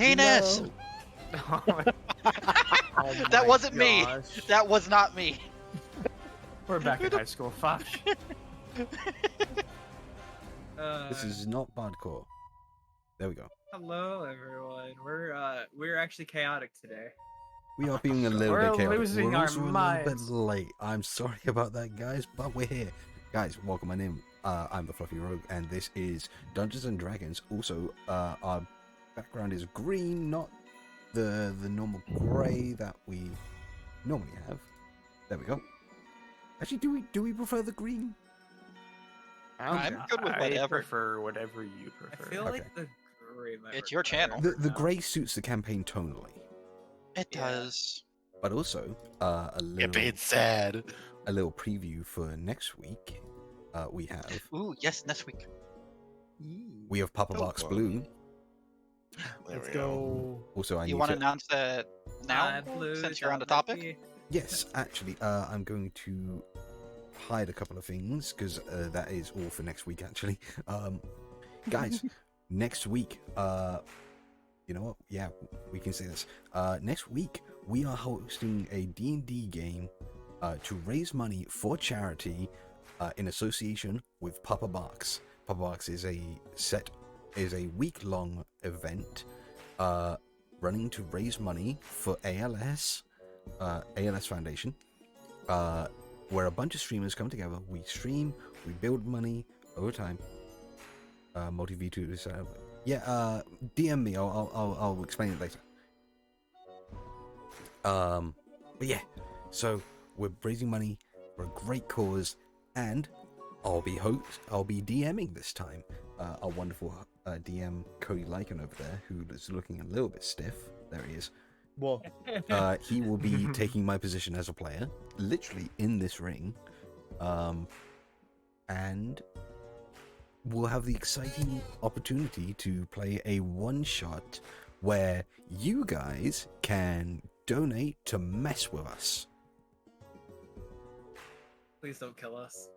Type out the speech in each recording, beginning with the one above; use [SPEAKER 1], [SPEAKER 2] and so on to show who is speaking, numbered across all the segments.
[SPEAKER 1] Penis!
[SPEAKER 2] No.
[SPEAKER 3] Oh
[SPEAKER 1] That
[SPEAKER 3] my
[SPEAKER 1] wasn't me.
[SPEAKER 3] gosh.
[SPEAKER 1] That was not me.
[SPEAKER 4] We're back in high school. Fuck.
[SPEAKER 2] This is not hardcore. There we go.
[SPEAKER 3] Hello, everyone. We're actually chaotic today.
[SPEAKER 2] We are being a little
[SPEAKER 4] We're
[SPEAKER 2] bit chaotic.
[SPEAKER 4] losing
[SPEAKER 2] We're
[SPEAKER 4] our
[SPEAKER 2] also a little bit
[SPEAKER 4] minds.
[SPEAKER 2] late. I'm sorry about that, guys, but we're here. Guys, welcome. My name, I'm TheFluffyRogue, and this is Dungeons and Dragons. Also, our background is green, not the normal grey that we normally have. There we go. Actually, do we prefer the green?
[SPEAKER 1] I'm good with
[SPEAKER 4] I
[SPEAKER 1] whatever.
[SPEAKER 4] prefer whatever you prefer.
[SPEAKER 3] I feel
[SPEAKER 2] Okay.
[SPEAKER 3] like the gray might
[SPEAKER 1] It's
[SPEAKER 3] work
[SPEAKER 1] your
[SPEAKER 3] better
[SPEAKER 1] channel.
[SPEAKER 2] The
[SPEAKER 3] for now.
[SPEAKER 2] grey suits the campaign tonally,
[SPEAKER 1] It
[SPEAKER 3] Yeah.
[SPEAKER 1] does.
[SPEAKER 2] but also a
[SPEAKER 5] sad.
[SPEAKER 2] little preview for next week. We have
[SPEAKER 1] Ooh, yes, next week.
[SPEAKER 2] we have Papa Box
[SPEAKER 5] Oh,
[SPEAKER 2] Blue.
[SPEAKER 5] There
[SPEAKER 6] Let's
[SPEAKER 5] we go.
[SPEAKER 6] go.
[SPEAKER 2] Also, I
[SPEAKER 1] You
[SPEAKER 2] need
[SPEAKER 1] want to
[SPEAKER 2] to.
[SPEAKER 1] announce that now,
[SPEAKER 3] Blue,
[SPEAKER 1] since you're on the
[SPEAKER 3] top
[SPEAKER 1] topic?
[SPEAKER 2] Yes, actually, I'm going to hide a couple of things because that is all for next week. Actually, guys, next week, you know what? Yeah, we can say this. Next week, we are hosting a D&D game to raise money for charity in association with Papa Box. Papa Box is a week-long event running to raise money for ALS Foundation, where a bunch of streamers come together. We stream, we build money over time. Multi V2 is DM me. I'll explain it later. But yeah, so we're raising money for a great cause, and I'll be DMing this time. Our wonderful DM CODYLYCAN over there, who is looking a little bit stiff. There he is.
[SPEAKER 6] Well,
[SPEAKER 2] He will be taking my position as a player, literally in this ring, and we'll have the exciting opportunity to play a one-shot where you guys can donate to mess with us.
[SPEAKER 3] Please don't kill us.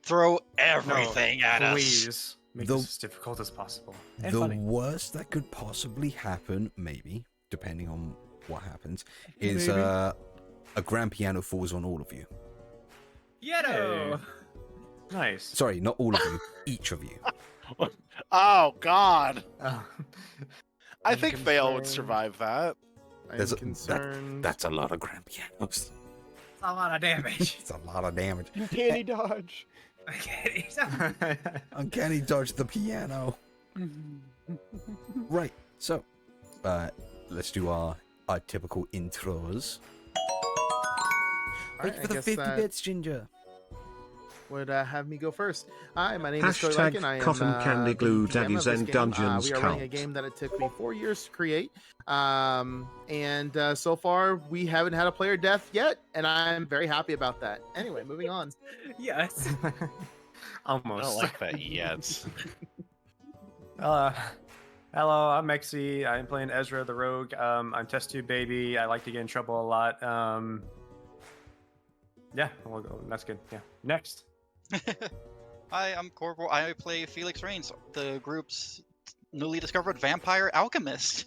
[SPEAKER 1] Throw everything at us.
[SPEAKER 4] Please make
[SPEAKER 2] The-
[SPEAKER 4] this as difficult as possible. And
[SPEAKER 2] The
[SPEAKER 4] funny.
[SPEAKER 2] worst that could possibly happen, maybe, depending on what happens, is
[SPEAKER 6] Maybe.
[SPEAKER 2] a grand piano falls on all of you.
[SPEAKER 3] Ghetto!
[SPEAKER 4] Nice.
[SPEAKER 2] Sorry, not all of you, each of you.
[SPEAKER 5] Oh God!
[SPEAKER 4] Oh.
[SPEAKER 5] I
[SPEAKER 6] I'm
[SPEAKER 5] think Vale would
[SPEAKER 6] concerned.
[SPEAKER 5] survive that.
[SPEAKER 6] I'm
[SPEAKER 2] There's
[SPEAKER 6] concerned.
[SPEAKER 2] That's a lot of grand pianos.
[SPEAKER 3] It's a lot of damage.
[SPEAKER 2] It's a lot of damage.
[SPEAKER 6] Candy dodge.
[SPEAKER 3] Okay.
[SPEAKER 2] Uncanny dodge the piano. Right, so let's do our typical intros. Thank you
[SPEAKER 6] Alright,
[SPEAKER 2] for
[SPEAKER 6] I
[SPEAKER 2] the
[SPEAKER 6] guess
[SPEAKER 2] 50
[SPEAKER 6] that
[SPEAKER 2] bits, Ginger.
[SPEAKER 6] would have me go first. Hi, my name is
[SPEAKER 7] Hashtag
[SPEAKER 6] CODYLYCAN. I am
[SPEAKER 7] cotton candy
[SPEAKER 6] the
[SPEAKER 7] glue
[SPEAKER 6] GM
[SPEAKER 7] daddies
[SPEAKER 6] of this
[SPEAKER 7] and
[SPEAKER 6] game.
[SPEAKER 7] dungeons
[SPEAKER 6] We are running a
[SPEAKER 7] count.
[SPEAKER 6] game that it took me 4 years to create. And so far, we haven't had a player death yet, and I'm very happy about that. Anyway, moving on.
[SPEAKER 3] Yes.
[SPEAKER 5] I
[SPEAKER 4] Almost.
[SPEAKER 5] don't like that yet.
[SPEAKER 4] Hello, I'm Mexi. I'm playing Ezra the Rogue. I'm test tube baby. I like to get in trouble a lot. Yeah, we'll go. That's good. Yeah. Next.
[SPEAKER 1] Hi, I'm Corporal. I play Felix Reigns, the group's newly discovered vampire alchemist.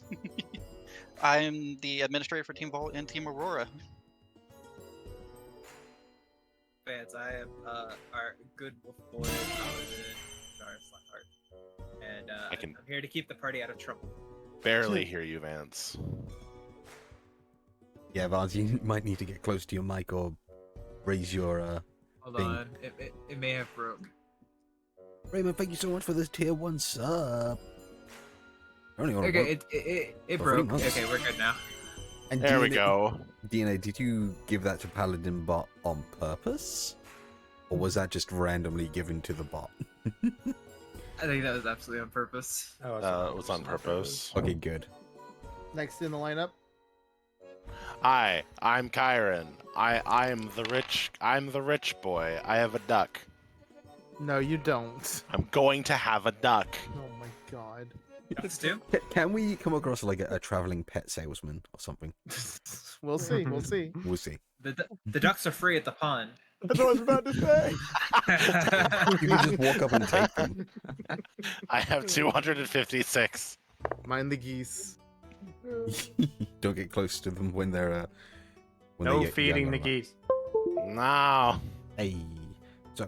[SPEAKER 1] I'm the administrator for Team Vault and Team Aurora.
[SPEAKER 3] Fans, I am our good wolf boy, Paladin, Darslaheart. And I'm here to keep the party out of trouble.
[SPEAKER 5] Barely hear you, Vance.
[SPEAKER 2] Yeah, Vance, you might need to get close to your mic or raise your
[SPEAKER 3] Hold
[SPEAKER 2] thing.
[SPEAKER 3] on, it may have broke.
[SPEAKER 2] Raymond, thank you so much for this tier 1 sub. Only on
[SPEAKER 3] Okay,
[SPEAKER 2] one-
[SPEAKER 3] it
[SPEAKER 2] for
[SPEAKER 3] broke.
[SPEAKER 2] 3 months.
[SPEAKER 3] Okay, we're good now.
[SPEAKER 2] And
[SPEAKER 5] There we
[SPEAKER 2] DNA
[SPEAKER 5] go.
[SPEAKER 2] DNA, did you give that to Paladin Bot on purpose? Or was that just randomly given to the bot?
[SPEAKER 3] I think that was absolutely on purpose.
[SPEAKER 4] Oh,
[SPEAKER 5] It was on purpose.
[SPEAKER 2] Okay, good.
[SPEAKER 6] Next in the lineup.
[SPEAKER 5] Hi, I'm Kyron. I'm the rich boy. I have a duck.
[SPEAKER 6] No, you don't.
[SPEAKER 5] I'm going to have a duck.
[SPEAKER 6] Oh my god.
[SPEAKER 3] Let's do.
[SPEAKER 2] Can we come across like a traveling pet salesman or something?
[SPEAKER 6] We'll see. We'll see.
[SPEAKER 2] We'll see.
[SPEAKER 3] The ducks are free at the pond.
[SPEAKER 6] That's what I was about to say.
[SPEAKER 2] You can just walk up and take them.
[SPEAKER 5] I have 256.
[SPEAKER 6] Mind the geese.
[SPEAKER 2] Don't get close to them when they're when
[SPEAKER 4] No
[SPEAKER 2] they get
[SPEAKER 4] feeding
[SPEAKER 2] young
[SPEAKER 4] the
[SPEAKER 2] and
[SPEAKER 4] geese.
[SPEAKER 5] No.
[SPEAKER 2] Hey, so,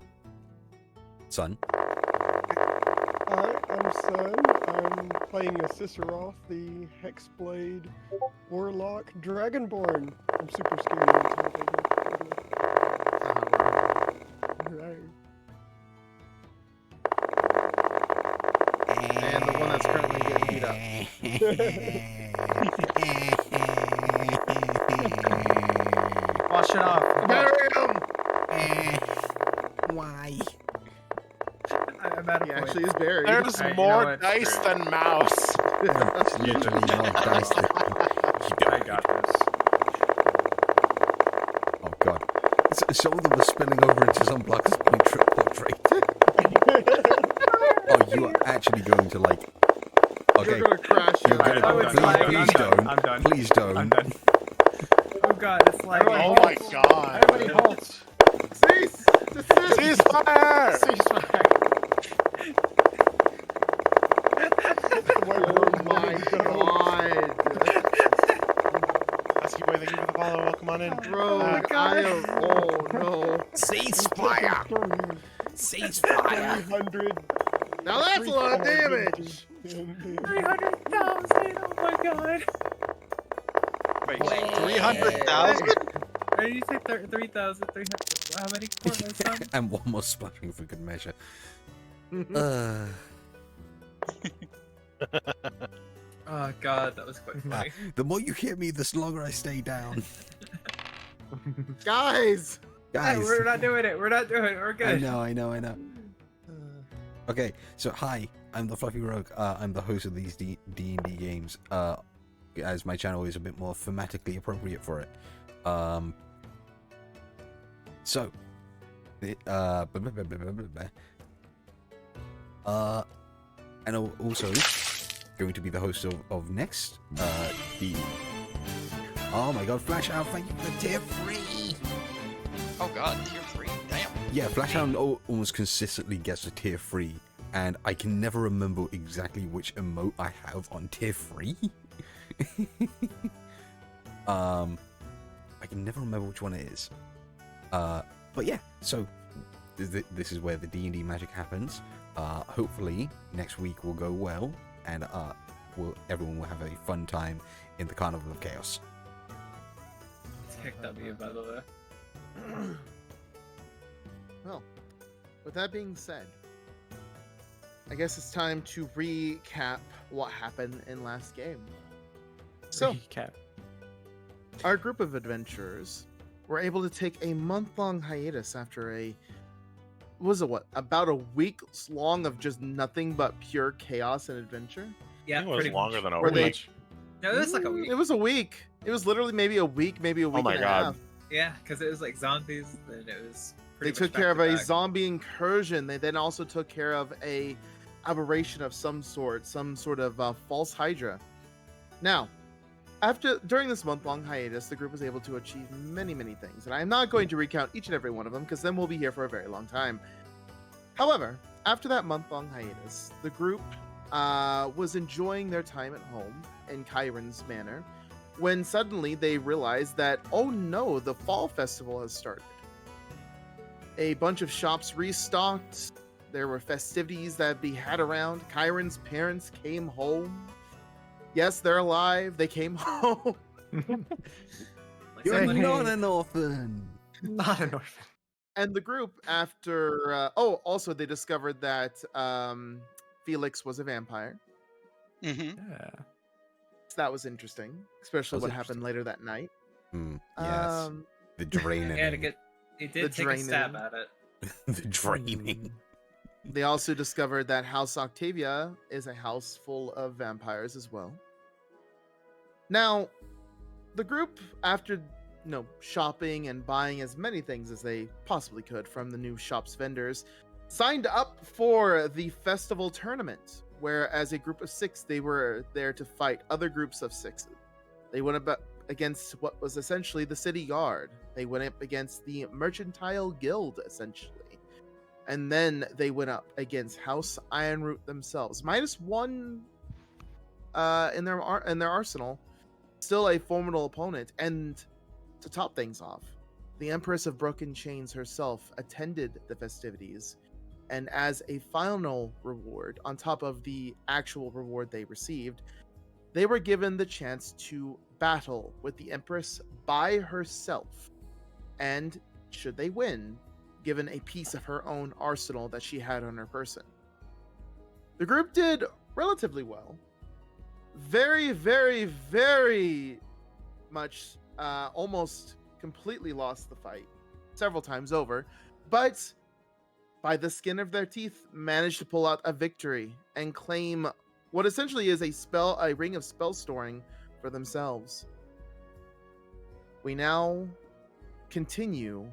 [SPEAKER 2] son.
[SPEAKER 7] Hi, I'm Sun. I'm playing a Ciceroth, the Hexblade Warlock Dragonborn. I'm super scared of the Right.
[SPEAKER 6] And the one that's currently getting beat up.
[SPEAKER 4] Wash it off.
[SPEAKER 6] Bury him!
[SPEAKER 2] Why?
[SPEAKER 3] I'm out of
[SPEAKER 6] He
[SPEAKER 3] points.
[SPEAKER 6] actually is buried.
[SPEAKER 5] There's
[SPEAKER 4] you know
[SPEAKER 5] more
[SPEAKER 4] what?
[SPEAKER 5] dice than mouse.
[SPEAKER 2] It's literally not dice that
[SPEAKER 4] I got this.
[SPEAKER 2] Oh god. Some of them are spilling over into some Block's portrait. Oh, you are actually going to like. Okay.
[SPEAKER 6] You're gonna crash
[SPEAKER 2] You're
[SPEAKER 6] out.
[SPEAKER 2] gonna.
[SPEAKER 4] I'm done.
[SPEAKER 2] Please
[SPEAKER 4] I'm done.
[SPEAKER 2] don't.
[SPEAKER 4] I'm done.
[SPEAKER 2] Please don't.
[SPEAKER 4] I'm done.
[SPEAKER 3] Oh god, it's like
[SPEAKER 5] Oh my god.
[SPEAKER 4] Everybody halt.
[SPEAKER 6] Cease! Desist!
[SPEAKER 5] Ceasefire!
[SPEAKER 4] Ceasefire.
[SPEAKER 6] Oh my god.
[SPEAKER 5] Husky boy, thank you for the follow. Welcome on in.
[SPEAKER 6] Bro,
[SPEAKER 3] my God.
[SPEAKER 6] oh no.
[SPEAKER 2] Ceasefire! Ceasefire!
[SPEAKER 7] 300.
[SPEAKER 6] Now that's a lot of damage!
[SPEAKER 3] 300,000. Oh my god.
[SPEAKER 1] Wait, 300,000?
[SPEAKER 3] Or did you say 3,300? How many corners?
[SPEAKER 2] And one more splattering for good measure.
[SPEAKER 3] Oh god, that was quite funny.
[SPEAKER 2] The more you hit me, the longer I stay down.
[SPEAKER 6] Guys!
[SPEAKER 2] Guys,
[SPEAKER 3] We're not doing it. We're not doing it. We're
[SPEAKER 2] I
[SPEAKER 3] good.
[SPEAKER 2] know. Okay, so hi, I'm the Fluffy Rogue. I'm the host of these D&D games. As my channel is a bit more thematically appropriate for it. So, and also going to be the host of next the. Oh my God, Flash Out! Thank you for the tier 3.
[SPEAKER 1] Oh god, tier 3. Damn.
[SPEAKER 2] Yeah, Flashhound almost consistently gets a tier 3, and I can never remember exactly which emote I have on tier 3. I can never remember which one it is. But yeah, so this is where the D&D magic happens. Hopefully next week will go well, and everyone will have a fun time in the Carnival of Chaos.
[SPEAKER 3] It's kicked W, by the way.
[SPEAKER 6] Well, with that being said, I guess it's time to recap what happened in last game. So,
[SPEAKER 4] Recap.
[SPEAKER 6] our group of adventurers were able to take a month-long hiatus after about a week long of just nothing but pure chaos and adventure.
[SPEAKER 3] Yeah,
[SPEAKER 5] it was
[SPEAKER 3] pretty
[SPEAKER 5] longer
[SPEAKER 3] much.
[SPEAKER 5] than a
[SPEAKER 6] Were they-
[SPEAKER 5] week.
[SPEAKER 3] No, it was like a week.
[SPEAKER 6] It was a week. It was literally maybe a week
[SPEAKER 5] my
[SPEAKER 6] and a
[SPEAKER 5] God.
[SPEAKER 6] half.
[SPEAKER 3] Yeah, because it was like zombies, and it was.
[SPEAKER 6] They
[SPEAKER 3] Pretty
[SPEAKER 6] took
[SPEAKER 3] much
[SPEAKER 6] care of
[SPEAKER 3] back to
[SPEAKER 6] a
[SPEAKER 3] back.
[SPEAKER 6] zombie incursion. They then also took care of a aberration of some sort of false hydra. Now, during this month-long hiatus, the group was able to achieve many things, and I'm not going to recount each and every one of them because then we'll be here for a very long time. However, after that month-long hiatus, the group was enjoying their time at home in Chiron's manor when suddenly they realized that, oh no, the fall festival has started. A bunch of shops restocked. There were festivities that be had around. Chiron's parents came home. Yes, they're alive. They came home.
[SPEAKER 3] Like
[SPEAKER 2] You're
[SPEAKER 3] somebody-
[SPEAKER 2] not an orphan.
[SPEAKER 4] Not an orphan.
[SPEAKER 6] And the group, after also they discovered that Felix was a vampire.
[SPEAKER 1] Mm-hmm.
[SPEAKER 4] Yeah.
[SPEAKER 6] So that was interesting, especially
[SPEAKER 2] That was
[SPEAKER 6] what happened later that night.
[SPEAKER 2] Yes, the draining.
[SPEAKER 3] And he did
[SPEAKER 6] The
[SPEAKER 3] take a stab
[SPEAKER 6] draining.
[SPEAKER 3] at it.
[SPEAKER 2] The draining.
[SPEAKER 6] They also discovered that House Octavia is a house full of vampires as well. Now, the group, after shopping and buying as many things as they possibly could from the new shop's vendors, signed up for the festival tournament, where as a group of 6, they were there to fight other groups of 6. They went up against what was essentially the city guard. They went up against the mercantile guild, essentially. And then they went up against House Ironroot themselves. -1 in their arsenal, still a formidable opponent. And to top things off, the Empress of Broken Chains herself attended the festivities, and as a final reward, on top of the actual reward they received, they were given the chance to battle with the Empress by herself, and should they win, given a piece of her own arsenal that she had on her person. The group did relatively well. Very, very, very much almost completely lost the fight several times over, but by the skin of their teeth managed to pull out a victory and claim what essentially is a ring of spell storing for themselves. We now continue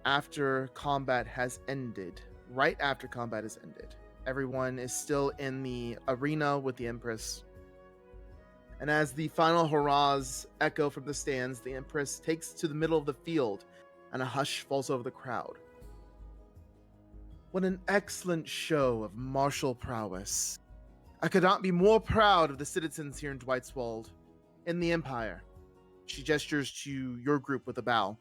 [SPEAKER 6] after combat has ended. Right after combat has ended, everyone is still in the arena with the Empress. And as the final hurrahs echo from the stands, the Empress takes to the middle of the field and a hush falls over the crowd. What an excellent show of martial prowess. I could not be more proud of the citizens here in Dwightswald, in the Empire. She gestures to your group with a bow.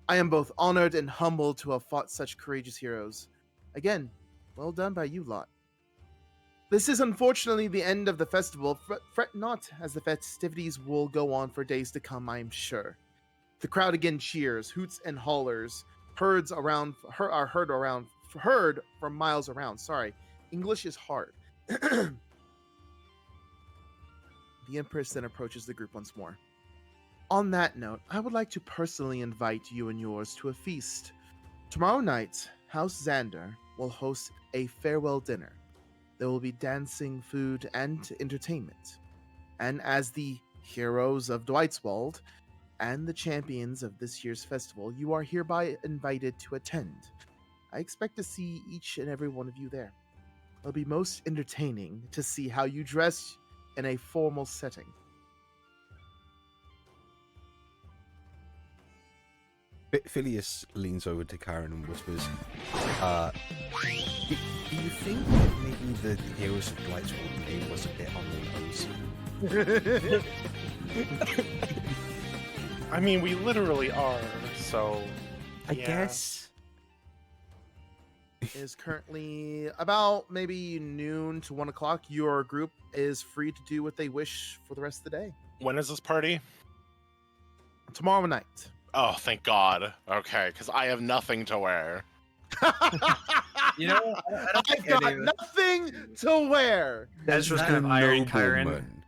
[SPEAKER 6] I am both honored and humbled to have fought such courageous heroes. Again, well done by you lot. This is unfortunately the end of the festival. Fret not, as the festivities will go on for days to come, I am sure. The crowd again cheers, hoots and hollers. Heard from miles around. Sorry, English is hard. The Empress then approaches the group once more. On that note, I would like to personally invite you and yours to a feast. Tomorrow night, House Xander will host a farewell dinner. There will be dancing, food, and entertainment. And as the heroes of Dwightswald and the champions of this year's festival, you are hereby invited to attend. I expect to see each and every one of you there. It'll be most entertaining to see how you dress in a formal setting.
[SPEAKER 2] Phileas leans over to Karen and whispers, do you think that maybe the heroes of Dwightswald name was a bit on the nose?
[SPEAKER 5] I mean, we literally are, so...
[SPEAKER 2] I
[SPEAKER 5] yeah.
[SPEAKER 2] guess.
[SPEAKER 6] It is currently about maybe noon to 1 o'clock. Your group is free to do what they wish for the rest of the day.
[SPEAKER 5] When is this party?
[SPEAKER 6] Tomorrow night.
[SPEAKER 5] Oh, thank God. Okay, because I have nothing to wear.
[SPEAKER 3] You know, I don't
[SPEAKER 6] I've
[SPEAKER 3] think
[SPEAKER 6] got
[SPEAKER 3] any of us-
[SPEAKER 6] nothing to wear.
[SPEAKER 4] Ezra's
[SPEAKER 2] The
[SPEAKER 4] kind of iron Kyron.
[SPEAKER 2] nobleman.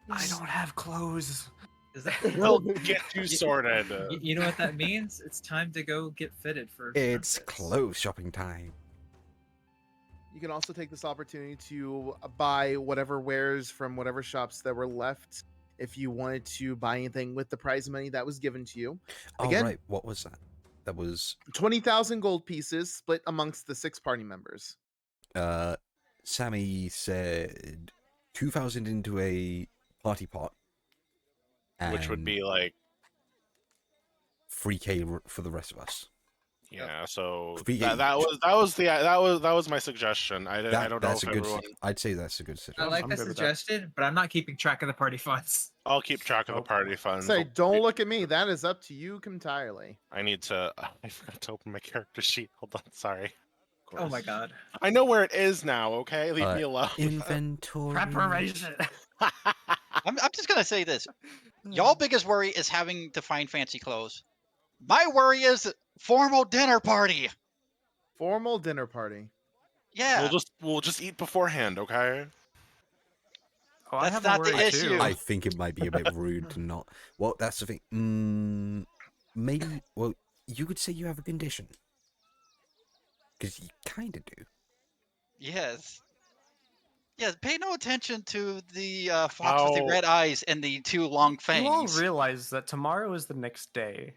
[SPEAKER 4] I don't have clothes.
[SPEAKER 3] Is that...
[SPEAKER 5] We'll get you sorted.
[SPEAKER 3] You know what that means? It's time to go get fitted for.
[SPEAKER 2] It's
[SPEAKER 3] sunset.
[SPEAKER 2] clothes shopping time.
[SPEAKER 6] You can also take this opportunity to buy whatever wares from whatever shops that were left. If you wanted to buy anything with the prize money that was given to you.
[SPEAKER 2] Oh,
[SPEAKER 6] Again,
[SPEAKER 2] right. What was that? That was
[SPEAKER 6] 20,000 gold pieces split amongst the 6 party members.
[SPEAKER 2] Sammy said 2,000 into a party pot.
[SPEAKER 5] Which would
[SPEAKER 2] and
[SPEAKER 5] be like,
[SPEAKER 2] 3K for the rest of us.
[SPEAKER 5] yeah. So
[SPEAKER 2] Be-
[SPEAKER 5] that was my suggestion. I don't know
[SPEAKER 2] That's
[SPEAKER 5] if
[SPEAKER 2] a good.
[SPEAKER 5] everyone.
[SPEAKER 2] I'd say that's a good
[SPEAKER 3] I
[SPEAKER 2] suggestion.
[SPEAKER 3] like
[SPEAKER 4] I'm
[SPEAKER 3] the
[SPEAKER 4] good with that.
[SPEAKER 3] suggestion, but I'm not keeping track of the party funds.
[SPEAKER 5] I'll keep track of the
[SPEAKER 4] Oh.
[SPEAKER 5] party funds.
[SPEAKER 6] Say, don't look at me. That is up to you entirely.
[SPEAKER 5] I need to. I forgot to open my character sheet. Hold on. Sorry. Of
[SPEAKER 3] Oh my
[SPEAKER 5] course.
[SPEAKER 3] god.
[SPEAKER 5] I know where it is now. Okay, leave me alone.
[SPEAKER 2] Inventory.
[SPEAKER 4] Preparation.
[SPEAKER 1] I'm just gonna say this. Y'all biggest worry is having to find fancy clothes. My worry is formal dinner party.
[SPEAKER 6] Formal dinner party.
[SPEAKER 1] Yeah.
[SPEAKER 5] We'll just eat beforehand. Okay.
[SPEAKER 4] Oh, I
[SPEAKER 1] That's
[SPEAKER 4] have
[SPEAKER 1] not
[SPEAKER 4] a
[SPEAKER 1] the
[SPEAKER 4] worry
[SPEAKER 1] issue.
[SPEAKER 4] too.
[SPEAKER 2] I think it might be a bit rude to not. Well, that's the thing. Maybe. Well, you could say you have a condition. Because you kind of do.
[SPEAKER 1] Yes. Yes, pay no attention to the fox with the
[SPEAKER 5] How-
[SPEAKER 1] red eyes and the 2 long
[SPEAKER 4] You all
[SPEAKER 1] fangs.
[SPEAKER 4] realize that tomorrow is the next day.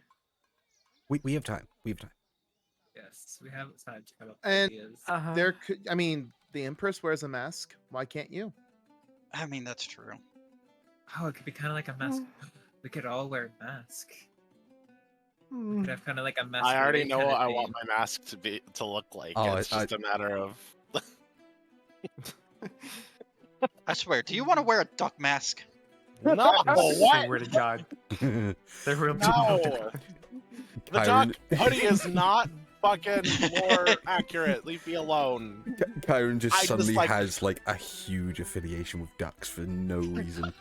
[SPEAKER 2] We have time. We have time.
[SPEAKER 3] Yes, we have time to come up
[SPEAKER 6] And-
[SPEAKER 3] with ideas.
[SPEAKER 4] Uh-huh.
[SPEAKER 6] There could, I mean, the Empress wears a mask. Why can't you?
[SPEAKER 1] I mean, that's true.
[SPEAKER 3] Oh, it could be kind of like a mask. We could all wear a mask. We
[SPEAKER 4] Hmm.
[SPEAKER 3] could have kind of like a mask.
[SPEAKER 5] I already know what I want my mask to look like.
[SPEAKER 2] Oh,
[SPEAKER 5] It's just a matter of.
[SPEAKER 1] I swear, do you want to wear a duck mask?
[SPEAKER 5] No,
[SPEAKER 4] I
[SPEAKER 5] what?
[SPEAKER 4] swear to God. There will be
[SPEAKER 5] No. The
[SPEAKER 2] Kyron,
[SPEAKER 5] duck hoodie is not fucking more accurate. Leave me alone.
[SPEAKER 2] Kyron just
[SPEAKER 5] I just
[SPEAKER 2] suddenly
[SPEAKER 5] like-
[SPEAKER 2] has like a huge affiliation with ducks for no reason.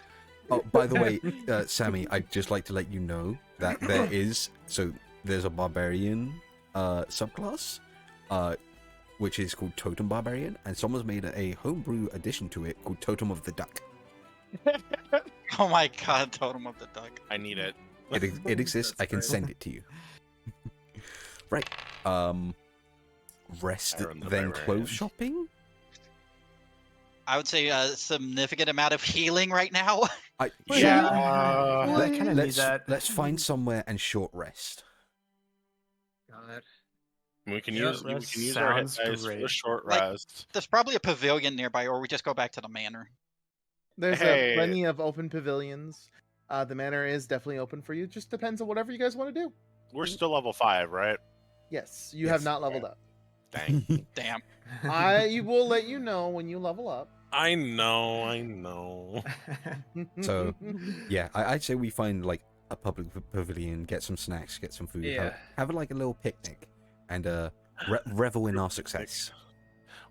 [SPEAKER 2] Oh, by the way, Sammy, I'd just like to let you know that there's a barbarian subclass, which is called Totem Barbarian, and someone's made a homebrew addition to it called Totem of the Duck.
[SPEAKER 1] Oh my god, Totem of the Duck.
[SPEAKER 5] I need it.
[SPEAKER 2] It exists.
[SPEAKER 3] That's
[SPEAKER 2] I can
[SPEAKER 3] great.
[SPEAKER 2] send it to you. Right. Rest
[SPEAKER 5] Kyron the
[SPEAKER 2] then
[SPEAKER 5] Barbarian.
[SPEAKER 2] clothes shopping.
[SPEAKER 1] I would say a significant amount of healing right now.
[SPEAKER 5] Yeah.
[SPEAKER 4] I kinda need that.
[SPEAKER 2] Let's find somewhere and short rest.
[SPEAKER 3] God.
[SPEAKER 5] We can
[SPEAKER 3] Yeah,
[SPEAKER 5] use our hit
[SPEAKER 4] sounds
[SPEAKER 5] dice for
[SPEAKER 4] great.
[SPEAKER 5] a short
[SPEAKER 1] Like-
[SPEAKER 5] rest.
[SPEAKER 1] There's probably a pavilion nearby, or we just go back to the manor.
[SPEAKER 6] There's
[SPEAKER 5] Hey.
[SPEAKER 6] plenty of open pavilions. The manor is definitely open for you. Just depends on whatever you guys want to do.
[SPEAKER 5] We're still level 5, right?
[SPEAKER 6] Yes, you have
[SPEAKER 2] Yes.
[SPEAKER 6] not leveled up.
[SPEAKER 5] Dang.
[SPEAKER 1] Damn.
[SPEAKER 6] I will let you know when you level up.
[SPEAKER 5] I know.
[SPEAKER 2] So, Yeah, I'd say we find like a public pavilion, get some snacks, get some food,
[SPEAKER 3] Yeah.
[SPEAKER 2] have like a little picnic, and revel in our success.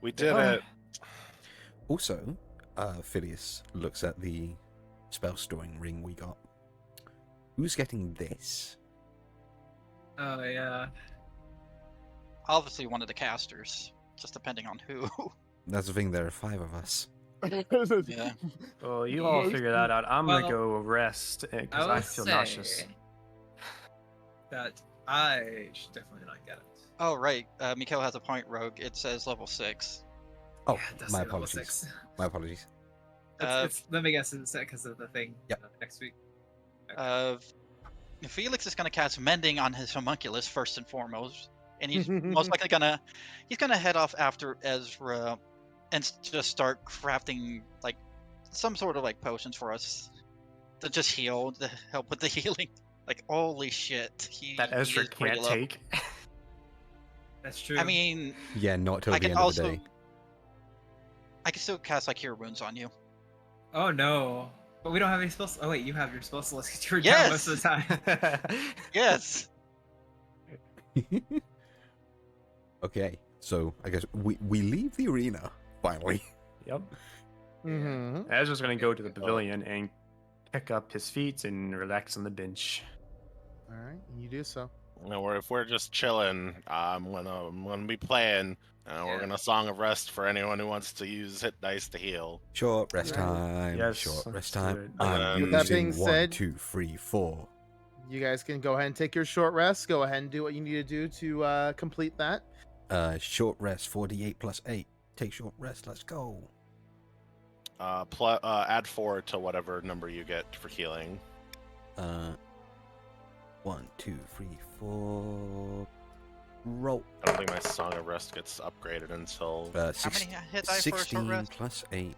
[SPEAKER 5] We did it.
[SPEAKER 2] Also, Phileas looks at the spell storing ring we got. Who's getting this?
[SPEAKER 3] Oh yeah.
[SPEAKER 1] Obviously one of the casters, just depending on who.
[SPEAKER 2] That's the thing. There are 5 of us.
[SPEAKER 1] Yeah.
[SPEAKER 4] Well, you all figure that out. I'm
[SPEAKER 3] Well,
[SPEAKER 4] gonna go rest because I
[SPEAKER 3] would
[SPEAKER 4] feel
[SPEAKER 3] say
[SPEAKER 4] nauseous.
[SPEAKER 3] that I should definitely not get it.
[SPEAKER 1] Oh, right. Mikhail has a point, Rogue. It says level 6.
[SPEAKER 2] Oh,
[SPEAKER 3] Yeah, it does
[SPEAKER 2] my
[SPEAKER 3] say level
[SPEAKER 2] apologies.
[SPEAKER 3] 6.
[SPEAKER 2] My apologies.
[SPEAKER 3] Let me guess, it's because of the thing.
[SPEAKER 2] Yep.
[SPEAKER 3] Next week.
[SPEAKER 1] Felix is going to cast Mending on his homunculus first and foremost. And he's most likely he's gonna head off after Ezra and just start crafting like some sort of like potions for us to just heal, to help with the healing. Like holy shit,
[SPEAKER 4] That
[SPEAKER 1] he
[SPEAKER 4] Ezra
[SPEAKER 1] is pretty
[SPEAKER 4] can't
[SPEAKER 1] low.
[SPEAKER 4] take.
[SPEAKER 3] That's true.
[SPEAKER 1] I mean,
[SPEAKER 2] Yeah, not till
[SPEAKER 1] I
[SPEAKER 2] the
[SPEAKER 1] can
[SPEAKER 2] end of
[SPEAKER 1] also
[SPEAKER 2] the day.
[SPEAKER 1] I can still cast like Cure Wounds on you.
[SPEAKER 3] Oh no. But we don't have any spells. Oh wait, you have your spells. So let's get you
[SPEAKER 1] Yes!
[SPEAKER 3] down most of the time.
[SPEAKER 1] Yes.
[SPEAKER 2] Okay, so I guess we leave the arena finally.
[SPEAKER 4] Yep.
[SPEAKER 6] Mm-hmm.
[SPEAKER 4] Ezra's gonna go to the pavilion and pick up his feet and relax on the bench.
[SPEAKER 6] All right, you do so.
[SPEAKER 5] If we're just chilling, I'm gonna be playing. We're
[SPEAKER 3] Yeah.
[SPEAKER 5] gonna Song of Rest for anyone who wants to use hit dice to heal.
[SPEAKER 2] Short rest
[SPEAKER 6] Right.
[SPEAKER 2] time.
[SPEAKER 4] Yes,
[SPEAKER 2] Short
[SPEAKER 4] let's
[SPEAKER 2] rest
[SPEAKER 4] do
[SPEAKER 2] time.
[SPEAKER 4] it.
[SPEAKER 2] I'm
[SPEAKER 5] With
[SPEAKER 6] that
[SPEAKER 2] using
[SPEAKER 6] being said-
[SPEAKER 2] 1, 2, 3, 4.
[SPEAKER 6] You guys can go ahead and take your short rest. Go ahead and do what you need to do to complete that.
[SPEAKER 2] Short rest 48 plus 8. Take short rest. Let's go.
[SPEAKER 5] Add 4 to whatever number you get for healing.
[SPEAKER 2] 1, 2, 3, 4. Roll.
[SPEAKER 5] I don't think my Song of Rest gets upgraded until.
[SPEAKER 1] How many hit dice for a short
[SPEAKER 2] 16
[SPEAKER 1] rest?
[SPEAKER 2] plus 8.
[SPEAKER 3] You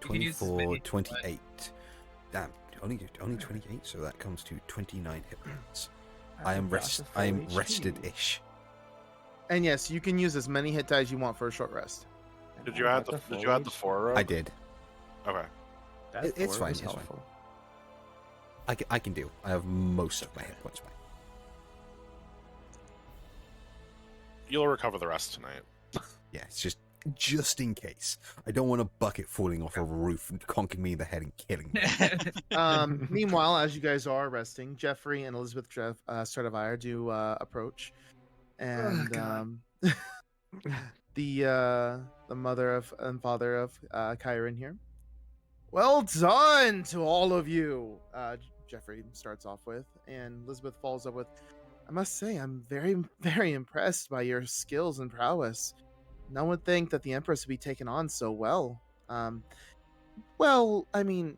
[SPEAKER 3] can use as
[SPEAKER 2] 24,
[SPEAKER 3] many as you want.
[SPEAKER 2] 28. Damn, only 28, so that comes to 29 hit points. I am rested-ish.
[SPEAKER 6] And yes, you can use as many hit dice you want for a short rest.
[SPEAKER 5] Did you add the 4 row?
[SPEAKER 2] I did.
[SPEAKER 5] Okay.
[SPEAKER 2] It's fine, it's fine. I can deal. I have most of my hit points back.
[SPEAKER 5] You'll recover the rest tonight.
[SPEAKER 2] Yeah, it's just in case. I don't want a bucket falling off a roof and conking me in the head and killing me.
[SPEAKER 6] Meanwhile, as you guys are resting, Jeffrey and Elizabeth Stradivire do approach, and
[SPEAKER 3] God.
[SPEAKER 6] the mother of and father of Kyron here. Well done to all of you. Jeffrey starts off with, and Elizabeth follows up with, I must say, I'm very, very impressed by your skills and prowess. No one would think that the Empress would be taken on so well. Well, I mean,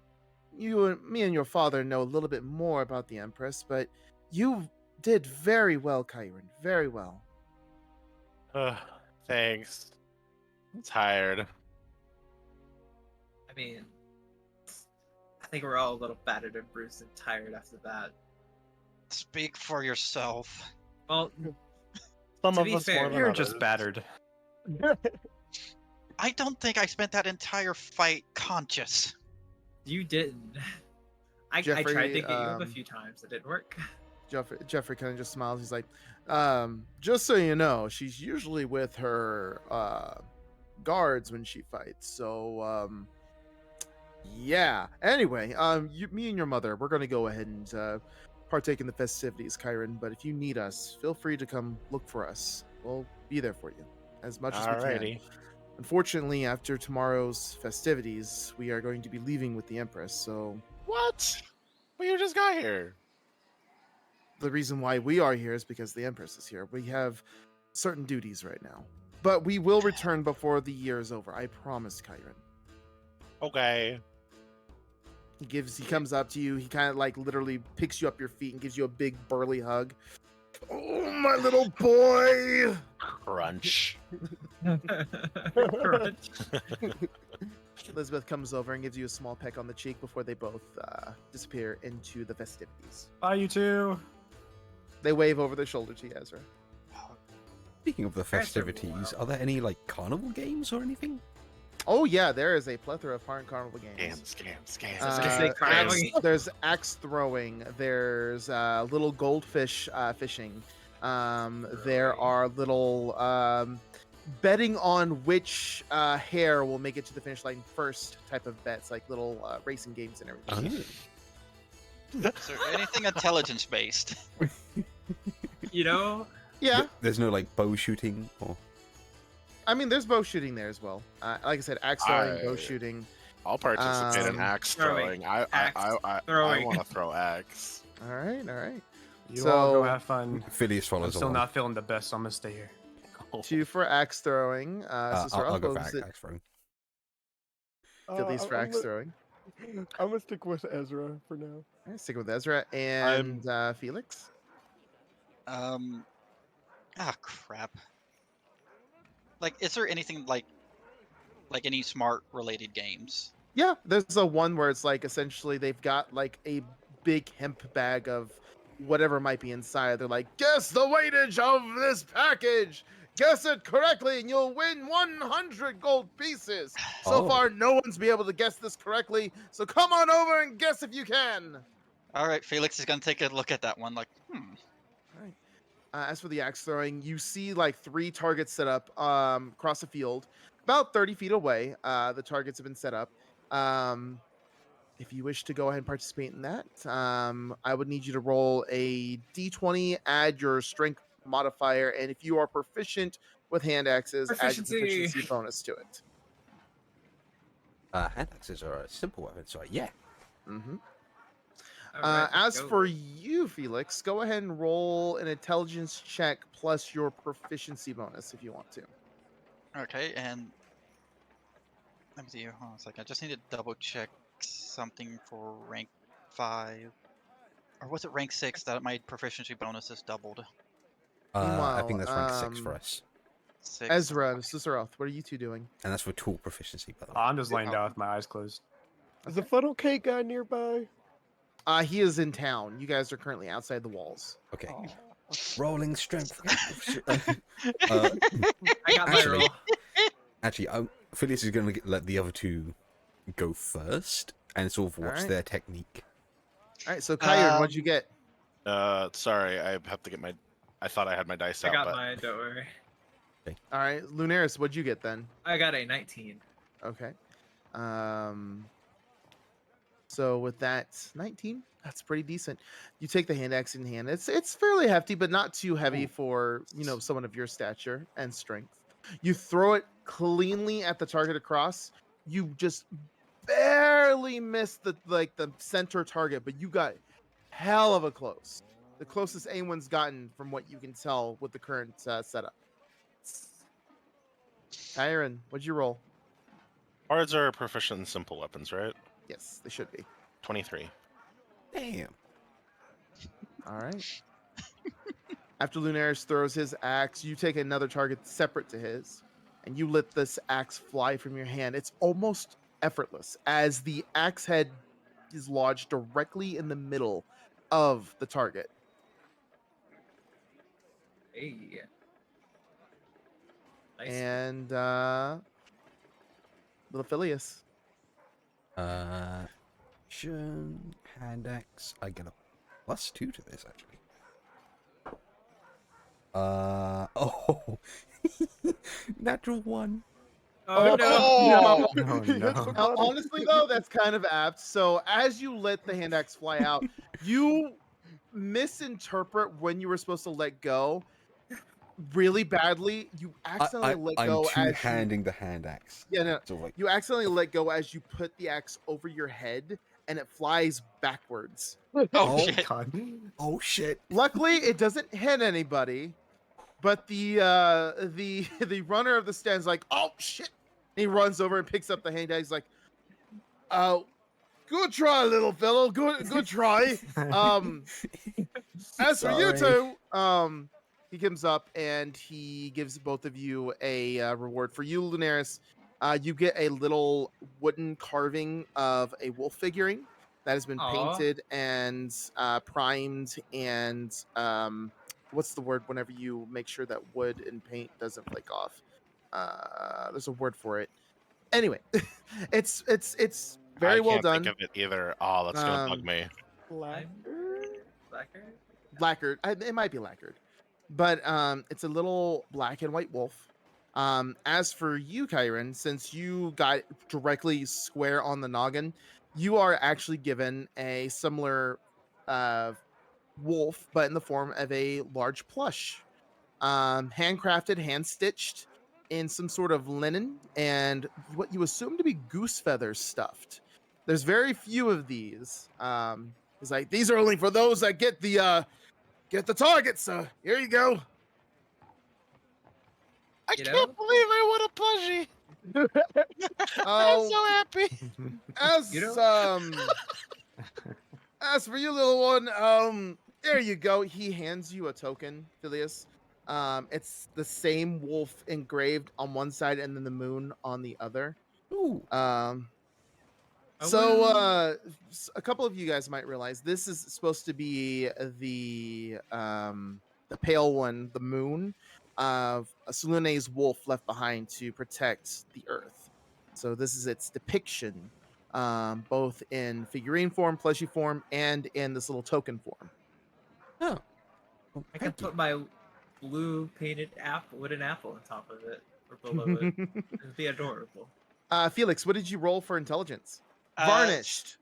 [SPEAKER 6] me and your father know a little bit more about the Empress, but you did very well, Kyron. Very well.
[SPEAKER 5] Thanks. I'm tired.
[SPEAKER 3] I mean, I think we're all a little battered and bruised and tired after that.
[SPEAKER 1] Speak for yourself.
[SPEAKER 3] Well,
[SPEAKER 5] Some
[SPEAKER 3] To
[SPEAKER 5] of
[SPEAKER 3] be
[SPEAKER 5] us
[SPEAKER 3] fair,
[SPEAKER 5] more than
[SPEAKER 4] You're
[SPEAKER 5] others.
[SPEAKER 4] just battered.
[SPEAKER 1] I don't think I spent that entire fight conscious.
[SPEAKER 3] You didn't. I
[SPEAKER 6] Jeffrey,
[SPEAKER 3] tried to get you up a few times. It didn't work.
[SPEAKER 6] Jeffrey kind of just smiles. He's like, just so you know, she's usually with her guards when she fights. So, yeah. Anyway, me and your mother, we're gonna go ahead and partake in the festivities, Kyron. But if you need us, feel free to come look for us. We'll be there for you as much as we can.
[SPEAKER 5] Alrighty.
[SPEAKER 6] Unfortunately, after tomorrow's festivities, we are going to be leaving with the Empress. So
[SPEAKER 5] What? Well, you just got here.
[SPEAKER 6] the reason why we are here is because the Empress is here. We have certain duties right now. But we will return before the year is over. I promise, Kyron.
[SPEAKER 5] Okay.
[SPEAKER 6] He comes up to you, he kind of like literally picks you up your feet and gives you a big burly hug. Oh, my little boy!
[SPEAKER 5] Crunch.
[SPEAKER 3] Crunch.
[SPEAKER 6] Elizabeth comes over and gives you a small peck on the cheek before they both disappear into the festivities.
[SPEAKER 4] Bye, you two.
[SPEAKER 6] They wave over their shoulder to you, Ezra.
[SPEAKER 2] Speaking of the festivities, are there any like carnival games or anything?
[SPEAKER 6] Oh yeah, there is a plethora of carnival games. There's axe throwing. There's little goldfish fishing. There are little betting on which hare will make it to the finish line first type of bets, like little racing games and everything.
[SPEAKER 1] Is there anything intelligence based?
[SPEAKER 3] You know,
[SPEAKER 6] Yeah,
[SPEAKER 2] There's no like bow shooting or.
[SPEAKER 6] I mean, there's bow shooting there as well. Like I said, axe throwing, bow shooting.
[SPEAKER 5] I'll participate in axe
[SPEAKER 3] throwing.
[SPEAKER 5] throwing. I
[SPEAKER 3] Throwing.
[SPEAKER 5] want to throw axe.
[SPEAKER 6] All right, all right.
[SPEAKER 4] You all go
[SPEAKER 6] So-
[SPEAKER 4] have fun.
[SPEAKER 2] Phileas
[SPEAKER 4] I'm
[SPEAKER 2] follows
[SPEAKER 4] still
[SPEAKER 2] along.
[SPEAKER 4] not feeling the best, so I'm gonna stay here.
[SPEAKER 6] 2 for axe throwing.
[SPEAKER 2] I'll go for axe throwing.
[SPEAKER 6] Phillies for axe throwing.
[SPEAKER 7] I'm gonna stick with Ezra for now.
[SPEAKER 6] All right, sticking with Ezra and Felix.
[SPEAKER 1] Crap. Like, is there anything like any smart related games?
[SPEAKER 6] Yeah, there's a one where it's like essentially they've got like a big hemp bag of whatever might be inside. They're like, guess the weightage of this package. Guess it correctly, and you'll win 100 gold pieces. So
[SPEAKER 2] Oh.
[SPEAKER 6] far, no one's been able to guess this correctly. So come on over and guess if you can.
[SPEAKER 1] All right, Felix is gonna take a look at that one. Like,
[SPEAKER 6] As for the axe throwing, you see like 3 targets set up across the field, about 30 feet away. The targets have been set up. If you wish to go ahead and participate in that, I would need you to roll a d20, add your strength modifier, and if you are proficient with hand axes, add your proficiency bonus to it.
[SPEAKER 2] Hand axes are a simple weapon, so yeah.
[SPEAKER 6] Mm-hmm.
[SPEAKER 3] Alright,
[SPEAKER 6] As
[SPEAKER 3] go.
[SPEAKER 6] for you, Felix, go ahead and roll an intelligence check plus your proficiency bonus if you want to.
[SPEAKER 1] okay, and let me see. Hold on a second. I just need to double check something for rank 5, or was it rank 6 that my proficiency bonus is doubled?
[SPEAKER 2] I think that's rank 6 for
[SPEAKER 6] Meanwhile,
[SPEAKER 2] us.
[SPEAKER 1] 6.
[SPEAKER 6] Ezra, Sisaroth, what are you two doing?
[SPEAKER 2] And that's for tool proficiency, by the way.
[SPEAKER 4] I'm just laying down with my eyes closed.
[SPEAKER 7] Is the funnel cake guy nearby?
[SPEAKER 6] He is in town. You guys are currently outside the walls.
[SPEAKER 2] Okay.
[SPEAKER 7] Oh.
[SPEAKER 2] Rolling strength.
[SPEAKER 3] I got my
[SPEAKER 2] actually-
[SPEAKER 3] roll.
[SPEAKER 2] Actually, Phileas is going to let the other two go first and sort of watch
[SPEAKER 6] Alright.
[SPEAKER 2] their technique.
[SPEAKER 6] All right, so Kyron, what'd you get?
[SPEAKER 5] Sorry, I have to get my. I thought I had my dice
[SPEAKER 3] I
[SPEAKER 5] out,
[SPEAKER 3] got
[SPEAKER 5] but
[SPEAKER 3] mine. Don't worry.
[SPEAKER 6] All right, Lunaris, what'd you get then?
[SPEAKER 3] I got a 19.
[SPEAKER 6] Okay. So with that 19, that's pretty decent. You take the hand axe in hand. It's fairly hefty, but not too heavy for someone of your stature and strength. You throw it cleanly at the target across. You just barely missed the center target, but you got hell of a close. The closest anyone's gotten from what you can tell with the current setup. Kyron, what'd you roll?
[SPEAKER 5] cards are proficient in simple weapons, right?
[SPEAKER 6] Yes, they should be.
[SPEAKER 5] 23.
[SPEAKER 2] Damn.
[SPEAKER 6] All right. After Lunaris throws his axe, you take another target separate to his, and you let this axe fly from your hand. It's almost effortless as the axe head is lodged directly in the middle of the target.
[SPEAKER 3] Hey. Nice.
[SPEAKER 6] And little Phileas.
[SPEAKER 2] Hand axe. I get a +2 to this actually. Oh, natural 1.
[SPEAKER 3] Oh, no.
[SPEAKER 6] no.
[SPEAKER 4] Oh, no.
[SPEAKER 6] Honestly, though, that's kind of apt. So as you let the hand axe fly out, you misinterpret when you were supposed to let go really badly. You accidentally let
[SPEAKER 2] I'm
[SPEAKER 6] go as you
[SPEAKER 2] two-handing the hand axe.
[SPEAKER 6] yeah no
[SPEAKER 2] So like,
[SPEAKER 6] you accidentally let go as you put the axe over your head and it flies backwards.
[SPEAKER 1] Oh,
[SPEAKER 2] Oh.
[SPEAKER 1] shit.
[SPEAKER 4] God.
[SPEAKER 2] oh shit.
[SPEAKER 6] Luckily, it doesn't hit anybody, but the the runner of the stand's like, oh shit. He runs over and picks up the hand axe like, good try, little fellow. Good try. As for you two, he comes up and he gives both of you a reward. For you, Lunaris, you get a little wooden carving of a wolf figurine that has been
[SPEAKER 3] Aw.
[SPEAKER 6] painted and primed and what's the word whenever you make sure that wood and paint doesn't flake off? There's a word for it. Anyway, it's very
[SPEAKER 5] I
[SPEAKER 6] well
[SPEAKER 5] can't
[SPEAKER 6] done.
[SPEAKER 5] think of it either. Oh, that's gonna bug
[SPEAKER 6] Um,
[SPEAKER 5] me.
[SPEAKER 7] Black.
[SPEAKER 3] Blacker?
[SPEAKER 6] lacquered. It might be lacquered, but it's a little black and white wolf. As for you, Kyron, since you got directly square on the noggin, you are actually given a similar wolf, but in the form of a large plush, handcrafted, hand stitched in some sort of linen and what you assume to be goose feathers stuffed. There's very few of these. He's like, these are only for those that get the targets. Here you go.
[SPEAKER 5] I
[SPEAKER 3] You
[SPEAKER 5] can't
[SPEAKER 3] know?
[SPEAKER 5] believe I won a plushie. I'm
[SPEAKER 6] Oh,
[SPEAKER 5] so happy.
[SPEAKER 6] as
[SPEAKER 3] You know?
[SPEAKER 6] as for you, little one, there you go. He hands you a token, Phileas. It's the same wolf engraved on one side and then the moon on the other.
[SPEAKER 2] Ooh.
[SPEAKER 6] So a couple of you guys might realize this is supposed to be the pale one, the moon of Sulune's wolf left behind to protect the earth. So this is its depiction, both in figurine form, plushie form, and in this little token form.
[SPEAKER 2] Oh. Well,
[SPEAKER 3] I can
[SPEAKER 2] thank you.
[SPEAKER 3] put my blue painted wooden apple on top of it or below it. It'd be adorable.
[SPEAKER 6] Felix, what did you roll for intelligence?
[SPEAKER 1] Uh,
[SPEAKER 6] Varnished.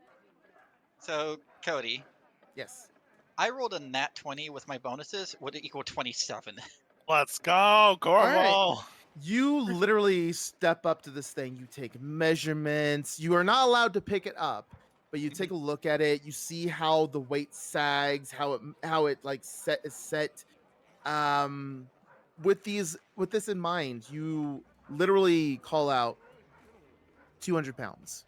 [SPEAKER 1] So, Cody,
[SPEAKER 6] Yes.
[SPEAKER 1] I rolled a nat 20 with my bonuses. Would it equal 27?
[SPEAKER 5] Let's go, Corvo.
[SPEAKER 6] You literally step up to this thing. You take measurements. You are not allowed to pick it up, but you take a look at it. You see how the weight sags, how it like is set. With this in mind, you literally call out 200 pounds.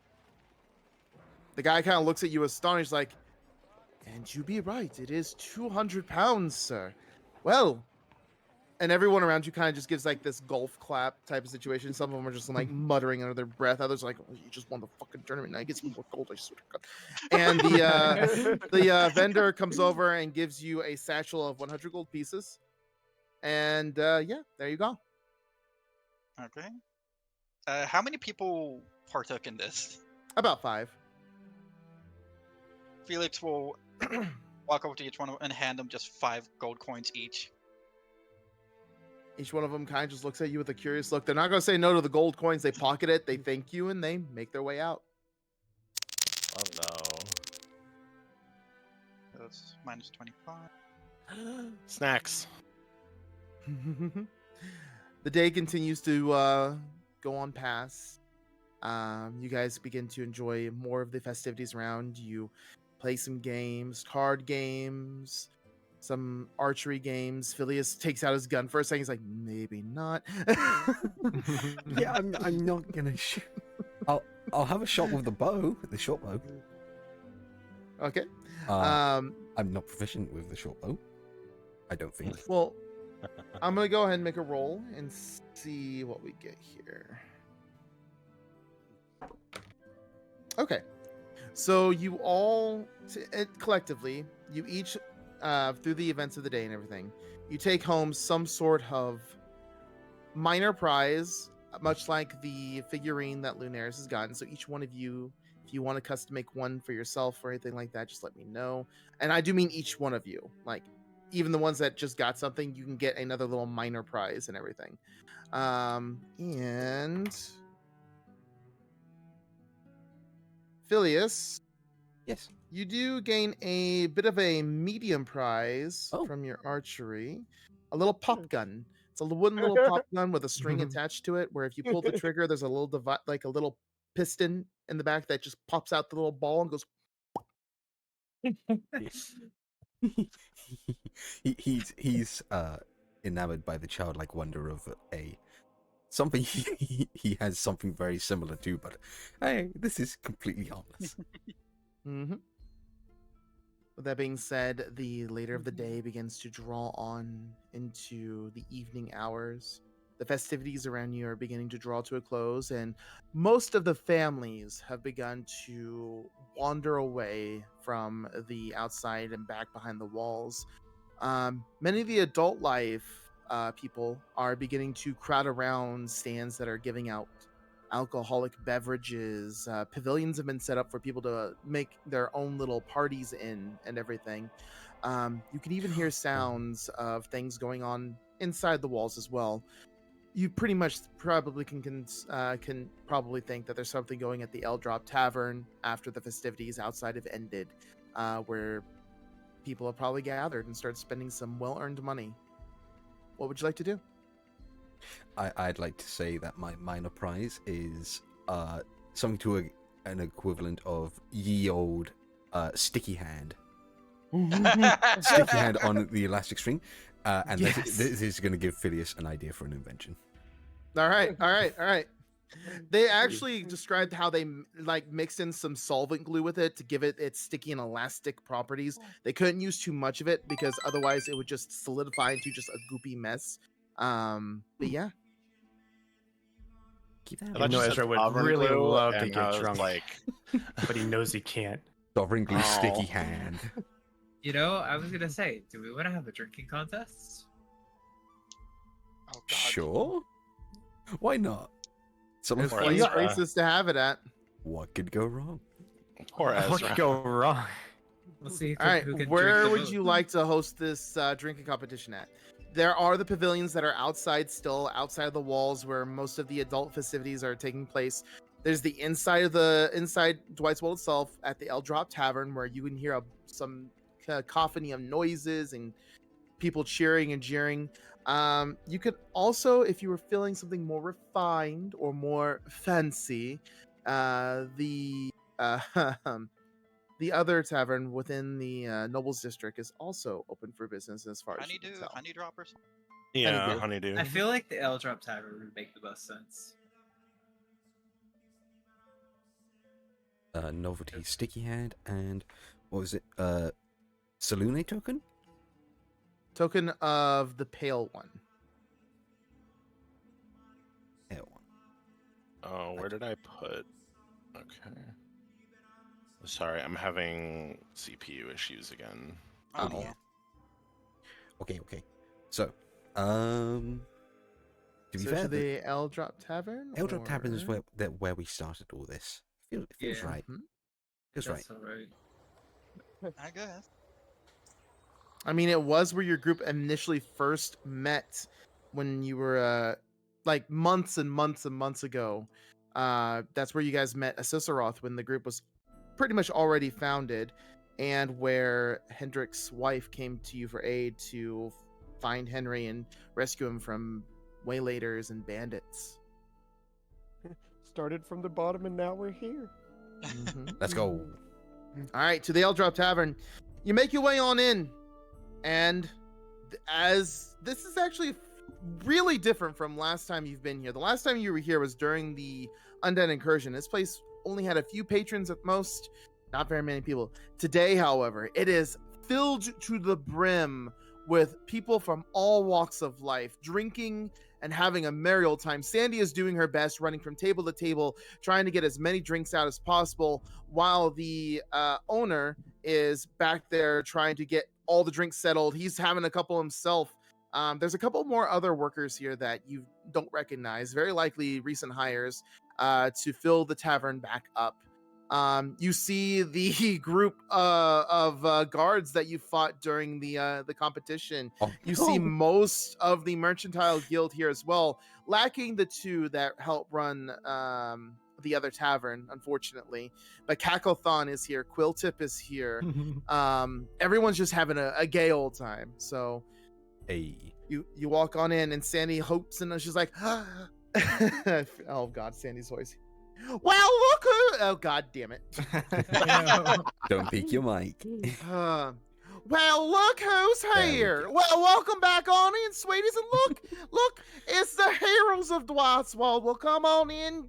[SPEAKER 6] The guy kind of looks at you astonished, like, and you be right. It is 200 pounds, sir. Well, and everyone around you kind of just gives like this golf clap type of situation. Some of them are just like muttering under their breath. Others are like, oh, you just won the fucking tournament. Now you get some more gold, I swear to God. And the vendor comes over and gives you a satchel of 100 gold pieces. And yeah, there you go.
[SPEAKER 1] Okay. How many people partook in this?
[SPEAKER 6] About 5.
[SPEAKER 1] Felix will walk over to each one and hand them just 5 gold coins each.
[SPEAKER 6] Each one of them kind of just looks at you with a curious look. They're not going to say no to the gold coins. They pocket it, they thank you, and they make their way out.
[SPEAKER 5] Oh no.
[SPEAKER 1] That's minus 25.
[SPEAKER 5] Snacks.
[SPEAKER 6] The day continues to go on past. You guys begin to enjoy more of the festivities around. You play some games, card games, some archery games. Phileas takes out his gun for a second. He's like, maybe not.
[SPEAKER 2] Yeah, I'm not gonna shoot. I'll have a shot with the bow, the short bow.
[SPEAKER 6] Okay.
[SPEAKER 2] I'm not proficient with the short bow. I don't think.
[SPEAKER 6] Well, I'm gonna go ahead and make a roll and see what we get here. Okay. So you all collectively, you each through the events of the day and everything, you take home some sort of minor prize, much like the figurine that Lunaris has gotten. So each one of you If you want to custom make one for yourself or anything like that, just let me know. And I do mean each one of you. Like, even the ones that just got something, you can get another little minor prize and everything. And Phileas,
[SPEAKER 2] Yes.
[SPEAKER 6] you do gain a bit of a medium prize
[SPEAKER 2] Oh.
[SPEAKER 6] from your archery. A little pop gun. It's a wooden little pop gun with a string attached to it, where if you pull the trigger, there's a little like a little piston in the back that just pops out the little ball and goes.
[SPEAKER 2] He's enamored by the childlike wonder of something he has something very similar to, but hey, this is completely harmless.
[SPEAKER 6] Mm-hmm. With that being said, the later of the day begins to draw on into the evening hours. The festivities around you are beginning to draw to a close, and most of the families have begun to wander away from the outside and back behind the walls. Many of the adult life people are beginning to crowd around stands that are giving out alcoholic beverages. Pavilions have been set up for people to make their own little parties in and everything. You can even hear sounds of things going on inside the walls as well. You pretty much probably can probably think that there's something going at the L Drop Tavern after the festivities outside have ended, where people have probably gathered and started spending some well-earned money. What would you like to do?
[SPEAKER 2] I'd like to say that my minor prize is something to an equivalent of ye old sticky hand. Sticky hand on the elastic string. And
[SPEAKER 6] Yes.
[SPEAKER 2] this is going to give Phileas an idea for an invention.
[SPEAKER 6] All right. They actually described how they like mixed in some solvent glue with it to give it its sticky and elastic properties. They couldn't use too much of it because otherwise it would just solidify into just a goopy mess. But yeah.
[SPEAKER 2] Keep that in
[SPEAKER 4] I
[SPEAKER 2] mind.
[SPEAKER 4] know Ezra would really love to get drunk,
[SPEAKER 5] Like,
[SPEAKER 4] but he knows he can't.
[SPEAKER 2] Sovereign glue
[SPEAKER 5] Oh.
[SPEAKER 2] sticky hand.
[SPEAKER 3] You know, I was gonna say, do we want to have a drinking contest?
[SPEAKER 1] Oh, God.
[SPEAKER 2] Sure. Why not? Someone
[SPEAKER 6] There's
[SPEAKER 5] Or
[SPEAKER 6] plenty of
[SPEAKER 5] Ezra.
[SPEAKER 6] places to have it at.
[SPEAKER 2] What could go wrong?
[SPEAKER 5] Poor
[SPEAKER 4] What could
[SPEAKER 5] Ezra.
[SPEAKER 4] go wrong?
[SPEAKER 3] We'll see
[SPEAKER 6] All right,
[SPEAKER 3] who can
[SPEAKER 6] where
[SPEAKER 3] drink the
[SPEAKER 6] would
[SPEAKER 3] most.
[SPEAKER 6] you like to host this drinking competition at? There are the pavilions that are outside still, outside of the walls where most of the adult festivities are taking place. There's the inside Dwight's World itself at the L Drop Tavern where you can hear some cacophony of noises and people cheering and jeering. You could also, if you were feeling something more refined or more fancy, the the other tavern within the Nobles District is also open for business as far as you can tell.
[SPEAKER 1] Honey droppers.
[SPEAKER 5] Yeah,
[SPEAKER 6] Honeydew.
[SPEAKER 5] honeydew.
[SPEAKER 3] I feel like the L Drop Tavern would make the most sense.
[SPEAKER 2] Novelty sticky hand and what was it? Salune token?
[SPEAKER 6] Token of the pale one.
[SPEAKER 2] Pale one.
[SPEAKER 5] Oh, where did I put? Okay. Sorry, I'm having CPU issues again.
[SPEAKER 1] Oh,
[SPEAKER 2] Oh.
[SPEAKER 1] yeah.
[SPEAKER 2] Okay. So, to be
[SPEAKER 6] So
[SPEAKER 2] fair,
[SPEAKER 6] to the L Drop Tavern.
[SPEAKER 2] Eldrop Tavern is
[SPEAKER 6] or-
[SPEAKER 2] where we started all this. Feels
[SPEAKER 3] Yeah.
[SPEAKER 2] right.
[SPEAKER 6] Mhm.
[SPEAKER 2] Feels right.
[SPEAKER 3] That's alright.
[SPEAKER 1] I guess.
[SPEAKER 6] I mean, it was where your group initially first met when you were like months and months and months ago. That's where you guys met Asisaroth when the group was pretty much already founded, and where Hendrik's wife came to you for aid to find Henry and rescue him from waylaiders and bandits.
[SPEAKER 7] Started from the bottom and now we're here.
[SPEAKER 6] Mhm.
[SPEAKER 2] Let's go.
[SPEAKER 6] All right, to the L Drop Tavern. You make your way on in, and as this is actually really different from last time you've been here. The last time you were here was during the Undead Incursion. This place only had a few patrons at most, not very many people. Today, however, it is filled to the brim with people from all walks of life, drinking and having a merry old time. Sandy is doing her best, running from table to table, trying to get as many drinks out as possible, while the owner is back there trying to get all the drinks settled. He's having a couple himself. There's a couple more other workers here that you don't recognize, very likely recent hires, to fill the tavern back up. You see the group of guards that you fought during the competition.
[SPEAKER 2] Oh,
[SPEAKER 6] You see most of the mercantile guild here as well, lacking the two that help run the other tavern, unfortunately. But Cacklethon is here, Quilltip is here. Everyone's just having a gay old time. So
[SPEAKER 2] Hey.
[SPEAKER 6] you walk on in, and Sandy hopes, and she's like, oh God, Sandy's voice. Well, look who! Oh God, damn it!
[SPEAKER 2] Don't peek your mic.
[SPEAKER 6] Well, look who's
[SPEAKER 2] There we
[SPEAKER 6] here!
[SPEAKER 2] go.
[SPEAKER 6] Well, welcome back on in, sweeties, and look, it's the heroes of Dwightswald. Well, come on in,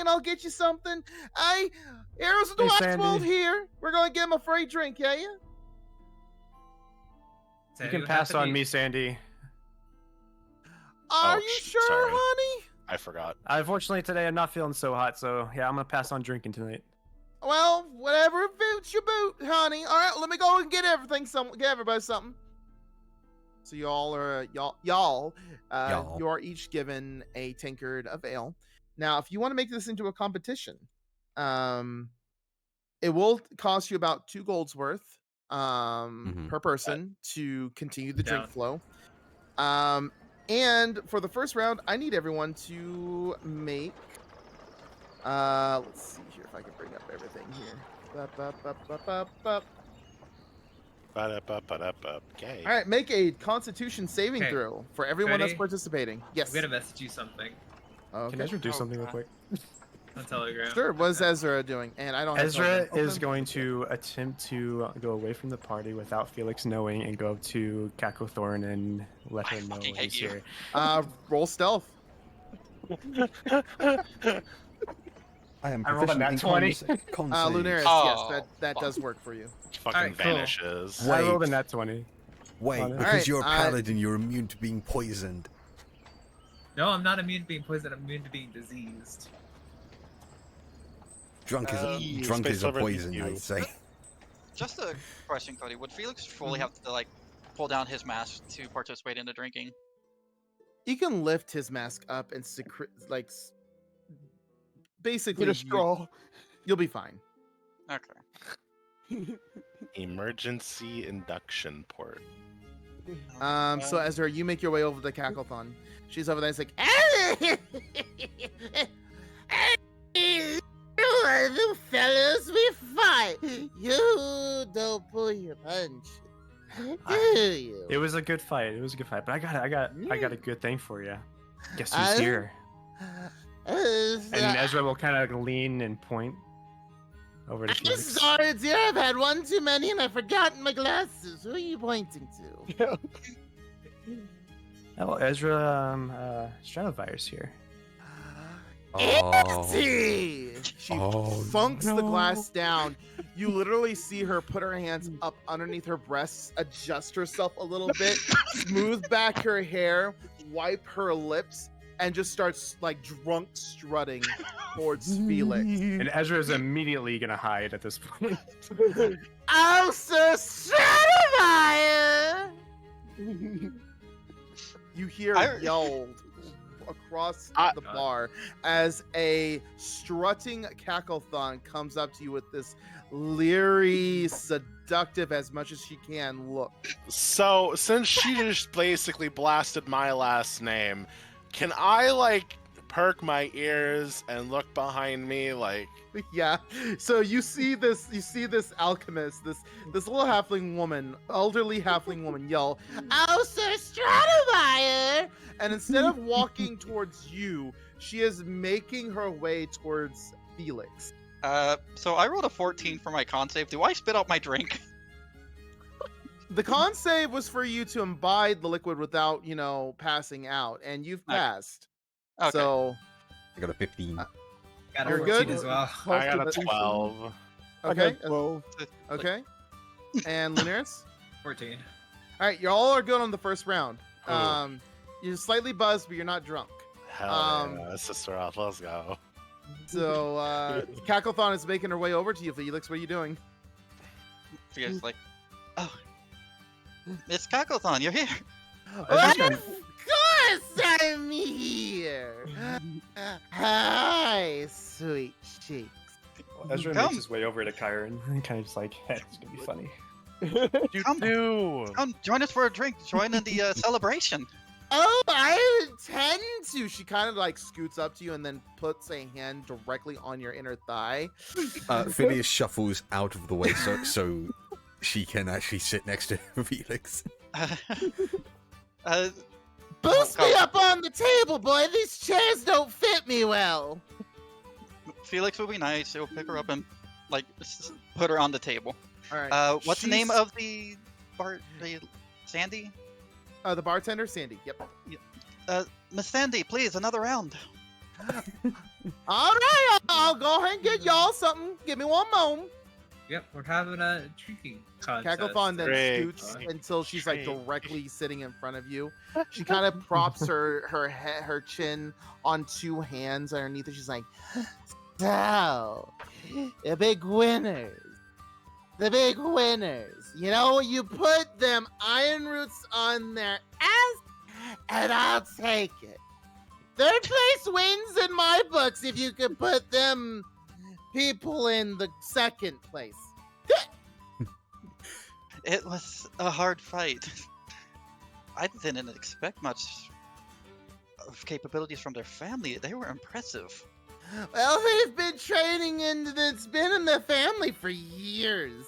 [SPEAKER 6] I'll get you something. Hey, heroes of
[SPEAKER 4] Hey,
[SPEAKER 6] Dwightswald
[SPEAKER 4] Sandy.
[SPEAKER 6] here. We're gonna give them a free drink, yeah?
[SPEAKER 4] You
[SPEAKER 3] Sandy
[SPEAKER 4] can
[SPEAKER 3] would
[SPEAKER 4] pass
[SPEAKER 3] have to
[SPEAKER 4] on
[SPEAKER 3] be-
[SPEAKER 4] me, Sandy.
[SPEAKER 6] Are
[SPEAKER 5] Oh,
[SPEAKER 6] you sure,
[SPEAKER 5] sorry.
[SPEAKER 6] honey?
[SPEAKER 5] I forgot.
[SPEAKER 4] Unfortunately, today I'm not feeling so hot, so yeah, I'm gonna pass on drinking tonight.
[SPEAKER 6] Well, whatever boots your boot, honey. All right, let me go and get everybody something. So y'all are y'all. You are each given a tankard of ale. Now, if you want to make this into a competition, it will cost you about 2 golds worth per person to continue the drink
[SPEAKER 3] Down.
[SPEAKER 6] flow. And for the first round, I need everyone to make. Let's see here if I can bring up everything here.
[SPEAKER 5] Okay.
[SPEAKER 6] All right, make a Constitution saving
[SPEAKER 3] Okay.
[SPEAKER 6] throw for everyone that's
[SPEAKER 3] Ready?
[SPEAKER 6] participating. Yes.
[SPEAKER 3] I'm gonna message you something
[SPEAKER 4] Can
[SPEAKER 6] Okay.
[SPEAKER 4] Ezra do
[SPEAKER 1] Oh,
[SPEAKER 4] something real
[SPEAKER 1] God.
[SPEAKER 4] quick?
[SPEAKER 3] on Telegram.
[SPEAKER 6] Sure. What's Ezra doing? And I don't. have
[SPEAKER 4] Ezra
[SPEAKER 6] Telegram
[SPEAKER 4] is
[SPEAKER 6] open.
[SPEAKER 4] going to attempt to go away from the party without Felix knowing and go up to Cacklethorn and let
[SPEAKER 1] I
[SPEAKER 4] him know
[SPEAKER 1] fucking hate
[SPEAKER 4] he's
[SPEAKER 1] you.
[SPEAKER 4] here.
[SPEAKER 6] Roll stealth.
[SPEAKER 2] I am
[SPEAKER 4] I rolled a
[SPEAKER 2] proficient
[SPEAKER 4] nat
[SPEAKER 2] in
[SPEAKER 4] 20.
[SPEAKER 2] con saves.
[SPEAKER 6] Lunaris.
[SPEAKER 1] Oh,
[SPEAKER 6] Yes, that
[SPEAKER 1] fuck.
[SPEAKER 6] does work for you.
[SPEAKER 5] Fucking
[SPEAKER 3] Alright, cool.
[SPEAKER 5] vanishes.
[SPEAKER 2] Wait.
[SPEAKER 4] I rolled a nat 20.
[SPEAKER 2] Wait,
[SPEAKER 4] on it.
[SPEAKER 2] because
[SPEAKER 6] Alright,
[SPEAKER 2] you're a paladin, you're immune to being poisoned.
[SPEAKER 3] No, I'm not immune to being poisoned. I'm immune to being diseased.
[SPEAKER 2] Drunk is
[SPEAKER 5] Space
[SPEAKER 2] a
[SPEAKER 5] Lover,
[SPEAKER 2] poison,
[SPEAKER 5] you.
[SPEAKER 2] I'd say.
[SPEAKER 1] Just a question, Cody. Would Felix fully have to like pull down his mask to participate in the drinking?
[SPEAKER 6] You can lift his mask up and basically
[SPEAKER 7] Get a straw.
[SPEAKER 6] you'll be fine.
[SPEAKER 1] Okay.
[SPEAKER 5] Emergency induction port.
[SPEAKER 6] So Ezra, you make your way over to Cacklethon. She's over there. It's like, you fellas, we fight. You don't pull your punch, do you?
[SPEAKER 4] It was a good fight. It was a good fight. But I got a good thing for you. Guess who's
[SPEAKER 6] I-
[SPEAKER 4] here? And Ezra will kind of lean and point over to
[SPEAKER 6] I'm
[SPEAKER 4] Felix.
[SPEAKER 6] sorry, dear. I've had one too many and I've forgotten my glasses. Who are you pointing to?
[SPEAKER 4] Oh, Ezra Stratovirus here.
[SPEAKER 6] Empty! She
[SPEAKER 2] Oh,
[SPEAKER 6] funks the
[SPEAKER 2] no.
[SPEAKER 6] glass down. You literally see her put her hands up underneath her breasts, adjust herself a little bit, smooth back her hair, wipe her lips, and just starts like drunk strutting towards Felix.
[SPEAKER 4] And Ezra is immediately gonna hide at this point.
[SPEAKER 6] Oh, Sir Stratovirus! You hear
[SPEAKER 1] I-
[SPEAKER 6] yelled across
[SPEAKER 5] I-
[SPEAKER 6] the bar as a strutting Cacklethon comes up to you with this leery, seductive as much as she can look.
[SPEAKER 5] So, since she just basically blasted my last name, can I, like, perk my ears and look behind me, like...
[SPEAKER 6] Yeah. So you see this alchemist, this little halfling woman, elderly halfling woman yell, "Oh, Sir Stratovirus!" And instead of walking towards you, she is making her way towards Felix.
[SPEAKER 1] So I rolled a 14 for my con save. Do I spit out my drink?
[SPEAKER 6] The con save was for you to imbibe the liquid without, passing out, and you've
[SPEAKER 1] Okay.
[SPEAKER 6] passed.
[SPEAKER 1] Okay.
[SPEAKER 6] So
[SPEAKER 2] I got a 15.
[SPEAKER 3] Got a
[SPEAKER 6] You're
[SPEAKER 3] 14
[SPEAKER 6] good?
[SPEAKER 3] as well.
[SPEAKER 5] I got a
[SPEAKER 7] Constitution.
[SPEAKER 5] 12.
[SPEAKER 7] I
[SPEAKER 6] okay,
[SPEAKER 7] got 12.
[SPEAKER 6] okay. And Lunaris?
[SPEAKER 3] 14.
[SPEAKER 6] All right, you all are good on the first round.
[SPEAKER 5] Ooh.
[SPEAKER 6] You're slightly buzzed, but you're not drunk.
[SPEAKER 5] Hell yeah, Sister Roth, let's go.
[SPEAKER 6] So Cacklethon is making her way over to you, Felix. What are you doing?
[SPEAKER 1] Felix like, oh, it's Cacklethon. You're here.
[SPEAKER 6] Of course I'm here. Hi, sweet cheeks.
[SPEAKER 4] Ezra
[SPEAKER 1] Come.
[SPEAKER 4] makes his way over to Kyron and kind of just like, hey, it's gonna be funny.
[SPEAKER 5] You
[SPEAKER 1] Come.
[SPEAKER 5] do.
[SPEAKER 1] Come, join us for a drink. Join in the celebration.
[SPEAKER 6] Oh, I intend to. She kind of like scoots up to you and then puts a hand directly on your inner thigh.
[SPEAKER 2] Phineas shuffles out of the way so she can actually sit next to Felix.
[SPEAKER 6] Boost me up on the table, boy. These chairs don't fit me well.
[SPEAKER 1] Felix will be nice. He'll pick her up and like put her on the table.
[SPEAKER 6] All right.
[SPEAKER 1] What's the name of the bar? Sandy?
[SPEAKER 6] The bartender, Sandy. Yep.
[SPEAKER 1] Miss Sandy, please, another round.
[SPEAKER 6] All right, I'll go ahead and get y'all something. Give me one moment.
[SPEAKER 3] Yep, we're having a drinking contest.
[SPEAKER 6] Cacklefawn then
[SPEAKER 5] Great.
[SPEAKER 6] scoots until she's like directly sitting in front of you. She kind of props her chin on two hands underneath her. She's like, "So, the big winners, the big winners. You know, you put them iron roots on their ass, and I'll take it. Third place wins in my books if you could put them people in the second place."
[SPEAKER 1] It was a hard fight. I didn't expect much of capabilities from their family. They were impressive.
[SPEAKER 6] Well, they've been training and it's been in the family for years.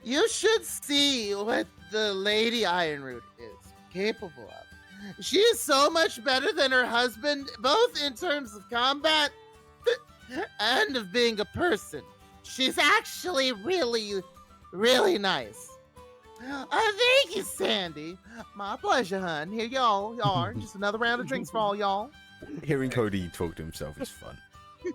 [SPEAKER 6] You should see what the Lady Ironroot is capable of. She is so much better than her husband, both in terms of combat and of being a person. She's actually really, really nice. Thank you, Sandy. My pleasure, hun. Here y'all are. Just another round of drinks for all y'all.
[SPEAKER 2] Hearing Cody talk to himself is fun.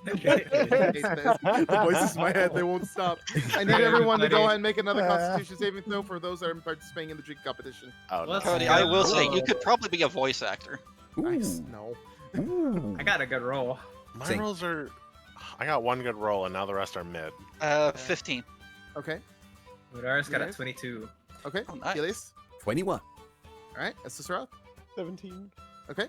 [SPEAKER 6] The voices in my head, they won't stop. I need everyone to go ahead and make another Constitution saving throw for those that are participating in the drink competition.
[SPEAKER 5] Oh, no.
[SPEAKER 3] Let's
[SPEAKER 1] Cody,
[SPEAKER 3] go.
[SPEAKER 1] I will say you could probably be a voice actor.
[SPEAKER 6] Nice. No.
[SPEAKER 2] Ooh.
[SPEAKER 3] I got a good roll.
[SPEAKER 5] My
[SPEAKER 2] Same.
[SPEAKER 5] rolls are. I got one good roll, and now the rest are mid.
[SPEAKER 1] 15.
[SPEAKER 6] Okay.
[SPEAKER 3] Udara's got a
[SPEAKER 6] Yes.
[SPEAKER 3] 22.
[SPEAKER 6] Okay.
[SPEAKER 1] Oh, nice.
[SPEAKER 6] Helios.
[SPEAKER 2] 21.
[SPEAKER 6] All right. Cicero.
[SPEAKER 7] 17.
[SPEAKER 6] Okay.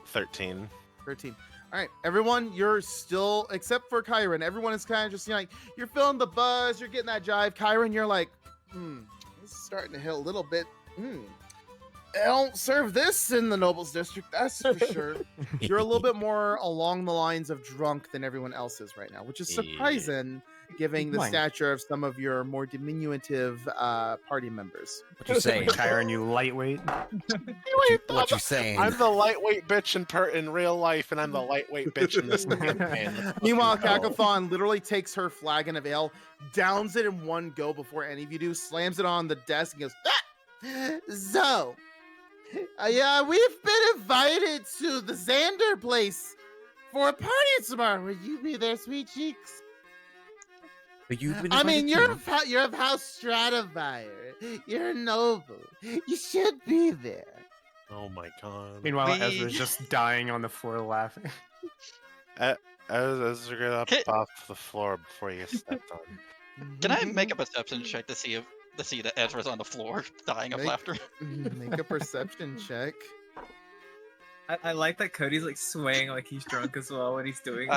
[SPEAKER 5] 13.
[SPEAKER 6] 13. All right, everyone, you're still, except for Kyron, everyone is kind of just, you know, like, you're feeling the buzz, you're getting that jive. Kyron, you're like, this is starting to hit a little bit, They don't serve this in the Nobles District, that's for sure. You're a little bit more along the lines of drunk than everyone else is right now, which is surprising, given the
[SPEAKER 4] Mine.
[SPEAKER 6] stature of some of your more diminutive party members.
[SPEAKER 2] What you saying?
[SPEAKER 4] Kyron, you lightweight.
[SPEAKER 2] What you saying?
[SPEAKER 5] I'm the lightweight bitch in real life, and I'm the lightweight bitch in this campaign.
[SPEAKER 6] Meanwhile,
[SPEAKER 5] No.
[SPEAKER 6] Cacophon literally takes her flagon of ale, downs it in one go before any of you do, slams it on the desk, and goes, So, yeah, we've been invited to the Xander place for a party tomorrow. Will you be there, sweet cheeks?
[SPEAKER 2] You've been
[SPEAKER 6] I mean,
[SPEAKER 2] invited too.
[SPEAKER 6] you're of House Stratifier. You're a noble. You should be there.
[SPEAKER 5] Oh my god.
[SPEAKER 4] Meanwhile,
[SPEAKER 1] We-
[SPEAKER 4] Ezra's just dying on the floor laughing.
[SPEAKER 5] Ezra, get up
[SPEAKER 1] Okay.
[SPEAKER 5] off the floor before you get stepped on.
[SPEAKER 1] Can I make a perception check to see that Ezra's on the floor dying of
[SPEAKER 6] Make-
[SPEAKER 1] laughter?
[SPEAKER 6] Make a perception check.
[SPEAKER 3] I like that Cody's like swaying like he's drunk as well when he's doing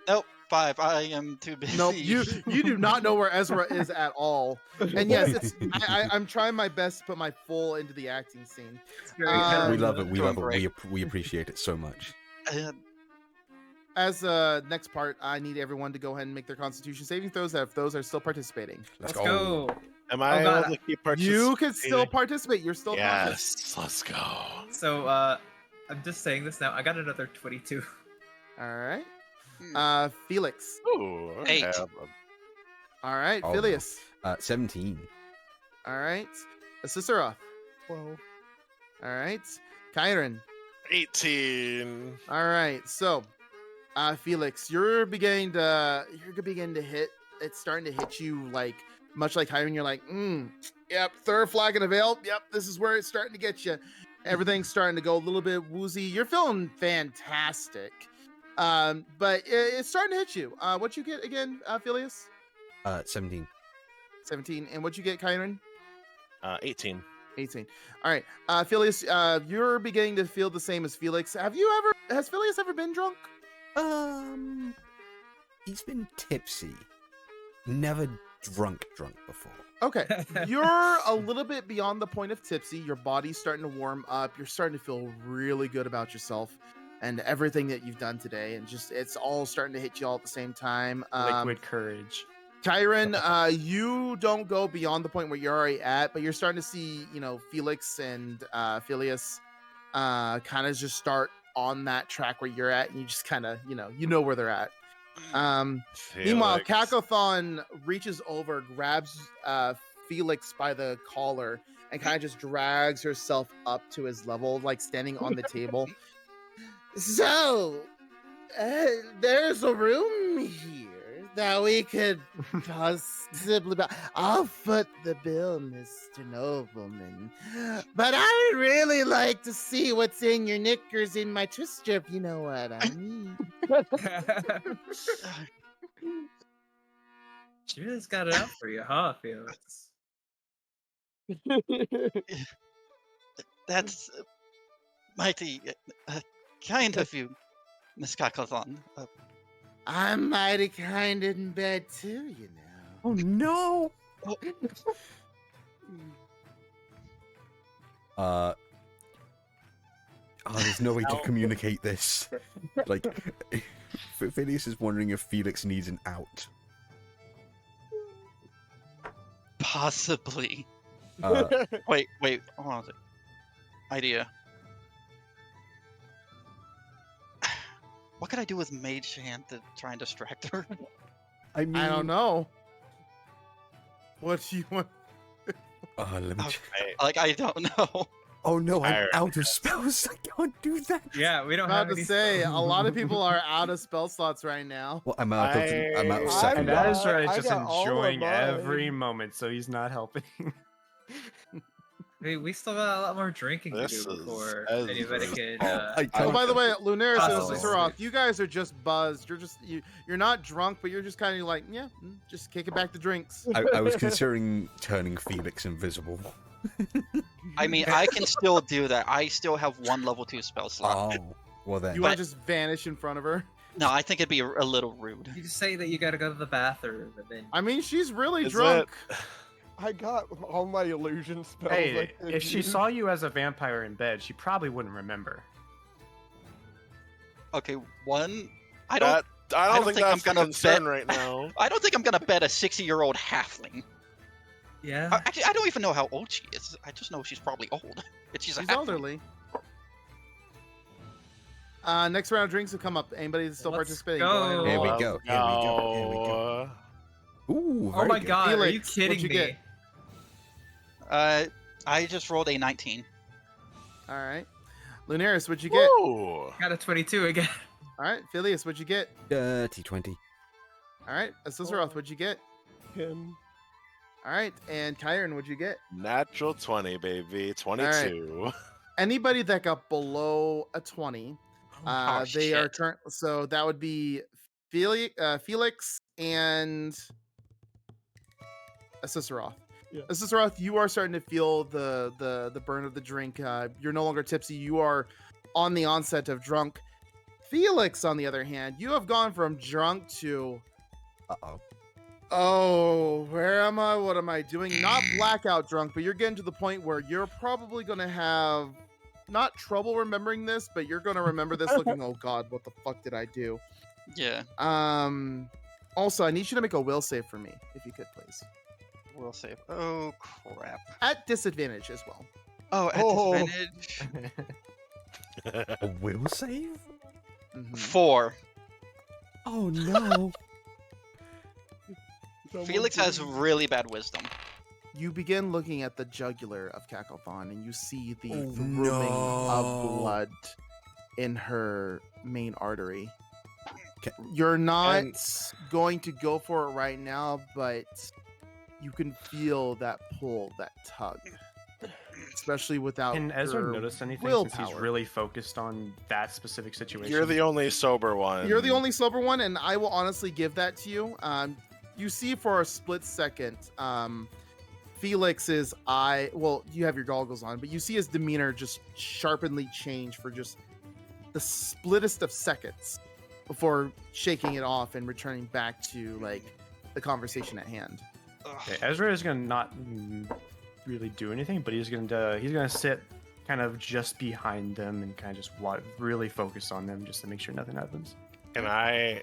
[SPEAKER 1] Nope. 5. I am too busy.
[SPEAKER 6] Nope, you do not know where Ezra is at all. And yes, I'm trying my best to put my full into the acting scene.
[SPEAKER 3] this. Very
[SPEAKER 6] We
[SPEAKER 2] We
[SPEAKER 3] good.
[SPEAKER 2] love it. We
[SPEAKER 1] Doing
[SPEAKER 2] love it.
[SPEAKER 1] great.
[SPEAKER 2] We appreciate it so much.
[SPEAKER 6] As next part, I need everyone to go ahead and make their Constitution saving throws if those are still participating.
[SPEAKER 3] Let's go.
[SPEAKER 5] Am I
[SPEAKER 3] Oh, God.
[SPEAKER 5] able to keep participating?
[SPEAKER 6] You can still participate. You're still conscious.
[SPEAKER 5] Yes, let's go.
[SPEAKER 3] So I'm just saying this now. I got another 22.
[SPEAKER 6] All right. Felix.
[SPEAKER 5] Ooh,
[SPEAKER 1] 8.
[SPEAKER 6] All right.
[SPEAKER 2] Oh.
[SPEAKER 6] Phileas.
[SPEAKER 2] 17.
[SPEAKER 6] All right. Cicero.
[SPEAKER 7] 12.
[SPEAKER 6] All right. Kyron.
[SPEAKER 5] 18.
[SPEAKER 6] All right. So, Felix, you're beginning to hit. It's starting to hit you like much like Kyron. You're like, yep, third flagon of ale. Yep, this is where it's starting to get you. Everything's starting to go a little bit woozy. You're feeling fantastic. But it's starting to hit you. What you get again, Phileas?
[SPEAKER 2] 17.
[SPEAKER 6] 17. And what you get, Kyron?
[SPEAKER 5] 18.
[SPEAKER 6] 18. All right. Phileas, you're beginning to feel the same as Felix. Has Phileas ever been drunk?
[SPEAKER 2] He's been tipsy, never drunk before.
[SPEAKER 6] Okay, you're a little bit beyond the point of tipsy. Your body's starting to warm up. You're starting to feel really good about yourself and everything that you've done today, and just it's all starting to hit you all at the same time.
[SPEAKER 4] Liquid courage.
[SPEAKER 6] Kyron, you don't go beyond the point where you're already at, but you're starting to see, Felix and Phileas kind of just start on that track where you're at, and you just kind of, you know where they're at. Meanwhile, Cacothon reaches over, grabs Felix by the collar, and kind of just drags herself up to his level, like standing on the table. So, there's a room here that we could possibly. I'll foot the bill, Mr. Nobleman. But I would really like to see what's in your knickers in my twister, if you know what I mean.
[SPEAKER 3] She just got it out for you, huh, Felix?
[SPEAKER 1] That's mighty kind of you, Miss Cacothon.
[SPEAKER 6] I'm mighty kind in bed too, you know.
[SPEAKER 2] Oh no! There's no way to communicate this. Like, Phileas is wondering if Felix needs an out.
[SPEAKER 1] Possibly. Wait, hold on a sec. Idea. What could I do with Mage Hand to try and distract her?
[SPEAKER 2] I mean,
[SPEAKER 6] I don't know. What do you want?
[SPEAKER 2] Let me.
[SPEAKER 1] I don't know.
[SPEAKER 2] Oh no, I'm out of spells. I can't do that.
[SPEAKER 3] Yeah, we don't
[SPEAKER 6] About
[SPEAKER 3] have
[SPEAKER 6] to
[SPEAKER 3] any
[SPEAKER 6] say, a
[SPEAKER 3] spells.
[SPEAKER 6] lot of people are out of spell slots right now.
[SPEAKER 2] Well, I'm out of
[SPEAKER 7] I'm
[SPEAKER 2] second.
[SPEAKER 4] And that is
[SPEAKER 7] got-
[SPEAKER 4] right,
[SPEAKER 7] I
[SPEAKER 4] just
[SPEAKER 7] got all of
[SPEAKER 4] enjoying
[SPEAKER 7] mine.
[SPEAKER 4] every moment, so he's not helping.
[SPEAKER 3] We still got a lot more drinking to
[SPEAKER 5] This
[SPEAKER 3] do
[SPEAKER 5] is
[SPEAKER 3] before
[SPEAKER 5] as
[SPEAKER 3] anybody could.
[SPEAKER 6] Oh, by the way, Lunaris and
[SPEAKER 3] Oh.
[SPEAKER 6] Ciceroth, you guys are just buzzed. You're not drunk, but you're just kind of like, yeah, just kicking back the drinks.
[SPEAKER 2] I was considering turning Felix invisible.
[SPEAKER 1] I mean, I can still do that. I still have one level 2 spell slot.
[SPEAKER 2] Oh, well then.
[SPEAKER 6] You want to just vanish in front of her?
[SPEAKER 1] No, I think it'd be a little rude.
[SPEAKER 3] You just say that you gotta go to the bathroom, and then
[SPEAKER 6] I mean, she's really
[SPEAKER 5] Is
[SPEAKER 6] drunk.
[SPEAKER 7] I got all my illusion spells.
[SPEAKER 4] Hey,
[SPEAKER 7] I could
[SPEAKER 4] if she
[SPEAKER 7] use.
[SPEAKER 4] saw you as a vampire in bed, she probably wouldn't remember.
[SPEAKER 1] Okay, one. I don't.
[SPEAKER 5] I don't think
[SPEAKER 1] think I'm
[SPEAKER 5] that's the
[SPEAKER 1] gonna
[SPEAKER 5] concern
[SPEAKER 1] bet-
[SPEAKER 5] right now.
[SPEAKER 1] I don't think I'm gonna bet a 60-year-old halfling.
[SPEAKER 3] yeah.
[SPEAKER 1] Actually, I don't even know how old she is. I just know she's probably old. She's a
[SPEAKER 6] She's
[SPEAKER 1] halfling.
[SPEAKER 6] elderly. Next round of drinks will come up. Anybody that's still
[SPEAKER 3] Let's
[SPEAKER 6] participating?
[SPEAKER 3] go.
[SPEAKER 6] ahead.
[SPEAKER 2] Here we
[SPEAKER 5] Let's
[SPEAKER 2] go. Here we go. Here we go. Ooh,
[SPEAKER 3] Oh
[SPEAKER 2] very
[SPEAKER 3] my
[SPEAKER 2] good.
[SPEAKER 3] god, are you
[SPEAKER 6] Felix,
[SPEAKER 3] kidding
[SPEAKER 6] what'd you
[SPEAKER 3] me?
[SPEAKER 6] get?
[SPEAKER 1] I just rolled a 19.
[SPEAKER 6] All right. Lunaris, what'd you get?
[SPEAKER 5] Woo!
[SPEAKER 3] Got a 22 again.
[SPEAKER 6] All right. Phileas, what'd you get?
[SPEAKER 2] Dirty 20.
[SPEAKER 6] All right. Ciceroth, what'd you get?
[SPEAKER 7] Him.
[SPEAKER 6] All right. And Kyron, what'd you get?
[SPEAKER 5] Natural 20, baby. 22.
[SPEAKER 6] Anybody that got below a 20,
[SPEAKER 1] Oh,
[SPEAKER 6] they are
[SPEAKER 1] shit.
[SPEAKER 6] so that would be Felix and Ciceroth.
[SPEAKER 7] Yeah.
[SPEAKER 6] Ciceroth, you are starting to feel the burn of the drink. You're no longer tipsy. You are on the onset of drunk. Felix, on the other hand, you have gone from drunk to
[SPEAKER 2] Uh-oh.
[SPEAKER 6] oh, where am I? What am I doing? Not blackout drunk, but you're getting to the point where you're probably gonna have not trouble remembering this, but you're gonna remember this looking, oh god, what the fuck did I do?
[SPEAKER 1] Yeah,
[SPEAKER 6] Also, I need you to make a will save for me, if you could, please.
[SPEAKER 1] we'll save. Oh crap.
[SPEAKER 6] At disadvantage as well.
[SPEAKER 1] Oh, at
[SPEAKER 7] Oh.
[SPEAKER 1] disadvantage.
[SPEAKER 2] A will save?
[SPEAKER 6] Mhm.
[SPEAKER 1] 4.
[SPEAKER 2] Oh no.
[SPEAKER 1] Felix has really bad wisdom.
[SPEAKER 6] You begin looking at the jugular of Cacothon, and you see the
[SPEAKER 2] Oh,
[SPEAKER 6] throbbing
[SPEAKER 2] no.
[SPEAKER 6] of blood in her main artery.
[SPEAKER 2] Ca-
[SPEAKER 6] You're not
[SPEAKER 5] And-
[SPEAKER 6] going to go for it right now, but you can feel that pull, that tug, especially without.
[SPEAKER 4] Can Ezra
[SPEAKER 6] your
[SPEAKER 4] notice anything since he's
[SPEAKER 6] willpower.
[SPEAKER 4] really focused on that specific situation?
[SPEAKER 5] You're the only sober one.
[SPEAKER 6] You're the only sober one, and I will honestly give that to you. You see for a split second, Felix's eye. Well, you have your goggles on, but you see his demeanor just sharply change for just the splittest of seconds. before shaking it off and returning back to like the conversation at hand.
[SPEAKER 4] Okay, Ezra is gonna not really do anything, but he's gonna sit kind of just behind them and kind of just really focus on them just to make sure nothing happens.
[SPEAKER 5] Can I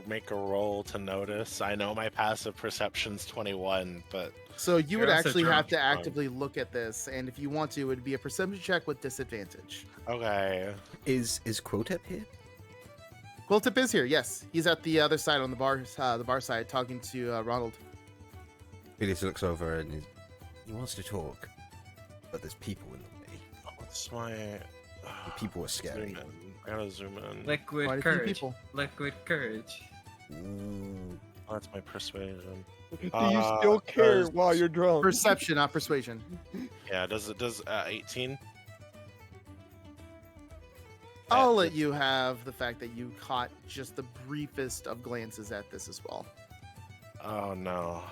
[SPEAKER 5] make a roll to notice? I know my passive perception's 21, but
[SPEAKER 6] So you would
[SPEAKER 3] You're also
[SPEAKER 6] actually have
[SPEAKER 3] drunk.
[SPEAKER 6] to actively look at this, and if you want to, it would be a perception check with disadvantage.
[SPEAKER 5] okay.
[SPEAKER 2] Is Quotep here?
[SPEAKER 6] Quiltip is here. Yes, he's at the other side on the bar side, talking to Ronald.
[SPEAKER 2] Phileas looks over and he wants to talk, but there's people in the way.
[SPEAKER 5] What's my?
[SPEAKER 2] The people are scary.
[SPEAKER 5] Zoom in. I gotta zoom in.
[SPEAKER 6] Quite
[SPEAKER 3] Liquid
[SPEAKER 6] a few
[SPEAKER 3] courage.
[SPEAKER 6] people.
[SPEAKER 3] Liquid courage.
[SPEAKER 2] Ooh.
[SPEAKER 5] Oh, that's my persuasion.
[SPEAKER 7] Do you still care
[SPEAKER 5] does-
[SPEAKER 7] while you're drunk?
[SPEAKER 6] Perception, not persuasion.
[SPEAKER 5] Yeah, does 18?
[SPEAKER 6] I'll let you have the fact that you caught just the briefest of glances at this as well.
[SPEAKER 5] Oh no.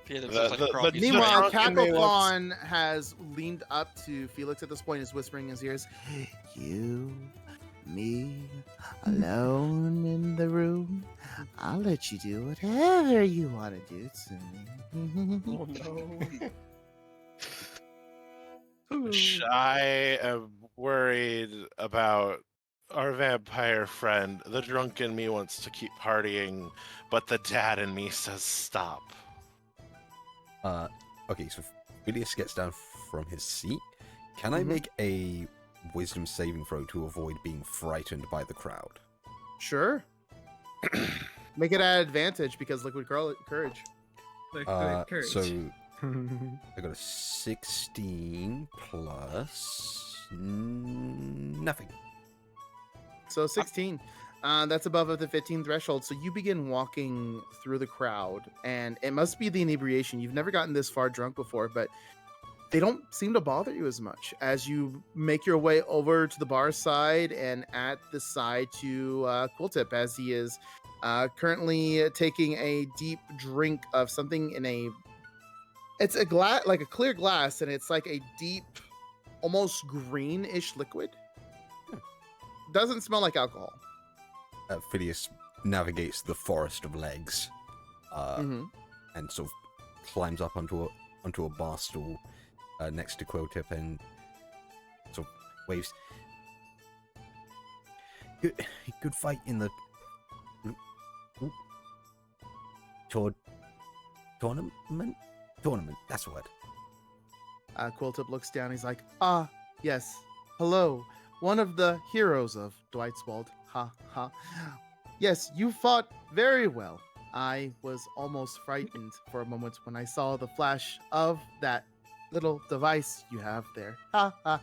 [SPEAKER 1] Felix
[SPEAKER 5] The-
[SPEAKER 1] looks like
[SPEAKER 5] the-
[SPEAKER 1] a crawfish.
[SPEAKER 5] the-
[SPEAKER 6] Meanwhile,
[SPEAKER 5] drunken me looks-
[SPEAKER 6] Cacklethon has leaned up to Felix at this point, is whispering in his ears, "You, me, alone in the room. I'll let you do whatever you want to do to me."
[SPEAKER 7] Oh no.
[SPEAKER 5] I am worried about our vampire friend. The drunk in me wants to keep partying, but the dad in me says stop.
[SPEAKER 2] Okay, so Phileas gets down from his seat. Can I make a wisdom saving throw to avoid being frightened by the crowd?
[SPEAKER 6] Sure. Make it at advantage because liquid courage.
[SPEAKER 3] Liquid courage.
[SPEAKER 2] So I got a 16 plus nothing.
[SPEAKER 6] So 16. That's above the 15 threshold. So you begin walking through the crowd, and it must be the inebriation. You've never gotten this far drunk before, but they don't seem to bother you as much as you make your way over to the bar side and at the side to Quiltip, as he is currently taking a deep drink of something in a. It's a glass, like a clear glass, and it's like a deep, almost greenish liquid. Doesn't smell like alcohol.
[SPEAKER 2] Phileas navigates the forest of legs, and sort of climbs up onto a bar stool next to Quotip and sort of waves. Good fight in the tournament. Tournament. That's the word.
[SPEAKER 6] Quiltip looks down. He's like, "Ah, yes. Hello, one of the heroes of Dwightswald. Ha ha. Yes, you fought very well. I was almost frightened for a moment when I saw the flash of that little device you have there. Ha ha.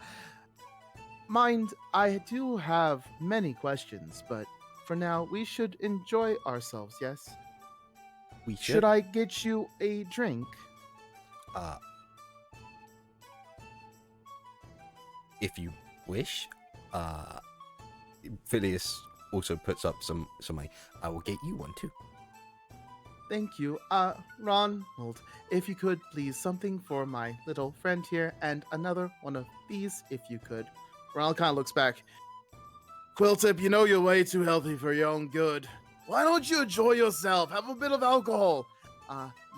[SPEAKER 6] Mind, I do have many questions, but for now, we should enjoy ourselves, yes?
[SPEAKER 2] We
[SPEAKER 6] Should I get you a drink?"
[SPEAKER 2] If you wish. Phileas also puts up some money. I will get you one too.
[SPEAKER 6] Thank you. Ronald, if you could, please, something for my little friend here, and another one of these, if you could. Ronald kind of looks back. Quiltip, you know you're way too healthy for your own good. Why don't you enjoy yourself? Have a bit of alcohol.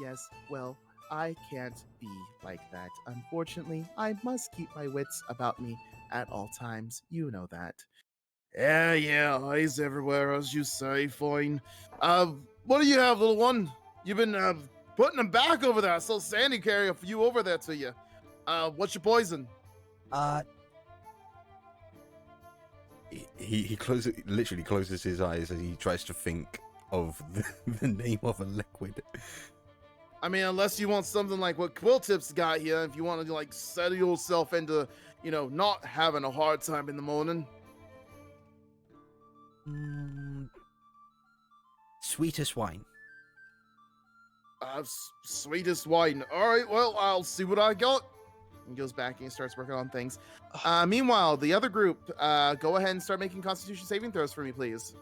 [SPEAKER 6] Yes, well, I can't be like that. Unfortunately, I must keep my wits about me at all times. You know that. Yeah, eyes everywhere, as you say, fine. What do you have, little one? You've been, putting them back over there. I saw Sandy carry a few over there to you. What's your poison?
[SPEAKER 2] He literally closes his eyes as he tries to think of the name of a liquid.
[SPEAKER 6] I mean, unless you want something like what Quiltip's got here, if you want to, like, settle yourself into, not having a hard time in the morning.
[SPEAKER 2] Sweetest wine.
[SPEAKER 6] Sweetest wine. All right, well, I'll see what I got. He goes back and he starts working on things. Meanwhile, the other group, go ahead and start making Constitution saving throws for me, please.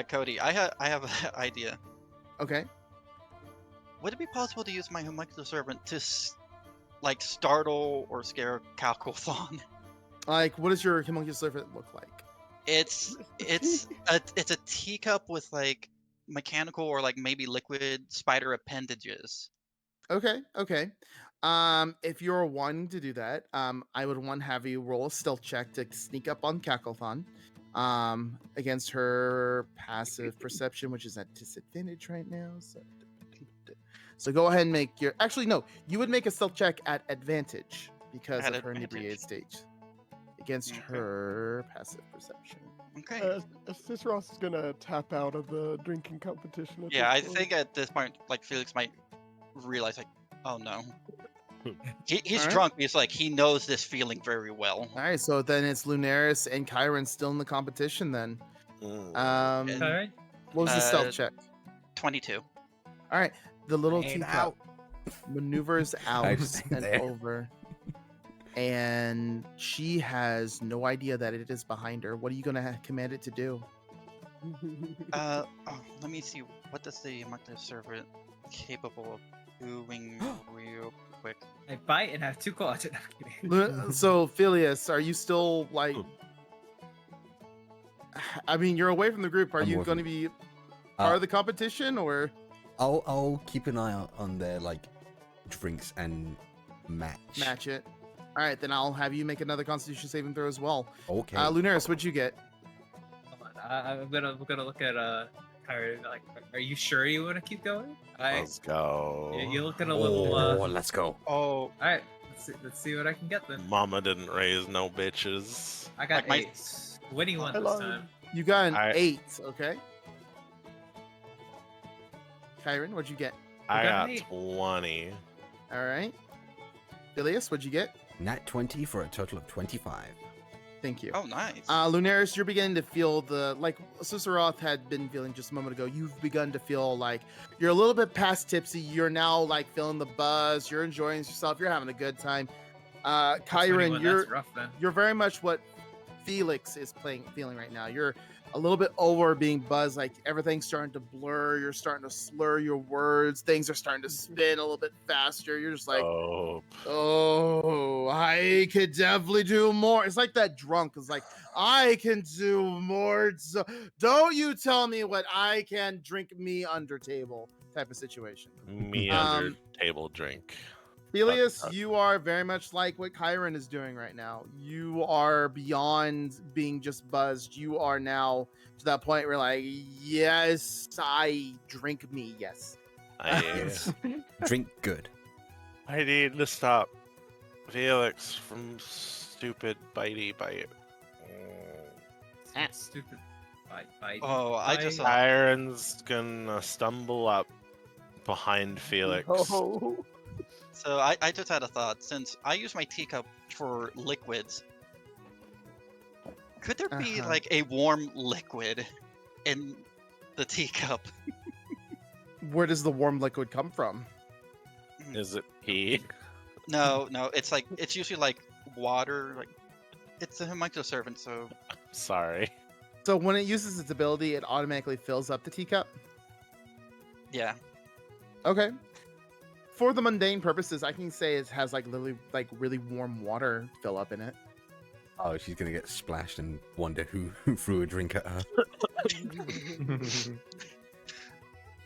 [SPEAKER 1] Cody, I have an idea.
[SPEAKER 6] Okay.
[SPEAKER 1] Would it be possible to use my homunculus servant to, startle or scare Calcothon?
[SPEAKER 6] Like, what does your homunculus servant look like?
[SPEAKER 1] It's a teacup with like mechanical or like maybe liquid spider appendages.
[SPEAKER 6] Okay, okay. If you're wanting to do that, I would want to have you roll a stealth check to sneak up on Cacklethon, against her passive perception, which is at disadvantage right now. So go ahead and make your. Actually, no, you would make a stealth check at advantage because
[SPEAKER 1] At
[SPEAKER 6] of her
[SPEAKER 1] advantage.
[SPEAKER 6] inebriated stage against
[SPEAKER 1] Okay.
[SPEAKER 6] her passive perception.
[SPEAKER 1] Okay.
[SPEAKER 7] Ciceros is gonna tap out of the drinking competition. At
[SPEAKER 1] Yeah, I
[SPEAKER 7] this point.
[SPEAKER 1] think at this point, like Felix might realize, like, oh no, he's
[SPEAKER 6] Alright.
[SPEAKER 1] drunk. He's like he knows this feeling very well.
[SPEAKER 6] All right, so then it's Lunaris and Kyron still in the competition. Then,
[SPEAKER 5] Mm.
[SPEAKER 6] um,
[SPEAKER 3] All right.
[SPEAKER 6] what was the stealth
[SPEAKER 1] Uh,
[SPEAKER 6] check?
[SPEAKER 1] 22.
[SPEAKER 6] All right, the little
[SPEAKER 2] Ain't
[SPEAKER 6] teacup maneuvers out
[SPEAKER 2] I just
[SPEAKER 6] and
[SPEAKER 2] there.
[SPEAKER 6] over, and she has no idea that it is behind her. What are you gonna command it to do?
[SPEAKER 1] Oh, let me see. What does the Market Servant capable of doing real quick?
[SPEAKER 3] I bite and have 2 claws. No, I'm kidding.
[SPEAKER 6] So, Phileas, are you still like?
[SPEAKER 5] Hmm.
[SPEAKER 6] I mean, you're away from the group. Are
[SPEAKER 2] I'm
[SPEAKER 6] you
[SPEAKER 2] away
[SPEAKER 6] going
[SPEAKER 2] from-
[SPEAKER 6] to be
[SPEAKER 2] Uh,
[SPEAKER 6] part of the competition, or?
[SPEAKER 2] I'll keep an eye out on their like drinks and match.
[SPEAKER 6] Match it. All right, then I'll have you make another Constitution saving throw as well.
[SPEAKER 2] Okay.
[SPEAKER 6] Lunaris, what'd you get?
[SPEAKER 3] Hold on. I'm gonna look at Kyrie. Like, are you sure you want to keep going?
[SPEAKER 5] Let's go.
[SPEAKER 3] You're looking a little.
[SPEAKER 2] Oh, let's go.
[SPEAKER 1] Oh,
[SPEAKER 3] All right. Let's see what I can get then.
[SPEAKER 5] Mama didn't raise no bitches.
[SPEAKER 3] I got
[SPEAKER 1] Like my-
[SPEAKER 3] 8. Winning one this
[SPEAKER 7] Hello.
[SPEAKER 3] time.
[SPEAKER 6] You got an
[SPEAKER 5] I-
[SPEAKER 6] 8. Okay. Kyron, what'd you get?
[SPEAKER 5] I
[SPEAKER 3] got
[SPEAKER 5] got
[SPEAKER 3] an 8.
[SPEAKER 5] 20.
[SPEAKER 6] All right. Phileas, what'd you get?
[SPEAKER 2] Nat 20 for a total of 25.
[SPEAKER 6] Thank you.
[SPEAKER 1] oh, nice.
[SPEAKER 6] Lunaris, you're beginning to feel the, like Ciceroth had been feeling just a moment ago. You've begun to feel like you're a little bit past tipsy. You're now like feeling the buzz. You're enjoying yourself. You're having a good time. Kyron,
[SPEAKER 3] 21,
[SPEAKER 6] you're
[SPEAKER 3] that's rough then.
[SPEAKER 6] you're very much what Felix is feeling right now. You're a little bit over being buzzed, like everything's starting to blur. You're starting to slur your words. Things are starting to spin a little bit faster. You're just like,
[SPEAKER 5] Oh,
[SPEAKER 6] oh, I could definitely do more. It's like that drunk is like, I can do more. So don't you tell me what I can drink me under table type of situation.
[SPEAKER 5] me under table drink.
[SPEAKER 6] Felius, you are very much like what Kyron is doing right now. You are beyond being just buzzed. You are now to that point where, like, yes, I drink me. Yes.
[SPEAKER 2] Drink good.
[SPEAKER 5] I need to stop Felix from stupid bitey bite.
[SPEAKER 3] Stupid. Bite.
[SPEAKER 1] Oh, I just
[SPEAKER 3] Bite.
[SPEAKER 5] Iron's gonna stumble up behind Felix.
[SPEAKER 7] Oh.
[SPEAKER 1] so I just had a thought. Since I use my teacup for liquids, could there be
[SPEAKER 6] Uh-huh.
[SPEAKER 1] like a warm liquid in the teacup?
[SPEAKER 6] Where does the warm liquid come from?
[SPEAKER 5] Is it pee?
[SPEAKER 1] No, it's like it's usually like water. Like it's a homunculus servant, so
[SPEAKER 5] Sorry.
[SPEAKER 6] So when it uses its ability, it automatically fills up the teacup.
[SPEAKER 1] yeah.
[SPEAKER 6] Okay. For the mundane purposes, I can say it has like literally like really warm water fill up in it.
[SPEAKER 2] Oh, she's gonna get splashed and wonder who threw a drink at her.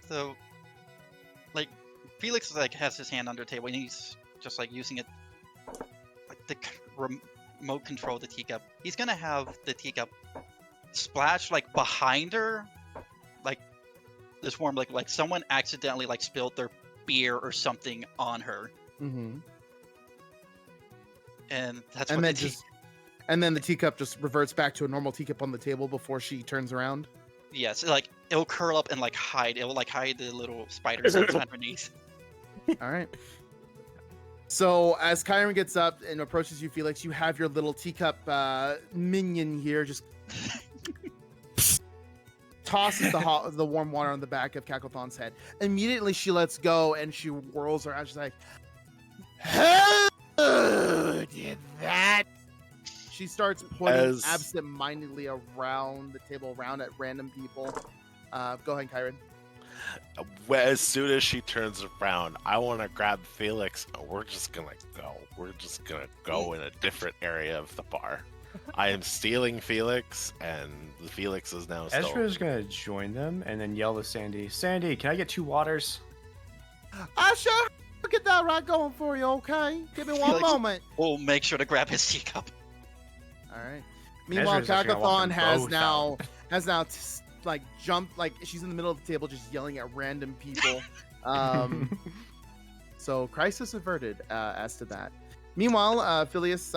[SPEAKER 1] So, like, Felix like has his hand under the table and he's just like using it, like the remote control the teacup. He's gonna have the teacup splash like behind her, like this warm like someone accidentally like spilled their beer or something on her,
[SPEAKER 6] Mm-hmm.
[SPEAKER 1] and that's
[SPEAKER 6] And
[SPEAKER 1] what
[SPEAKER 6] then
[SPEAKER 1] the
[SPEAKER 6] just and then the teacup just reverts back to a normal teacup on the table before she turns around.
[SPEAKER 1] yes, like it'll curl up and like hide. It will like hide the little spiders that's underneath.
[SPEAKER 6] All right. So as Kyron gets up and approaches you, Felix, you have your little teacup minion here, just tosses the warm water on the back of Cacklethon's head. Immediately, she lets go and she whirls around. She's like, "Who did that?" She starts pointing
[SPEAKER 5] As-
[SPEAKER 6] absent-mindedly around the table, around at random people. Go ahead, Kyron.
[SPEAKER 5] As soon as she turns around, I want to grab Felix and we're just gonna go. We're just gonna go in a different area of the bar. I am stealing Felix, and Felix is now stolen.
[SPEAKER 4] Ezra is gonna join them and then yell to Sandy, Sandy, can I get 2 waters?
[SPEAKER 6] I sure get that right going for you, okay? Give me one
[SPEAKER 1] Felix-
[SPEAKER 6] moment.
[SPEAKER 1] We'll make sure to grab his teacup.
[SPEAKER 6] All right. Meanwhile,
[SPEAKER 4] Ezra's actually gonna walk
[SPEAKER 6] Kakathon
[SPEAKER 4] them
[SPEAKER 6] has
[SPEAKER 4] both
[SPEAKER 6] now
[SPEAKER 4] out.
[SPEAKER 6] like jumped, like she's in the middle of the table just yelling at random people. So crisis averted as to that. Meanwhile, Phileas,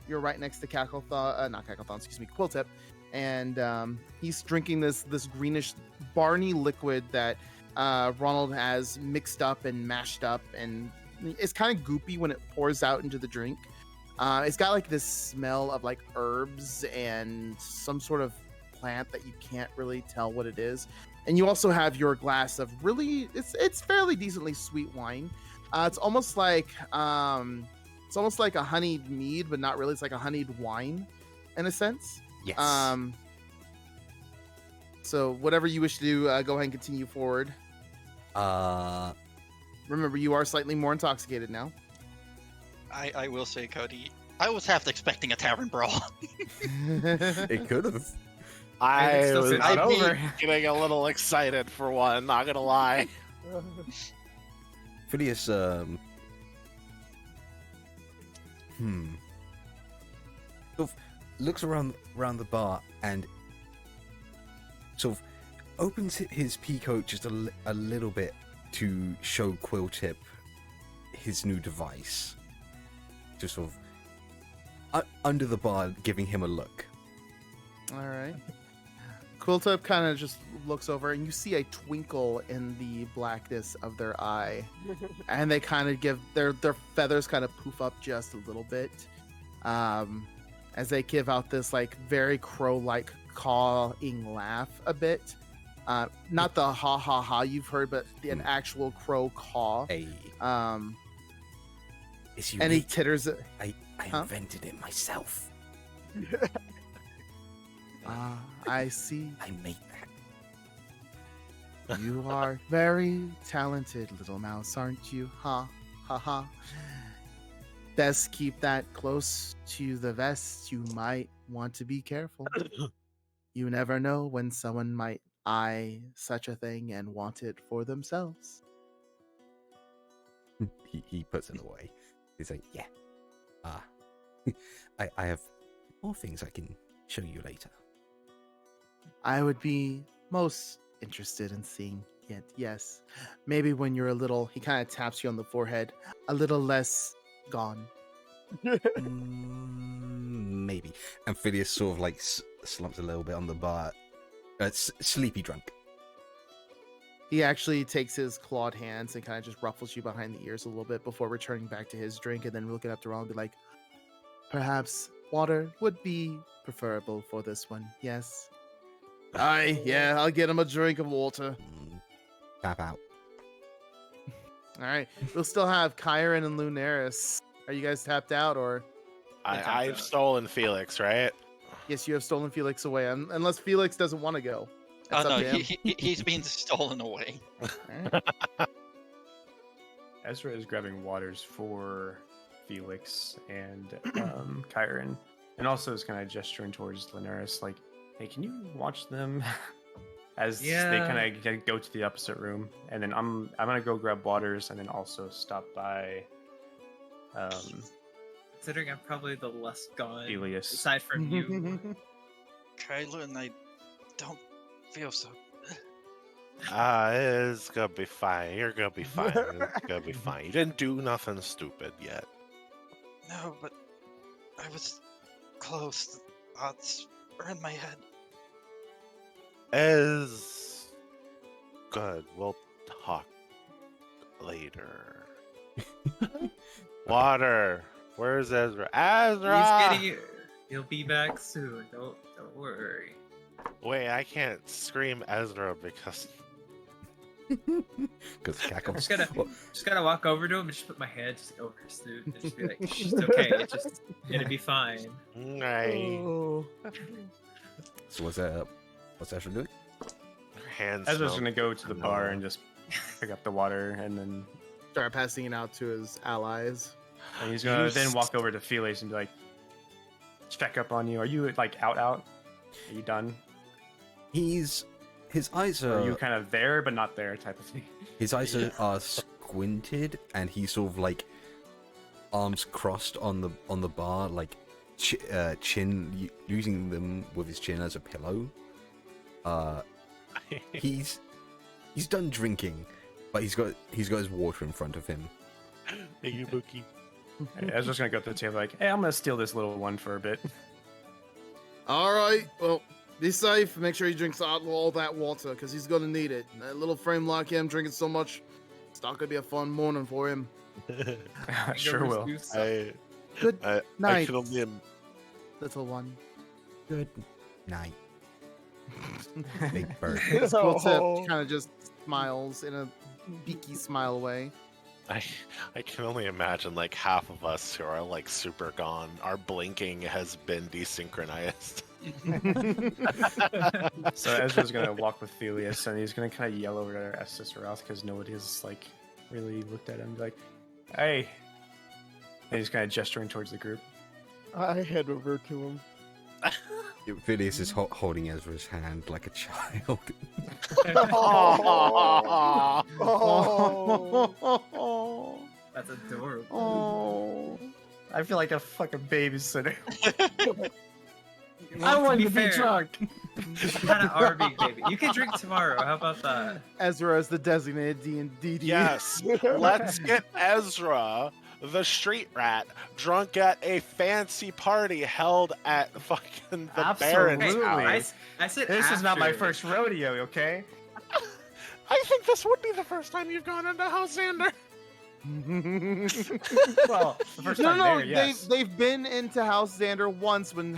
[SPEAKER 6] you're right next to not Kakathon, excuse me, Quilltip, and he's drinking this greenish Barney liquid that Ronald has mixed up and mashed up, and it's kind of goopy when it pours out into the drink. It's got like this smell of like herbs and some sort of plant that you can't really tell what it is. And you also have your glass of really, it's fairly decently sweet wine. It's almost like a honeyed mead, but not really. It's like a honeyed wine, in a sense.
[SPEAKER 2] Yes.
[SPEAKER 6] So whatever you wish to do, go ahead and continue forward. Remember, you are slightly more intoxicated now.
[SPEAKER 1] I will say, Cody, I was half expecting a tavern brawl.
[SPEAKER 2] It could have.
[SPEAKER 5] I
[SPEAKER 3] still
[SPEAKER 5] was
[SPEAKER 3] sitting
[SPEAKER 1] on over.
[SPEAKER 5] getting a little excited for one, not gonna lie.
[SPEAKER 2] Phileas, sort of looks around the bar and sort of opens his peacoat just a little bit to show Quilltip his new device. Just sort of under the bar, giving him a look.
[SPEAKER 6] All right. Quilltip kind of just looks over, and you see a twinkle in the blackness of their eye, and they kind of give their feathers kind of poof up just a little bit, as they give out this like very crow-like cawing laugh a bit. Not the ha ha ha you've heard, but an actual crow caw.
[SPEAKER 2] Hey, it's
[SPEAKER 6] And he
[SPEAKER 2] unique.
[SPEAKER 6] titters.
[SPEAKER 2] I
[SPEAKER 6] Huh?
[SPEAKER 2] invented it myself.
[SPEAKER 6] I see.
[SPEAKER 2] I made that.
[SPEAKER 6] You are very talented, little mouse, aren't you? Ha ha ha. Best keep that close to the vest. You might want to be careful. You never know when someone might eye such a thing and want it for themselves.
[SPEAKER 2] He puts it away. He's like, yeah. I have more things I can show you later.
[SPEAKER 6] I would be most interested in seeing it. Yes. Maybe when you're a little, he kind of taps you on the forehead, a little less gone.
[SPEAKER 2] Maybe. And Phileas sort of like slumps a little bit on the bar. Sleepy drunk.
[SPEAKER 6] He actually takes his clawed hands and kind of just ruffles you behind the ears a little bit before returning back to his drink, and then looking up to Ron and be like, perhaps water would be preferable for this one. Yes. Aye, yeah, I'll get him a drink of water.
[SPEAKER 2] Tap out.
[SPEAKER 6] All right. We'll still have Kyron and Lunaris. Are you guys tapped out, or?
[SPEAKER 5] I've stolen Felix, right?
[SPEAKER 6] Yes, you have stolen Felix away, unless Felix doesn't want to go. That's
[SPEAKER 1] Oh no,
[SPEAKER 6] up to him.
[SPEAKER 1] he's being stolen away.
[SPEAKER 6] All right.
[SPEAKER 4] Ezra is grabbing waters for Felix and Kyron, and also is kind of gesturing towards Linares, like, "Hey, can you watch them?" As they kind of go to the opposite room, and then I'm gonna go grab waters, and then also stop by.
[SPEAKER 3] Considering I'm probably the less gone,
[SPEAKER 4] Elias.
[SPEAKER 3] aside from you.
[SPEAKER 1] Kylo and I don't feel so.
[SPEAKER 5] It's gonna be fine. You're gonna be fine. It's gonna be fine. You didn't do nothing stupid yet.
[SPEAKER 1] No, but I was close. The odds are in my head.
[SPEAKER 5] Is good. We'll talk later. Water. Where's Ezra? Ezra!
[SPEAKER 3] He'll be back soon. Don't worry.
[SPEAKER 5] Wait, I can't scream Ezra because
[SPEAKER 3] I'm just gonna walk over to him and just put my hand just over his throat and just be like, "It's just okay. It'll be fine."
[SPEAKER 5] Right.
[SPEAKER 6] Oh.
[SPEAKER 2] So what's Ezra doing?
[SPEAKER 5] Hands.
[SPEAKER 4] Ezra's
[SPEAKER 5] smell
[SPEAKER 4] gonna go to the bar
[SPEAKER 5] vanilla.
[SPEAKER 4] and just pick up the water, and then
[SPEAKER 6] Start passing it out to his allies.
[SPEAKER 4] he's gonna then walk over to Felix and be like, check up on you. Are you like out? Are you done?
[SPEAKER 2] His eyes
[SPEAKER 4] Or
[SPEAKER 2] are.
[SPEAKER 4] are you kind of there but not there type of thing?
[SPEAKER 2] His eyes are squinted, and he's sort of like arms crossed on the bar, like chin, using them with his chin as a pillow. He's done drinking, but he's got his water in front of him.
[SPEAKER 5] Thank you, Bookie.
[SPEAKER 4] I was just gonna go up to the table like, hey, I'm gonna steal this little one for a bit.
[SPEAKER 6] All right, well, be safe. Make sure he drinks all that water, because he's gonna need it. That little frame like him drinking so much, it's not gonna be a fun morning for him.
[SPEAKER 4] Sure will.
[SPEAKER 6] Good
[SPEAKER 5] I
[SPEAKER 6] night,
[SPEAKER 5] can only
[SPEAKER 6] little one.
[SPEAKER 2] Good night, Big Bird.
[SPEAKER 6] Squiltip kind of just smiles in a beaky smile way.
[SPEAKER 5] I can only imagine like half of us who are like super gone, our blinking has been desynchronized.
[SPEAKER 4] So Ezra's gonna walk with Thelius, and he's gonna kind of yell over at Sisteroth because nobody's like really looked at him. And be like, hey, and he's kind of gesturing towards the group.
[SPEAKER 7] I head over to him.
[SPEAKER 2] Phileas is holding Ezra's hand like a child.
[SPEAKER 7] Oh.
[SPEAKER 3] That's adorable.
[SPEAKER 6] Oh.
[SPEAKER 4] I feel like a fucking babysitter.
[SPEAKER 3] Well,
[SPEAKER 4] I want to be
[SPEAKER 3] fair,
[SPEAKER 4] drunk.
[SPEAKER 3] You kind of are being baby. You can drink tomorrow. How about that?
[SPEAKER 6] Ezra is the designated D&D.
[SPEAKER 5] Yes, let's get Ezra, the street rat, drunk at a fancy party held at fucking the Baron's
[SPEAKER 4] Absolutely.
[SPEAKER 5] house.
[SPEAKER 3] I said
[SPEAKER 4] This is not my
[SPEAKER 3] after.
[SPEAKER 4] first rodeo, okay?
[SPEAKER 5] I think this would be the first time you've gone into House Xander.
[SPEAKER 4] Well, the first
[SPEAKER 6] No,
[SPEAKER 4] time
[SPEAKER 6] no,
[SPEAKER 4] there, yes.
[SPEAKER 6] they've been into House Xander once when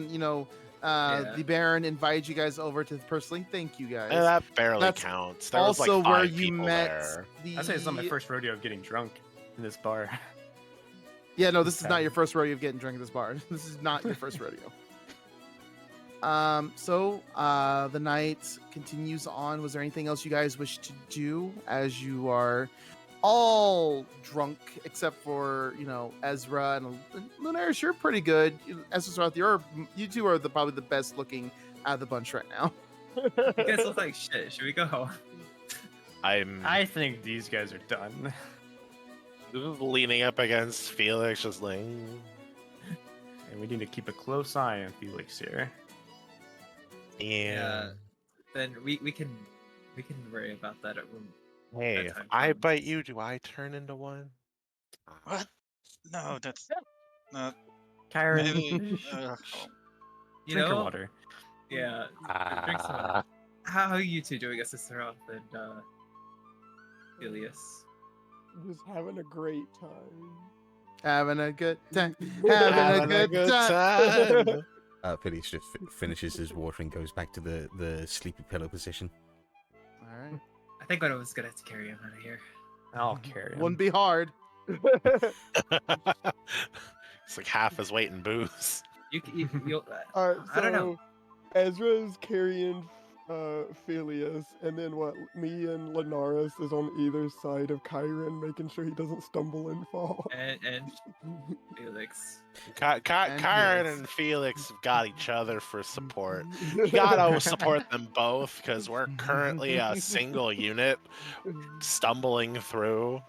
[SPEAKER 6] you know
[SPEAKER 3] Yeah.
[SPEAKER 6] the Baron invited you guys over to personally. Thank you guys.
[SPEAKER 5] And that barely
[SPEAKER 6] That's
[SPEAKER 5] counts. There was
[SPEAKER 6] also
[SPEAKER 5] like
[SPEAKER 6] where
[SPEAKER 5] 5
[SPEAKER 6] you
[SPEAKER 5] people
[SPEAKER 6] met
[SPEAKER 5] there.
[SPEAKER 6] the.
[SPEAKER 4] I'd say it's not my first rodeo of getting drunk in this bar.
[SPEAKER 6] Yeah, no, this is not your first rodeo of getting drunk at this bar. This is not your first rodeo. So the night continues on. Was there anything else you guys wish to do as you are all drunk except for, you know, Ezra and Lunaris? You're pretty good. Ezra, you two are probably the best looking out of the bunch right now.
[SPEAKER 3] You guys look like shit. Should we go home?
[SPEAKER 4] I think these guys are done.
[SPEAKER 5] Leaning up against Felix, just like.
[SPEAKER 4] And we need to keep a close eye on Felix here.
[SPEAKER 5] Yeah.
[SPEAKER 3] Then we can worry about that at room.
[SPEAKER 5] Hey,
[SPEAKER 3] that
[SPEAKER 5] if
[SPEAKER 3] time
[SPEAKER 5] I
[SPEAKER 3] comes.
[SPEAKER 5] bite you, do I turn into one?
[SPEAKER 1] What? No, that's not.
[SPEAKER 4] Kyron,
[SPEAKER 1] Maybe,
[SPEAKER 3] You
[SPEAKER 4] drink your
[SPEAKER 3] know,
[SPEAKER 4] water.
[SPEAKER 3] yeah. Drink some. How are you two doing, Sisteroth and Ilias?
[SPEAKER 7] Just having a great time.
[SPEAKER 6] Having a good time. Having a good time.
[SPEAKER 2] Phileas just finishes his water and goes back to the sleepy pillow position.
[SPEAKER 6] All right.
[SPEAKER 3] I think I was gonna have to carry him out of here.
[SPEAKER 4] I'll carry him.
[SPEAKER 6] Wouldn't be hard.
[SPEAKER 5] It's like half his weight in booze.
[SPEAKER 3] You'll.
[SPEAKER 7] Alright, so
[SPEAKER 3] I don't know.
[SPEAKER 7] Ezra's carrying Phileas, and then me and Linaris is on either side of Kyron, making sure he doesn't stumble and fall.
[SPEAKER 3] And Felix.
[SPEAKER 5] Kyron
[SPEAKER 6] Felix.
[SPEAKER 5] and Felix have got each other for support. You gotta support them both because we're currently a single unit stumbling through.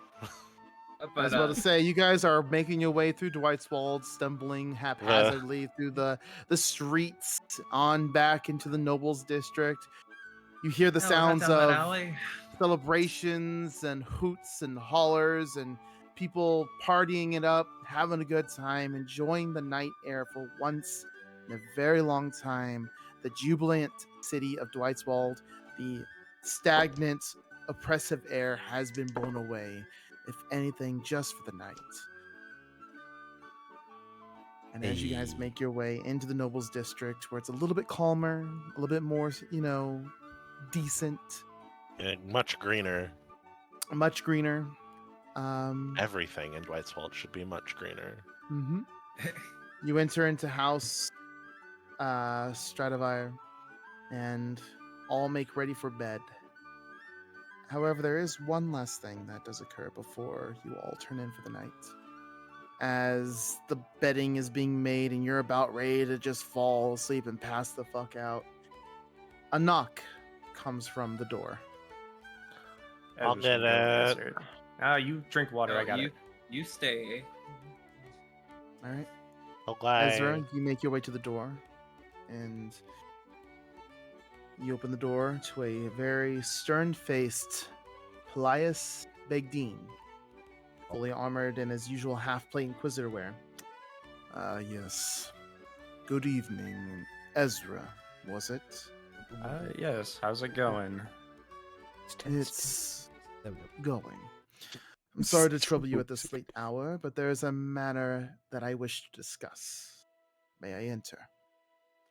[SPEAKER 6] I
[SPEAKER 3] But,
[SPEAKER 6] was about to say, you guys are making your way through Dwight's Wald, stumbling haphazardly through the streets on back into the Nobles District. You hear the sounds of celebrations and hoots and hollers and people partying it up, having a good time, enjoying the night air for once in a very long time. The jubilant city of Dwight's Wald, the stagnant, oppressive air has been blown away. If anything, just for the night. And as you guys make your way into the Nobles District, where it's a little bit calmer, a little bit more, you know, decent,
[SPEAKER 5] And much greener.
[SPEAKER 6] much greener.
[SPEAKER 5] Everything in Dwightswald should be much greener.
[SPEAKER 6] Mhm. You enter into House Stradivire, and all make ready for bed. However, there is one last thing that does occur before you all turn in for the night. as the bedding is being made and you're about ready to just fall asleep and pass the fuck out, a knock comes from the door.
[SPEAKER 8] I'll
[SPEAKER 4] Ezra's
[SPEAKER 8] get
[SPEAKER 4] gonna go
[SPEAKER 8] it.
[SPEAKER 4] answer it. You drink water.
[SPEAKER 3] No,
[SPEAKER 4] I got it.
[SPEAKER 3] You stay.
[SPEAKER 6] All right,
[SPEAKER 8] Okay.
[SPEAKER 6] Ezra, you make your way to the door, and you open the door to a very stern-faced Pelias Begdeen, fully armored in his usual half-plate Inquisitor wear. Yes. Good evening, Ezra, was it?
[SPEAKER 4] Yes. How's it going?
[SPEAKER 6] It's
[SPEAKER 2] There we go.
[SPEAKER 6] going. I'm sorry to trouble you at this late hour, but there is a matter that I wish to discuss. May I enter?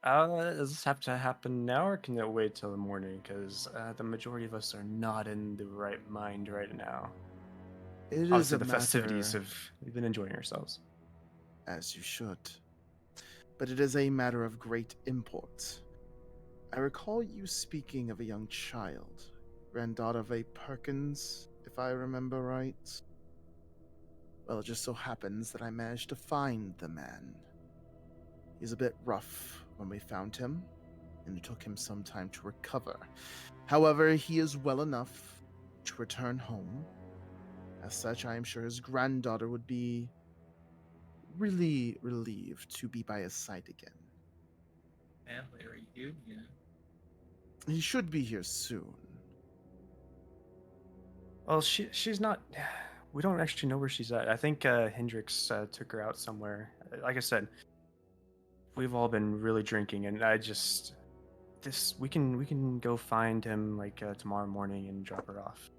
[SPEAKER 4] Does this have to happen now, or can it wait till the morning? Because the majority of us are not in the right mind right now.
[SPEAKER 6] It is
[SPEAKER 4] Obviously,
[SPEAKER 6] a
[SPEAKER 4] the festivities
[SPEAKER 6] matter,
[SPEAKER 4] we've been enjoying ourselves.
[SPEAKER 6] as you should. But it is a matter of great import. I recall you speaking of a young child, granddaughter of a Perkins, if I remember right. Well, it just so happens that I managed to find the man. He's a bit rough when we found him, and it took him some time to recover. However, he is well enough to return home. As such, I am sure his granddaughter would be really relieved to be by his side again.
[SPEAKER 3] Family reunion.
[SPEAKER 6] He should be here soon.
[SPEAKER 4] Well, she's not. We don't actually know where she's at. I think Hendrix took her out somewhere. Like I said, we've all been really drinking, and we can go find him like tomorrow morning and drop her off.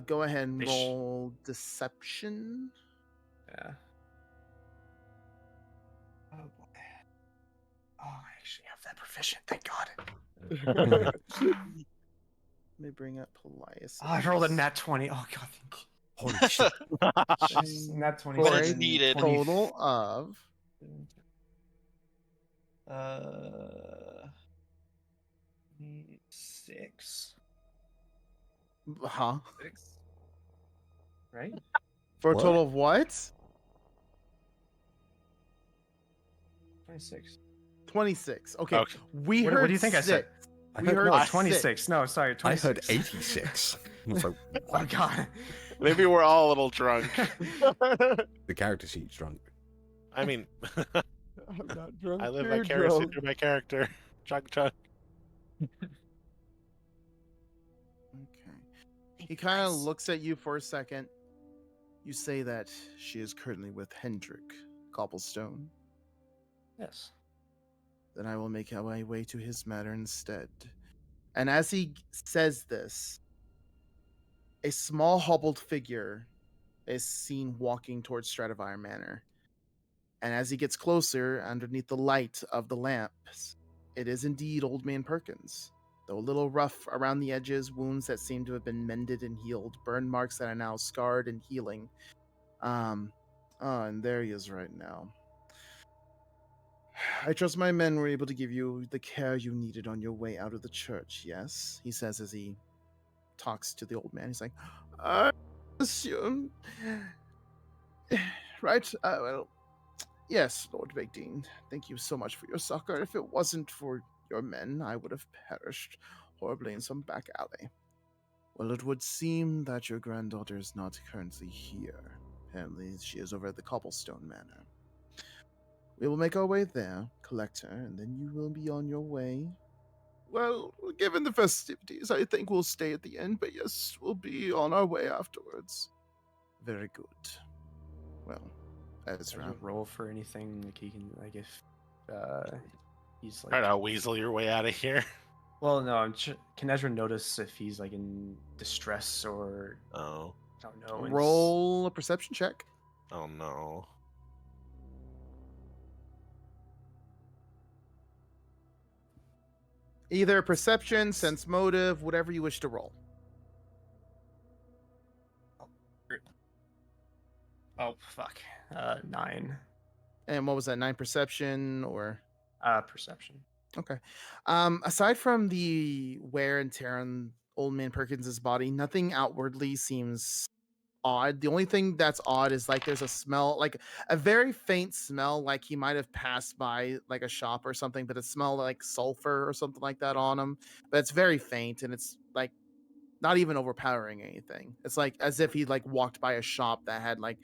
[SPEAKER 6] Go ahead and
[SPEAKER 4] They sh-
[SPEAKER 6] roll deception.
[SPEAKER 4] Yeah. Oh boy. Oh, I actually have that proficient. Thank God.
[SPEAKER 6] Let me bring up Pelias.
[SPEAKER 4] Oh, I rolled a nat 20. Oh god, thank you.
[SPEAKER 2] Holy shit.
[SPEAKER 4] Jeez, nat 20.
[SPEAKER 1] When
[SPEAKER 6] For
[SPEAKER 1] it's
[SPEAKER 6] a
[SPEAKER 1] needed.
[SPEAKER 6] total of
[SPEAKER 4] 6.
[SPEAKER 6] huh?
[SPEAKER 3] 6.
[SPEAKER 4] Right?
[SPEAKER 6] For a
[SPEAKER 2] What?
[SPEAKER 6] total of what?
[SPEAKER 4] 26.
[SPEAKER 6] 26. Okay.
[SPEAKER 5] Okay.
[SPEAKER 6] We
[SPEAKER 4] What
[SPEAKER 6] heard
[SPEAKER 4] do you think I said?
[SPEAKER 6] six.
[SPEAKER 2] I
[SPEAKER 6] We
[SPEAKER 2] heard-
[SPEAKER 6] heard
[SPEAKER 2] no,
[SPEAKER 4] Oh,
[SPEAKER 6] six.
[SPEAKER 4] 26. No, sorry,
[SPEAKER 2] I
[SPEAKER 4] 26.
[SPEAKER 2] heard 86. So
[SPEAKER 4] Oh god.
[SPEAKER 5] Maybe we're all a little drunk.
[SPEAKER 2] the character sheet's drunk.
[SPEAKER 5] I mean,
[SPEAKER 7] I'm not drunk.
[SPEAKER 5] I live
[SPEAKER 7] you're
[SPEAKER 5] vicariously
[SPEAKER 7] drunk.
[SPEAKER 5] through my character. Chug chug.
[SPEAKER 6] Okay. He kind of looks at you for a second. You say that she is currently with Hendrik Cobblestone.
[SPEAKER 4] Yes.
[SPEAKER 6] Then I will make my way to his matter instead. And as he says this, a small hobbled figure is seen walking towards Stratovire Manor. And as he gets closer, underneath the light of the lamps, it is indeed Old Man Perkins. Though a little rough around the edges, wounds that seem to have been mended and healed, burn marks that are now scarred and healing. And there he is right now. I trust my men were able to give you the care you needed on your way out of the church, yes? He says as he talks to the old man. He's like, I assume. Right? Well, yes, Lord Begdeen. Thank you so much for your succor. If it wasn't for your men, I would have perished horribly in some back alley. Well, it would seem that your granddaughter is not currently here. Apparently, she is over at the Cobblestone Manor. We will make our way there, collect her, and then you will be on your way. Well, given the festivities, I think we'll stay at the end, but yes, we'll be on our way afterwards. Very good. Well,
[SPEAKER 4] Does
[SPEAKER 6] Ezra.
[SPEAKER 4] he roll for anything like he can, like if he's like.
[SPEAKER 5] Try to weasel your way out of here.
[SPEAKER 4] Well, no. Can Ezra notice if he's like in distress or
[SPEAKER 5] Oh.
[SPEAKER 4] I don't know?
[SPEAKER 6] Roll a perception check.
[SPEAKER 5] Oh no.
[SPEAKER 6] Either perception, sense motive, whatever you wish to roll.
[SPEAKER 4] Oh fuck. 9.
[SPEAKER 6] And what was that? 9 perception or?
[SPEAKER 4] Perception.
[SPEAKER 6] Okay. Aside from the wear and tear on Old Man Perkins's body, nothing outwardly seems odd. The only thing that's odd is like there's a smell, like a very faint smell, like he might have passed by like a shop or something, but it smelled like sulfur or something like that on him. But it's very faint and it's like not even overpowering anything. It's like as if he like walked by a shop that had like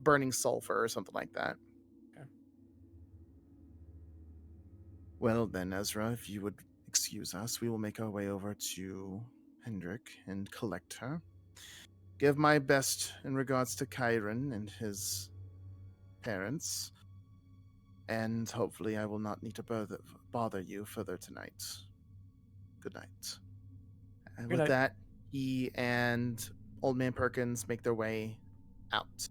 [SPEAKER 6] burning sulfur or something like that.
[SPEAKER 4] Okay.
[SPEAKER 6] Well then, Ezra, if you would excuse us, we will make our way over to Hendrik and collect her. Give my best in regards to Kyron and his parents, and hopefully I will not need to bother you further tonight. Good night. And
[SPEAKER 4] Good
[SPEAKER 6] with
[SPEAKER 4] night.
[SPEAKER 6] that, he and Old Man Perkins make their way out.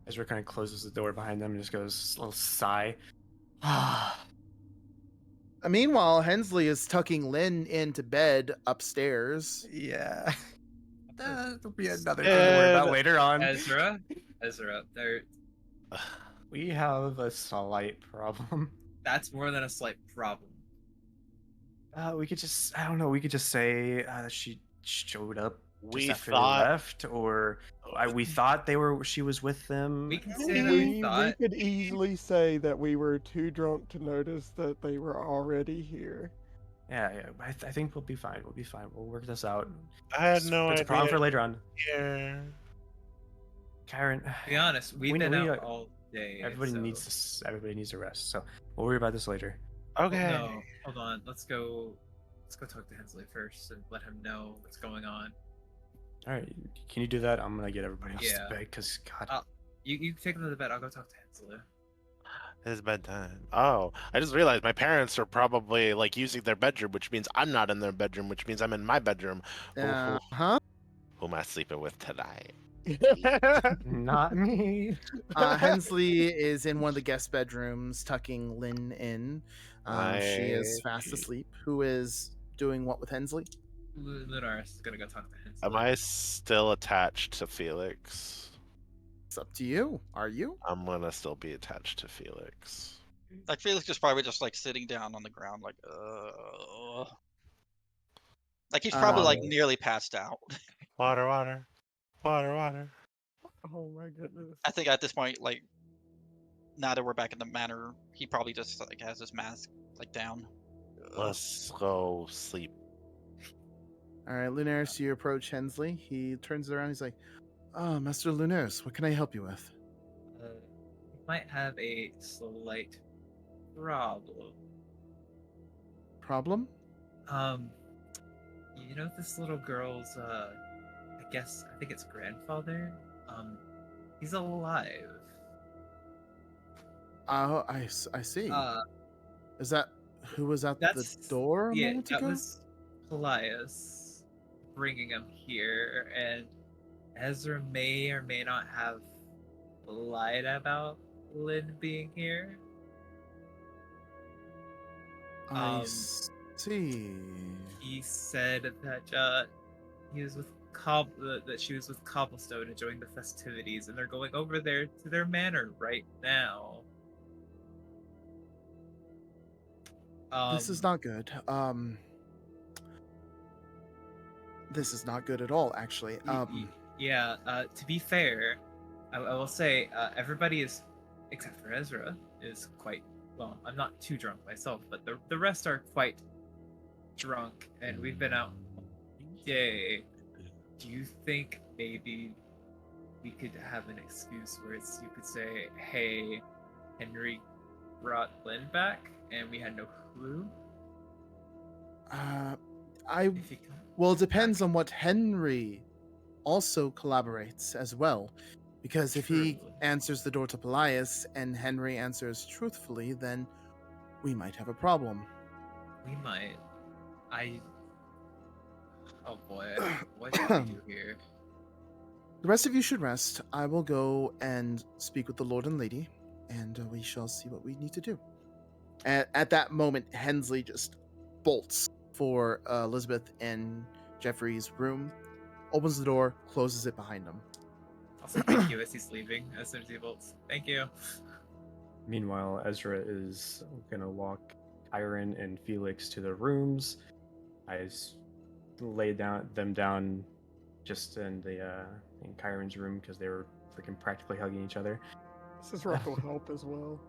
[SPEAKER 4] Ezra kind of closes the door behind them and just goes a little sigh.
[SPEAKER 6] Meanwhile, Hensley is tucking Lynn into bed upstairs.
[SPEAKER 4] Yeah. There'll be another thing to worry about later on.
[SPEAKER 3] Ezra, there.
[SPEAKER 4] We have a slight problem.
[SPEAKER 3] That's more than a slight problem.
[SPEAKER 4] We could just, I don't know, we could just say that she showed up just
[SPEAKER 5] We
[SPEAKER 4] after
[SPEAKER 5] thought-
[SPEAKER 4] they left, or we thought she was with them.
[SPEAKER 3] We can say that we
[SPEAKER 7] We
[SPEAKER 3] thought.
[SPEAKER 7] could easily say that we were too drunk to notice that they were already here.
[SPEAKER 4] Yeah, I think we'll be fine. We'll be fine. We'll work this out.
[SPEAKER 5] I had no
[SPEAKER 4] It's a problem for
[SPEAKER 5] idea.
[SPEAKER 4] later on.
[SPEAKER 5] Yeah.
[SPEAKER 4] Karen,
[SPEAKER 3] To be honest, we've
[SPEAKER 4] we-
[SPEAKER 3] been
[SPEAKER 4] we,
[SPEAKER 3] out all day.
[SPEAKER 4] everybody
[SPEAKER 3] so-
[SPEAKER 4] needs to rest. So we'll worry about this later.
[SPEAKER 5] Okay.
[SPEAKER 3] No, hold on. Let's go talk to Hensley first and let him know what's going on.
[SPEAKER 4] All right, can you do that? I'm gonna get everybody else
[SPEAKER 3] Yeah.
[SPEAKER 4] to bed because God.
[SPEAKER 3] You take them to the bed. I'll go talk to Hensley.
[SPEAKER 5] It's bedtime. Oh, I just realized my parents are probably like using their bedroom, which means I'm not in their bedroom, which means I'm in my bedroom. Who am I sleeping with tonight?
[SPEAKER 4] Not me.
[SPEAKER 6] Hensley is in one of the guest bedrooms, tucking Lynn in. She is fast asleep. Who is doing what with Hensley?
[SPEAKER 3] Lunaris is gonna go talk to Hensley.
[SPEAKER 5] Am I still attached to Felix?
[SPEAKER 6] It's up to you. Are you?
[SPEAKER 5] I'm gonna still be attached to Felix.
[SPEAKER 1] Like Felix is probably just like sitting down on the ground, like he's probably like nearly passed out.
[SPEAKER 5] Water, water, water, water.
[SPEAKER 7] Oh my goodness.
[SPEAKER 1] I think at this point, like now that we're back in the manor, he probably just like has his mask like down.
[SPEAKER 5] Let's go sleep.
[SPEAKER 6] All right, Lunaris, you approach Hensley. He turns around. He's like, "Oh, Master Lunaris, what can I help you with?"
[SPEAKER 3] We might have a slight problem.
[SPEAKER 6] Problem?
[SPEAKER 3] You know this little girl's I think it's grandfather. He's alive.
[SPEAKER 6] Oh, I see. Is that who was at the door a moment
[SPEAKER 3] that
[SPEAKER 6] ago?
[SPEAKER 3] was Pelias bringing him here, and Ezra may or may not have lied about Lynn being here.
[SPEAKER 6] I see.
[SPEAKER 3] He said that he was with that she was with Cobblestone enjoying the festivities, and they're going over there to their manor right now.
[SPEAKER 6] This is not good. This is not good at all, actually.
[SPEAKER 3] Yeah. To be fair, I will say everybody is, except for Ezra, is quite well. I'm not too drunk myself, but the rest are quite drunk, and we've been out all day. Do you think maybe we could have an excuse where you could say, "Hey, Henry brought Lynn back, and we had no clue"?
[SPEAKER 6] Well, it depends on what Henry also collaborates as well. Because if he answers the door to Pelias and Henry answers truthfully, then we might have a problem.
[SPEAKER 3] We might. Oh boy, what do we do here?
[SPEAKER 6] The rest of you should rest. I will go and speak with the Lord and Lady, and we shall see what we need to do. At that moment, Hensley just bolts for Elizabeth and Jeffrey's room, opens the door, closes it behind him.
[SPEAKER 3] I'll say thank you as he's leaving, as soon as he bolts. Thank you.
[SPEAKER 4] Meanwhile, Ezra is gonna walk Kyron and Felix to their rooms. I lay them down just in Kyron's room because they were freaking practically hugging each other.
[SPEAKER 7] Sister Roth will help as well.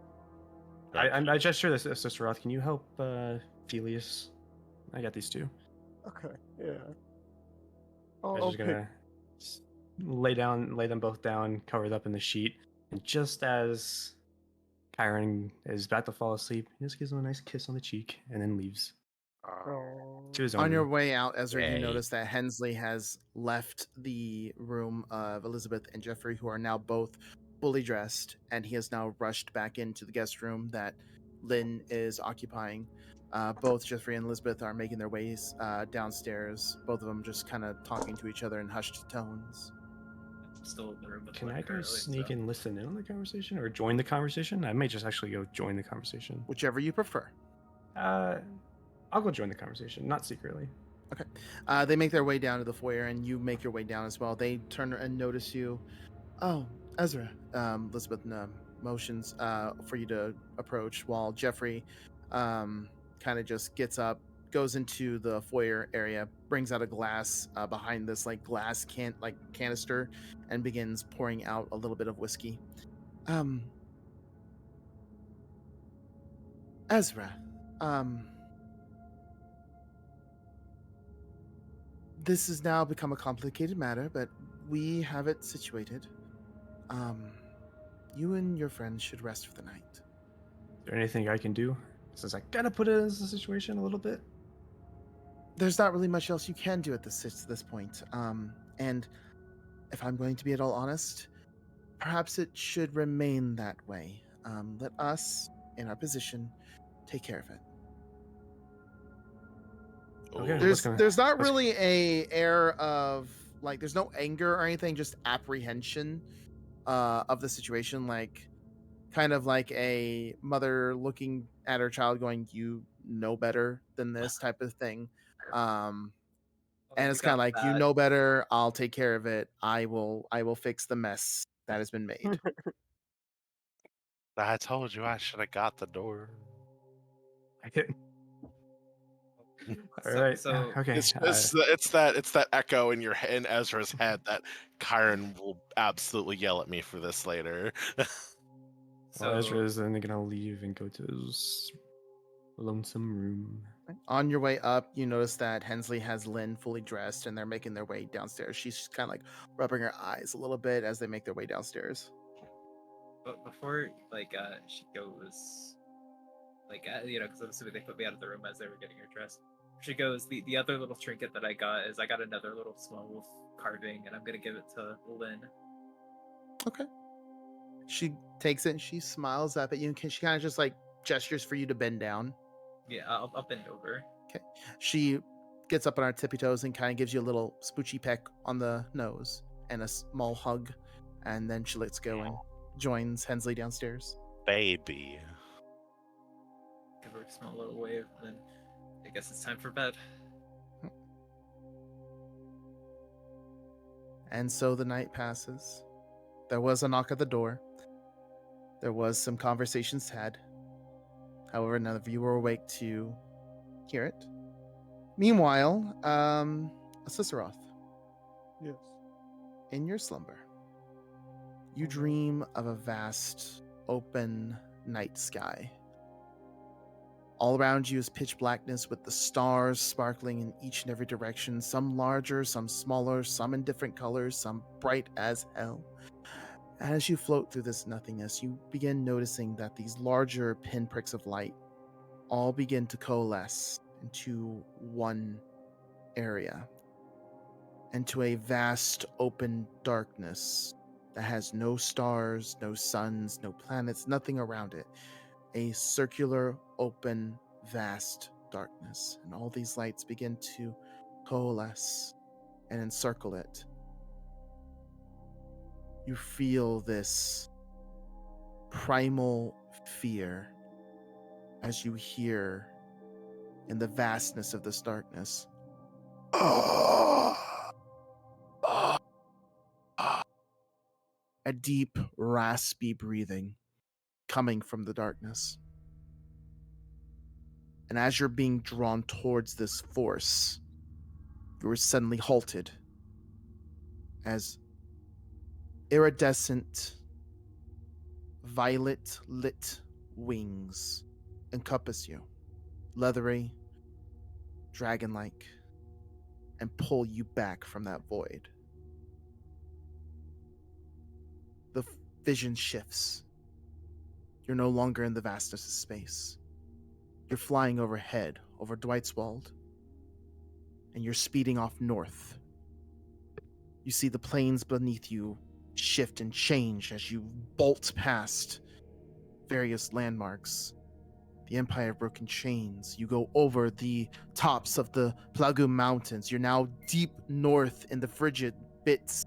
[SPEAKER 4] I gesture this, Sister Roth. Can you help Felius? I got these two.
[SPEAKER 7] Okay, yeah.
[SPEAKER 4] I'm
[SPEAKER 7] I'll
[SPEAKER 4] just
[SPEAKER 7] pick.
[SPEAKER 4] gonna lay them both down, covered up in the sheet, and just as Kyron is about to fall asleep, he just gives him a nice kiss on the cheek and then leaves
[SPEAKER 7] Oh,
[SPEAKER 4] to his own
[SPEAKER 6] On your
[SPEAKER 4] room.
[SPEAKER 6] way out, Ezra, you
[SPEAKER 5] Yay.
[SPEAKER 6] notice that Hensley has left the room of Elizabeth and Jeffrey, who are now both fully dressed, and he has now rushed back into the guest room that Lynn is occupying. Both Jeffrey and Elizabeth are making their ways downstairs, both of them just kind of talking to each other in hushed tones.
[SPEAKER 3] I'm still in the room with
[SPEAKER 4] Can
[SPEAKER 3] Lynn
[SPEAKER 4] I go
[SPEAKER 3] currently,
[SPEAKER 4] sneak
[SPEAKER 3] so-
[SPEAKER 4] and listen in on the conversation or join the conversation? I may just actually go join the conversation.
[SPEAKER 6] Whichever you prefer.
[SPEAKER 4] I'll go join the conversation, not secretly.
[SPEAKER 6] They make their way down to the foyer, and you make your way down as well. They turn and notice you. Oh, Ezra. Elizabeth motions for you to approach, while Jeffrey kind of just gets up, goes into the foyer area, brings out a glass behind this glass canister, and begins pouring out a little bit of whiskey. Ezra. This has now become a complicated matter, but we have it situated. You and your friends should rest for the night.
[SPEAKER 4] Is there anything I can do? Since I gotta put it in this situation a little bit.
[SPEAKER 6] There's not really much else you can do at this point. And if I'm going to be at all honest, perhaps it should remain that way. Let us, in our position, take care of it.
[SPEAKER 4] Okay,
[SPEAKER 5] Ooh.
[SPEAKER 6] There's not really a air of there's no anger or anything, just apprehension of the situation, kind of like a mother looking at her child going, you know better than this type of thing. And it's kind of like, you know better, I'll take care of it. I will fix the mess that has been made.
[SPEAKER 5] I told you I should have got the door.
[SPEAKER 4] I didn't. All
[SPEAKER 3] So-
[SPEAKER 4] right.
[SPEAKER 3] so-
[SPEAKER 4] Okay.
[SPEAKER 5] It's that echo in Ezra's head that Kyron will absolutely yell at me for this later.
[SPEAKER 4] So Ezra is then gonna leave and go to his lonesome room.
[SPEAKER 6] On your way up, you notice that Hensley has Lynn fully dressed, and they're making their way downstairs. She's kind of rubbing her eyes a little bit as they make their way downstairs.
[SPEAKER 3] But before she goes, because I'm assuming they put me out of the room as they were getting her dressed. She goes, the other little trinket that I got is I got another little small wolf carving, and I'm gonna give it to Lynn.
[SPEAKER 6] Okay. She takes it and she smiles up at you, and she kind of just gestures for you to bend down.
[SPEAKER 3] Yeah, I'll bend over.
[SPEAKER 6] Okay. She gets up on her tippy toes and kind of gives you a little spoochy peck on the nose and a small hug, and then she lets go and joins Hensley downstairs.
[SPEAKER 5] Baby.
[SPEAKER 3] Give her a small little wave, and then I guess it's time for bed.
[SPEAKER 6] And so the night passes. There was a knock at the door. There was some conversations had. However, none of you were awake to hear it. Meanwhile, Ciceroth,
[SPEAKER 7] yes.
[SPEAKER 6] in your slumber, you dream of a vast, open night sky. All around you is pitch blackness with the stars sparkling in each and every direction, some larger, some smaller, some in different colors, some bright as hell. As you float through this nothingness, you begin noticing that these larger pinpricks of light all begin to coalesce into one area, into a vast open darkness that has no stars, no suns, no planets, nothing around it. A circular, open, vast darkness. And all these lights begin to coalesce and encircle it. You feel this primal fear as you hear in the vastness of this darkness. A deep, raspy breathing coming from the darkness. And as you're being drawn towards this force, you are suddenly halted as iridescent, violet lit wings encompass you, leathery, dragon-like, and pull you back from that void. The vision shifts. You're no longer in the vastness of space. You're flying overhead over Dwightswald, and you're speeding off north. You see the plains beneath you shift and change as you bolt past various landmarks. The Empire of Broken Chains. You go over the tops of the Plagu Mountains. You're now deep north in the frigid bits.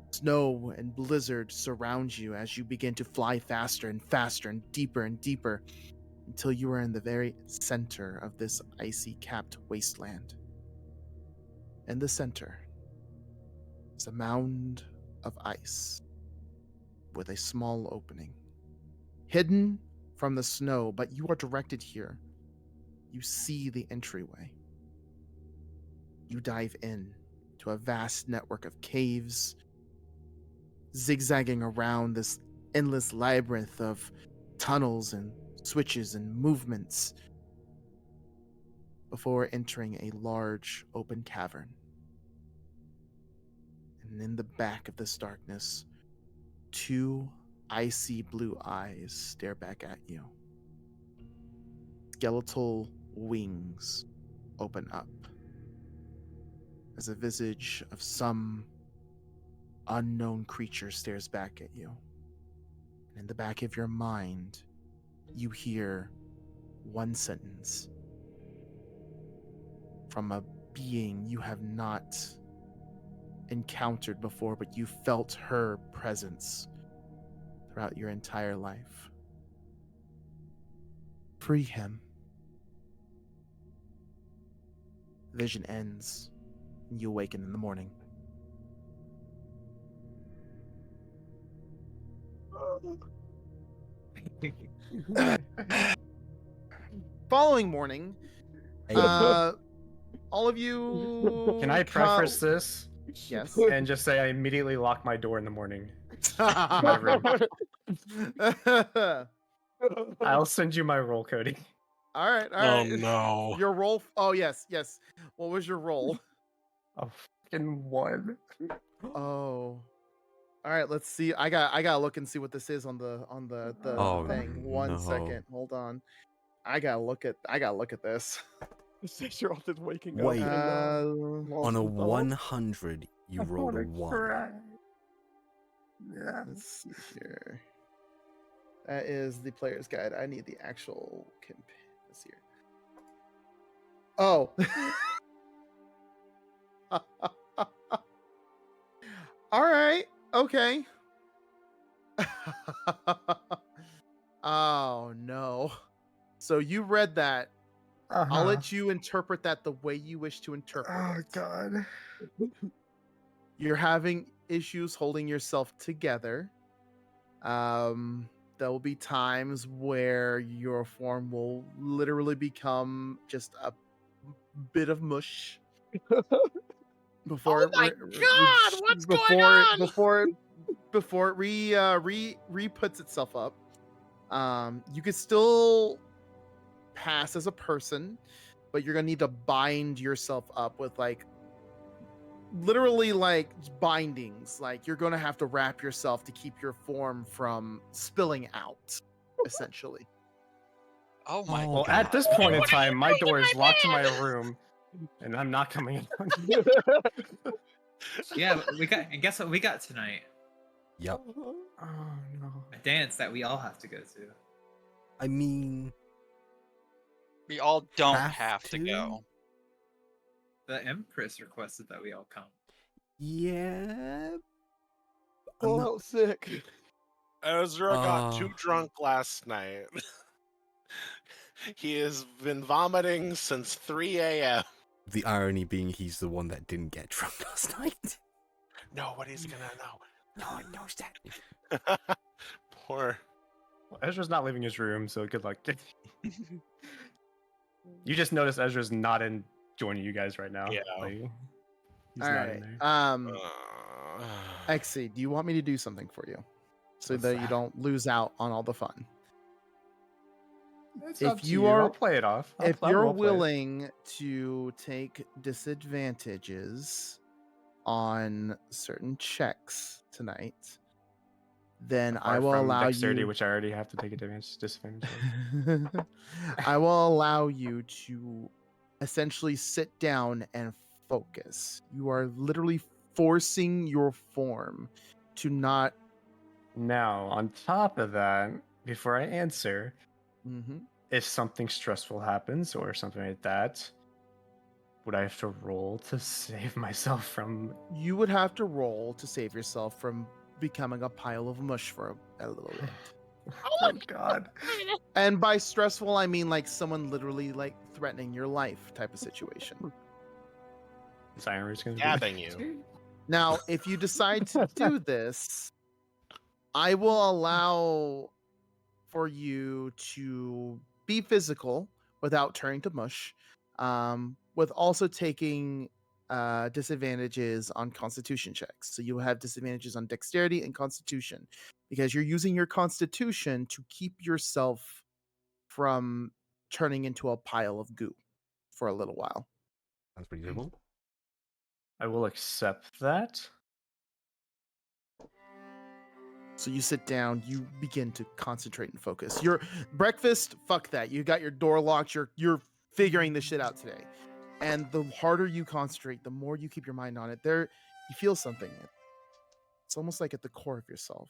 [SPEAKER 6] Snow and blizzard surround you as you begin to fly faster and faster and deeper until you are in the very center of this icy capped wasteland. In the center is a mound of ice with a small opening. Hidden from the snow, but you are directed here. You see the entryway. You dive in to a vast network of caves, zigzagging around this endless labyrinth of tunnels and switches and movements before entering a large open cavern. And in the back of this darkness, two icy blue eyes stare back at you. Skeletal wings open up as a visage of some unknown creature stares back at you. And in the back of your mind, you hear one sentence from a being you have not encountered before, but you felt her presence throughout your entire life. Free him. The vision ends, and you awaken in the morning. Following morning, all of you.
[SPEAKER 4] Can I preface this?
[SPEAKER 6] Yes.
[SPEAKER 4] And just say I immediately lock my door in the morning. My room. I'll send you my roll, Cody.
[SPEAKER 6] All right.
[SPEAKER 5] Oh no.
[SPEAKER 6] Your roll. Oh yes. What was your roll?
[SPEAKER 4] A fucking 1.
[SPEAKER 6] Oh. All right. Let's see. I gotta look and see what this is on the
[SPEAKER 2] Oh,
[SPEAKER 6] thing. One
[SPEAKER 2] no.
[SPEAKER 6] second. Hold on. I gotta look at this.
[SPEAKER 7] The 6-year-old is waking
[SPEAKER 2] Wait.
[SPEAKER 7] up. And,
[SPEAKER 2] On a
[SPEAKER 7] lost in thought.
[SPEAKER 2] 100, you rolled a 1.
[SPEAKER 4] Yeah.
[SPEAKER 6] Let's see here. That is the player's guide. I need the actual campaign this year. Oh. All right. Okay. Oh no. So you read that. I'll let you interpret that the way you wish to interpret
[SPEAKER 4] Oh,
[SPEAKER 6] it.
[SPEAKER 4] God.
[SPEAKER 6] You're having issues holding yourself together. There will be times where your form will literally become just a bit of mush. Before
[SPEAKER 5] God, what's going on?
[SPEAKER 6] Before it re-puts itself up. You could still pass as a person, but you're gonna need to bind yourself up with literally bindings. Like you're gonna have to wrap yourself to keep your form from spilling out, essentially.
[SPEAKER 1] Oh my
[SPEAKER 2] Oh,
[SPEAKER 4] Well,
[SPEAKER 2] God.
[SPEAKER 4] at this point in time, my door is locked in my room, and I'm not coming in.
[SPEAKER 3] Yeah, and guess what we got tonight?
[SPEAKER 2] Yep.
[SPEAKER 4] Oh, no.
[SPEAKER 3] A dance that we all have to go to.
[SPEAKER 2] I mean,
[SPEAKER 1] We all don't
[SPEAKER 2] Have
[SPEAKER 1] have to
[SPEAKER 2] to?
[SPEAKER 1] go.
[SPEAKER 3] The Empress requested that we all come.
[SPEAKER 2] yeah. I'm
[SPEAKER 7] Full
[SPEAKER 2] not-
[SPEAKER 7] out sick.
[SPEAKER 5] Ezra got
[SPEAKER 2] Oh.
[SPEAKER 5] too drunk last night. He has been vomiting since 3 a.m.
[SPEAKER 2] The irony being he's the one that didn't get drunk last night.
[SPEAKER 5] Nobody's gonna know.
[SPEAKER 2] No one knows that.
[SPEAKER 5] Poor.
[SPEAKER 4] Well, Ezra's not leaving his room, so good luck. You just notice Ezra's not in joining you guys right now.
[SPEAKER 5] Yeah.
[SPEAKER 4] Like, He's
[SPEAKER 6] All
[SPEAKER 4] not
[SPEAKER 6] right.
[SPEAKER 4] in there.
[SPEAKER 6] Exy, do you want me to do something for you so
[SPEAKER 4] What's
[SPEAKER 6] that you
[SPEAKER 4] that?
[SPEAKER 6] don't lose out on all the fun?
[SPEAKER 4] It's
[SPEAKER 6] If
[SPEAKER 4] up to
[SPEAKER 6] you
[SPEAKER 4] you.
[SPEAKER 6] are-
[SPEAKER 4] I'll play it off.
[SPEAKER 6] If
[SPEAKER 4] I'll
[SPEAKER 6] you're
[SPEAKER 4] role play it.
[SPEAKER 6] willing to take disadvantages on certain checks tonight, then I
[SPEAKER 4] Apart
[SPEAKER 6] will
[SPEAKER 4] from
[SPEAKER 6] allow
[SPEAKER 4] dexterity,
[SPEAKER 6] you.
[SPEAKER 4] which I already have to take a disadvantage of.
[SPEAKER 6] I will allow you to essentially sit down and focus. You are literally forcing your form to not.
[SPEAKER 4] Now, on top of that, before I answer,
[SPEAKER 6] Mhm.
[SPEAKER 4] if something stressful happens or something like that, would I have to roll to save myself from?
[SPEAKER 6] You would have to roll to save yourself from becoming a pile of mush for a little bit.
[SPEAKER 4] Oh God!
[SPEAKER 6] And by stressful, I mean like someone literally like threatening your life type of situation.
[SPEAKER 4] Siren Root's gonna
[SPEAKER 5] Stabbing you.
[SPEAKER 6] Now, if you decide to do this, I will allow for you to be physical without turning to mush, with also taking disadvantages on constitution checks. So you'll have disadvantages on dexterity and constitution because you're using your constitution to keep yourself from turning into a pile of goo for a little while.
[SPEAKER 2] That's pretty simple.
[SPEAKER 4] I will accept that.
[SPEAKER 6] So you sit down, you begin to concentrate and focus. Your breakfast, fuck that. You got your door locked. You're figuring this shit out today. And the harder you concentrate, the more you keep your mind on it. There, you feel something. It's almost like at the core of yourself.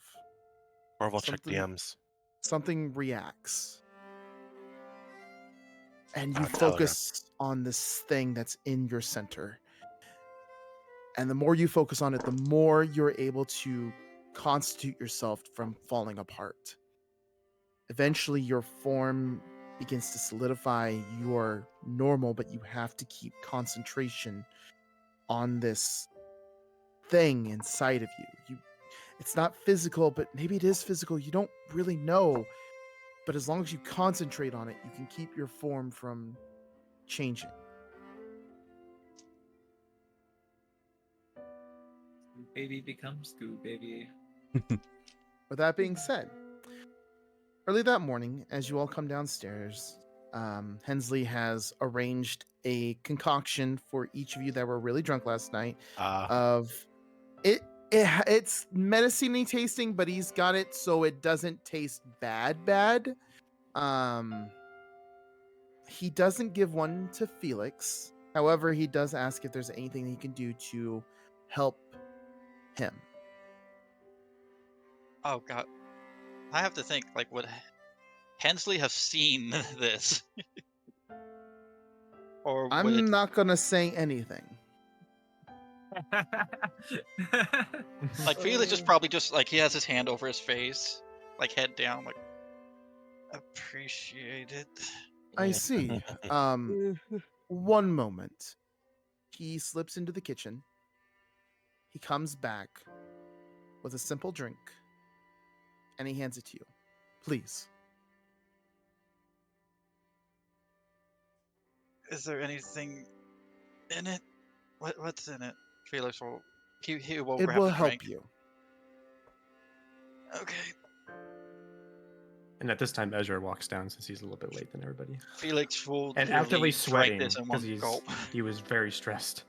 [SPEAKER 5] Marvel check
[SPEAKER 6] Something-
[SPEAKER 5] DMs.
[SPEAKER 6] Something reacts. And you
[SPEAKER 5] Telegram.
[SPEAKER 6] focus on this thing that's in your center. And the more you focus on it, the more you're able to constitute yourself from falling apart. Eventually, your form begins to solidify. You are normal, but you have to keep concentration on this thing inside of you. It's not physical, but maybe it is physical. You don't really know. But as long as you concentrate on it, you can keep your form from changing.
[SPEAKER 3] Baby becomes goo baby.
[SPEAKER 6] With that being said, early that morning, as you all come downstairs, Hensley has arranged a concoction for each of you that were really drunk last night. Of it's menacingly tasting, but he's got it so it doesn't taste bad. He doesn't give one to Felix. However, he does ask if there's anything he can do to help him.
[SPEAKER 1] Oh god, I have to think. Like, would Hensley have seen this, or would
[SPEAKER 6] I'm not gonna say anything.
[SPEAKER 1] like Felix is probably just like he has his hand over his face, like head down, like appreciate it.
[SPEAKER 6] I see. One moment. He slips into the kitchen. He comes back with a simple drink, and he hands it to you. Please.
[SPEAKER 1] Is there anything in it? What's in it? Felix will he will
[SPEAKER 6] It
[SPEAKER 1] grab
[SPEAKER 6] will
[SPEAKER 1] the
[SPEAKER 6] help
[SPEAKER 1] drink.
[SPEAKER 6] you.
[SPEAKER 1] Okay.
[SPEAKER 4] And at this time, Ezra walks down since he's a little bit late than everybody,
[SPEAKER 1] Felix will
[SPEAKER 4] and
[SPEAKER 1] literally
[SPEAKER 4] actively
[SPEAKER 1] drink
[SPEAKER 4] sweating
[SPEAKER 1] this in one
[SPEAKER 4] because
[SPEAKER 1] gulp.
[SPEAKER 4] he was very stressed.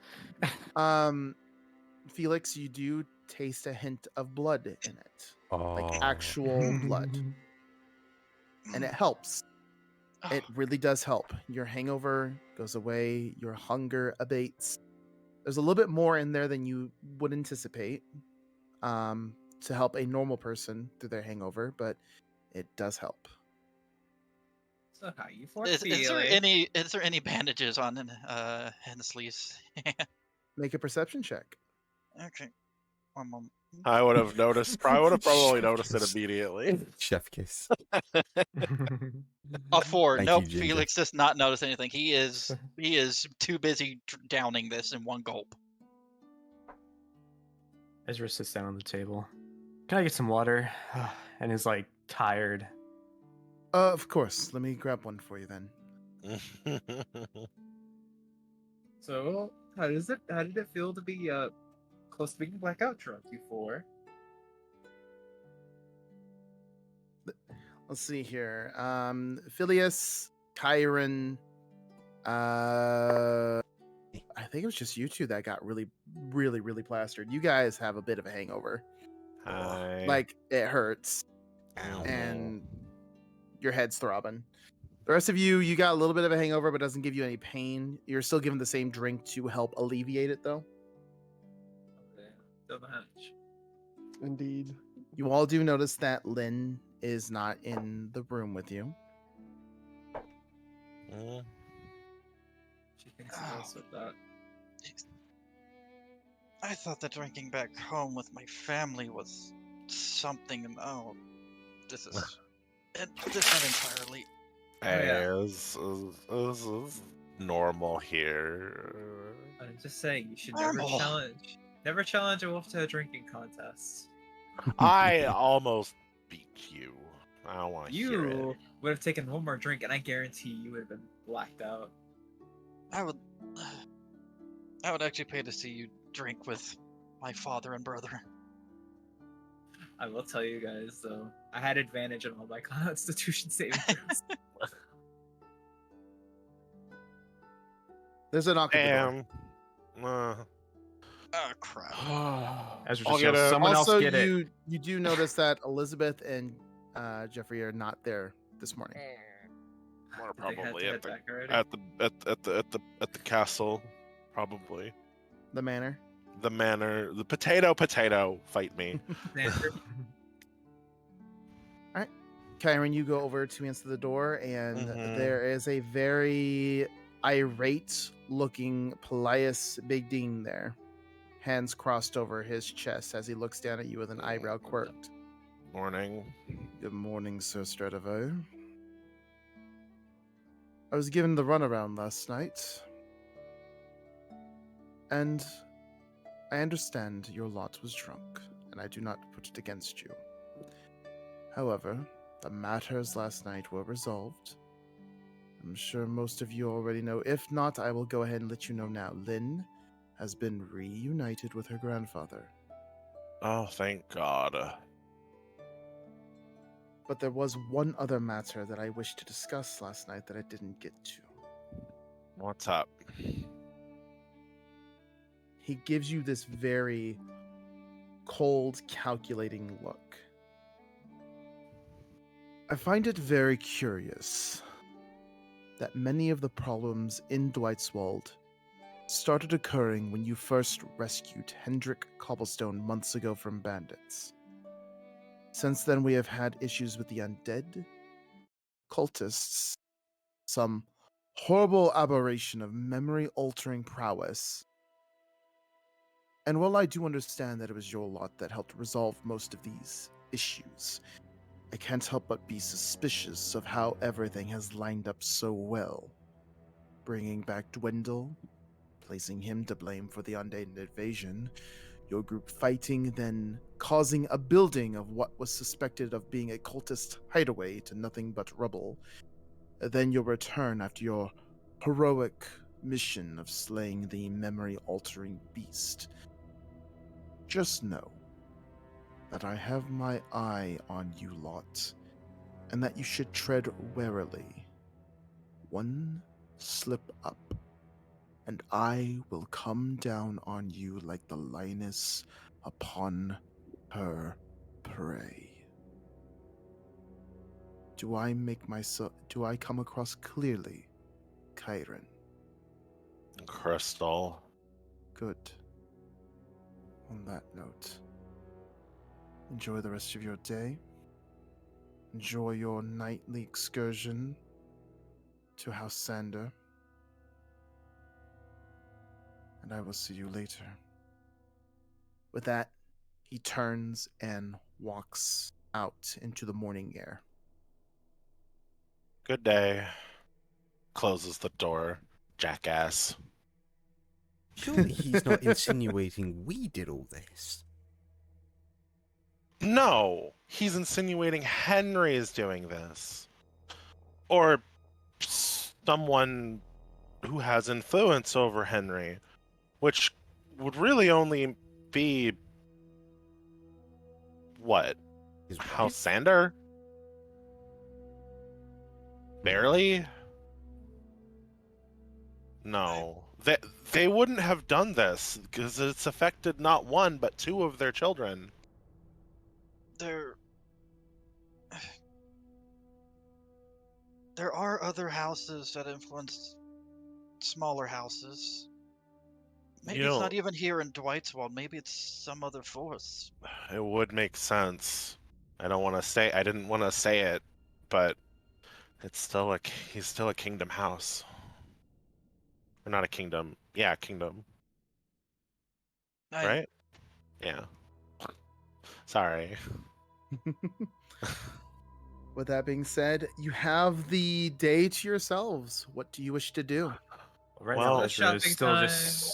[SPEAKER 6] Felix, you do taste a hint of blood in it. Like
[SPEAKER 2] Oh.
[SPEAKER 6] actual blood. And it helps. It really does help. Your hangover goes away, your hunger abates. There's a little bit more in there than you would anticipate to help a normal person through their hangover, but it does help.
[SPEAKER 3] So how you for
[SPEAKER 1] Is there any bandages on Hensley's hand?
[SPEAKER 6] Make a perception check.
[SPEAKER 1] Okay. One moment.
[SPEAKER 5] I would have noticed. I would have probably noticed it
[SPEAKER 2] Chef
[SPEAKER 5] immediately.
[SPEAKER 2] Chef kiss.
[SPEAKER 1] A 4.
[SPEAKER 2] Thank
[SPEAKER 1] Nope.
[SPEAKER 2] you, Ginger.
[SPEAKER 1] Felix does not notice anything. He is too busy downing this in one gulp.
[SPEAKER 4] Ezra sits down on the table. Can I get some water? And is like tired.
[SPEAKER 6] Of course. Let me grab one for you then.
[SPEAKER 3] So, how did it feel to be close to being blackout drunk before?
[SPEAKER 6] Let's see here. Phileas, Kyron, I think it was just you two that got really, really, really plastered. You guys have a bit of a hangover.
[SPEAKER 5] Hi.
[SPEAKER 6] Like, it hurts,
[SPEAKER 2] Ow.
[SPEAKER 6] and your head's throbbing. The rest of you got a little bit of a hangover, but doesn't give you any pain. You're still given the same drink to help alleviate it, though.
[SPEAKER 3] Okay, don't match.
[SPEAKER 7] Indeed.
[SPEAKER 6] You all do notice that Lynn is not in the room with you.
[SPEAKER 5] Mm.
[SPEAKER 3] She thinks of us with that.
[SPEAKER 1] I thought that drinking back home with my family was something, and oh, this is different entirely.
[SPEAKER 3] yeah.
[SPEAKER 5] This is normal here.
[SPEAKER 3] I'm just saying, you should
[SPEAKER 1] Normal.
[SPEAKER 3] never challenge a wolf to a drinking contest.
[SPEAKER 5] I almost beat you. I don't want to hear it.
[SPEAKER 3] You would have taken one more drink, and I guarantee you would have been blacked out.
[SPEAKER 1] I would actually pay to see you drink with my father and brother.
[SPEAKER 3] I will tell you guys, though, I had advantage on all my Constitution saving throws.
[SPEAKER 6] There's a knock at the door.
[SPEAKER 5] Damn.
[SPEAKER 1] Oh crap!
[SPEAKER 4] Ezra
[SPEAKER 5] I'll
[SPEAKER 4] just
[SPEAKER 5] get
[SPEAKER 4] yells,
[SPEAKER 5] a-
[SPEAKER 4] someone
[SPEAKER 6] Also,
[SPEAKER 4] else get it.
[SPEAKER 6] you do notice that Elizabeth and Jeffrey are not there this morning.
[SPEAKER 5] More
[SPEAKER 3] Did they
[SPEAKER 5] probably
[SPEAKER 3] head
[SPEAKER 5] at the
[SPEAKER 3] back already?
[SPEAKER 5] at the castle, probably
[SPEAKER 6] The manor.
[SPEAKER 5] the manor, the potato. Fight me.
[SPEAKER 3] Xander,
[SPEAKER 6] Kyron, you go over to answer the door, and
[SPEAKER 5] Mhm.
[SPEAKER 6] there is a very irate-looking Pelias Big Dean there, hands crossed over his chest as he looks down at you with an eyebrow quirked.
[SPEAKER 5] Morning.
[SPEAKER 6] Good morning, Sir Stradivar. I was given the runaround last night, and I understand your lot was drunk, and I do not put it against you. However, the matters last night were resolved. I'm sure most of you already know. If not, I will go ahead and let you know now. Lynn has been reunited with her grandfather.
[SPEAKER 5] Oh, thank God.
[SPEAKER 6] But there was one other matter that I wished to discuss last night that I didn't get to.
[SPEAKER 5] What's up?
[SPEAKER 6] He gives you this very cold, calculating look. I find it very curious that many of the problems in Dwightswald started occurring when you first rescued Hendrik Cobblestone months ago from bandits. Since then, we have had issues with the undead, cultists, some horrible aberration of memory-altering prowess. And while I do understand that it was your lot that helped resolve most of these issues, I can't help but be suspicious of how everything has lined up so well. Bringing back Dwindle, placing him to blame for the undead invasion, your group fighting, then causing a building of what was suspected of being a cultist hideaway to nothing but rubble, then your return after your heroic mission of slaying the memory-altering beast. Just know that I have my eye on you lot, and that you should tread warily. One slip up, and I will come down on you like the lioness upon her prey. Do I come across clearly, Kyron?
[SPEAKER 5] Crystal.
[SPEAKER 6] Good. On that note, enjoy the rest of your day. Enjoy your nightly excursion to House Sander. And I will see you later. With that, he turns and walks out into the morning air.
[SPEAKER 5] Good day. Closes the door. Jackass.
[SPEAKER 2] Surely he's not insinuating we did all this.
[SPEAKER 5] No, he's insinuating Henry is doing this. Or someone who has influence over Henry, which would really only be what?
[SPEAKER 2] His
[SPEAKER 5] House
[SPEAKER 2] wife?
[SPEAKER 5] Sander? Barely? No. They wouldn't have done this because it's affected not one but two of their children.
[SPEAKER 1] There are other houses that influence smaller houses. Maybe it's not even here in Dwight's World. Maybe it's some other force.
[SPEAKER 5] It would make sense. I didn't want to say it, but it's still he's still a kingdom house. Or not a kingdom. Yeah, kingdom. Right? Yeah. Sorry.
[SPEAKER 6] With that being said, you have the day to yourselves. What do you wish to do?
[SPEAKER 4] Right
[SPEAKER 5] Well,
[SPEAKER 4] now, Ezra's
[SPEAKER 3] shopping
[SPEAKER 4] still
[SPEAKER 3] time.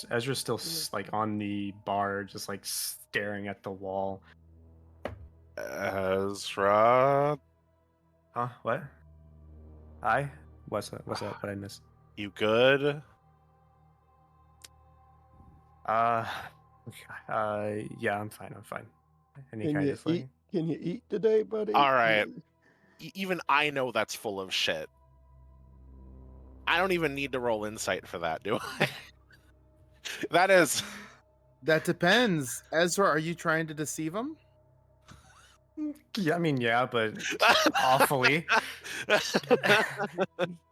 [SPEAKER 4] Ezra's still like on the bar, just like staring at the wall.
[SPEAKER 5] Ezra,
[SPEAKER 4] Huh? What? Hi? What's up? What's up? What I missed?
[SPEAKER 5] you good?
[SPEAKER 4] Uh, yeah, I'm fine. I'm fine. Any
[SPEAKER 7] Can
[SPEAKER 4] kind
[SPEAKER 7] you
[SPEAKER 4] of like,
[SPEAKER 7] eat? Can you eat today, buddy?
[SPEAKER 5] All right. Even I know that's full of shit. I don't even need to roll insight for that, do I? That is.
[SPEAKER 6] That depends. Ezra, are you trying to deceive him?
[SPEAKER 4] yeah, I mean, yeah, but awfully.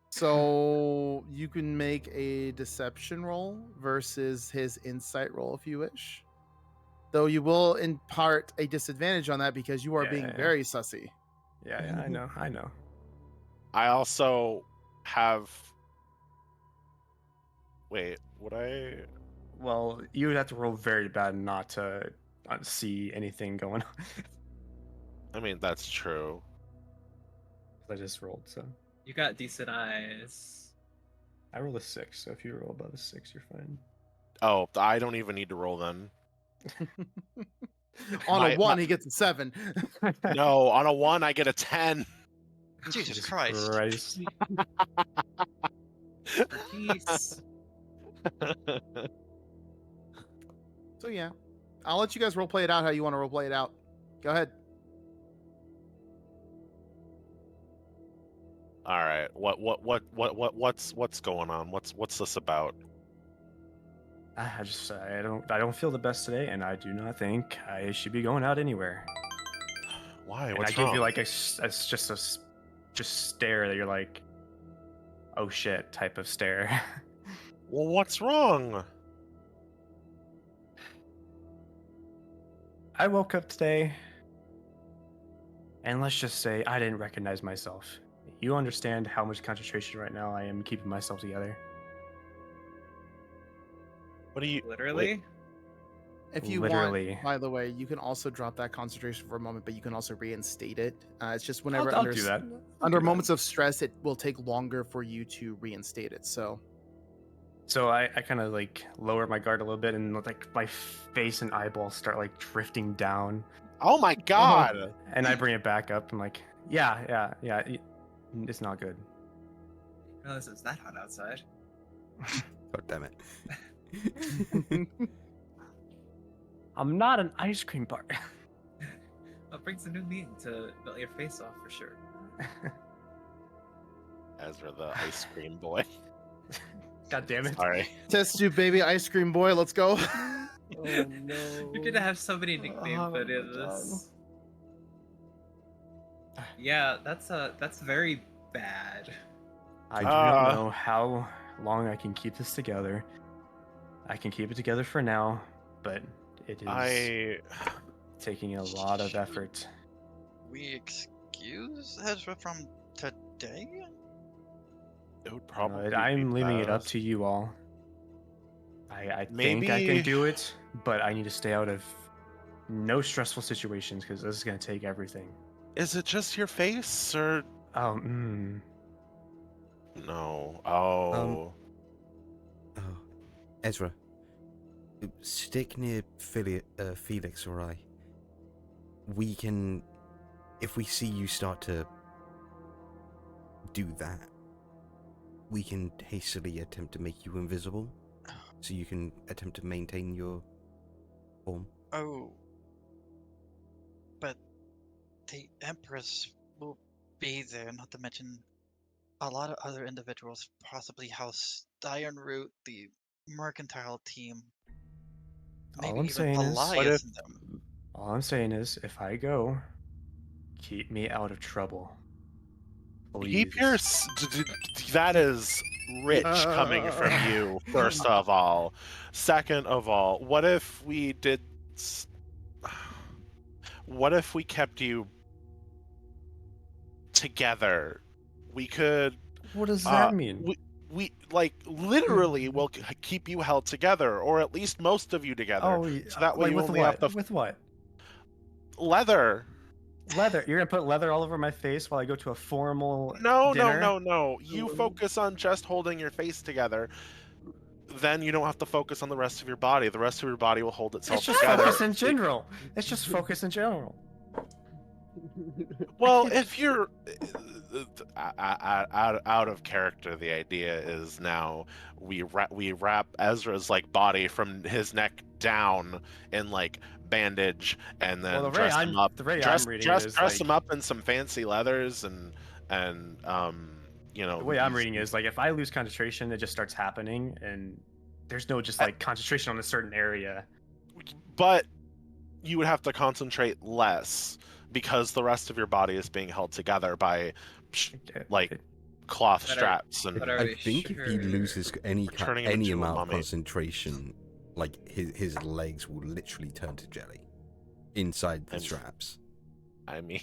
[SPEAKER 6] So you can make a deception roll versus his insight roll if you wish. Though you will impart a disadvantage on that because you are being
[SPEAKER 4] Yeah.
[SPEAKER 6] very sussy.
[SPEAKER 4] Yeah, I know.
[SPEAKER 5] I also have. Wait, would I?
[SPEAKER 4] Well, you would have to roll very bad not to see anything going on.
[SPEAKER 5] I mean, that's true.
[SPEAKER 4] I just rolled, so
[SPEAKER 3] You got decent eyes.
[SPEAKER 4] I rolled a 6. So if you roll above a 6, you're fine.
[SPEAKER 5] Oh, I don't even need to roll then.
[SPEAKER 6] On a 1, he gets a 7.
[SPEAKER 5] No, on a 1, I get a 10.
[SPEAKER 1] Jesus Christ.
[SPEAKER 3] Peace.
[SPEAKER 6] So yeah, I'll let you guys role play it out how you want to role play it out. Go ahead.
[SPEAKER 5] All right. What's going on? What's this about?
[SPEAKER 4] I don't feel the best today, and I do not think I should be going out anywhere.
[SPEAKER 5] Why?
[SPEAKER 4] And
[SPEAKER 5] What's
[SPEAKER 4] I give
[SPEAKER 5] wrong?
[SPEAKER 4] you like just stare that you're like, oh shit type of stare.
[SPEAKER 5] Well, what's wrong?
[SPEAKER 4] I woke up today, and let's just say I didn't recognize myself. You understand how much concentration right now I am keeping myself together.
[SPEAKER 5] What do you
[SPEAKER 3] Literally?
[SPEAKER 6] If you
[SPEAKER 4] Literally.
[SPEAKER 6] want, by the way, you can also drop that concentration for a moment, but you can also reinstate it. It's just whenever
[SPEAKER 4] I'll do that.
[SPEAKER 6] under moments of stress, it will take longer for you to reinstate it. So
[SPEAKER 4] I kind of like lower my guard a little bit, and like my face and eyeballs start like drifting down.
[SPEAKER 5] Oh my god!
[SPEAKER 4] And I bring it back up. I'm like, yeah. It's not good.
[SPEAKER 3] Oh, this is that hot outside.
[SPEAKER 2] God damn it.
[SPEAKER 4] I'm not an ice cream bar.
[SPEAKER 3] That brings a new meaning to melt your face off for sure.
[SPEAKER 5] Ezra the ice cream boy.
[SPEAKER 4] God damn it.
[SPEAKER 5] Sorry.
[SPEAKER 6] test tube baby ice cream boy, let's go.
[SPEAKER 7] Oh no.
[SPEAKER 3] You're gonna have so many nicknames
[SPEAKER 7] Oh,
[SPEAKER 3] put in
[SPEAKER 7] my
[SPEAKER 3] this. Yeah, that's very bad.
[SPEAKER 4] I do not know how long I can keep this together. I can keep it together for now, but it is taking a lot of effort.
[SPEAKER 1] We excuse Ezra from today?
[SPEAKER 5] It would probably.
[SPEAKER 4] But I'm
[SPEAKER 5] be
[SPEAKER 4] leaving it up
[SPEAKER 5] best.
[SPEAKER 4] to you all. I
[SPEAKER 5] Maybe...
[SPEAKER 4] think I can do it, but I need to stay out of no stressful situations because this is going to take everything.
[SPEAKER 5] Is it just your face, or no? Oh.
[SPEAKER 2] Oh, Ezra, stick near Felix or I. We can, if we see you start to do that, we can hastily attempt to make you invisible, so you can attempt to maintain your form.
[SPEAKER 1] Oh, but the Empress will be there, not to mention a lot of other individuals, possibly House Ironroot, the Mercantile team, maybe
[SPEAKER 4] All I'm
[SPEAKER 1] even
[SPEAKER 4] saying is,
[SPEAKER 5] What if
[SPEAKER 1] Elias and them.
[SPEAKER 4] all I'm saying is, if I go, keep me out of trouble.
[SPEAKER 5] keep
[SPEAKER 4] Please.
[SPEAKER 5] your that is rich coming from you, first of all. Second of all, what if we did what if we kept you together? We could
[SPEAKER 4] What does that mean?
[SPEAKER 5] we like literally will keep you held together, or at least most of you together.
[SPEAKER 4] Oh,
[SPEAKER 5] So that way
[SPEAKER 4] like
[SPEAKER 5] you
[SPEAKER 4] with
[SPEAKER 5] only
[SPEAKER 4] what?
[SPEAKER 5] have to
[SPEAKER 4] With what?
[SPEAKER 5] leather.
[SPEAKER 4] Leather. You're gonna put leather all over my face while I go to a formal
[SPEAKER 5] No,
[SPEAKER 4] dinner?
[SPEAKER 5] no. You focus on just holding your face together. Then you don't have to focus on the rest of your body. The rest of your body will hold itself
[SPEAKER 4] It's just
[SPEAKER 5] together.
[SPEAKER 4] focus in general. It's just focus in general.
[SPEAKER 5] Well, if you're out of character, the idea is now we wrap Ezra's like body from his neck down in like bandage, and then
[SPEAKER 4] Well,
[SPEAKER 5] dress him up.
[SPEAKER 4] the way
[SPEAKER 5] Dress
[SPEAKER 4] I'm reading it is
[SPEAKER 5] dress
[SPEAKER 4] like
[SPEAKER 5] him up in some fancy leathers and you know
[SPEAKER 4] the way I'm
[SPEAKER 5] these-
[SPEAKER 4] reading is like if I lose concentration, it just starts happening, and there's no just like concentration on a certain area.
[SPEAKER 5] But you would have to concentrate less because the rest of your body is being held together by like cloth
[SPEAKER 3] But
[SPEAKER 5] straps and
[SPEAKER 3] but are
[SPEAKER 2] I
[SPEAKER 3] we
[SPEAKER 2] think if he
[SPEAKER 3] sure?
[SPEAKER 2] loses any
[SPEAKER 5] turning him
[SPEAKER 2] any
[SPEAKER 5] into a
[SPEAKER 2] amount of
[SPEAKER 5] mummy.
[SPEAKER 2] concentration, like his legs will literally turn to jelly inside the
[SPEAKER 5] And-
[SPEAKER 2] straps,
[SPEAKER 5] I mean,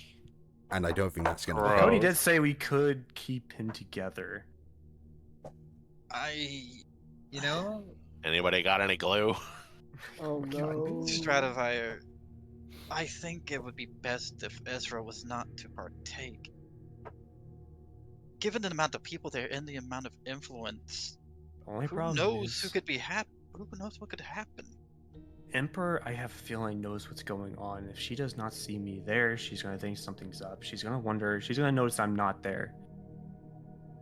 [SPEAKER 2] and I don't think that's going to
[SPEAKER 5] Gross.
[SPEAKER 2] be.
[SPEAKER 4] Cody did say we could keep him together.
[SPEAKER 3] You know,
[SPEAKER 5] anybody got any glue?
[SPEAKER 7] Oh no.
[SPEAKER 1] Stratovire, I think it would be best if Ezra was not to partake. Given the amount of people there and the amount of influence,
[SPEAKER 4] Only
[SPEAKER 1] who
[SPEAKER 4] problem
[SPEAKER 1] knows
[SPEAKER 4] is
[SPEAKER 1] who could be who knows what could happen?
[SPEAKER 4] Emperor, I have a feeling, knows what's going on. If she does not see me there, she's gonna think something's up. She's gonna wonder. She's gonna notice I'm not there.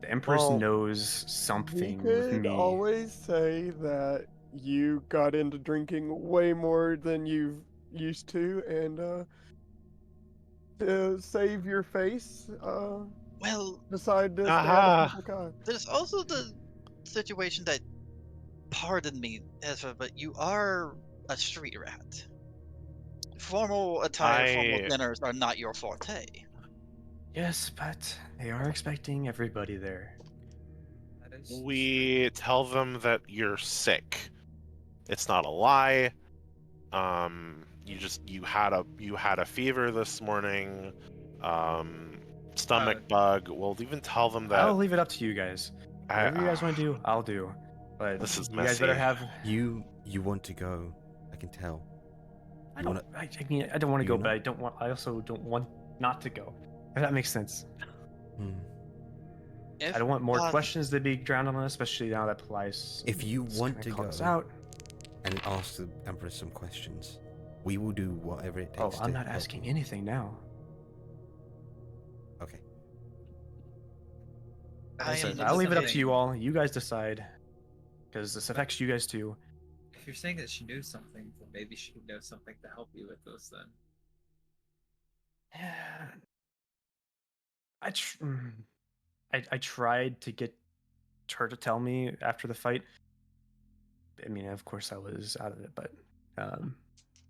[SPEAKER 4] The Empress
[SPEAKER 5] Well,
[SPEAKER 4] knows
[SPEAKER 7] We
[SPEAKER 4] something with
[SPEAKER 7] could
[SPEAKER 4] me.
[SPEAKER 7] always say that you got into drinking way more than you used to, and to save your face,
[SPEAKER 1] Well,
[SPEAKER 7] decide to stay out
[SPEAKER 5] Aha.
[SPEAKER 7] of people's eye.
[SPEAKER 1] there's also the situation that, pardon me, Ezra, but you are a street rat. Formal attire, formal
[SPEAKER 5] I-
[SPEAKER 1] dinners are not your forte.
[SPEAKER 4] Yes, but they are expecting everybody there.
[SPEAKER 3] that is
[SPEAKER 5] We tell them that you're sick. It's not a lie. You had a fever this morning. Stomach bug. We'll even tell them that
[SPEAKER 4] I'll leave it up to you guys. Whatever you guys want to do, I'll do. But
[SPEAKER 5] This is
[SPEAKER 4] you guys better
[SPEAKER 5] messy.
[SPEAKER 4] have.
[SPEAKER 2] You want to go? I can tell.
[SPEAKER 4] I
[SPEAKER 2] You
[SPEAKER 4] don't.
[SPEAKER 2] wanna-
[SPEAKER 4] I mean, I don't want to
[SPEAKER 2] you
[SPEAKER 4] go,
[SPEAKER 2] know?
[SPEAKER 4] but I don't want. I also don't want not to go. If that makes sense.
[SPEAKER 2] Hmm.
[SPEAKER 1] If
[SPEAKER 4] I don't want more
[SPEAKER 1] poss-
[SPEAKER 4] questions to be drowned on us, especially now that Police.
[SPEAKER 2] If you
[SPEAKER 4] is
[SPEAKER 2] want
[SPEAKER 4] gonna
[SPEAKER 2] to
[SPEAKER 4] call
[SPEAKER 2] go
[SPEAKER 4] us out.
[SPEAKER 2] and ask the Empress some questions, we will do whatever it
[SPEAKER 4] Oh,
[SPEAKER 2] takes.
[SPEAKER 4] I'm
[SPEAKER 2] to
[SPEAKER 4] not
[SPEAKER 2] help
[SPEAKER 4] asking
[SPEAKER 2] you.
[SPEAKER 4] anything now.
[SPEAKER 2] Okay.
[SPEAKER 1] I
[SPEAKER 3] Listen,
[SPEAKER 1] am
[SPEAKER 4] I'll leave it up to
[SPEAKER 3] something.
[SPEAKER 4] you all. You guys decide, because this affects you guys too.
[SPEAKER 3] If you're saying that she knew something, then maybe she would know something to help you with those. Then
[SPEAKER 4] I tried to get her to tell me after the fight. I mean, of course, I was out of it, but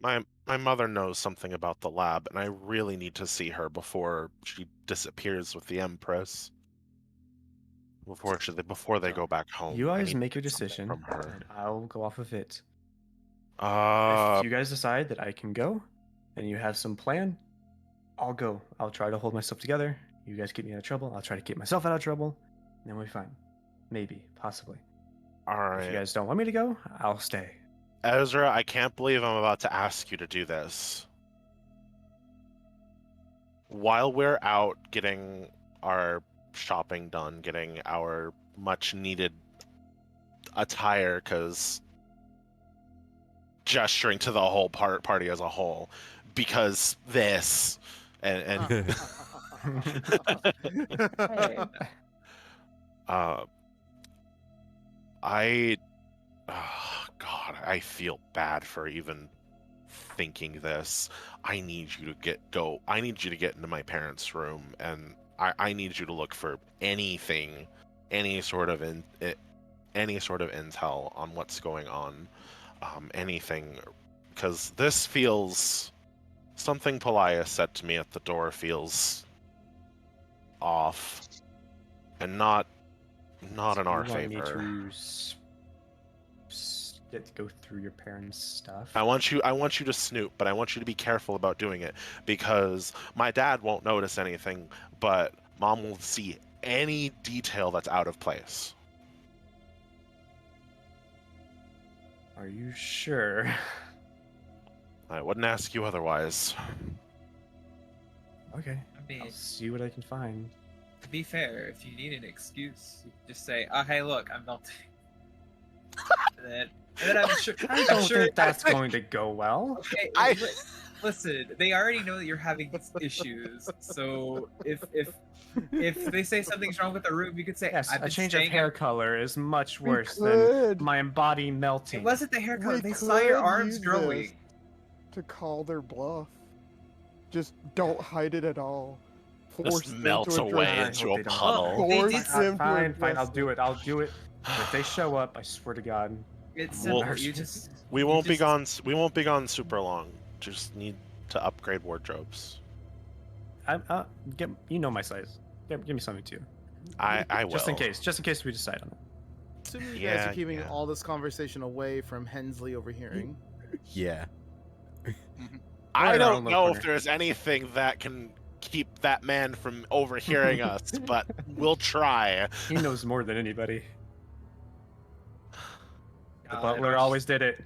[SPEAKER 5] my mother knows something about the lab, and I really need to see her before she disappears with the Empress. Before they go back home.
[SPEAKER 4] you
[SPEAKER 5] I
[SPEAKER 4] guys
[SPEAKER 5] need
[SPEAKER 4] make your
[SPEAKER 5] something
[SPEAKER 4] decision,
[SPEAKER 5] from her.
[SPEAKER 4] and I'll go off of it.
[SPEAKER 5] Uh,
[SPEAKER 4] If you guys decide that I can go, and you have some plan, I'll go. I'll try to hold myself together. You guys keep me out of trouble. I'll try to keep myself out of trouble, and then we'll be fine. Maybe, possibly.
[SPEAKER 5] all
[SPEAKER 4] If you
[SPEAKER 5] right,
[SPEAKER 4] guys don't want me to go, I'll stay.
[SPEAKER 5] Ezra. I can't believe I'm about to ask you to do this. While we're out getting our shopping done, getting our much needed attire, because gesturing to the whole party as a whole, because this and
[SPEAKER 3] Hey.
[SPEAKER 5] Oh, God, I feel bad for even thinking this. I need you to I need you to get into my parents' room, and I need you to look for anything, any sort of intel on what's going on, anything, because this feels something Pelias said to me at the door feels off, and not in our
[SPEAKER 4] You want me
[SPEAKER 5] favor.
[SPEAKER 4] to get to go through your parents' stuff?
[SPEAKER 5] I want you to snoop, but I want you to be careful about doing it, because my dad won't notice anything, but Mom will see any detail that's out of place.
[SPEAKER 4] Are you sure?
[SPEAKER 5] I wouldn't ask you otherwise.
[SPEAKER 4] Okay.
[SPEAKER 3] I mean,
[SPEAKER 4] I'll see what I can find.
[SPEAKER 3] to be fair, if you need an excuse, you can just say, "Oh, hey, look, I'm melting." and then I'm sure.
[SPEAKER 4] I don't think that's going to go well.
[SPEAKER 3] Okay,
[SPEAKER 5] I-
[SPEAKER 3] listen. They already know that you're having issues. So if they say something's wrong with the room, you could say,
[SPEAKER 4] Yes,
[SPEAKER 3] "I've
[SPEAKER 4] a
[SPEAKER 3] been
[SPEAKER 4] change of
[SPEAKER 3] staying
[SPEAKER 4] hair
[SPEAKER 3] at-"
[SPEAKER 4] color is much
[SPEAKER 7] We
[SPEAKER 4] worse than
[SPEAKER 7] could.
[SPEAKER 4] my body melting.
[SPEAKER 3] It wasn't the hair color.
[SPEAKER 7] We
[SPEAKER 3] They saw your
[SPEAKER 7] could
[SPEAKER 3] arms
[SPEAKER 7] use
[SPEAKER 3] growing.
[SPEAKER 7] this to call their bluff. Just don't hide it at all. Force
[SPEAKER 5] Just
[SPEAKER 7] them
[SPEAKER 5] melts
[SPEAKER 7] to
[SPEAKER 5] away
[SPEAKER 7] address-
[SPEAKER 5] into a
[SPEAKER 4] they don't.
[SPEAKER 5] puddle.
[SPEAKER 3] They
[SPEAKER 7] Force
[SPEAKER 3] did-
[SPEAKER 7] them to
[SPEAKER 4] Fine,
[SPEAKER 7] address
[SPEAKER 4] I'll
[SPEAKER 7] it.
[SPEAKER 4] do it. I'll do it. If they show up, I swear to God.
[SPEAKER 3] It's
[SPEAKER 5] Well,
[SPEAKER 3] simple. You just
[SPEAKER 5] We
[SPEAKER 3] you
[SPEAKER 5] won't be
[SPEAKER 3] just-
[SPEAKER 5] gone. We won't be gone super long. Just need to upgrade wardrobes.
[SPEAKER 4] You know my size. Give me something too.
[SPEAKER 5] I will.
[SPEAKER 4] Just in case we decide on it.
[SPEAKER 6] Assuming you guys
[SPEAKER 5] Yeah,
[SPEAKER 6] are keeping
[SPEAKER 5] yeah.
[SPEAKER 6] all this conversation away from Hensley overhearing.
[SPEAKER 2] Yeah.
[SPEAKER 5] I
[SPEAKER 4] We're in our
[SPEAKER 5] don't
[SPEAKER 4] own
[SPEAKER 5] know
[SPEAKER 4] little
[SPEAKER 5] if
[SPEAKER 4] corner.
[SPEAKER 5] there's anything that can keep that man from overhearing us, but we'll try.
[SPEAKER 4] He knows more than anybody. The
[SPEAKER 3] God,
[SPEAKER 4] butler always did it.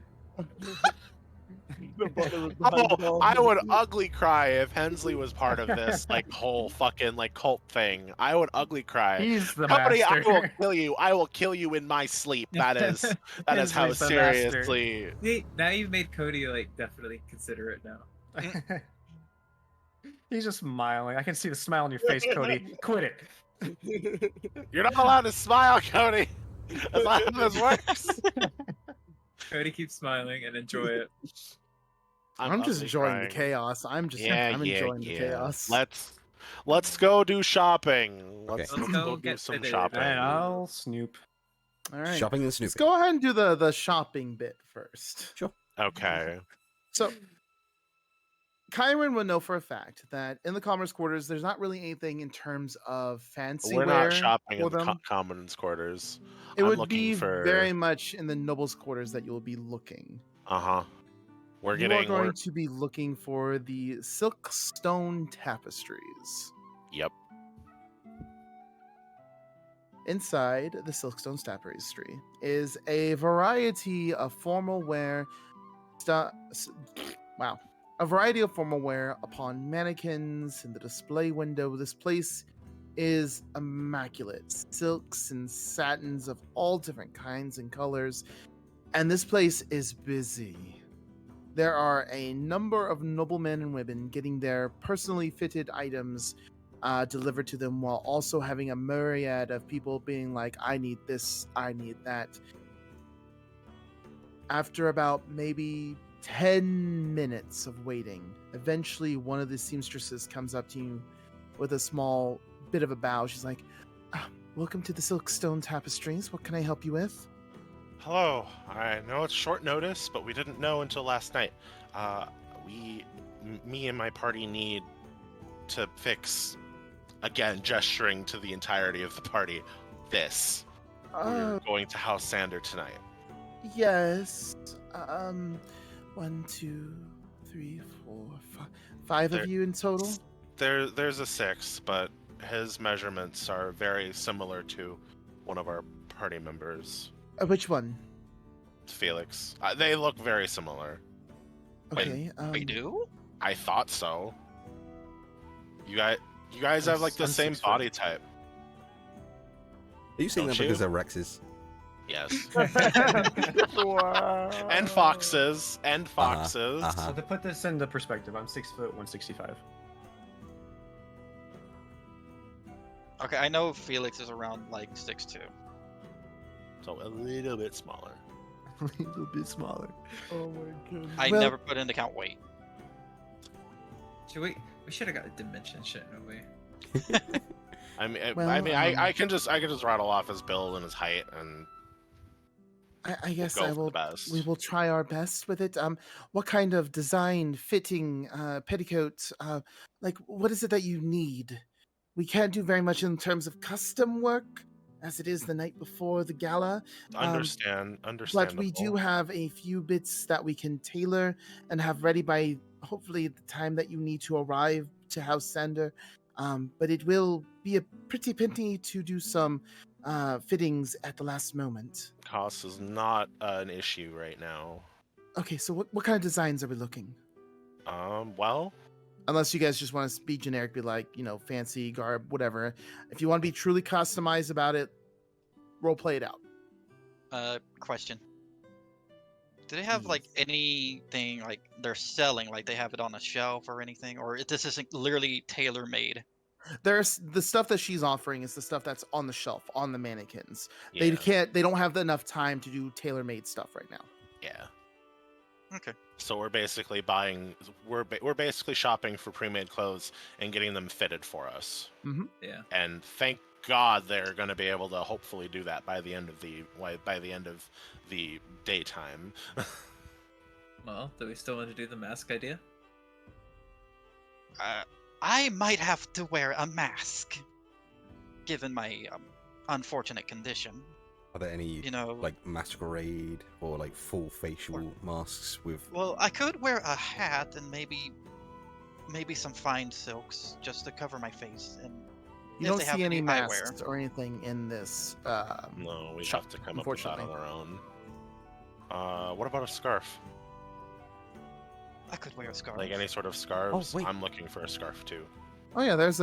[SPEAKER 7] The butler was behind it
[SPEAKER 5] Oh,
[SPEAKER 7] all.
[SPEAKER 5] I would ugly cry if Hensley was part of this whole fucking cult thing. I would ugly cry.
[SPEAKER 4] He's the
[SPEAKER 5] Cody, I will
[SPEAKER 4] master.
[SPEAKER 5] kill you. I will kill you in my sleep. That is how
[SPEAKER 4] Hensley's the master.
[SPEAKER 5] seriously.
[SPEAKER 3] See, now you've made Cody definitely consider it now.
[SPEAKER 4] He's just smiling. I can see the smile on your face, Cody. Quit it.
[SPEAKER 5] You're not allowed to smile, Cody. That's not how this works.
[SPEAKER 3] Cody keeps smiling and enjoy it.
[SPEAKER 6] I'm just
[SPEAKER 5] ugly
[SPEAKER 6] enjoying the
[SPEAKER 5] crying.
[SPEAKER 6] chaos. I'm enjoying the chaos.
[SPEAKER 5] Let's go do shopping. Let's
[SPEAKER 3] Let's
[SPEAKER 5] go
[SPEAKER 3] go
[SPEAKER 5] do
[SPEAKER 3] get
[SPEAKER 5] some
[SPEAKER 3] fitted.
[SPEAKER 5] shopping.
[SPEAKER 4] And I'll snoop.
[SPEAKER 6] All right.
[SPEAKER 2] Shopping and
[SPEAKER 6] Let's
[SPEAKER 2] snooping.
[SPEAKER 6] go ahead and do the shopping bit first.
[SPEAKER 5] Okay.
[SPEAKER 6] So, Kyron would know for a fact that in the Commerce Quarters, there's not really anything in terms of fancy
[SPEAKER 5] We're
[SPEAKER 6] wear
[SPEAKER 5] not shopping
[SPEAKER 6] for
[SPEAKER 5] in the
[SPEAKER 6] them.
[SPEAKER 5] Commons quarters.
[SPEAKER 6] It
[SPEAKER 5] I'm
[SPEAKER 6] would
[SPEAKER 5] looking
[SPEAKER 6] be
[SPEAKER 5] for-
[SPEAKER 6] very much in the Nobles Quarters that you'll be looking.
[SPEAKER 5] Uh-huh. We're
[SPEAKER 6] You are
[SPEAKER 5] getting
[SPEAKER 6] going to be looking for the silkstone tapestries.
[SPEAKER 5] Yep.
[SPEAKER 6] Inside the silkstone tapestry is a variety of formal wear. A variety of formal wear upon mannequins in the display window. This place is immaculate. Silks and satins of all different kinds and colors. And this place is busy. There are a number of noblemen and women getting their personally fitted items delivered to them, while also having a myriad of people being like, I need this, I need that. After about maybe 10 minutes of waiting, eventually one of the seamstresses comes up to you with a small bit of a bow. She's like, welcome to the Silkstone Tapestries. What can I help you with?
[SPEAKER 5] Hello. I know it's short notice, but we didn't know until last night. Me and my party need to fix, again, gesturing to the entirety of the party, this. We're going to House Sander tonight.
[SPEAKER 6] Yes. 1, 2, 3, 4, 5 of you in total?
[SPEAKER 5] There's a 6, but his measurements are very similar to one of our party members,
[SPEAKER 6] Which one?
[SPEAKER 5] Felix. They look very similar.
[SPEAKER 6] Okay.
[SPEAKER 1] We do?
[SPEAKER 5] I thought so. You guys have like the
[SPEAKER 4] I'm
[SPEAKER 5] same
[SPEAKER 4] 6 foot.
[SPEAKER 5] body type.
[SPEAKER 2] Are you saying
[SPEAKER 5] Don't
[SPEAKER 2] that because
[SPEAKER 5] you?
[SPEAKER 2] they're Rexes?
[SPEAKER 5] Yes.
[SPEAKER 7] Wow.
[SPEAKER 5] And foxes.
[SPEAKER 2] Uh-huh.
[SPEAKER 4] So to put this into perspective, I'm 6 foot 165.
[SPEAKER 1] Okay, I know Felix is around like 6'2".
[SPEAKER 5] so a little bit smaller.
[SPEAKER 6] A little bit smaller.
[SPEAKER 7] Oh my goodness.
[SPEAKER 1] I
[SPEAKER 6] Well-
[SPEAKER 1] never put into account weight.
[SPEAKER 3] Should we should have got a dimension, shouldn't we?
[SPEAKER 6] Well,
[SPEAKER 5] I can just rattle off his build and his height, and
[SPEAKER 6] I guess
[SPEAKER 5] go
[SPEAKER 6] I
[SPEAKER 5] for the
[SPEAKER 6] will.
[SPEAKER 5] best.
[SPEAKER 6] We will try our best with it. What kind of design, fitting, petticoats? Like, what is it that you need? We can't do very much in terms of custom work, as it is the night before the gala.
[SPEAKER 5] understandable.
[SPEAKER 6] But we do have a few bits that we can tailor and have ready by hopefully the time that you need to arrive to House Sander. But it will be a pretty penny to do some fittings at the last moment.
[SPEAKER 5] Cost is not an issue right now.
[SPEAKER 6] Okay, so what kind of designs are we looking?
[SPEAKER 5] Well,
[SPEAKER 6] Unless you guys just want to be generic, be like, fancy garb, whatever. If you want to be truly customized about it, role play it out.
[SPEAKER 1] Question. Do they have like anything like they're selling, like they have it on a shelf or anything, or this isn't literally tailor made?
[SPEAKER 6] There's the stuff that she's offering is the stuff that's on the shelf, on the mannequins.
[SPEAKER 5] yeah,
[SPEAKER 6] They don't have enough time to do tailor-made stuff right now.
[SPEAKER 5] yeah.
[SPEAKER 1] Okay.
[SPEAKER 5] So we're basically we're basically shopping for pre-made clothes and getting them fitted for us.
[SPEAKER 3] Yeah.
[SPEAKER 5] And thank God they're going to be able to hopefully do that by the end of the daytime.
[SPEAKER 3] Well, do we still want to do the mask idea?
[SPEAKER 1] I might have to wear a mask, given my unfortunate condition.
[SPEAKER 2] Are there any like masquerade or like full facial masks with?
[SPEAKER 1] Well, I could wear a hat and maybe some fine silks just to cover my face. And
[SPEAKER 6] You
[SPEAKER 1] if
[SPEAKER 6] don't
[SPEAKER 1] they have
[SPEAKER 6] see any
[SPEAKER 1] eyewear.
[SPEAKER 6] masks or anything in this.
[SPEAKER 5] No, we
[SPEAKER 6] shop,
[SPEAKER 5] have to come up with that on
[SPEAKER 6] unfortunately.
[SPEAKER 5] our own. What about a scarf?
[SPEAKER 1] I could wear a scarf.
[SPEAKER 5] Like any sort of scarves?
[SPEAKER 2] wait.
[SPEAKER 5] I'm looking for a scarf too.
[SPEAKER 6] Oh yeah, there's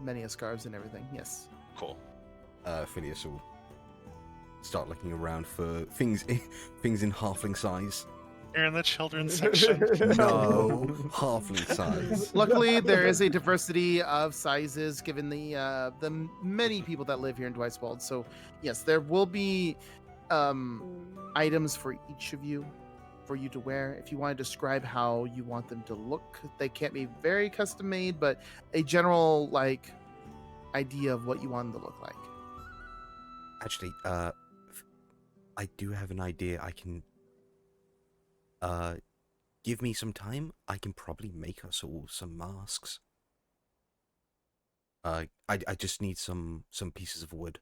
[SPEAKER 6] many scarves and everything. Yes.
[SPEAKER 5] Cool.
[SPEAKER 2] Phineas will start looking around for things in halfling size.
[SPEAKER 5] You're in the children's section.
[SPEAKER 2] No, halfling size.
[SPEAKER 6] Luckily, there is a diversity of sizes given the many people that live here in Dwightswald. So yes, there will be items for each of you for you to wear. If you want to describe how you want them to look, they can't be very custom made, but a general idea of what you want them to look like.
[SPEAKER 2] Actually, I do have an idea. I can. Give me some time. I can probably make us all some masks. I just need some pieces of wood.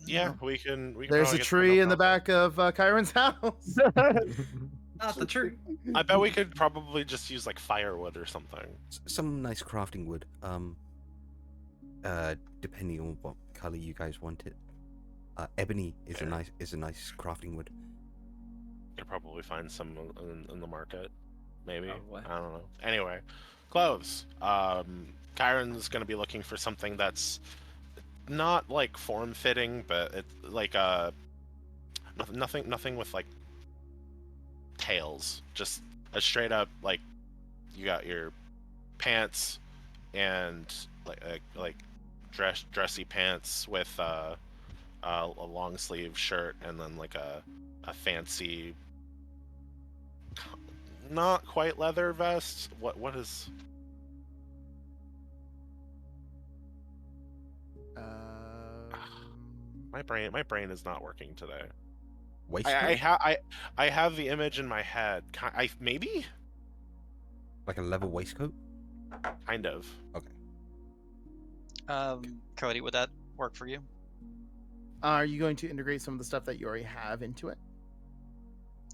[SPEAKER 5] Yeah, we can.
[SPEAKER 6] There's
[SPEAKER 5] probably
[SPEAKER 6] a
[SPEAKER 5] get
[SPEAKER 6] tree
[SPEAKER 5] some
[SPEAKER 6] in the
[SPEAKER 5] up.
[SPEAKER 6] back of Kyron's house.
[SPEAKER 3] Not the tree.
[SPEAKER 5] I bet we could probably just use like firewood or something.
[SPEAKER 2] Some nice crafting wood. Depending on what color you guys want it. Ebony is a nice crafting wood.
[SPEAKER 5] Could probably find some in the market, maybe.
[SPEAKER 3] Probably.
[SPEAKER 5] I don't know. Anyway, clothes. Kyron's gonna be looking for something that's not like form fitting, but it's like nothing with like tails. Just a straight up like you got your pants and like dressy pants with a long sleeve shirt and then like a fancy not quite leather vest. What is my brain is not working today.
[SPEAKER 2] Waistcoat?
[SPEAKER 5] I have the image in my head. Maybe
[SPEAKER 2] Like a leather waistcoat?
[SPEAKER 5] kind of.
[SPEAKER 1] Cody, would that work for you?
[SPEAKER 6] Are you going to integrate some of the stuff that you already have into it?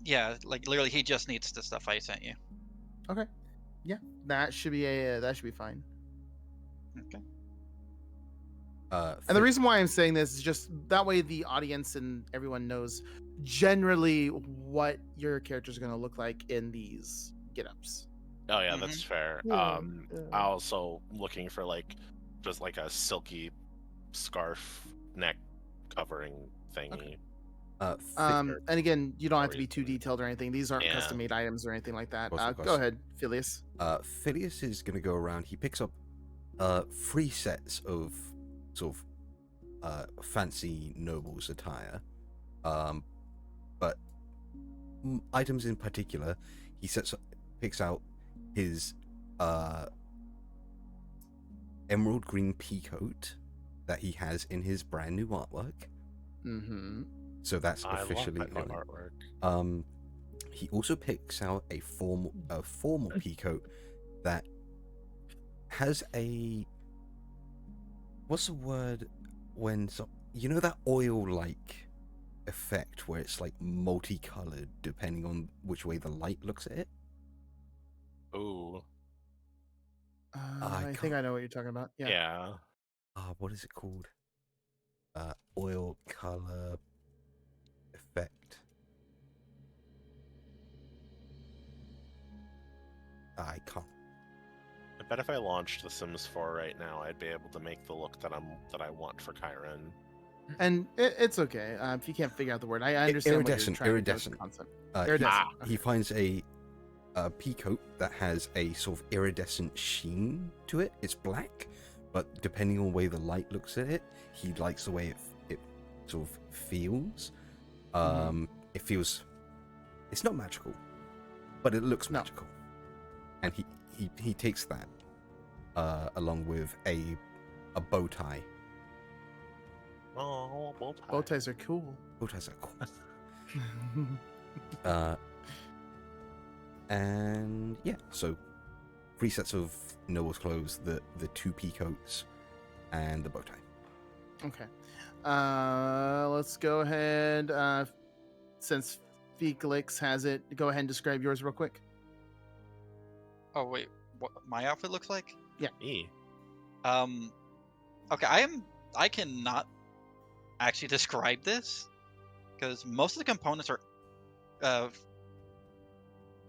[SPEAKER 1] Yeah, like literally, he just needs the stuff I sent you.
[SPEAKER 6] Okay. Yeah, that should be fine.
[SPEAKER 1] Okay.
[SPEAKER 6] And the reason why I'm saying this is just that way the audience and everyone knows generally what your characters are going to look like in these get-ups.
[SPEAKER 5] Oh yeah, that's fair.
[SPEAKER 7] Yeah,
[SPEAKER 5] I also looking for like just like a silky scarf neck covering thingy.
[SPEAKER 6] Okay.
[SPEAKER 2] thicker.
[SPEAKER 6] And again, you don't have to
[SPEAKER 5] Or
[SPEAKER 6] be too detailed or anything. These aren't
[SPEAKER 5] Yeah.
[SPEAKER 6] custom-made items or anything like that.
[SPEAKER 2] Of course, of
[SPEAKER 6] Go
[SPEAKER 2] course.
[SPEAKER 6] ahead, Phileas.
[SPEAKER 2] Phileas is gonna go around. He picks up 3 sets of sort fancy noble's attire, but items in particular, he picks out his emerald green peacoat that he has in his brand new artwork.
[SPEAKER 6] Mm-hmm.
[SPEAKER 2] So that's
[SPEAKER 5] I
[SPEAKER 2] officially
[SPEAKER 5] love that new
[SPEAKER 2] on it.
[SPEAKER 5] artwork.
[SPEAKER 2] He also picks out a formal peacoat that has a, what's the word when you know that oil-like effect where it's like multicolored depending on which way the light looks at it.
[SPEAKER 5] Ooh.
[SPEAKER 6] I think I know what you're talking about. Yeah.
[SPEAKER 5] Yeah.
[SPEAKER 2] What is it called? Oil color effect. I can't.
[SPEAKER 5] I bet if I launched The Sims 4 right now, I'd be able to make the look that I want for Kyron.
[SPEAKER 6] And it's okay if you can't figure out the word. I understand what you're trying to do with the
[SPEAKER 2] Iridescent.
[SPEAKER 6] concept.
[SPEAKER 2] He,
[SPEAKER 6] Iridescent.
[SPEAKER 2] he finds a peacoat that has a sort of iridescent sheen to it. It's black, but depending on the way the light looks at it, he likes the way it sort of feels. It feels, it's not magical, but it looks magical. And he takes that along with a bow tie.
[SPEAKER 5] Oh, bow tie.
[SPEAKER 6] Bow ties are cool.
[SPEAKER 2] Bow ties are cool. And yeah, so 3 sets of noble's clothes, the 2 peacoats, and the bow tie.
[SPEAKER 6] Okay. Let's go ahead. Since Felix has it, go ahead and describe yours real quick.
[SPEAKER 1] Oh wait, what my outfit looks like?
[SPEAKER 5] E.
[SPEAKER 1] Okay, I cannot actually describe this because most of the components are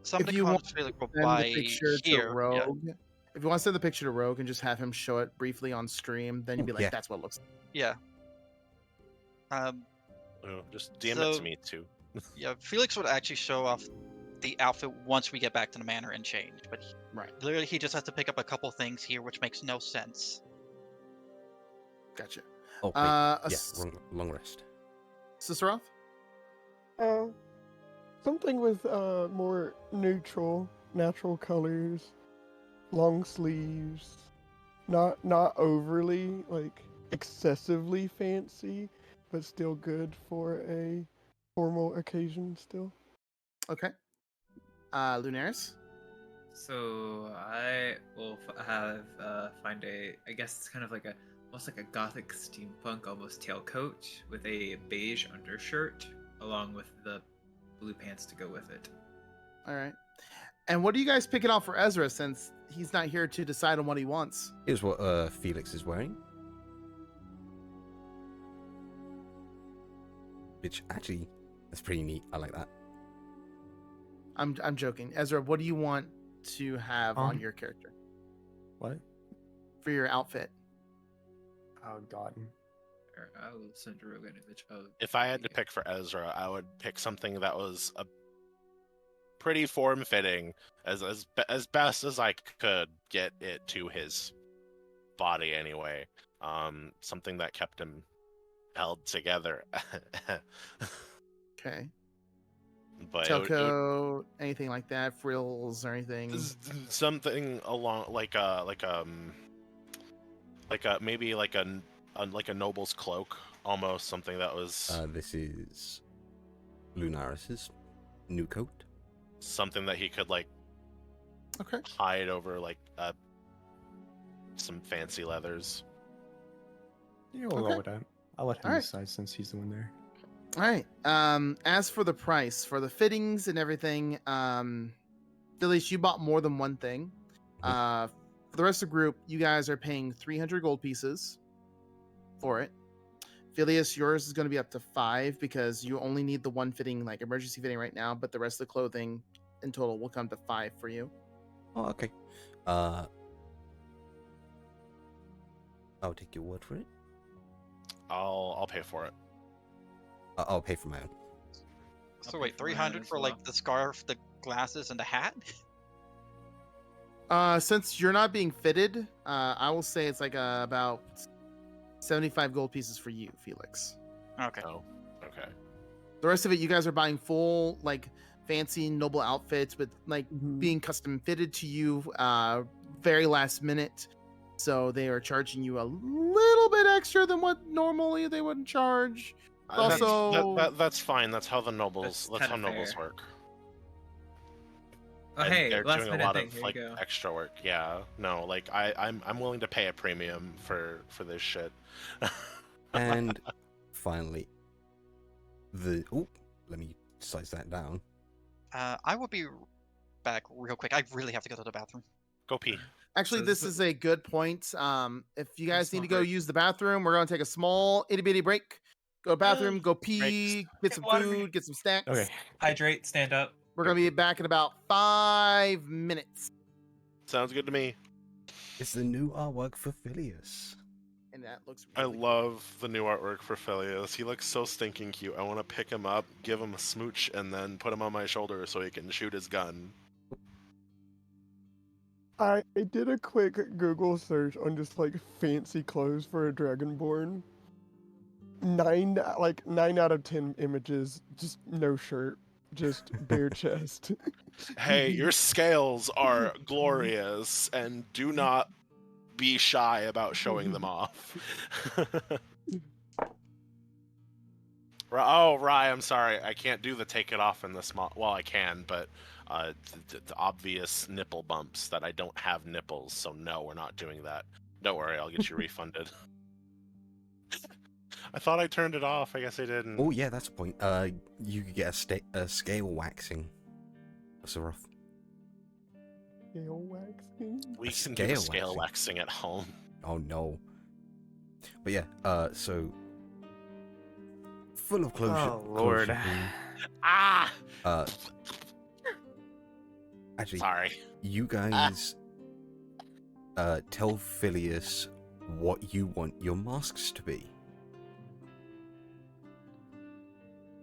[SPEAKER 1] some of
[SPEAKER 6] If
[SPEAKER 1] the
[SPEAKER 6] you want
[SPEAKER 1] components really go
[SPEAKER 6] Send
[SPEAKER 1] by
[SPEAKER 6] the picture
[SPEAKER 1] here.
[SPEAKER 6] to
[SPEAKER 1] Yeah.
[SPEAKER 6] Rogue. If you want to send the picture to Rogue and just have him show it briefly on stream, then you'd be like,
[SPEAKER 2] Yeah.
[SPEAKER 6] "That's what it looks like."
[SPEAKER 1] Yeah.
[SPEAKER 5] Oh, just DM it
[SPEAKER 1] So-
[SPEAKER 5] to me too.
[SPEAKER 1] Yeah, Felix would actually show off the outfit once we get back to the manor and change, but
[SPEAKER 6] Right.
[SPEAKER 1] literally he just has to pick up a couple things here, which makes no sense.
[SPEAKER 6] Gotcha.
[SPEAKER 2] Oh, wait. Yeah, long rest.
[SPEAKER 6] Sisteroth?
[SPEAKER 7] Something with more neutral, natural colors, long sleeves, not overly like excessively fancy, but still good for a formal occasion still.
[SPEAKER 6] Okay. Lunaris?
[SPEAKER 3] So I will find I guess it's kind of like almost like a gothic steampunk, almost tailcoat with a beige undershirt, along with the blue pants to go with it.
[SPEAKER 6] All right. And what are you guys picking out for Ezra since he's not here to decide on what he wants?
[SPEAKER 2] Here's what Felix is wearing. Which actually, that's pretty neat. I like that.
[SPEAKER 6] I'm joking. Ezra, what do you want to have on your character
[SPEAKER 4] What?
[SPEAKER 6] for your outfit?
[SPEAKER 4] Oh God.
[SPEAKER 3] I will send Rogue an image of.
[SPEAKER 5] If I had to pick for Ezra, I would pick something that was a pretty form-fitting, as best as I could get it to his body anyway. Something that kept him held together.
[SPEAKER 6] Okay.
[SPEAKER 5] But
[SPEAKER 6] Tailcoat, anything like that, frills or anything.
[SPEAKER 5] something along maybe like a noble's cloak, almost something that was
[SPEAKER 2] This is Lunaris's new coat.
[SPEAKER 5] something that he could like
[SPEAKER 6] Okay.
[SPEAKER 5] hide over like some fancy leathers.
[SPEAKER 4] Yeah, we'll
[SPEAKER 6] Okay.
[SPEAKER 4] roll with that. I'll let him
[SPEAKER 6] Alright.
[SPEAKER 4] decide since he's the one there.
[SPEAKER 6] All right. As for the price, for the fittings and everything, Phyllis, you bought more than one thing. For the rest of the group, you guys are paying 300 gold pieces for it. Phileas, yours is going to be up to 5 because you only need the one fitting, like emergency fitting right now, but the rest of the clothing in total will come to 5 for you.
[SPEAKER 2] Oh, okay. I'll take your word for it.
[SPEAKER 5] I'll pay for it.
[SPEAKER 2] I'll pay for my own.
[SPEAKER 1] So
[SPEAKER 3] pay
[SPEAKER 1] wait,
[SPEAKER 3] for mine
[SPEAKER 1] 300
[SPEAKER 3] as
[SPEAKER 1] for
[SPEAKER 3] well.
[SPEAKER 1] like the scarf, the glasses, and the hat?
[SPEAKER 6] Since you're not being fitted, I will say it's like about 75 gold pieces for you, Felix.
[SPEAKER 1] Okay.
[SPEAKER 5] Oh, okay.
[SPEAKER 6] The rest of it, you guys are buying full, like, fancy, noble outfits with, like,
[SPEAKER 7] Mhm.
[SPEAKER 6] being custom fitted to you very last minute. So they are charging you a little bit extra than what normally they would charge.
[SPEAKER 5] That's,
[SPEAKER 6] Also,
[SPEAKER 5] that's fine. That's how the nobles.
[SPEAKER 3] That's
[SPEAKER 5] That's how
[SPEAKER 3] kinda
[SPEAKER 5] nobles
[SPEAKER 3] fair.
[SPEAKER 5] work.
[SPEAKER 3] Oh,
[SPEAKER 5] And
[SPEAKER 3] hey,
[SPEAKER 5] they're
[SPEAKER 3] last
[SPEAKER 5] doing a
[SPEAKER 3] minute
[SPEAKER 5] lot
[SPEAKER 3] thing.
[SPEAKER 5] of
[SPEAKER 3] Here
[SPEAKER 5] like
[SPEAKER 3] you go.
[SPEAKER 5] extra work. Yeah. No, like I'm willing to pay a premium for this shit.
[SPEAKER 2] And finally, let me size that down.
[SPEAKER 1] I will be back real quick. I really have to go to the bathroom.
[SPEAKER 5] Go pee.
[SPEAKER 6] actually,
[SPEAKER 3] So
[SPEAKER 6] this
[SPEAKER 3] this
[SPEAKER 6] is a good point. If you guys need
[SPEAKER 3] Small
[SPEAKER 6] to go
[SPEAKER 3] break.
[SPEAKER 6] use the bathroom, we're going to take a small itty bitty break. Go to the bathroom, go pee, get some
[SPEAKER 3] water.
[SPEAKER 6] food, get some snacks.
[SPEAKER 4] Okay.
[SPEAKER 3] Hydrate, stand up.
[SPEAKER 6] We're going to be back in about 5 minutes.
[SPEAKER 5] Sounds good to me.
[SPEAKER 2] It's the new artwork for Phileas.
[SPEAKER 6] And that looks
[SPEAKER 5] I
[SPEAKER 6] really
[SPEAKER 5] love the new artwork for Phileas. He looks so stinking cute. I want to pick him up, give him a smooch, and then put him on my shoulder so he can shoot his gun.
[SPEAKER 7] I did a quick Google search on just like fancy clothes for a Dragonborn. 9 out of 10 images, just no shirt, just bare chest.
[SPEAKER 5] Hey, your scales are glorious, and do not be shy about showing them off. Oh, Rye, I'm sorry. I can't do the take it off in the small. Well, I can, but the obvious nipple bumps that I don't have nipples, so no, we're not doing that. Don't worry, I'll get you refunded. I thought I turned it off. I guess I didn't.
[SPEAKER 2] Oh yeah, that's a point. You could get a scale waxing. That's a rough.
[SPEAKER 7] Scale waxing.
[SPEAKER 5] We
[SPEAKER 2] a
[SPEAKER 5] can do the
[SPEAKER 2] scale
[SPEAKER 5] scale
[SPEAKER 2] waxing.
[SPEAKER 5] waxing at home.
[SPEAKER 2] Oh no. But yeah, so full of closure.
[SPEAKER 4] Oh, Lord.
[SPEAKER 2] closure theme.
[SPEAKER 5] Ah!
[SPEAKER 2] Actually,
[SPEAKER 5] Sorry.
[SPEAKER 2] you guys tell Phileas what you want your masks to be.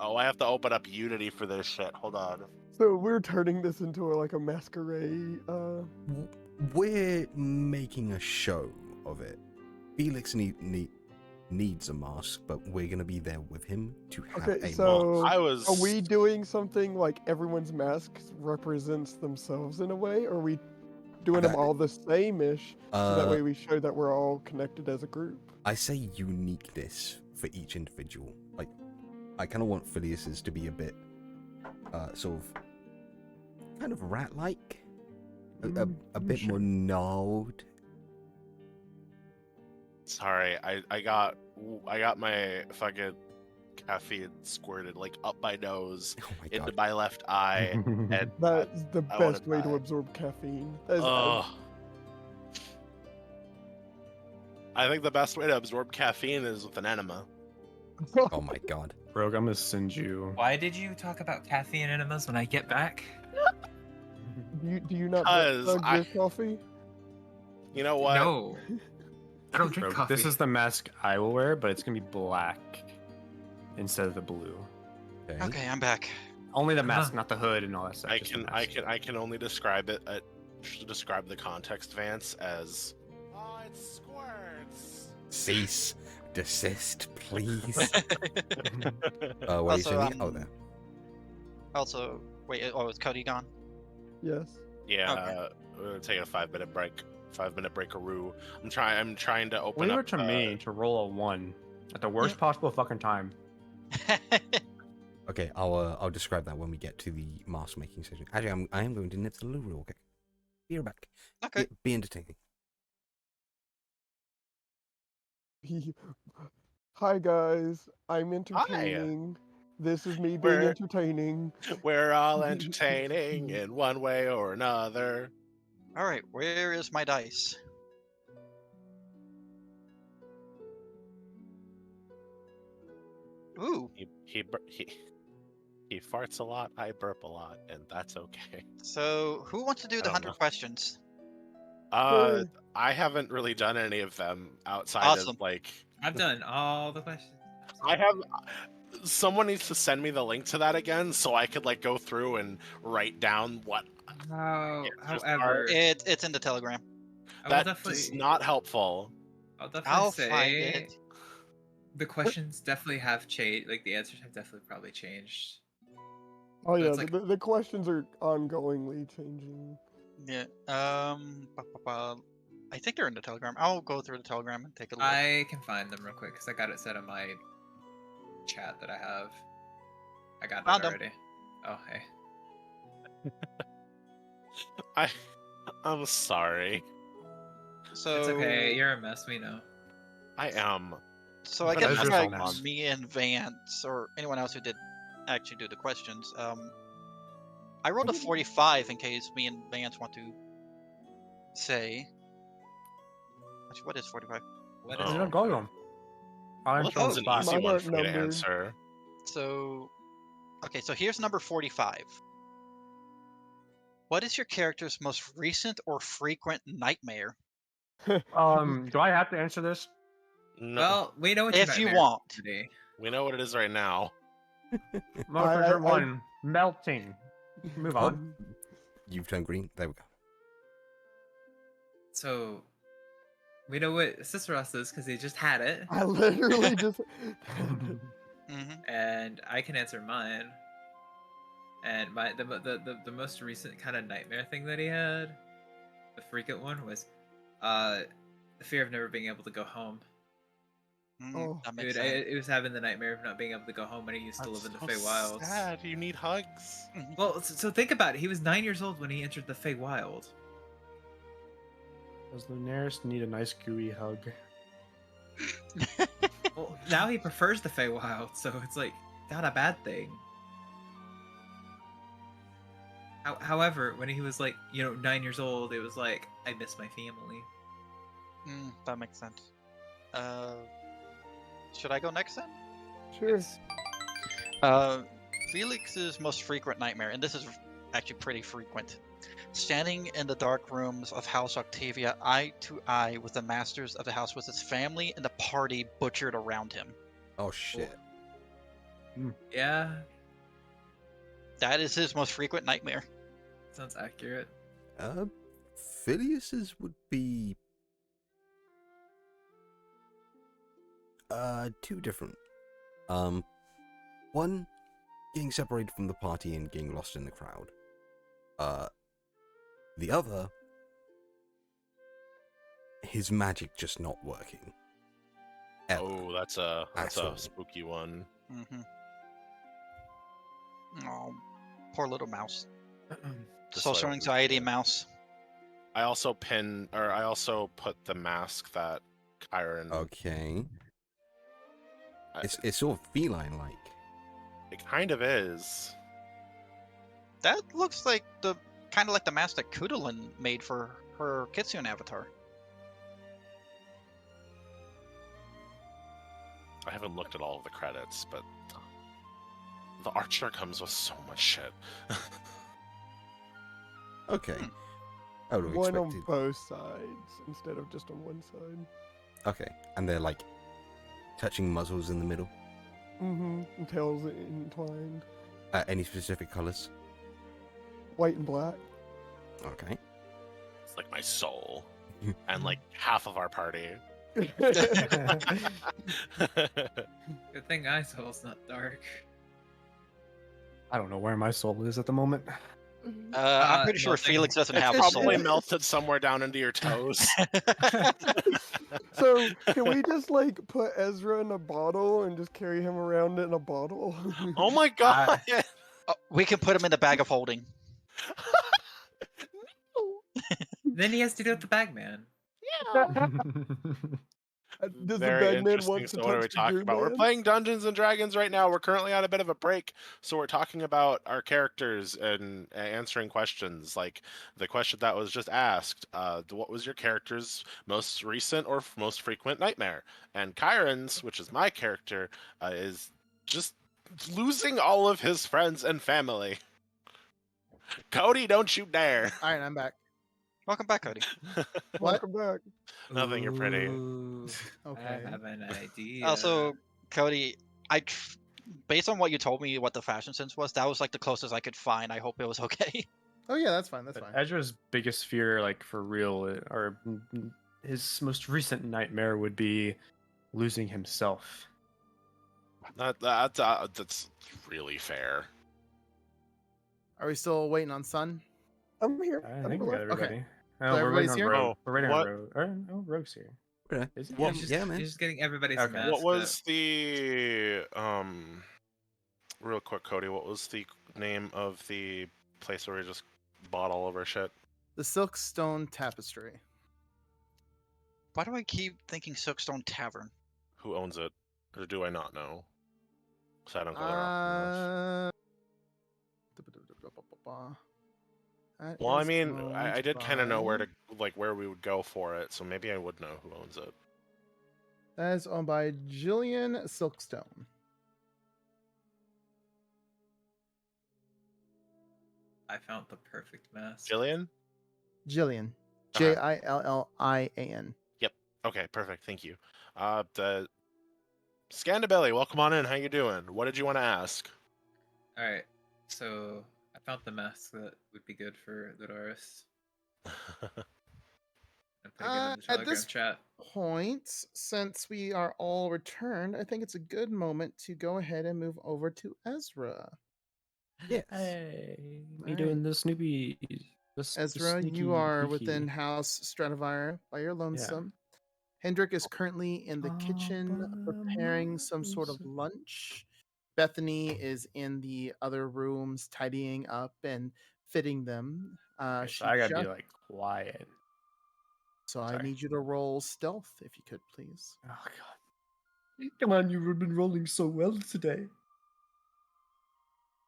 [SPEAKER 5] Oh, I have to open up Unity for this shit. Hold on.
[SPEAKER 7] So we're turning this into a masquerade.
[SPEAKER 2] We're making a show of it. Felix needs a mask, but we're gonna be there with him to have
[SPEAKER 7] Okay,
[SPEAKER 2] a
[SPEAKER 7] so
[SPEAKER 2] mask.
[SPEAKER 5] I was.
[SPEAKER 7] are we doing something like everyone's mask represents themselves in a way? Or are we doing them all the same-ish so that way we show that we're all connected as a group?
[SPEAKER 2] I say uniqueness for each individual. Like, I kind of want Phileas's to be a bit, sort of, kind of rat-like, a bit more gnarled.
[SPEAKER 5] Sorry, I got my fucking caffeine squirted like up my nose
[SPEAKER 2] Oh my
[SPEAKER 5] into
[SPEAKER 2] god!
[SPEAKER 5] my left eye, and
[SPEAKER 7] That's the
[SPEAKER 5] I wanna
[SPEAKER 7] best way to
[SPEAKER 5] die.
[SPEAKER 7] absorb caffeine. That is-
[SPEAKER 5] ugh. I think the best way to absorb caffeine is with an enema.
[SPEAKER 2] Oh my god!
[SPEAKER 4] Rogue, I'm gonna send you.
[SPEAKER 3] Why did you talk about caffeine enemas when I get back?
[SPEAKER 7] Do you not
[SPEAKER 5] 'Cause
[SPEAKER 7] drink
[SPEAKER 5] I-
[SPEAKER 7] your coffee?
[SPEAKER 5] You know what?
[SPEAKER 3] No. I don't drink
[SPEAKER 4] Rogue,
[SPEAKER 3] coffee.
[SPEAKER 4] this is the mask I will wear, but it's gonna be black instead of the blue.
[SPEAKER 1] Okay, I'm back.
[SPEAKER 4] Only the mask, not the hood and all that stuff.
[SPEAKER 5] I
[SPEAKER 4] just the
[SPEAKER 5] can
[SPEAKER 4] mask.
[SPEAKER 5] I can only describe it describe the context, Vance, as it squirts.
[SPEAKER 2] Cease, desist, please. Where are you
[SPEAKER 1] Also,
[SPEAKER 2] sending it? Oh, there.
[SPEAKER 1] Also, wait. Oh, is Cody gone?
[SPEAKER 7] Yes.
[SPEAKER 5] Yeah, we're gonna take a 5-minute break. 5-minute breakaroo. I'm trying to open
[SPEAKER 4] Leave
[SPEAKER 5] up.
[SPEAKER 4] it to me to roll a 1 at the worst possible fucking time.
[SPEAKER 2] Okay, I'll describe that when we get to the mask making session. Actually, I am going to nip the loo real quick. Be right back.
[SPEAKER 1] Okay.
[SPEAKER 2] Be entertaining.
[SPEAKER 7] Hi guys, I'm entertaining. This is me being
[SPEAKER 5] We're-
[SPEAKER 7] entertaining.
[SPEAKER 5] We're all entertaining in one way or another.
[SPEAKER 1] All right, where is my dice? Ooh.
[SPEAKER 5] He farts a lot. I burp a lot, and that's okay.
[SPEAKER 1] So, who wants to do the
[SPEAKER 5] don't
[SPEAKER 1] 100
[SPEAKER 5] know.
[SPEAKER 1] questions?
[SPEAKER 7] Sure.
[SPEAKER 5] I haven't really done any of them outside
[SPEAKER 1] Awesome.
[SPEAKER 5] of like.
[SPEAKER 3] I've done all the questions.
[SPEAKER 5] I have. Someone needs to send me the link to that again, so I could like go through and write down what.
[SPEAKER 3] However,
[SPEAKER 1] It's in the Telegram.
[SPEAKER 3] I will
[SPEAKER 5] That
[SPEAKER 3] definitely,
[SPEAKER 5] is not helpful.
[SPEAKER 3] I'll definitely
[SPEAKER 1] I'll
[SPEAKER 3] say
[SPEAKER 1] find it.
[SPEAKER 3] The questions definitely have changed. Like the answers have definitely probably changed.
[SPEAKER 7] Oh yeah,
[SPEAKER 3] it's like-
[SPEAKER 7] the questions are ongoingly changing.
[SPEAKER 1] Yeah. I think they're in the Telegram. I'll go through the Telegram and take a look.
[SPEAKER 3] I can find them real quick because I got it set on my chat that I have. I got
[SPEAKER 1] Found
[SPEAKER 3] it
[SPEAKER 1] 'em.
[SPEAKER 3] already. Oh hey.
[SPEAKER 5] I'm sorry.
[SPEAKER 1] So
[SPEAKER 3] It's okay. You're a mess. We know.
[SPEAKER 5] I am.
[SPEAKER 1] So I
[SPEAKER 5] But
[SPEAKER 1] guess
[SPEAKER 5] Ezra's
[SPEAKER 1] for like
[SPEAKER 5] a mess.
[SPEAKER 1] me and Vance or anyone else who did actually do the questions, I rolled a 45 in case me and Vance want to say. Actually, what is 45?
[SPEAKER 3] What
[SPEAKER 5] Oh.
[SPEAKER 3] is
[SPEAKER 4] You
[SPEAKER 3] it?
[SPEAKER 4] don't go them. I'll
[SPEAKER 5] Well,
[SPEAKER 4] answer
[SPEAKER 5] that
[SPEAKER 4] on
[SPEAKER 5] was
[SPEAKER 4] the
[SPEAKER 5] an
[SPEAKER 4] spot.
[SPEAKER 5] easy
[SPEAKER 7] Mine
[SPEAKER 5] one
[SPEAKER 7] aren't
[SPEAKER 5] for me to
[SPEAKER 7] numbered.
[SPEAKER 5] answer.
[SPEAKER 1] So, okay, so here's number 45. What is your character's most recent or frequent nightmare?
[SPEAKER 4] Do I have to answer this?
[SPEAKER 5] No,
[SPEAKER 3] Well, we know what
[SPEAKER 1] If you
[SPEAKER 3] nightmare is
[SPEAKER 1] want.
[SPEAKER 3] today.
[SPEAKER 5] we know what it is right now.
[SPEAKER 4] Most
[SPEAKER 7] I-
[SPEAKER 4] recent
[SPEAKER 7] I-
[SPEAKER 4] one, melting. Move
[SPEAKER 2] Oh,
[SPEAKER 4] on.
[SPEAKER 2] you've turned green. There we go.
[SPEAKER 3] So we know what Ciceros is because he just had it,
[SPEAKER 7] I literally just.
[SPEAKER 1] Mm-hmm.
[SPEAKER 3] and I can answer mine. And the most recent kind of nightmare thing that he had, the frequent one was, the fear of never being able to go home.
[SPEAKER 7] Oh.
[SPEAKER 1] That makes
[SPEAKER 3] Dude,
[SPEAKER 1] sense.
[SPEAKER 3] it was having the nightmare of not being able to go home when he used to live in the Feywilds.
[SPEAKER 5] Sad. You need hugs.
[SPEAKER 3] Well, so think about it. He was 9 years old when he entered the Feywild.
[SPEAKER 4] Does Lunaris need a nice gooey hug?
[SPEAKER 3] Well, now he prefers the Feywild, so it's like not a bad thing. However, when he was like 9 years old, it was like I miss my family.
[SPEAKER 1] That makes sense. Should I go next then?
[SPEAKER 7] Sure.
[SPEAKER 1] Felix's most frequent nightmare, and this is actually pretty frequent. Standing in the dark rooms of House Octavia, eye to eye with the masters of the house, with his family and the party butchered around him.
[SPEAKER 2] Oh shit.
[SPEAKER 3] Yeah,
[SPEAKER 1] That is his most frequent nightmare.
[SPEAKER 3] sounds accurate.
[SPEAKER 2] Phileas's would be two different. One, getting separated from the party and getting lost in the crowd. The other, his magic just not working. Ever.
[SPEAKER 5] Oh, that's a
[SPEAKER 2] Asshole.
[SPEAKER 5] spooky one.
[SPEAKER 1] Mm-hmm. Oh, poor little mouse.
[SPEAKER 5] Just
[SPEAKER 1] Social
[SPEAKER 5] like-
[SPEAKER 1] anxiety mouse.
[SPEAKER 5] I also put the mask that Kyron.
[SPEAKER 2] Okay.
[SPEAKER 5] I-
[SPEAKER 2] It's sort of feline like.
[SPEAKER 5] It kind of is.
[SPEAKER 1] That looks like the kind of like the mask that Kudalyn made for her Kitsune avatar.
[SPEAKER 5] I haven't looked at all of the credits, but the archer comes with so much shit.
[SPEAKER 2] Okay. I would have
[SPEAKER 7] One
[SPEAKER 2] expected.
[SPEAKER 7] on both sides instead of just on one side.
[SPEAKER 2] Okay. And they're like touching muzzles in the middle.
[SPEAKER 7] Mm-hmm. And tails entwined.
[SPEAKER 2] Any specific colors?
[SPEAKER 7] White and black.
[SPEAKER 2] Okay.
[SPEAKER 5] It's like my soul, and like half of our party.
[SPEAKER 3] Good thing Isol's not dark.
[SPEAKER 4] I don't know where my soul is at the moment.
[SPEAKER 1] I'm pretty sure
[SPEAKER 3] nothing.
[SPEAKER 1] Felix doesn't
[SPEAKER 5] It's
[SPEAKER 1] have a
[SPEAKER 5] probably
[SPEAKER 1] soul.
[SPEAKER 5] melted somewhere down into your toes.
[SPEAKER 7] So can we just like put Ezra in a bottle and just carry him around in a bottle?
[SPEAKER 5] Oh my god!
[SPEAKER 1] Oh, we can put him in the bag of holding.
[SPEAKER 3] Then he has to do it with the Bagman.
[SPEAKER 7] Does
[SPEAKER 5] Very
[SPEAKER 7] the Bagman
[SPEAKER 5] interesting.
[SPEAKER 7] want to
[SPEAKER 5] So what are we
[SPEAKER 7] touch the
[SPEAKER 5] talking
[SPEAKER 7] Goo
[SPEAKER 5] about? We're
[SPEAKER 7] Man?
[SPEAKER 5] playing Dungeons and Dragons right now. We're currently on a bit of a break, so we're talking about our characters and answering questions. Like the question that was just asked: what was your character's most recent or most frequent nightmare? And Kyron's, which is my character, is just losing all of his friends and family. Cody, don't you dare!
[SPEAKER 6] All right, I'm back.
[SPEAKER 1] Welcome back, Cody.
[SPEAKER 6] What?
[SPEAKER 7] Welcome back.
[SPEAKER 5] Nothing, you're pretty.
[SPEAKER 3] Ooh,
[SPEAKER 6] Okay.
[SPEAKER 3] I have an idea.
[SPEAKER 1] Also, Cody, based on what you told me, what the fashion sense was, that was like the closest I could find. I hope it was okay.
[SPEAKER 6] Oh yeah, that's fine. That's fine.
[SPEAKER 4] Ezra's biggest fear, like for real, or his most recent nightmare would be losing himself
[SPEAKER 5] That's really fair.
[SPEAKER 6] Are we still waiting on Sun?
[SPEAKER 7] I'm here.
[SPEAKER 4] I
[SPEAKER 7] I'm
[SPEAKER 4] think we got
[SPEAKER 7] left.
[SPEAKER 4] everybody.
[SPEAKER 6] Okay.
[SPEAKER 4] Oh,
[SPEAKER 6] So
[SPEAKER 4] we're waiting
[SPEAKER 6] everybody's
[SPEAKER 4] on
[SPEAKER 6] here?
[SPEAKER 4] Rogue.
[SPEAKER 5] Oh,
[SPEAKER 4] We're waiting
[SPEAKER 5] what?
[SPEAKER 4] on Rogue. Or, no, Rogue's here.
[SPEAKER 2] Okay.
[SPEAKER 4] Is he?
[SPEAKER 5] Well,
[SPEAKER 3] He's just,
[SPEAKER 2] yeah, man.
[SPEAKER 3] he's just getting everybody's
[SPEAKER 4] Okay.
[SPEAKER 3] mask.
[SPEAKER 5] What was the real quick, Cody? What was the name of the place where we just bought all of our shit?
[SPEAKER 6] The Silkstone Tapestry.
[SPEAKER 1] Why do I keep thinking Silkstone Tavern?
[SPEAKER 5] Who owns it, or do I not know? Because I don't go there often enough.
[SPEAKER 6] That
[SPEAKER 5] Well, I
[SPEAKER 6] is
[SPEAKER 5] mean,
[SPEAKER 6] owned
[SPEAKER 5] I did kind of know where
[SPEAKER 6] by-
[SPEAKER 5] to where we would go for it, so maybe I would know who owns it.
[SPEAKER 6] That is owned by Jillian Silkstone.
[SPEAKER 3] I found the perfect mask.
[SPEAKER 5] Jillian?
[SPEAKER 6] Jillian.
[SPEAKER 5] Okay.
[SPEAKER 6] Jillian.
[SPEAKER 5] Yep. Okay, perfect. Thank you. The Scandabelly, welcome on in. How you doing? What did you want to ask?
[SPEAKER 3] All right, so I found the mask that would be good for Ludoris. I'm putting it in the
[SPEAKER 6] At
[SPEAKER 3] Telegram
[SPEAKER 6] this
[SPEAKER 3] chat.
[SPEAKER 6] point, since we are all returned, I think it's a good moment to go ahead and move over to Ezra.
[SPEAKER 2] Yes.
[SPEAKER 4] Hey, me
[SPEAKER 6] Alright.
[SPEAKER 4] doing the Snoopy.
[SPEAKER 6] Ezra, you are within House Stratovire by your lonesome. Hendrik is currently in the kitchen preparing some sort of lunch. Bethany is in the other rooms tidying up and fitting them.
[SPEAKER 4] So
[SPEAKER 6] She
[SPEAKER 4] I gotta be
[SPEAKER 6] just-
[SPEAKER 4] like quiet.
[SPEAKER 6] so I
[SPEAKER 4] sorry.
[SPEAKER 6] need you to roll stealth if you could, please.
[SPEAKER 4] Oh god. Come on, you've been rolling so well today.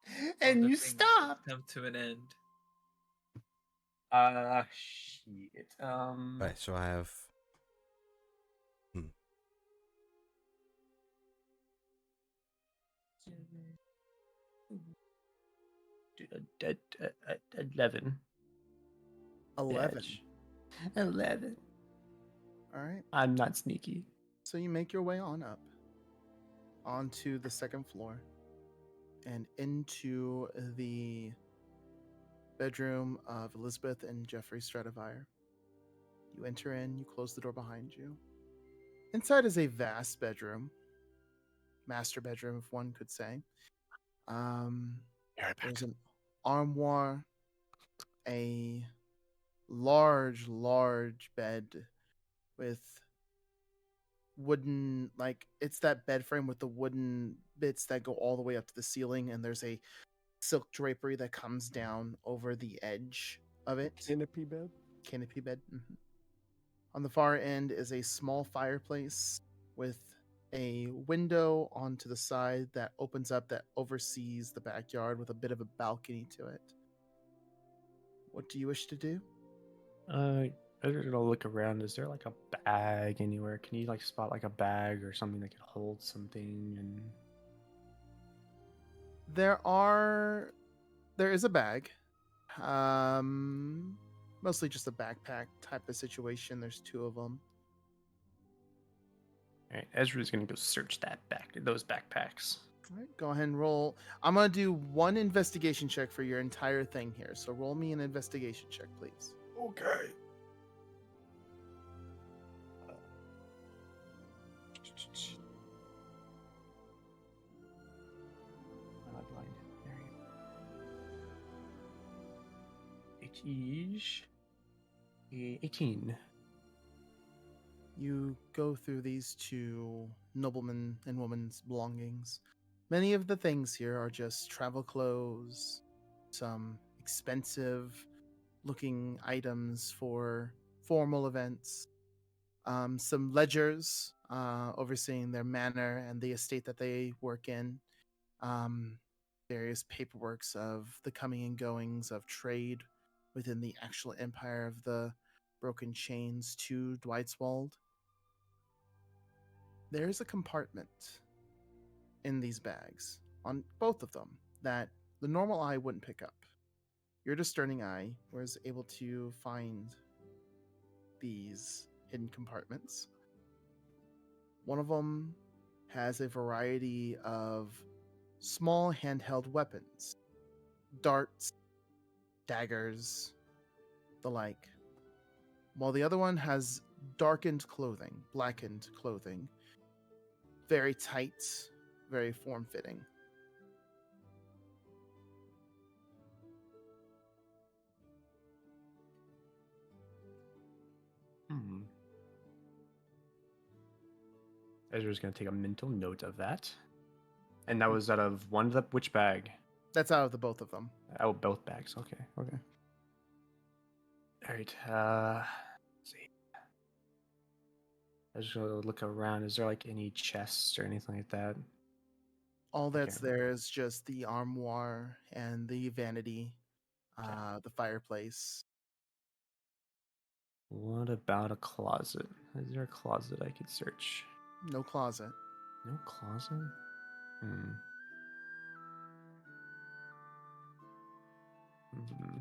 [SPEAKER 3] All
[SPEAKER 4] And
[SPEAKER 3] the
[SPEAKER 4] you
[SPEAKER 3] things
[SPEAKER 4] stop.
[SPEAKER 3] come to an end.
[SPEAKER 4] Shit.
[SPEAKER 2] Right, so I have.
[SPEAKER 4] d- d- 11.
[SPEAKER 6] 11.
[SPEAKER 4] Bitch. 11.
[SPEAKER 6] All right.
[SPEAKER 4] I'm not sneaky.
[SPEAKER 6] So you make your way on up onto the second floor and into the bedroom of Elizabeth and Jeffrey Stratovire. You enter in, you close the door behind you. Inside is a vast bedroom, master bedroom, if one could say. There's an armoire, a large bed with wooden, like it's that bed frame with the wooden bits that go all the way up to the ceiling, and there's a silk drapery that comes down over the edge of it.
[SPEAKER 7] Canopy bed.
[SPEAKER 6] Canopy bed. On the far end is a small fireplace with a window onto the side that opens up that oversees the backyard with a bit of a balcony to it. What do you wish to do?
[SPEAKER 4] I'm gonna look around. Is there like a bag anywhere? Can you like spot like a bag or something that could hold something? And
[SPEAKER 6] There is a bag. Mostly just a backpack type of situation. There's two of them.
[SPEAKER 4] all right, Ezra's gonna go search those backpacks.
[SPEAKER 6] All right, go ahead and roll. I'm gonna do one investigation check for your entire thing here. So roll me an investigation check, please.
[SPEAKER 4] Okay. I'm not blind. There you go. It is 18.
[SPEAKER 6] You go through these two noblemen and women's belongings. Many of the things here are just travel clothes, some expensive looking items for formal events, some ledgers overseeing their manor and the estate that they work in, various paperworks of the coming and goings of trade within the actual empire of the Broken Chains to Dwightswald. There is a compartment in these bags, on both of them, that the normal eye wouldn't pick up. Your discerning eye was able to find these hidden compartments. One of them has a variety of small handheld weapons, darts, daggers, the like, while the other one has darkened clothing, blackened clothing, very tight, very form-fitting.
[SPEAKER 4] Hmm. Ezra's gonna take a mental note of that. And that was out of one of the which bag?
[SPEAKER 6] That's out of the both of them.
[SPEAKER 4] Oh, both bags. Okay. Okay. All right. Let's see. I just gonna look around. Is there like any chests or anything like that?
[SPEAKER 6] All that's
[SPEAKER 4] Okay.
[SPEAKER 6] there is just the armoire and the vanity,
[SPEAKER 4] Okay.
[SPEAKER 6] the fireplace.
[SPEAKER 4] What about a closet? Is there a closet I could search?
[SPEAKER 6] No closet.
[SPEAKER 4] No closet? Hmm. Hmm.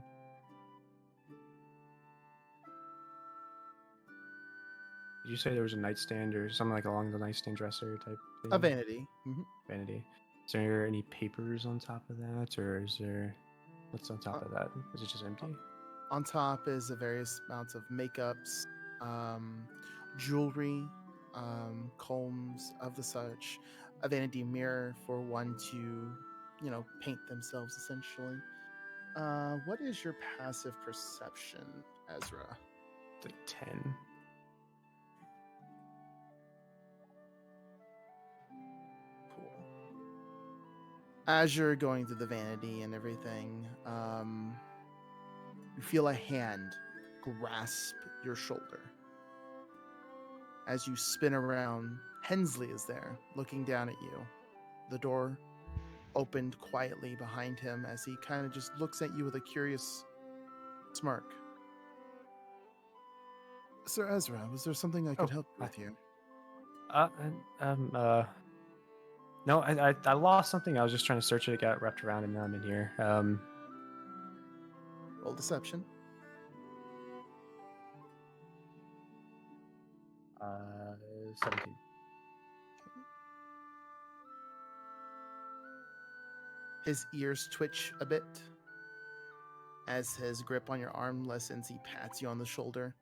[SPEAKER 4] Did you say there was a nightstand or something like along the nightstand dresser type thing?
[SPEAKER 6] A vanity. Hmm.
[SPEAKER 4] Vanity. Is there any papers on top of that, or is there what's on top of that? Is it just empty?
[SPEAKER 6] On top is a various amounts of makeups, jewelry, combs of the such, a vanity mirror for one to, paint themselves essentially. What is your passive perception, Ezra?
[SPEAKER 4] It's like 10.
[SPEAKER 6] Cool. As you're going through the vanity and everything, you feel a hand grasp your shoulder. As you spin around, Hensley is there, looking down at you. The door opened quietly behind him as he kind of just looks at you with a curious smirk. Sir Ezra, was there something I could help you with here?
[SPEAKER 4] No, I lost something. I was just trying to search it. It got wrapped around, and now I'm in here.
[SPEAKER 6] Roll deception.
[SPEAKER 4] 17.
[SPEAKER 6] His ears twitch a bit as his grip on your arm lessens. He pats you on the shoulder.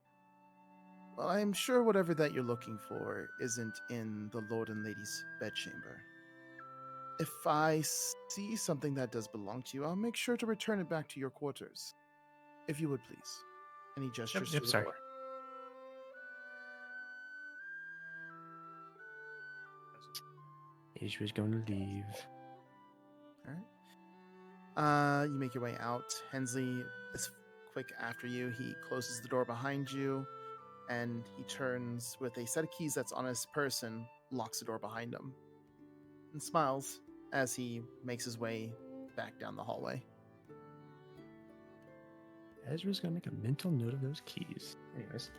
[SPEAKER 6] Well, I'm sure whatever that you're looking for isn't in the Lord and Lady's bedchamber. If I see something that does belong to you, I'll make sure to return it back to your quarters. If you would, please. And he gestures to the
[SPEAKER 4] sorry.
[SPEAKER 6] door.
[SPEAKER 4] Ezra's going to leave.
[SPEAKER 6] All right. You make your way out. Hensley is quick after you. He closes the door behind you, and he turns with a set of keys that's on his person, locks the door behind him, and smiles as he makes his way back down the hallway.
[SPEAKER 4] Ezra's going to make a mental note of those keys. Anyways.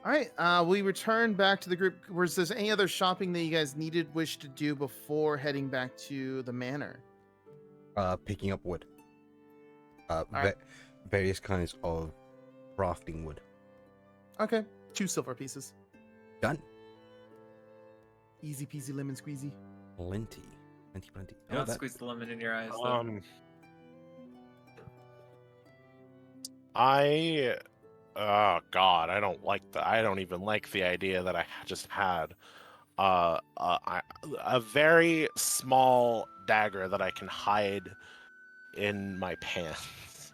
[SPEAKER 6] All right. We return back to the group. Was there any other shopping that you guys wish to do before heading back to the manor?
[SPEAKER 2] Picking up wood.
[SPEAKER 6] right.
[SPEAKER 2] Various kinds of crafting wood.
[SPEAKER 6] Okay. 2 silver pieces.
[SPEAKER 2] Done.
[SPEAKER 6] Easy peasy lemon squeezy.
[SPEAKER 2] Plenty.
[SPEAKER 3] You don't squeeze the lemon in your eyes, though.
[SPEAKER 5] Oh God, I don't even like the idea that I just had a very small dagger that I can hide in my pants,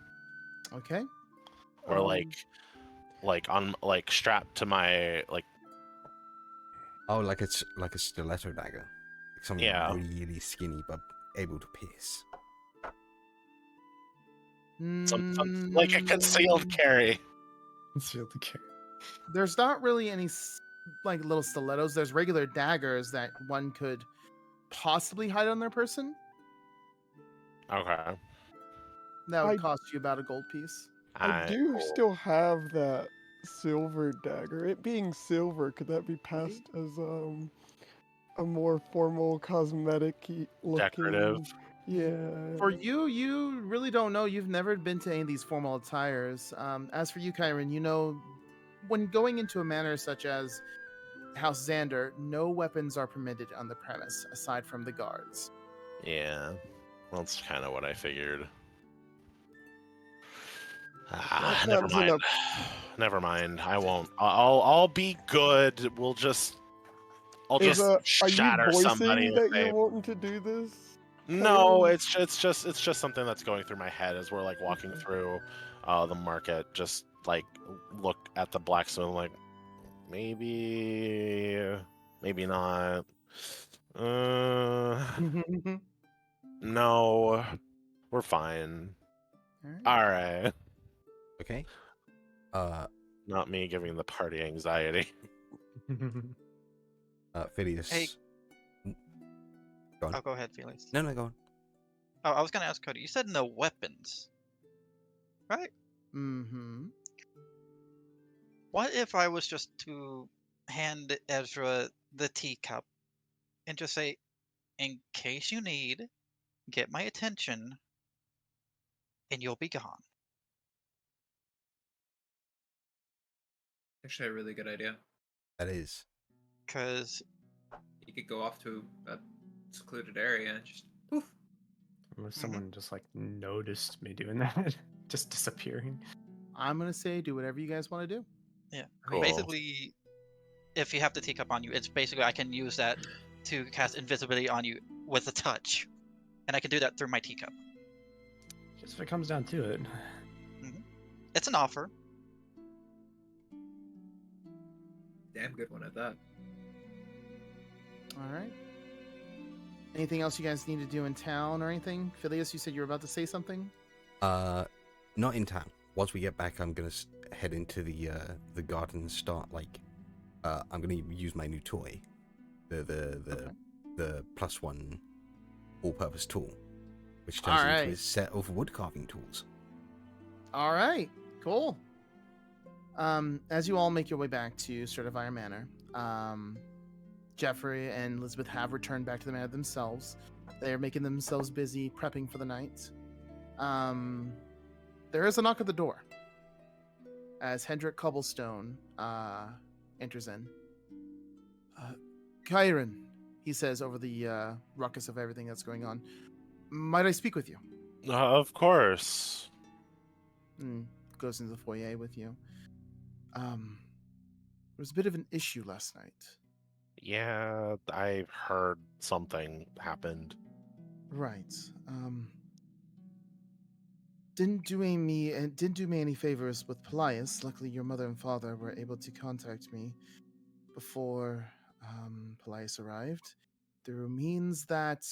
[SPEAKER 6] Okay.
[SPEAKER 5] or like strapped to my
[SPEAKER 2] Oh, like it's like a stiletto dagger. Like something
[SPEAKER 5] Yeah.
[SPEAKER 2] really skinny but able to pierce.
[SPEAKER 5] some like a concealed carry.
[SPEAKER 4] Concealed carry.
[SPEAKER 6] There's not really any like little stilettos. There's regular daggers that one could possibly hide on their person.
[SPEAKER 5] Okay.
[SPEAKER 6] That would cost you about a gold piece.
[SPEAKER 7] I do
[SPEAKER 5] cool.
[SPEAKER 7] still have that silver dagger. It being silver, could that be passed as a more formal cosmetic-y looking?
[SPEAKER 5] Decorative.
[SPEAKER 7] Yeah.
[SPEAKER 6] For you, you really don't know. You've never been to any of these formal attires. As for you, Kyron, you know, when going into a manor such as House Xander, no weapons are permitted on the premise aside from the guards.
[SPEAKER 5] Yeah, that's kind of what I figured.
[SPEAKER 7] That
[SPEAKER 5] Never
[SPEAKER 7] sounds
[SPEAKER 5] mind.
[SPEAKER 7] enough.
[SPEAKER 5] Never mind. I won't. I'll be good. We'll just I'll
[SPEAKER 7] Is,
[SPEAKER 5] just
[SPEAKER 7] are you
[SPEAKER 5] shatter somebody
[SPEAKER 7] voicing
[SPEAKER 5] if
[SPEAKER 7] that
[SPEAKER 5] they.
[SPEAKER 7] you're wanting to do this?
[SPEAKER 5] No,
[SPEAKER 7] Kyron?
[SPEAKER 5] it's just something that's going through my head as we're like walking
[SPEAKER 7] Okay.
[SPEAKER 5] through the market. Just like look at the blacksmith, like maybe not. Uh, no, we're fine.
[SPEAKER 6] Alright.
[SPEAKER 5] All right.
[SPEAKER 2] Okay. Uh,
[SPEAKER 5] Not me giving the party anxiety.
[SPEAKER 2] Phileas.
[SPEAKER 1] Hey.
[SPEAKER 2] Go on.
[SPEAKER 1] Oh, go ahead, Felix.
[SPEAKER 2] No, go on.
[SPEAKER 1] Oh, I was gonna ask Cody. You said no weapons, right?
[SPEAKER 6] Mm-hmm.
[SPEAKER 1] What if I was just to hand Ezra the teacup and just say, "In case you need, get my attention, and you'll be gone."
[SPEAKER 3] Actually, a really good idea.
[SPEAKER 2] That is.
[SPEAKER 1] Cause
[SPEAKER 3] You could go off to a secluded area and just poof.
[SPEAKER 4] Unless someone just like noticed me doing that, just disappearing.
[SPEAKER 6] I'm gonna say do whatever you guys want to do.
[SPEAKER 1] yeah,
[SPEAKER 5] Cool.
[SPEAKER 1] basically, if you have the teacup on you, it's basically I can use that to cast invisibility on you with a touch, and I can do that through my teacup.
[SPEAKER 4] Just if it comes down to it.
[SPEAKER 1] It's an offer.
[SPEAKER 3] Damn good one at that.
[SPEAKER 6] All right. Anything else you guys need to do in town or anything? Phileas, you said you were about to say something.
[SPEAKER 2] Not in town. Once we get back, I'm gonna head into the garden and start like, I'm gonna use my new toy, the +1 all-purpose tool, which turns
[SPEAKER 6] All
[SPEAKER 2] into
[SPEAKER 6] right.
[SPEAKER 2] a set of wood carving tools.
[SPEAKER 6] All right, cool. As you all make your way back to Certifier Manor, Jeffrey and Elizabeth have returned back to the manor themselves. They're making themselves busy prepping for the night. There is a knock at the door as Hendrik Cobblestone enters in. Kyron, he says over the ruckus of everything that's going on, might I speak with you?
[SPEAKER 5] Of course.
[SPEAKER 6] Goes into the foyer with you. There was a bit of an issue last night.
[SPEAKER 5] Yeah, I heard something happened.
[SPEAKER 6] Right. Didn't do me any favors with Polias. Luckily, your mother and father were able to contact me before Polias arrived through means that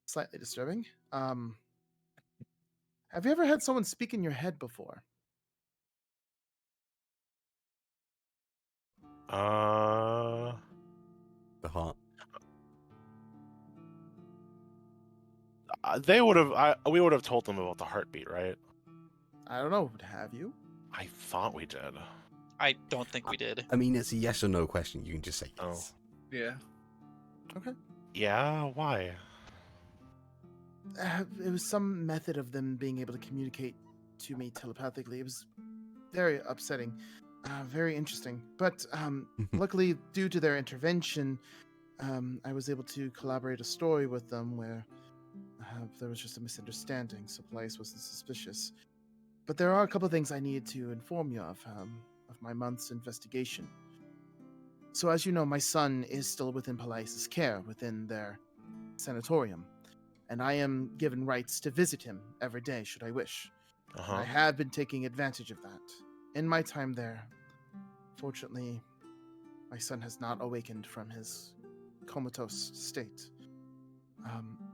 [SPEAKER 6] slightly disturbing. Have you ever had someone speak in your head before?
[SPEAKER 2] The heart.
[SPEAKER 5] They would have. We would have told them about the heartbeat, right?
[SPEAKER 6] I don't know. Have you?
[SPEAKER 5] I thought we did.
[SPEAKER 1] I don't think we did.
[SPEAKER 2] I mean, it's a yes or no question. You can just say
[SPEAKER 5] Oh.
[SPEAKER 2] yes.
[SPEAKER 3] Yeah.
[SPEAKER 6] Okay.
[SPEAKER 5] Yeah. Why?
[SPEAKER 6] It was some method of them being able to communicate to me telepathically. It was very upsetting, very interesting. But luckily, due to their intervention, I was able to collaborate a story with them where there was just a misunderstanding, so Polias wasn't suspicious. But there are a couple of things I needed to inform you of my month's investigation. So as you know, my son is still within Polias' care, within their sanatorium. And I am given rights to visit him every day, should I wish. And I have been taking advantage of that. In my time there, fortunately, my son has not awakened from his comatose state.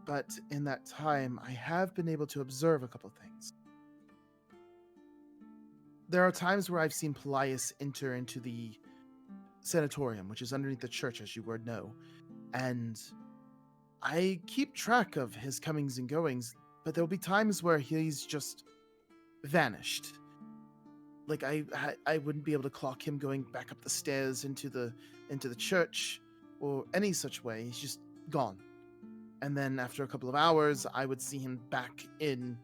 [SPEAKER 6] But in that time, I have been able to observe a couple things. There are times where I've seen Polias enter into the sanatorium, which is underneath the church, as you would know, and I keep track of his comings and goings, but there'll be times where he's just vanished. Like I wouldn't be able to clock him going back up the stairs into the church or any such way. He's just gone. And then after a couple of hours, I would see him back in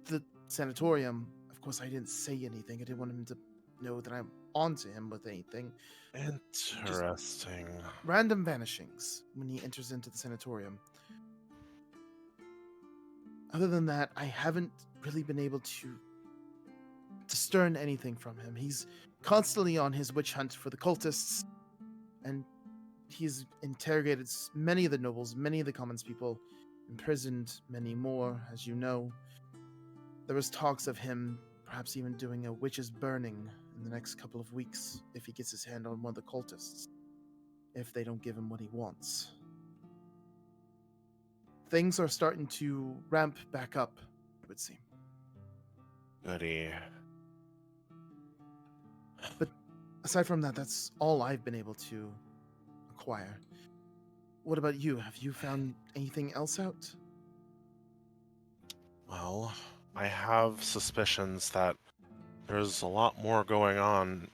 [SPEAKER 6] the sanatorium. Of course, I didn't say anything. I didn't want him to know that I'm onto him with anything.
[SPEAKER 5] Interesting.
[SPEAKER 6] Random vanishings when he enters into the sanatorium. Other than that, I haven't really been able to discern anything from him. He's constantly on his witch hunt for the cultists, and He's interrogated many of the nobles, many of the commons people, imprisoned many more, as you know. There was talks of him perhaps even doing a witch's burning in the next couple of weeks if he gets his hand on one of the cultists, if they don't give him what he wants. Things are starting to ramp back up, it would seem.
[SPEAKER 5] Goody.
[SPEAKER 6] But aside from that, that's all I've been able to acquire. What about you? Have you found anything else out?
[SPEAKER 5] Well, I have suspicions that there's a lot more going on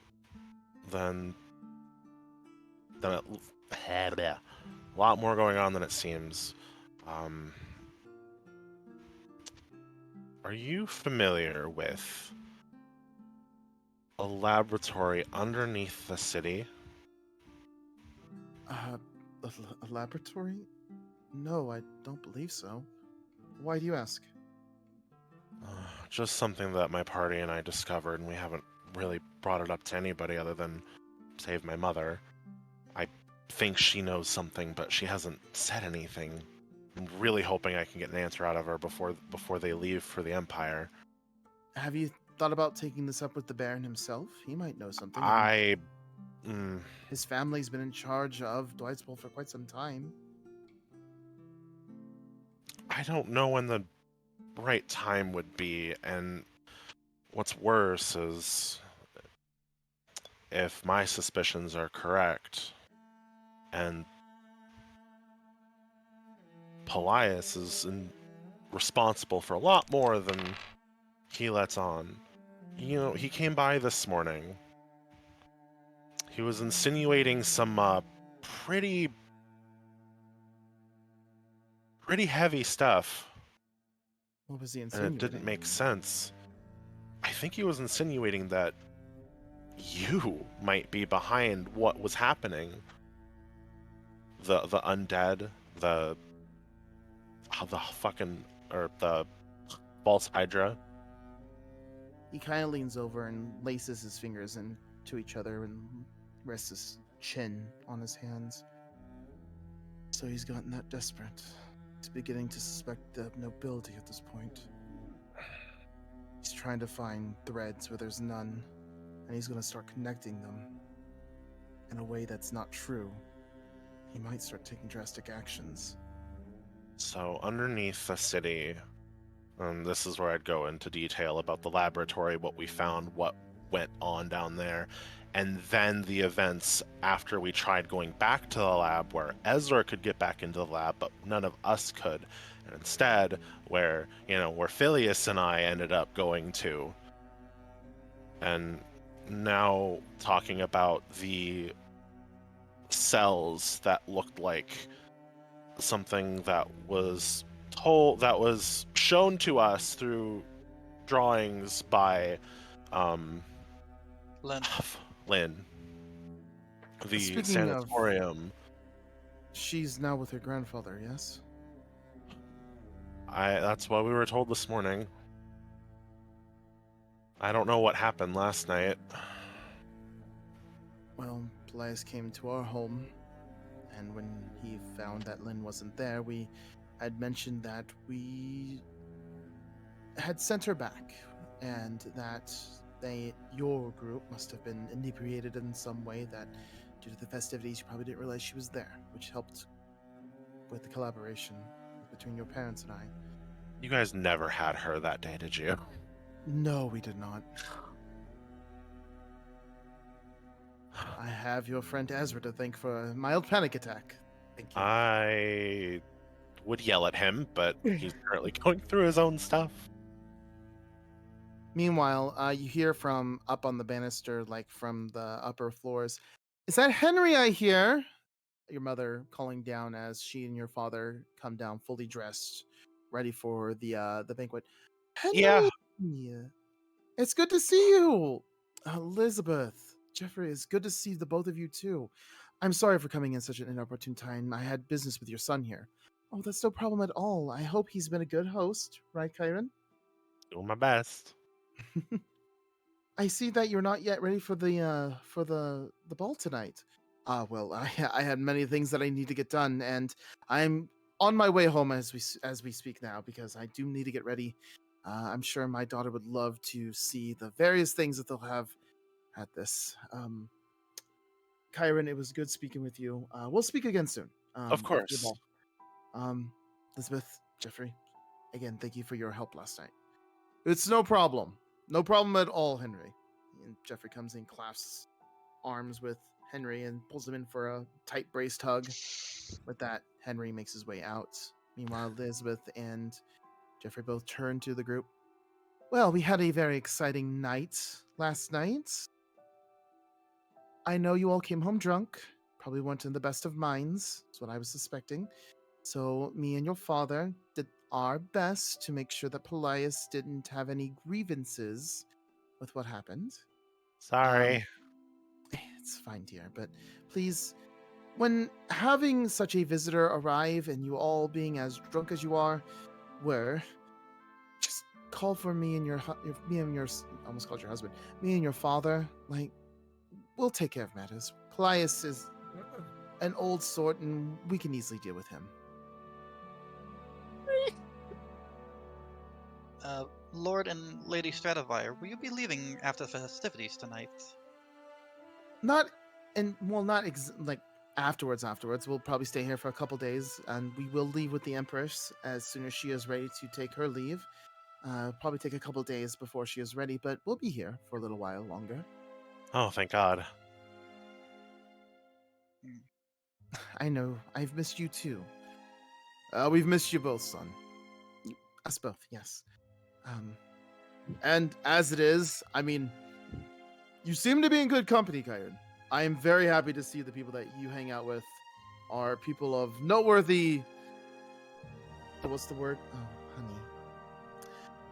[SPEAKER 5] than it, a lot more going on than it seems. Are you familiar with a laboratory underneath the city?
[SPEAKER 6] A laboratory? No, I don't believe so. Why do you ask?
[SPEAKER 5] Just something that my party and I discovered, and we haven't really brought it up to anybody other than save my mother. I think she knows something, but she hasn't said anything. I'm really hoping I can get an answer out of her before they leave for the Empire.
[SPEAKER 6] Have you thought about taking this up with the Baron himself? He might know something. His family's been in charge of Dwightsville for quite some time.
[SPEAKER 5] I don't know when the right time would be, and what's worse is if my suspicions are correct, and Polias is responsible for a lot more than he lets on. You know, he came by this morning. He was insinuating some pretty heavy stuff.
[SPEAKER 6] What was he
[SPEAKER 5] And
[SPEAKER 6] insinuating?
[SPEAKER 5] it didn't make sense. I think he was insinuating that you might be behind what was happening. The undead, the false Hydra.
[SPEAKER 6] He kind of leans over and laces his fingers into each other and rests his chin on his hands. So he's gotten that desperate. He's beginning to suspect the nobility at this point. He's trying to find threads where there's none, and he's going to start connecting them in a way that's not true. He might start taking drastic actions.
[SPEAKER 5] So underneath the city, and this is where I'd go into detail about the laboratory, what we found, what went on down there, and then the events after we tried going back to the lab where Ezra could get back into the lab, but none of us could. And instead, where Phileas and I ended up going to. And now talking about the cells that looked like something that was shown to us through drawings by Lynn, the
[SPEAKER 6] Speaking of-
[SPEAKER 5] sanatorium.
[SPEAKER 6] She's now with her grandfather, yes?
[SPEAKER 5] That's what we were told this morning. I don't know what happened last night.
[SPEAKER 6] Well, Polias came to our home, and when he found that Lynn wasn't there, we had mentioned that we had sent her back, and that your group must have been inebriated in some way, that due to the festivities, you probably didn't realize she was there, which helped with the collaboration between your parents and I.
[SPEAKER 5] You guys never had her that day, did you?
[SPEAKER 6] No, we did not. I have your friend Ezra to thank for a mild panic attack. Thank you.
[SPEAKER 5] I would yell at him, but he's currently going through his own stuff.
[SPEAKER 6] Meanwhile, you hear from up on the banister, like from the upper floors. Is that Henry I hear? Your mother calling down as she and your father come down fully dressed, ready for the banquet. Henry!
[SPEAKER 5] Yeah.
[SPEAKER 6] It's good to see you. Elizabeth, Jeffrey, it's good to see the both of you too. I'm sorry for coming in such an inopportune time. I had business with your son here. Oh, that's no problem at all. I hope he's been a good host, right, Kyron?
[SPEAKER 5] Doing my best.
[SPEAKER 6] I see that you're not yet ready for the ball tonight. Well, I had many things that I need to get done, and I'm on my way home as we speak now because I do need to get ready. I'm sure my daughter would love to see the various things that they'll have at this. Kyron, it was good speaking with you. We'll speak again soon.
[SPEAKER 5] Of
[SPEAKER 6] After the
[SPEAKER 5] course.
[SPEAKER 6] ball. Elizabeth, Jeffrey, again, thank you for your help last night. It's no problem. No problem at all, Henry. And Jeffrey comes in, clasps arms with Henry and pulls him in for a tight braced hug. With that, Henry makes his way out. Meanwhile, Elizabeth and Jeffrey both turn to the group. Well, we had a very exciting night last night. I know you all came home drunk. Probably weren't in the best of minds. That's what I was suspecting. So me and your father did our best to make sure that Polias didn't have any grievances with what happened.
[SPEAKER 5] Sorry.
[SPEAKER 6] It's fine, dear, but please, when having such a visitor arrive and you all being as drunk as you were, just call for me and almost called your husband, me and your father. Like, we'll take care of matters. Polias is an old sort, and we can easily deal with him.
[SPEAKER 1] Lord and Lady Stratovire, will you be leaving after the festivities tonight?
[SPEAKER 6] Not like afterwards. We'll probably stay here for a couple days, and we will leave with the Empress as soon as she is ready to take her leave. Probably take a couple days before she is ready, but we'll be here for a little while longer.
[SPEAKER 5] Oh, thank God.
[SPEAKER 6] I know. I've missed you too. We've missed you both, son. Us both, yes. And as it is, I mean, you seem to be in good company, Kyron. I am very happy to see the people that you hang out with are people of noteworthy. What's the word? Oh, honey.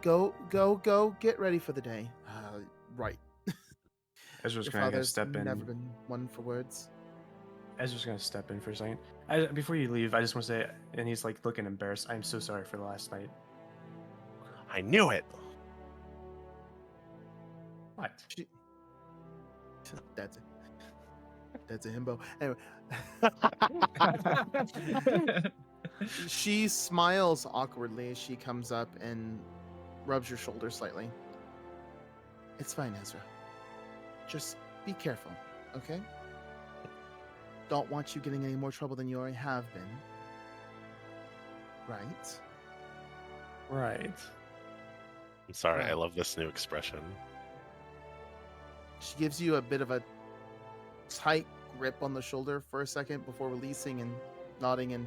[SPEAKER 6] Go, get ready for the day. Right.
[SPEAKER 4] Ezra's
[SPEAKER 6] Your
[SPEAKER 4] gonna
[SPEAKER 6] father's
[SPEAKER 4] step in.
[SPEAKER 6] never been one for words.
[SPEAKER 4] Ezra's gonna step in for a second. Before you leave, I just want to say, and he's like looking embarrassed. I'm so sorry for the last night.
[SPEAKER 5] I knew it.
[SPEAKER 4] What?
[SPEAKER 6] That's a himbo. Anyway. She smiles awkwardly as she comes up and rubs your shoulder slightly. It's fine, Ezra. Just be careful, okay? Don't want you getting any more trouble than you already have been. Right?
[SPEAKER 4] Right.
[SPEAKER 5] I'm sorry. I
[SPEAKER 6] Right.
[SPEAKER 5] love this new expression.
[SPEAKER 6] She gives you a bit of a tight grip on the shoulder for a second before releasing and nodding and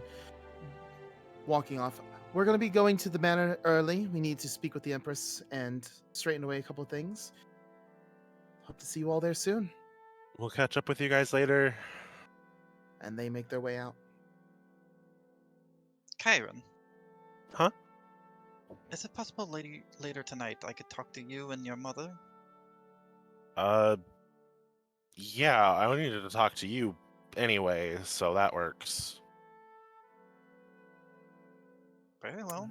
[SPEAKER 6] walking off. We're going to be going to the manor early. We need to speak with the Empress and straighten away a couple of things. Hope to see you all there soon.
[SPEAKER 5] We'll catch up with you guys later.
[SPEAKER 6] And they make their way out.
[SPEAKER 1] Kyron.
[SPEAKER 5] Huh?
[SPEAKER 1] Is it possible later tonight I could talk to you and your mother?
[SPEAKER 5] Yeah, I needed to talk to you anyway, so that works.
[SPEAKER 1] Very well.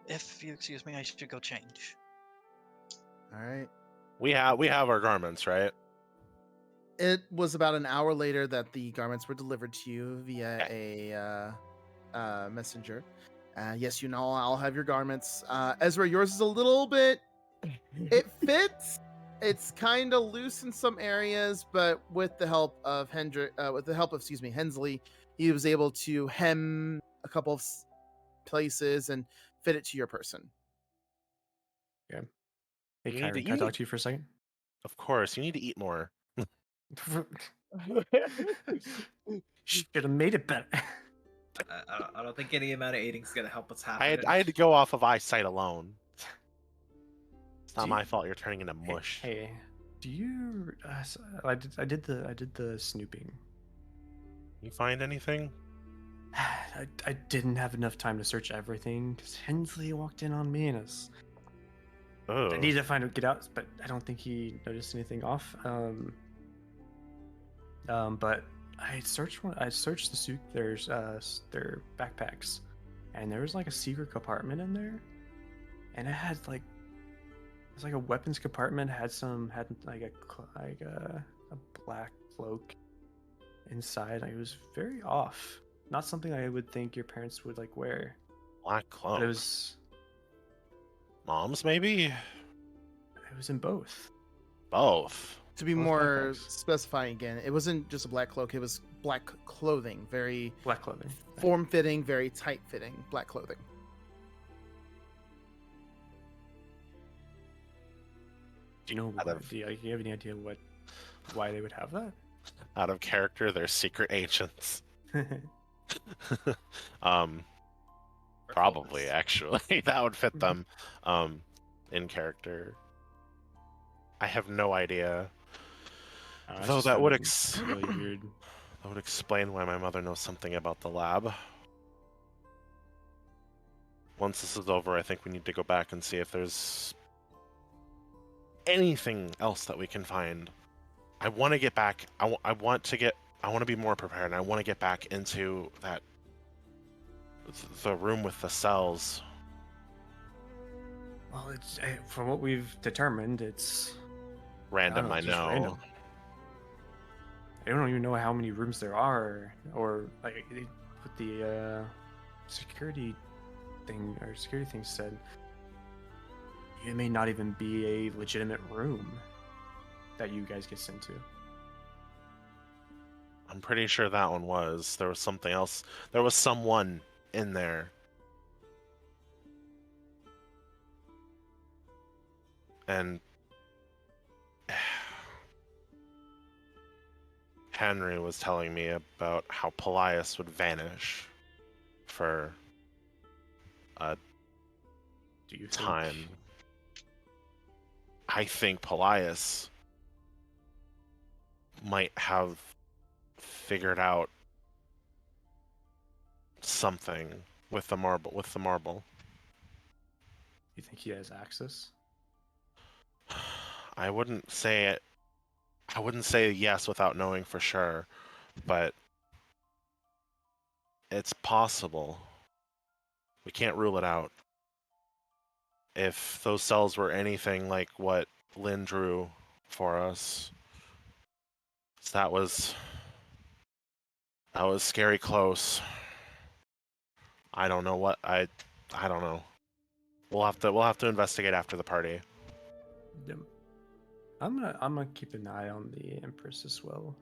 [SPEAKER 1] If you excuse me, I should go change.
[SPEAKER 6] All right.
[SPEAKER 5] We have our garments, right?
[SPEAKER 6] It was about an hour later that the garments were delivered to you via a messenger. Yes, you know, I'll have your garments. Ezra, yours is a little bit. It fits. It's kind of loose in some areas, but with the help of Hensley, he was able to hem a couple of places and fit it to your person.
[SPEAKER 4] Okay. Hey,
[SPEAKER 5] You need
[SPEAKER 4] Kyron,
[SPEAKER 5] to
[SPEAKER 4] can I talk
[SPEAKER 5] eat.
[SPEAKER 4] to you for a second?
[SPEAKER 5] Of course, you need to eat more.
[SPEAKER 4] Should have made it better.
[SPEAKER 3] I don't think any amount of eating is gonna help us happen.
[SPEAKER 5] I had to go off of eyesight alone. It's not
[SPEAKER 4] Do
[SPEAKER 5] my
[SPEAKER 4] you-
[SPEAKER 5] fault. You're turning into mush.
[SPEAKER 4] Hey, do you? I did the snooping.
[SPEAKER 5] You find anything?
[SPEAKER 4] I didn't have enough time to search everything because Hensley walked in on me and
[SPEAKER 5] Oh.
[SPEAKER 4] I needed to find a get out, but I don't think he noticed anything off. But I searched the suit. There's their backpacks, and there was like a secret compartment in there, and it had like it's like a weapons compartment. Had like a black cloak inside. Like, it was very off. Not something I would think your parents would like wear.
[SPEAKER 5] Black cloak.
[SPEAKER 4] But it was
[SPEAKER 5] Mom's, maybe?
[SPEAKER 4] it was in both.
[SPEAKER 5] Both.
[SPEAKER 6] To be
[SPEAKER 4] Both
[SPEAKER 6] more
[SPEAKER 4] backpacks.
[SPEAKER 6] specifying again, it wasn't just a black cloak, it was black clothing. Very
[SPEAKER 4] Black clothing.
[SPEAKER 6] form-fitting, very tight-fitting black clothing.
[SPEAKER 4] Do you know?
[SPEAKER 5] Out of-
[SPEAKER 4] Do you have any idea why they would have that?
[SPEAKER 5] Out of character, they're secret agents. Probably, actually. That would fit them in character. I have no idea.
[SPEAKER 4] I
[SPEAKER 5] Though
[SPEAKER 4] just
[SPEAKER 5] that
[SPEAKER 4] found
[SPEAKER 5] would
[SPEAKER 4] it really weird.
[SPEAKER 5] that would explain why my mother knows something about the lab. Once this is over, I think we need to go back and see if there's anything else that we can find. I want to get back. I want to be more prepared. And I want to get back into the room with the cells.
[SPEAKER 4] Well, it's from what we've determined, it's
[SPEAKER 5] Random, I
[SPEAKER 4] it's just
[SPEAKER 5] know.
[SPEAKER 4] random. I don't even know how many rooms there are, or like what the security thing said. It may not even be a legitimate room that you guys get sent to.
[SPEAKER 5] I'm pretty sure that one was. There was something else. There was someone in there. And Henry was telling me about how Polias would vanish for a
[SPEAKER 4] Do you
[SPEAKER 5] time.
[SPEAKER 4] think?
[SPEAKER 5] I think Polias might have figured out something with the marble.
[SPEAKER 4] You think he has access?
[SPEAKER 5] I wouldn't say it. I wouldn't say yes without knowing for sure, but it's possible. We can't rule it out. If those cells were anything like what Lynn drew for us, that was scary close. I don't know what I don't know. We'll have to investigate after the party.
[SPEAKER 4] Yep. I'm gonna keep an eye on the Empress as well.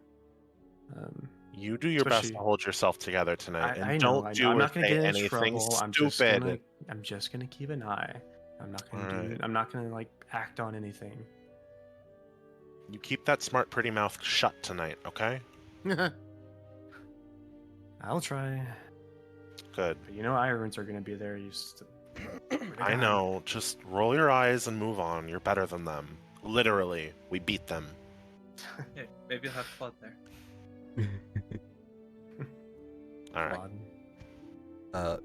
[SPEAKER 5] You do your best to
[SPEAKER 4] Especially-
[SPEAKER 5] hold yourself together tonight, and
[SPEAKER 4] I know.
[SPEAKER 5] don't do
[SPEAKER 4] I'm
[SPEAKER 5] or
[SPEAKER 4] not gonna
[SPEAKER 5] say
[SPEAKER 4] get in
[SPEAKER 5] anything
[SPEAKER 4] trouble.
[SPEAKER 5] stupid.
[SPEAKER 4] I'm just gonna keep an eye. I'm not gonna
[SPEAKER 5] Alright.
[SPEAKER 4] I'm not gonna like act on anything.
[SPEAKER 5] You keep that smart, pretty mouth shut tonight, okay?
[SPEAKER 4] I'll try.
[SPEAKER 5] Good.
[SPEAKER 4] But you know, Irons are gonna be there.
[SPEAKER 5] I know. Just roll your eyes and move on. You're better than them. Literally, we beat them.
[SPEAKER 3] Yeah, maybe you'll have fun there.
[SPEAKER 5] All right.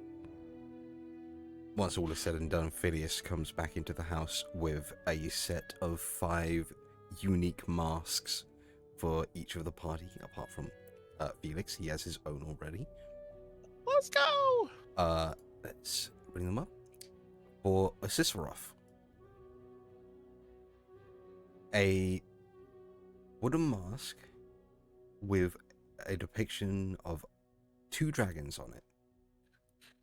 [SPEAKER 2] Once all is said and done, Phileas comes back into the house with a set of 5 unique masks for each of the party, apart from Felix. He has his own already.
[SPEAKER 5] Let's go.
[SPEAKER 2] Let's bring them up. For a Sisypheroth, a wooden mask with a depiction of 2 dragons on it,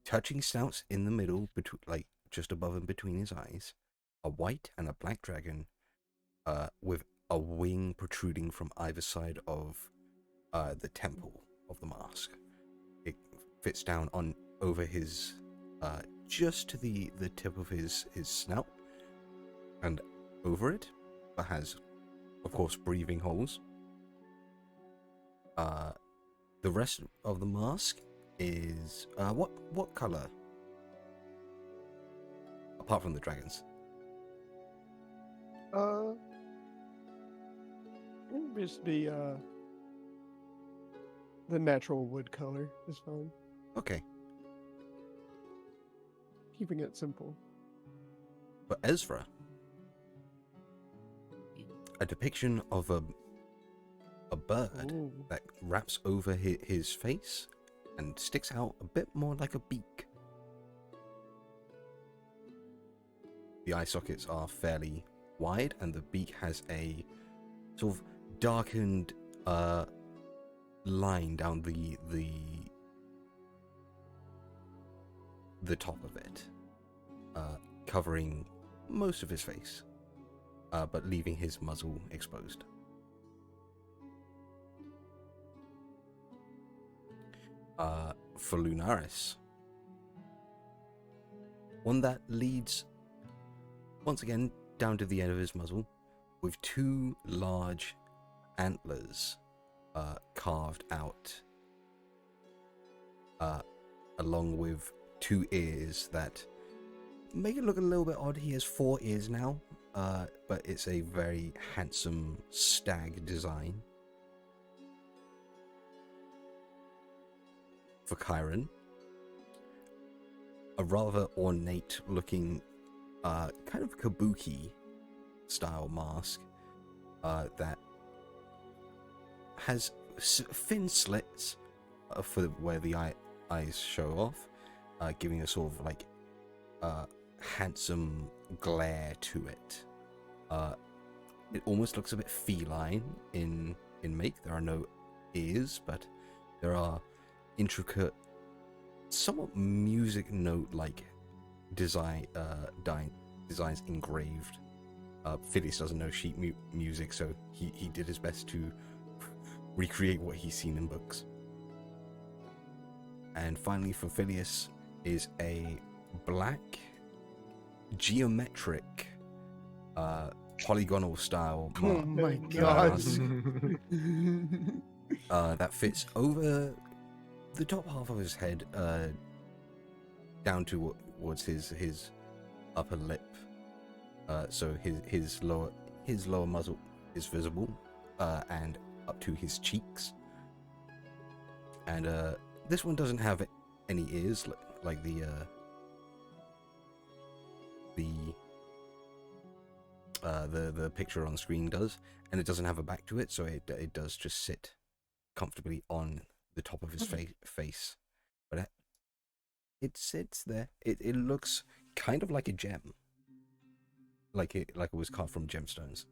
[SPEAKER 2] touching snouts in the middle, like just above and between his eyes, a white and a black dragon, with a wing protruding from either side of the temple of the mask. It fits down on over his just to the tip of his snout, and over it has, of course, breathing holes. The rest of the mask is what color? Apart from the dragons.
[SPEAKER 7] It'd just be the natural wood color is fine.
[SPEAKER 2] Okay.
[SPEAKER 7] Keeping it simple.
[SPEAKER 2] For Ezra, a depiction of a bird
[SPEAKER 7] Ooh.
[SPEAKER 2] that wraps over his face and sticks out a bit more like a beak. The eye sockets are fairly wide, and the beak has a sort of darkened line down the top of it, covering most of his face, but leaving his muzzle exposed. For Lunaris, one that leads once again down to the end of his muzzle, with two large antlers carved out, along with two ears that make it look a little bit odd. He has 4 ears now, but it's a very handsome stag design. For Chiron, a rather ornate looking kind of kabuki style mask that has thin slits for where the eyes show off, giving a sort of like handsome glare to it. It almost looks a bit feline in make. There are no ears, but there are intricate, somewhat music note like designs engraved. Phileas doesn't know sheet music, so he did his best to recreate what he's seen in books. And finally for Phileas is a black geometric polygonal style
[SPEAKER 6] Oh my god.
[SPEAKER 2] that fits over the top half of his head, down towards his upper lip, so his lower muzzle is visible, and up to his cheeks. And this one doesn't have any ears like the picture on screen does, and it doesn't have a back to it, so it does just sit comfortably on the top of his face. But it sits there. It looks kind of like a gem, like it was carved from gemstones,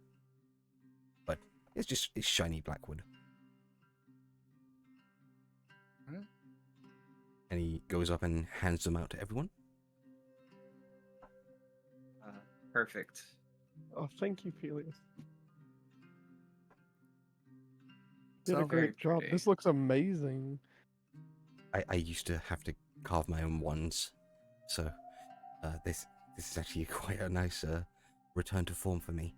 [SPEAKER 2] but it's shiny black wood. And he goes up and hands them out to everyone.
[SPEAKER 3] Perfect.
[SPEAKER 7] Oh, thank you, Phileas. Did
[SPEAKER 6] So
[SPEAKER 7] a great job.
[SPEAKER 3] pretty.
[SPEAKER 7] This looks amazing.
[SPEAKER 2] I used to have to carve my own wands, so this is actually quite a nice return to form for me.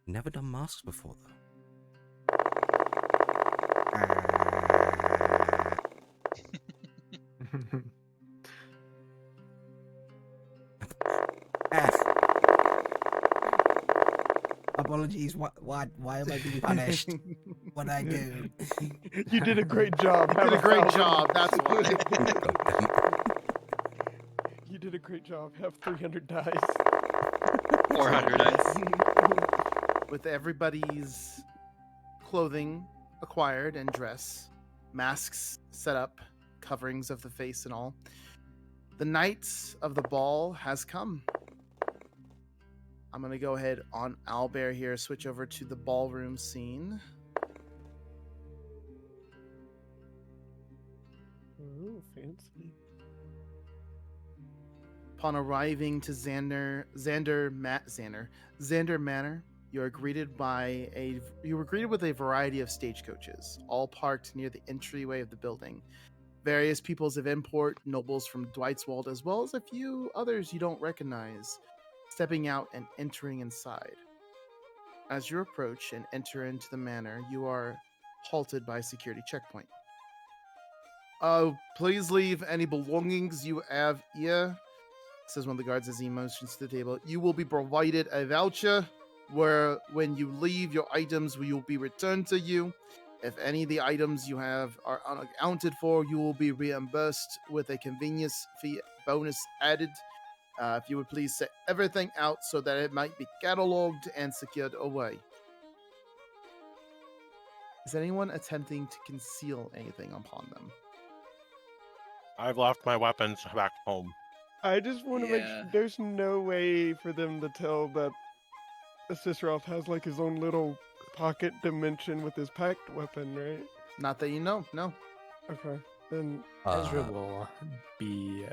[SPEAKER 2] Never done masks before though. Apologies. Why am I being punished? What did I do?
[SPEAKER 7] You did a great job.
[SPEAKER 6] You did a great job, that's why.
[SPEAKER 7] You did a great job. Have 300 dice.
[SPEAKER 1] 400 dice.
[SPEAKER 6] With everybody's clothing acquired and dress, masks set up, coverings of the face and all, the night of the ball has come. I'm going to go ahead on Owlbear here, switch over to the ballroom scene.
[SPEAKER 7] Ooh, fancy.
[SPEAKER 6] Upon arriving to Xander Manor, you were greeted with a variety of stagecoaches, all parked near the entryway of the building. Various peoples of import, nobles from Dwightswald, as well as a few others you don't recognize, stepping out and entering inside. As you approach and enter into the manor, you are halted by a security checkpoint. Please leave any belongings you have here, says one of the guards as he motions to the table. You will be provided a voucher where when you leave, your items will be returned to you. If any of the items you have are unaccounted for, you will be reimbursed with a convenience fee bonus added. If you would please set everything out so that it might be cataloged and secured away. Is anyone attempting to conceal anything upon them?
[SPEAKER 5] I've left my weapons back home.
[SPEAKER 7] I just want to make
[SPEAKER 3] Yeah.
[SPEAKER 7] sure there's no way for them to tell that Assisterov has like his own little pocket dimension with his packed weapon, right?
[SPEAKER 6] Not that you know. No.
[SPEAKER 7] Okay. Then
[SPEAKER 4] Ezra will be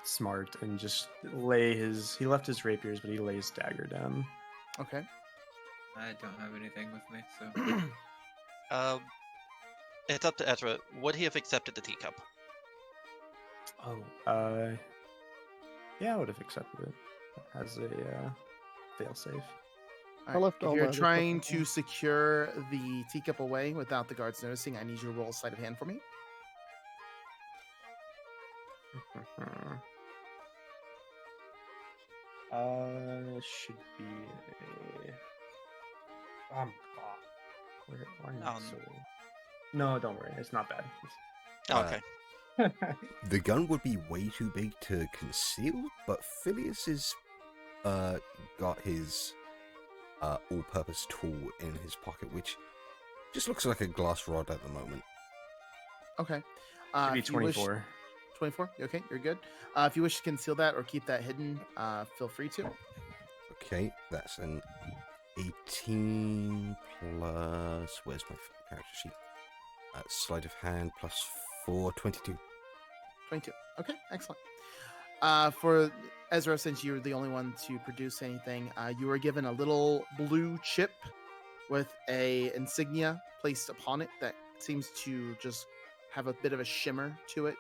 [SPEAKER 4] smart and just lay his. He left his rapiers, but he lays dagger down.
[SPEAKER 6] Okay.
[SPEAKER 3] I don't have anything with me, so
[SPEAKER 1] It's up to Ezra. Would he have accepted the teacup?
[SPEAKER 4] Oh, yeah, I would have accepted it as a failsafe.
[SPEAKER 6] All right.
[SPEAKER 7] left
[SPEAKER 6] If
[SPEAKER 7] all
[SPEAKER 6] you're
[SPEAKER 7] my other
[SPEAKER 6] trying
[SPEAKER 7] stuff at
[SPEAKER 6] to secure the teacup away without the guards noticing, I need you to roll sleight of hand for me.
[SPEAKER 4] Should be a. Why not so? No, don't worry. It's not bad.
[SPEAKER 1] Okay.
[SPEAKER 2] The gun would be way too big to conceal, but Phileas is got his all-purpose tool in his pocket, which just looks like a glass rod at the moment.
[SPEAKER 6] Okay.
[SPEAKER 4] Should be
[SPEAKER 6] if you wish-
[SPEAKER 4] 24.
[SPEAKER 6] 24? Okay, you're good. If you wish to conceal that or keep that hidden, feel free to.
[SPEAKER 2] Okay, that's an 18 plus. Where's my character sheet? Sleight of hand plus 4, 22.
[SPEAKER 6] 22. Okay, excellent. For Ezra, since you're the only one to produce anything, you were given a little blue chip with a insignia placed upon it that seems to just have a bit of a shimmer to it.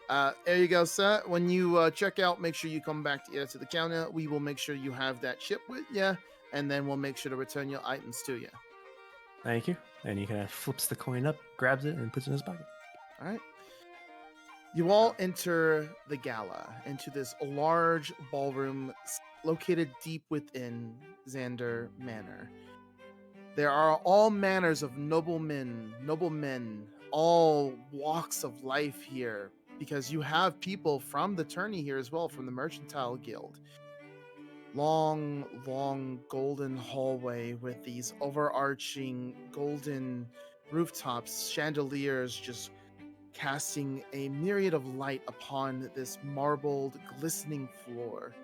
[SPEAKER 6] There you go, sir. When you check out, make sure you come back to the counter. We will make sure you have that chip with you, and then we'll make sure to return your items to you.
[SPEAKER 4] Thank you. And he kind of flips the coin up, grabs it, and puts it in his pocket.
[SPEAKER 6] All right. You all enter the gala into this large ballroom located deep within Xander Manor. There are all manners of noblemen, all walks of life here, because you have people from the tourney here as well, from the Mercantile Guild. Long golden hallway with these overarching golden rooftops, chandeliers just casting a myriad of light upon this marbled, glistening floor.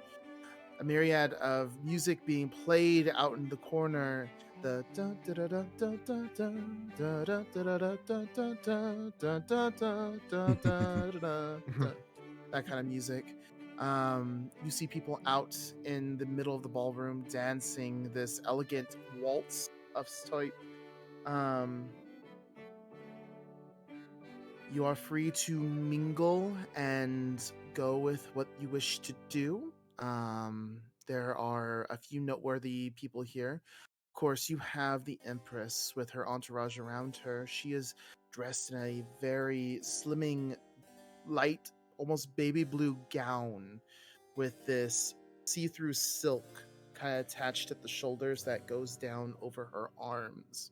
[SPEAKER 6] A myriad of music being played out in the corner. The that kind of music. You see people out in the middle of the ballroom dancing this elegant waltz of type. You are free to mingle and go with what you wish to do. There are a few noteworthy people here. Of course, you have the Empress with her entourage around her. She is dressed in a very slimming, light, almost baby blue gown with this see-through silk kind of attached at the shoulders that goes down over her arms.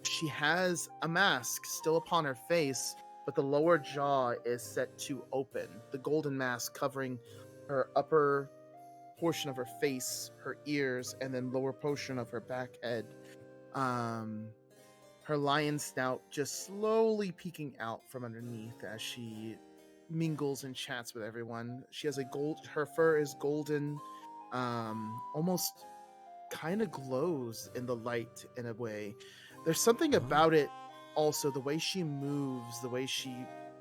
[SPEAKER 6] She has a mask still upon her face, but the lower jaw is set to open. The golden mask covering her upper portion of her face, her ears, and then lower portion of her back head. Her lion snout just slowly peeking out from underneath as she mingles and chats with everyone. She has her fur is golden, almost kind of glows in the light in a way. There's something about it also, the way she moves, the way she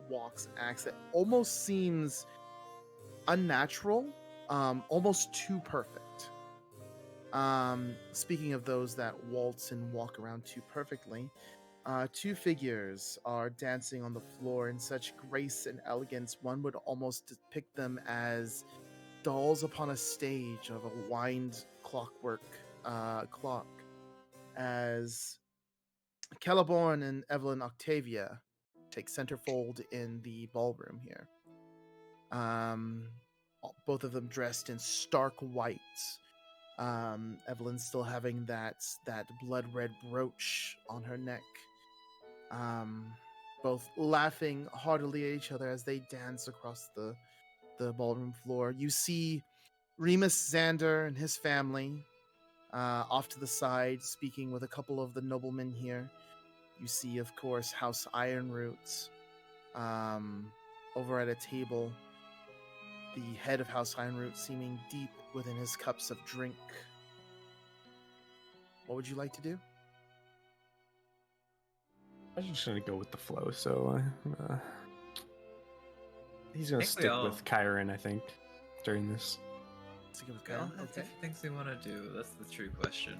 [SPEAKER 6] walks, acts, that almost seems unnatural, almost too perfect. Speaking of those that waltz and walk around too perfectly, two figures are dancing on the floor in such grace and elegance, one would almost depict them as dolls upon a stage of a wind clockwork clock, as Celeborn and Evelyn Octavia take centerfold in the ballroom here. Both of them dressed in stark white. Evelyn still having that blood red brooch on her neck. Both laughing heartily at each other as they dance across the ballroom floor. You see Remus Xander and his family off to the side, speaking with a couple of the noblemen here. You see, of course, House Ironroot over at a table. The head of House Ironroot seeming deep within his cups of drink. what would you like to do?
[SPEAKER 4] I'm just gonna go with the flow. So he's gonna
[SPEAKER 3] think we
[SPEAKER 4] stick
[SPEAKER 3] all-
[SPEAKER 4] with Kyron, I think, during this.
[SPEAKER 6] Stick with
[SPEAKER 3] We all
[SPEAKER 6] Kyron?
[SPEAKER 3] have
[SPEAKER 6] Okay.
[SPEAKER 3] different things we want to do. That's the true question.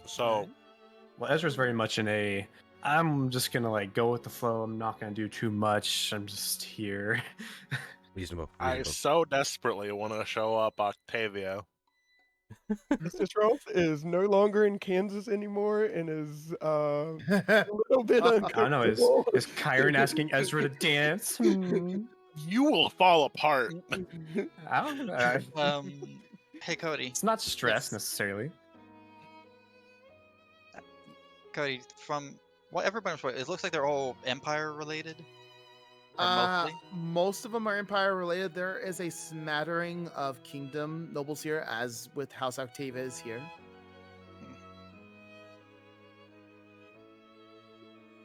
[SPEAKER 5] So,
[SPEAKER 4] Well, Ezra's very much in a. I'm just gonna like go with the flow. I'm not gonna do too much. I'm just here.
[SPEAKER 2] Reasonable.
[SPEAKER 5] I so desperately want to show up Octavia.
[SPEAKER 7] Mr. Trump is no longer in Kansas anymore and is a little bit
[SPEAKER 4] I don't know.
[SPEAKER 7] uncomfortable.
[SPEAKER 4] Is Kyron asking Ezra to dance?
[SPEAKER 5] You will fall apart.
[SPEAKER 4] I don't know.
[SPEAKER 1] Hey Cody.
[SPEAKER 4] It's not stress
[SPEAKER 1] Yes.
[SPEAKER 4] necessarily.
[SPEAKER 1] Cody, from what everybody's, it looks like they're all Empire related. Or mostly.
[SPEAKER 6] Most of them are Empire related. There is a smattering of Kingdom nobles here, as with House Octavia is here.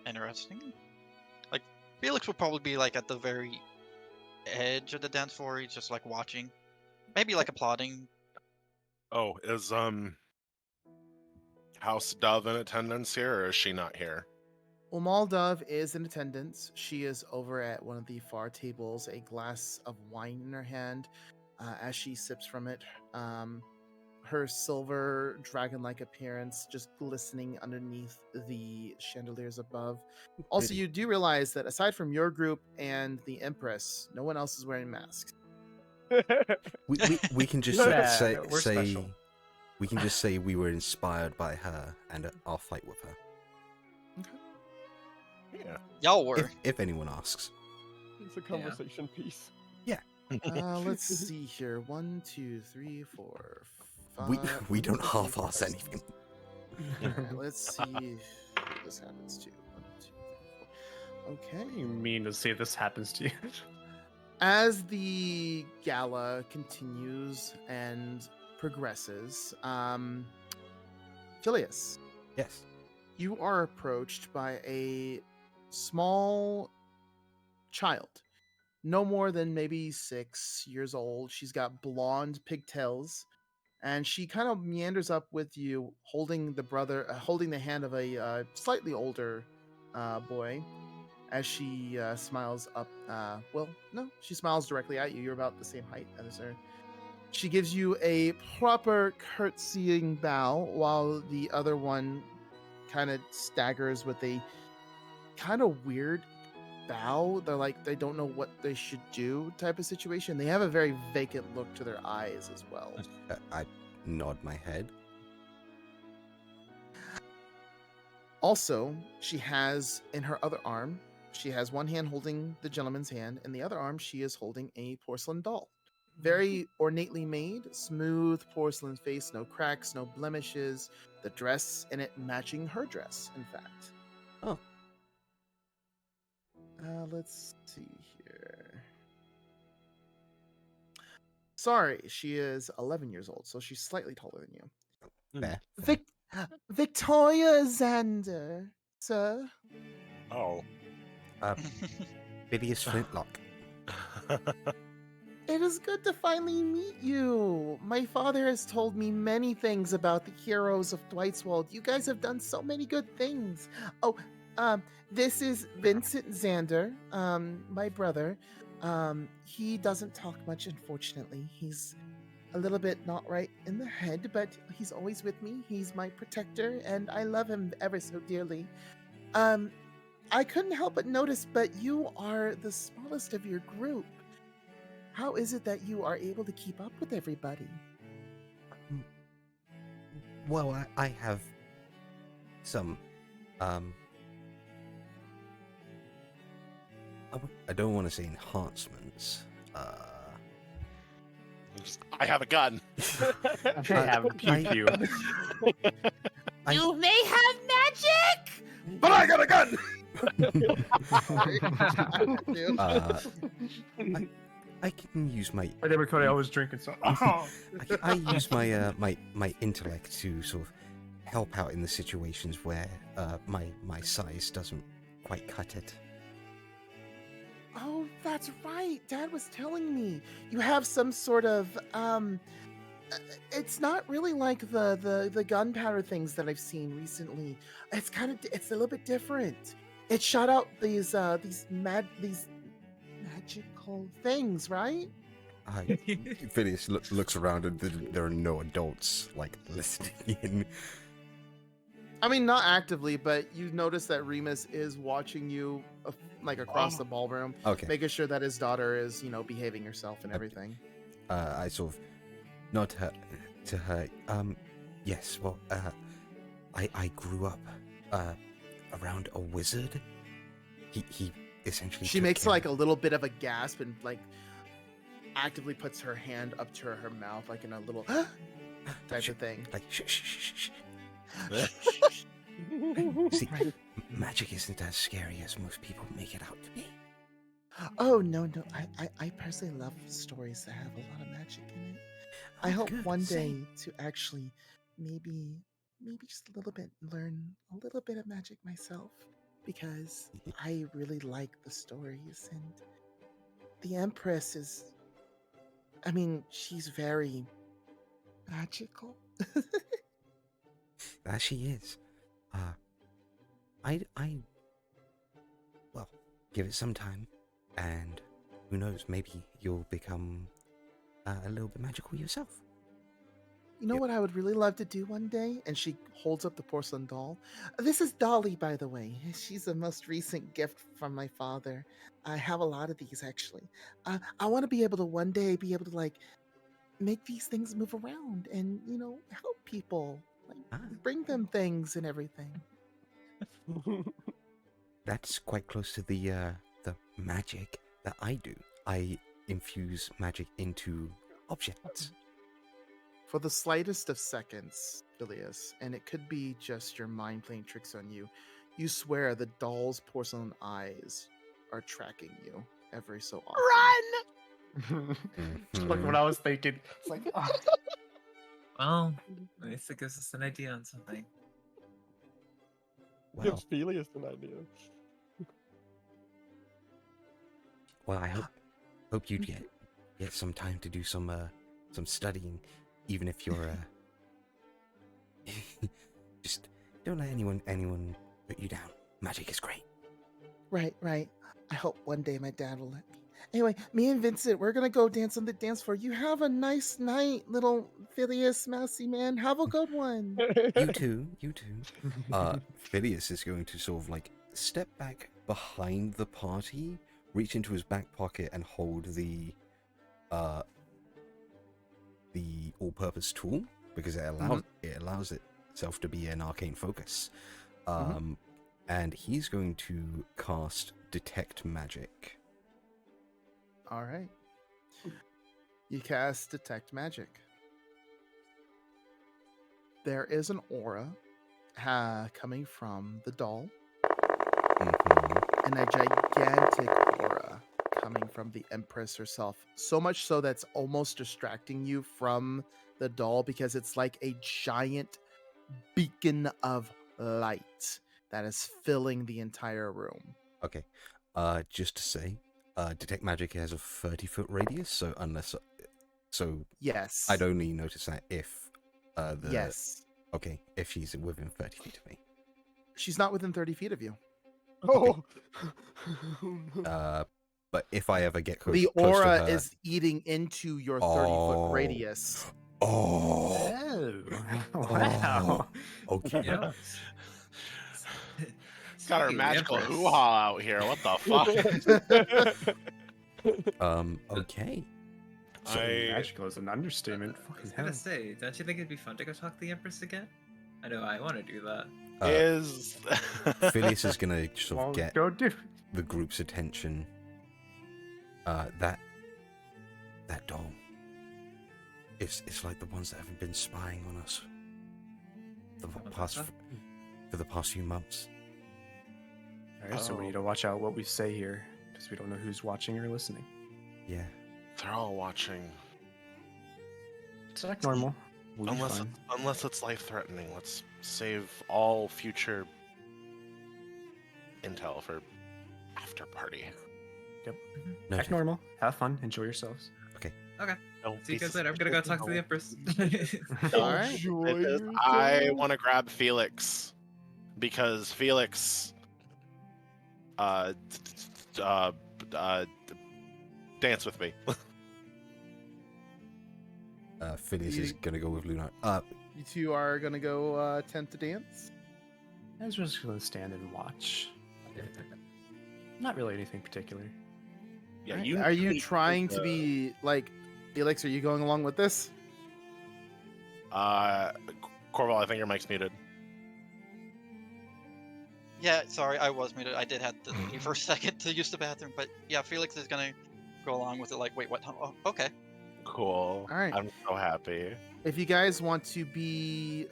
[SPEAKER 1] Interesting. Like Felix would probably be like at the very edge of the dance floor. He's just like watching, maybe like applauding.
[SPEAKER 5] Oh, is House Dove in attendance here, or is she not here?
[SPEAKER 6] Well, Maldove is in attendance. She is over at one of the far tables, a glass of wine in her hand. As she sips from it, her silver dragon-like appearance just glistening underneath the chandeliers above. Also,
[SPEAKER 2] Pretty.
[SPEAKER 6] you do realize that aside from your group and the Empress, no one else is wearing masks.
[SPEAKER 2] We can just
[SPEAKER 4] Yeah,
[SPEAKER 2] say
[SPEAKER 4] we're special.
[SPEAKER 2] we can just say we were inspired by her and our fight with her.
[SPEAKER 5] Yeah.
[SPEAKER 1] Y'all were.
[SPEAKER 2] If anyone asks.
[SPEAKER 7] It's a conversation piece.
[SPEAKER 6] Let's see here. 1, 2, 3, 4, 5.
[SPEAKER 2] We don't
[SPEAKER 6] 1, 2, 3, 4,
[SPEAKER 2] half-ass
[SPEAKER 6] 5,
[SPEAKER 2] anything.
[SPEAKER 6] 6. Alright, let's see if this happens too. 1, 2, 3, 4. Okay.
[SPEAKER 4] What do you mean to say this happens to you?
[SPEAKER 6] As the gala continues and progresses, Julius,
[SPEAKER 2] Yes.
[SPEAKER 6] you are approached by a small child, no more than maybe 6 years old. She's got blonde pigtails, and she kind of meanders up with you, holding the hand of a slightly older boy. As she smiles up, she smiles directly at you. You're about the same height as her. She gives you a proper curtsying bow, while the other one kind of staggers with a kind of weird bow. They're like, they don't know what they should do type of situation. They have a very vacant look to their eyes as well.
[SPEAKER 2] I nod my head.
[SPEAKER 6] Also, she has in her other arm, she has one hand holding the gentleman's hand, and the other arm she is holding a porcelain doll. Very ornately made, smooth porcelain face, no cracks, no blemishes. The dress in it matching her dress, in fact.
[SPEAKER 2] Oh.
[SPEAKER 6] Let's see here. Sorry, she is 11 years old, so she's slightly taller than you.
[SPEAKER 2] Fair.
[SPEAKER 6] Victoria Xander, sir.
[SPEAKER 5] Oh.
[SPEAKER 2] Phileas Flintlock.
[SPEAKER 6] It is good to finally meet you. My father has told me many things about the heroes of Dwightswald. You guys have done so many good things. Oh, this is Vincent Xander, my brother. He doesn't talk much, unfortunately. He's a little bit not right in the head, but he's always with me. He's my protector, and I love him ever so dearly. I couldn't help but notice, but you are the smallest of your group. How is it that you are able to keep up with everybody?
[SPEAKER 2] Well, I have some, I don't want to say enhancements.
[SPEAKER 5] I have a gun.
[SPEAKER 4] I have pew pew.
[SPEAKER 6] You may have magic!
[SPEAKER 5] But I got a gun!
[SPEAKER 2] I can use my
[SPEAKER 4] I never Cody, I was drinking so.
[SPEAKER 2] I use my my intellect to sort of help out in the situations where my size doesn't quite cut it.
[SPEAKER 6] Oh, that's right. Dad was telling me you have some sort of It's not really like the gunpowder things that I've seen recently. It's a little bit different. It shot out these magical things, right?
[SPEAKER 2] Phineas looks around and there are no adults like listening in.
[SPEAKER 6] I mean, not actively, but you notice that Remus is watching you, like across the ballroom,
[SPEAKER 2] Okay.
[SPEAKER 6] making sure that his daughter is, behaving herself and everything.
[SPEAKER 2] I sort of nod to her. Yes. Well, I grew up around a wizard. He essentially.
[SPEAKER 6] She
[SPEAKER 2] took
[SPEAKER 6] makes
[SPEAKER 2] care-
[SPEAKER 6] like a little bit of a gasp and like actively puts her hand up to her mouth, like in a little type of thing.
[SPEAKER 2] like shh shh shh shh. See, magic isn't as scary as most people make it out to be.
[SPEAKER 6] Oh no. I personally love stories that have a lot of magic in it. I hope
[SPEAKER 2] good,
[SPEAKER 6] one day
[SPEAKER 2] same.
[SPEAKER 6] to actually maybe just a little bit learn a little bit of magic myself, because I really like the stories, and the Empress is, I mean, she's very magical.
[SPEAKER 2] That she is. Well, give it some time, and who knows, maybe you'll become a little bit magical yourself.
[SPEAKER 6] You know
[SPEAKER 2] Yep.
[SPEAKER 6] what I would really love to do one day? And she holds up the porcelain doll. This is Dolly, by the way. She's a most recent gift from my father. I have a lot of these, actually. I want to be able to one day be able to, like, make these things move around and, help people. Like, bring them things and everything.
[SPEAKER 2] That's quite close to the magic that I do. I infuse magic into objects.
[SPEAKER 6] For the slightest of seconds, Ilias, and it could be just your mind playing tricks on you, you swear the doll's porcelain eyes are tracking you every so often.
[SPEAKER 4] Look what I was thinking. It's like,
[SPEAKER 3] Well, at least it gives us an idea on something.
[SPEAKER 7] Gives Phileas an idea.
[SPEAKER 2] Well, I hope you get some time to do some studying, even if you're just don't let anyone put you down. Magic is great.
[SPEAKER 6] Right. I hope one day my dad will let me. Anyway, me and Vincent, we're gonna go dance on the dance floor. You have a nice night, little Phileas mousy man. Have a good one.
[SPEAKER 2] You too. Phileas is going to sort of like step back behind the party, reach into his back pocket and hold the all-purpose tool, because it allows itself to be an arcane focus. And he's going to cast Detect Magic.
[SPEAKER 6] All right. You cast Detect Magic. There is an aura coming from the doll, and a gigantic aura coming from the Empress herself. So much so that's almost distracting you from the doll, because it's like a giant beacon of light that is filling the entire room.
[SPEAKER 2] Okay. Just to say, Detect Magic has a 30-foot radius, so
[SPEAKER 6] Yes.
[SPEAKER 2] I'd only notice that if
[SPEAKER 6] Yes.
[SPEAKER 2] Okay, if she's within 30 feet of me.
[SPEAKER 6] She's not within 30 feet of you.
[SPEAKER 7] Oh.
[SPEAKER 2] But if I ever get close,
[SPEAKER 6] The
[SPEAKER 2] close to
[SPEAKER 6] aura
[SPEAKER 2] her,
[SPEAKER 6] is eating into your 30-foot radius.
[SPEAKER 2] Oh.
[SPEAKER 4] Wow.
[SPEAKER 2] Okay.
[SPEAKER 3] Yeah.
[SPEAKER 5] Got our
[SPEAKER 3] Speaking of
[SPEAKER 5] magical
[SPEAKER 3] Empress,
[SPEAKER 5] hoo-ha out here. What the fuck?
[SPEAKER 2] Okay.
[SPEAKER 4] So
[SPEAKER 5] I-
[SPEAKER 4] magical is an understatement.
[SPEAKER 3] I was
[SPEAKER 4] Fucking
[SPEAKER 3] gonna
[SPEAKER 4] hell.
[SPEAKER 3] say, don't you think it'd be fun to go talk to the Empress again? I know I want to do that.
[SPEAKER 5] Is
[SPEAKER 2] Phileas is gonna sort
[SPEAKER 4] Well,
[SPEAKER 2] of get
[SPEAKER 4] go do.
[SPEAKER 2] the group's attention. That doll. It's like the ones that have been spying on us for the past few months.
[SPEAKER 4] All right, so we need to watch out what we say here, because we don't know who's watching or listening.
[SPEAKER 2] Yeah.
[SPEAKER 5] they're all watching?
[SPEAKER 4] It's like normal. We'll be fine.
[SPEAKER 5] Unless it's life-threatening. Let's save all future intel for after party.
[SPEAKER 4] Yep.
[SPEAKER 2] Noted.
[SPEAKER 4] Act normal. Have fun. Enjoy yourselves.
[SPEAKER 3] Okay.
[SPEAKER 5] No,
[SPEAKER 3] See you guys
[SPEAKER 5] pieces
[SPEAKER 3] later. I'm
[SPEAKER 5] of
[SPEAKER 3] gonna go
[SPEAKER 5] shit,
[SPEAKER 3] talk to the
[SPEAKER 5] no.
[SPEAKER 3] Empress.
[SPEAKER 5] No,
[SPEAKER 6] All right.
[SPEAKER 7] Enjoy
[SPEAKER 5] because
[SPEAKER 7] your
[SPEAKER 5] I
[SPEAKER 7] day.
[SPEAKER 5] want to grab Felix because Felix uh, uh, uh, dance with me.
[SPEAKER 2] Phineas is
[SPEAKER 6] You-
[SPEAKER 2] gonna go with Luna.
[SPEAKER 6] You two are gonna go attempt to dance.
[SPEAKER 4] Ezra's just gonna stand and watch. Not really anything particular.
[SPEAKER 5] Yeah,
[SPEAKER 6] Alright,
[SPEAKER 5] you
[SPEAKER 6] are you
[SPEAKER 5] need
[SPEAKER 6] trying to be like Felix? Are you going along with this?
[SPEAKER 5] Corval, I think your mic's muted.
[SPEAKER 1] Yeah, sorry, I was muted. I did have to leave for a second to use the bathroom, but yeah, Felix is gonna go along with it. Like, wait, what? Oh, okay.
[SPEAKER 5] Cool.
[SPEAKER 6] All right.
[SPEAKER 5] I'm so happy.
[SPEAKER 6] If you guys want to be,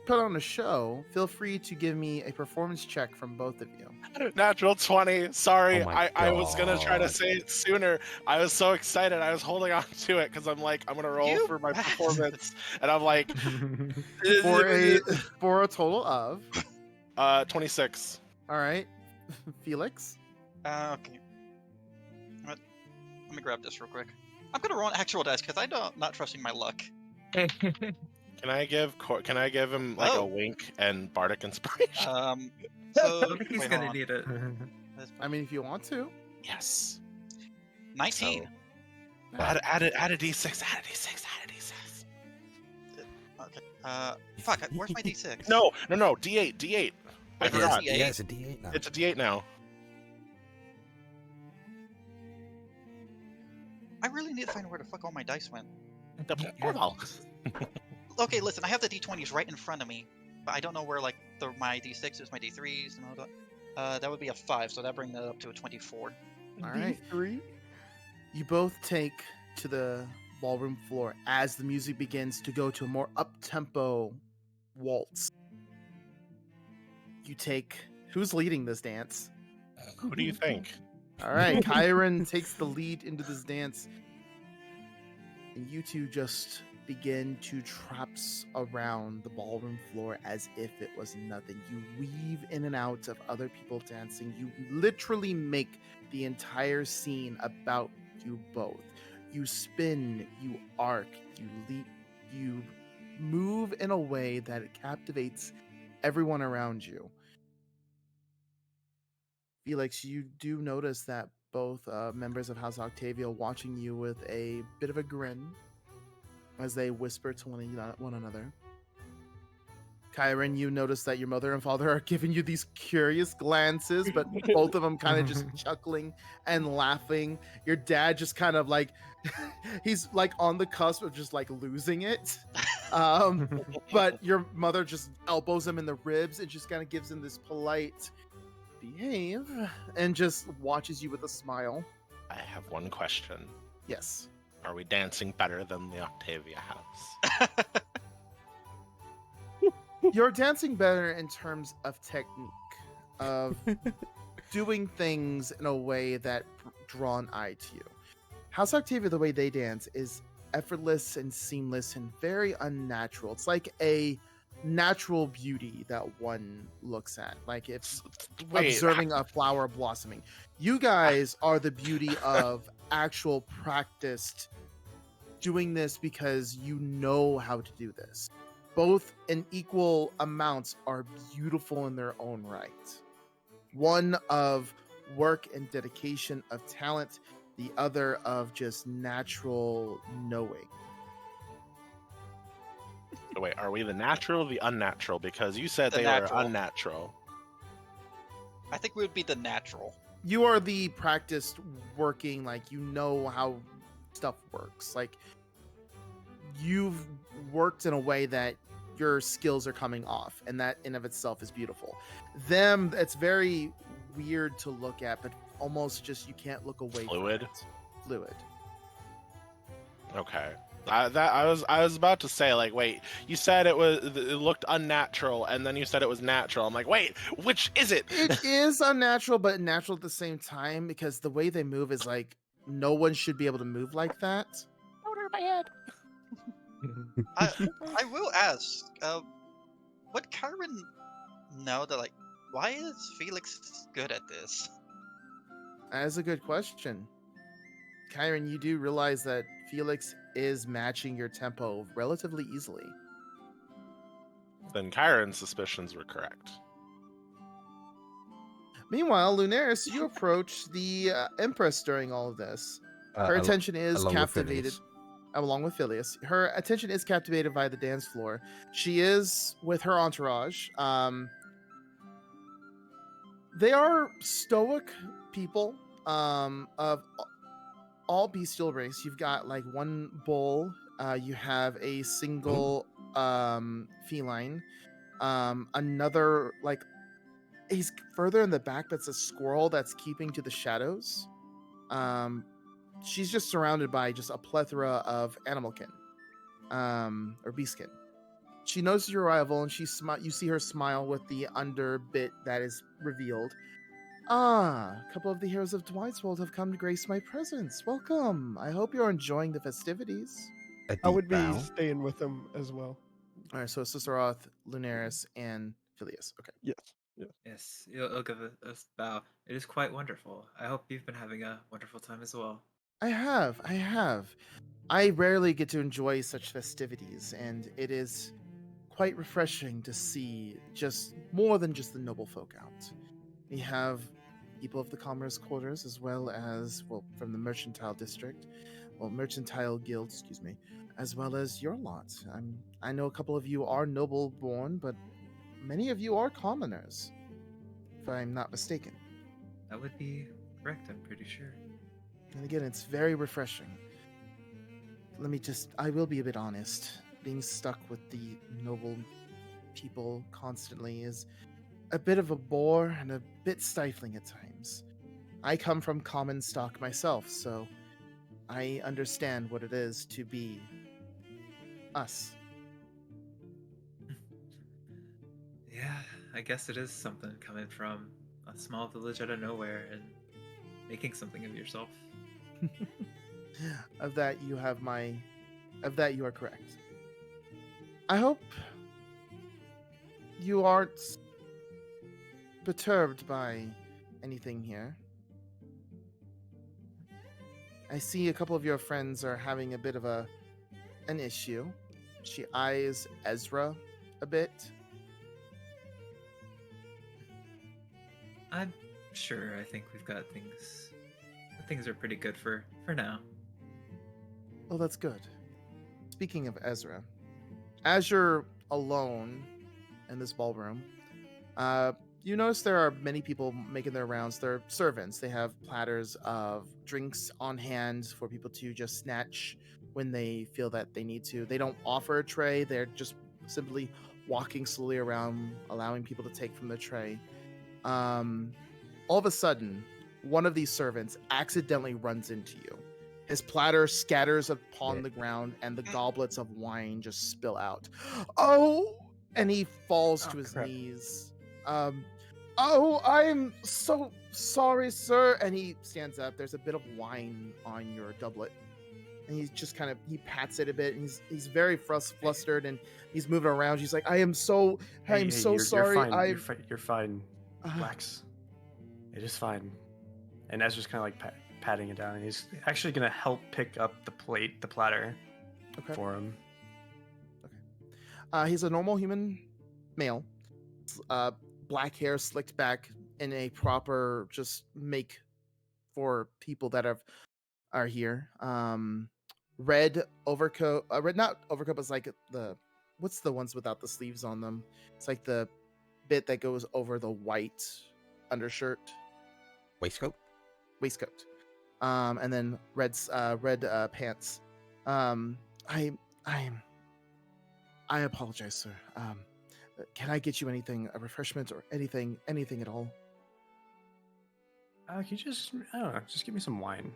[SPEAKER 6] put on a show, feel free to give me a performance check from both of you.
[SPEAKER 5] Natural 20. Sorry,
[SPEAKER 2] Oh my
[SPEAKER 5] I was gonna try to
[SPEAKER 2] God.
[SPEAKER 5] say it sooner. I was so excited. I was holding on to it because I'm like, I'm gonna roll
[SPEAKER 1] You
[SPEAKER 5] for my
[SPEAKER 1] bastard.
[SPEAKER 5] performance, and I'm like,
[SPEAKER 6] For a total of
[SPEAKER 5] 26.
[SPEAKER 6] all right, Felix.
[SPEAKER 1] Okay. Let me grab this real quick. I'm gonna roll an actual dice because not trusting my luck.
[SPEAKER 5] Can I give him like a
[SPEAKER 1] Oh.
[SPEAKER 5] wink and bardic inspiration?
[SPEAKER 1] So
[SPEAKER 3] I don't think he's
[SPEAKER 1] wait,
[SPEAKER 3] gonna
[SPEAKER 1] hold on.
[SPEAKER 3] need it.
[SPEAKER 6] I mean, if you want to.
[SPEAKER 5] Yes.
[SPEAKER 1] 19.
[SPEAKER 5] So, add a d6. Add a d6. Add a d6.
[SPEAKER 1] Okay. Fuck. Where's my d6?
[SPEAKER 5] No. D8. D8. I
[SPEAKER 1] Wait,
[SPEAKER 5] forgot.
[SPEAKER 1] D8?
[SPEAKER 2] Yeah, it's a D8 now.
[SPEAKER 5] It's a d8 now.
[SPEAKER 1] I really need to find where the fuck all my dice went.
[SPEAKER 5] Corval.
[SPEAKER 1] Okay, listen. I have the d20s right in front of me, but I don't know where like my d6s, my d3s, and all that. That would be a 5, so that brings that up to a 24.
[SPEAKER 6] All right.
[SPEAKER 7] D3.
[SPEAKER 6] You both take to the ballroom floor as the music begins to go to a more up-tempo waltz. You take. Who's leading this dance?
[SPEAKER 5] Who do you think?
[SPEAKER 6] All right, Kyron takes the lead into this dance, and you two just begin to traps around the ballroom floor as if it was nothing. You weave in and out of other people dancing. You literally make the entire scene about you both. You spin, you arc, you leap, you move in a way that it captivates everyone around you. Felix, you do notice that both members of House Octavia watching you with a bit of a grin as they whisper to one another. Kyron, you notice that your mother and father are giving you these curious glances, but both of them kind of just chuckling and laughing. Your dad just kind of like, he's like on the cusp of just like losing it. But your mother just elbows him in the ribs and just kind of gives him this polite behave and just watches you with a smile.
[SPEAKER 5] I have one question.
[SPEAKER 6] Yes.
[SPEAKER 5] Are we dancing better than the Octavia house?
[SPEAKER 6] You're dancing better in terms of technique, of doing things in a way that draw an eye to you. House Octavia, the way they dance is effortless and seamless and very unnatural. It's like a natural beauty that one looks at, like it's observing a flower blossoming. You guys are the beauty of actual practiced doing this because you know how to do this. Both in equal amounts are beautiful in their own right. One of work and dedication of talent, the other of just natural knowing.
[SPEAKER 5] Wait, are we the natural or the unnatural? Because you said
[SPEAKER 1] The
[SPEAKER 5] they
[SPEAKER 1] natural.
[SPEAKER 5] were unnatural.
[SPEAKER 1] I think we would be the natural.
[SPEAKER 6] You are the practiced working, like you know how stuff works. Like you've worked in a way that your skills are coming off, and that in of itself is beautiful. Them, it's very weird to look at, but almost just you can't look away
[SPEAKER 5] Fluid?
[SPEAKER 6] from it. Fluid.
[SPEAKER 5] Okay. I was about to say, like, wait, you said it looked unnatural, and then you said it was natural. I'm like, wait, which is it?
[SPEAKER 6] It is unnatural, but natural at the same time, because the way they move is like no one should be able to move like that.
[SPEAKER 5] Don't hurt my head.
[SPEAKER 1] I will ask, would Kyron know that, like, why is Felix good at this?
[SPEAKER 6] That is a good question. Kyron, you do realize that Felix is matching your tempo relatively easily.
[SPEAKER 5] Then Kyron's suspicions were correct.
[SPEAKER 6] Meanwhile, Lunaris, you approach the Empress during all of this. Her attention is
[SPEAKER 2] along with
[SPEAKER 6] captivated,
[SPEAKER 2] Phineas.
[SPEAKER 6] along with Phileas. Her attention is captivated by the dance floor. She is with her entourage. They are stoic people of all bestial race. You've got like one bull. You have a single feline. Another like he's further in the back, but it's a squirrel that's keeping to the shadows. She's just surrounded by just a plethora of animalkin, or beastkin. She notices your arrival, and you see her smile with the under bit that is revealed. Ah, a couple of the heroes of Dwight's World have come to grace my presence. Welcome. I hope you're enjoying the festivities.
[SPEAKER 7] I would be staying with them as well.
[SPEAKER 6] All right, so Sisteroth, Lunaris, and Phileas. Okay.
[SPEAKER 7] Yes. Yeah.
[SPEAKER 3] Yes, you'll give a bow. It is quite wonderful. I hope you've been having a wonderful time as well.
[SPEAKER 6] I have. I rarely get to enjoy such festivities, and it is quite refreshing to see just more than just the noble folk out. We have people of the Commerce Quarters, as well as, well, from the Mercantile District, well, Mercantile Guild, excuse me, as well as your lot. I know a couple of you are noble born, but many of you are commoners, if I'm not mistaken.
[SPEAKER 3] That would be correct, I'm pretty sure.
[SPEAKER 6] And again, it's very refreshing. I will be a bit honest. Being stuck with the noble people constantly is a bit of a bore and a bit stifling at times. I come from common stock myself, so I understand what it is to be us.
[SPEAKER 3] Yeah, I guess it is something coming from a small village out of nowhere and making something of yourself.
[SPEAKER 6] Of that you are correct. I hope you aren't perturbed by anything here. I see a couple of your friends are having a bit of an issue. She eyes Ezra a bit.
[SPEAKER 3] I'm sure. I think we've got things. Things are pretty good for now.
[SPEAKER 6] Oh, that's good. Speaking of Ezra, as you're alone in this ballroom, you notice there are many people making their rounds. They're servants. They have platters of drinks on hand for people to just snatch when they feel that they need to. They don't offer a tray. They're just simply walking slowly around, allowing people to take from the tray. All of a sudden, one of these servants accidentally runs into you. His platter scatters upon the ground, and the goblets of wine just spill out. Oh! And he falls to his knees. Oh, I'm so sorry, sir. And he stands up. There's a bit of wine on your doublet. And he's just he pats it a bit, and he's very flustered, and he's moving around. He's like, I'm so sorry.
[SPEAKER 4] You're fine. Relax. It is fine. And Ezra's kind of like patting it down, and he's actually going to help pick up the platter for him.
[SPEAKER 6] Okay. He's a normal human male. Black hair slicked back in a proper just make for people that are here. Red overcoat. Not overcoat, but it's like what's the ones without the sleeves on them? It's like the bit that goes over the white undershirt.
[SPEAKER 2] Waistcoat.
[SPEAKER 6] And then red pants. I apologize, sir. Can I get you anything, a refreshment or anything at all?
[SPEAKER 4] Can you just, I don't know, just give me some wine.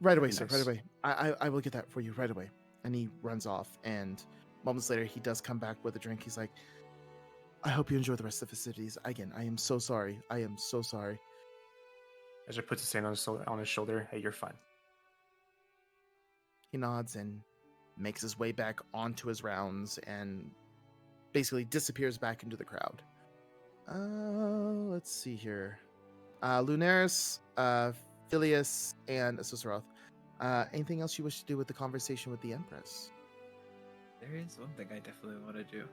[SPEAKER 6] Right away, sir. Right away. I will get that for you right away. And he runs off, and moments later he does come back with a drink. He's like, I hope you enjoy the rest of the festivities. Again, I am so sorry.
[SPEAKER 4] Ezra puts his hand on his shoulder. Hey, you're fine.
[SPEAKER 6] He nods and makes his way back onto his rounds and basically disappears back into the crowd. Let's see here. Lunaris, Phileas, and Sisteroth. Anything else you wish to do with the conversation with the Empress?
[SPEAKER 3] There is one thing I definitely want to do.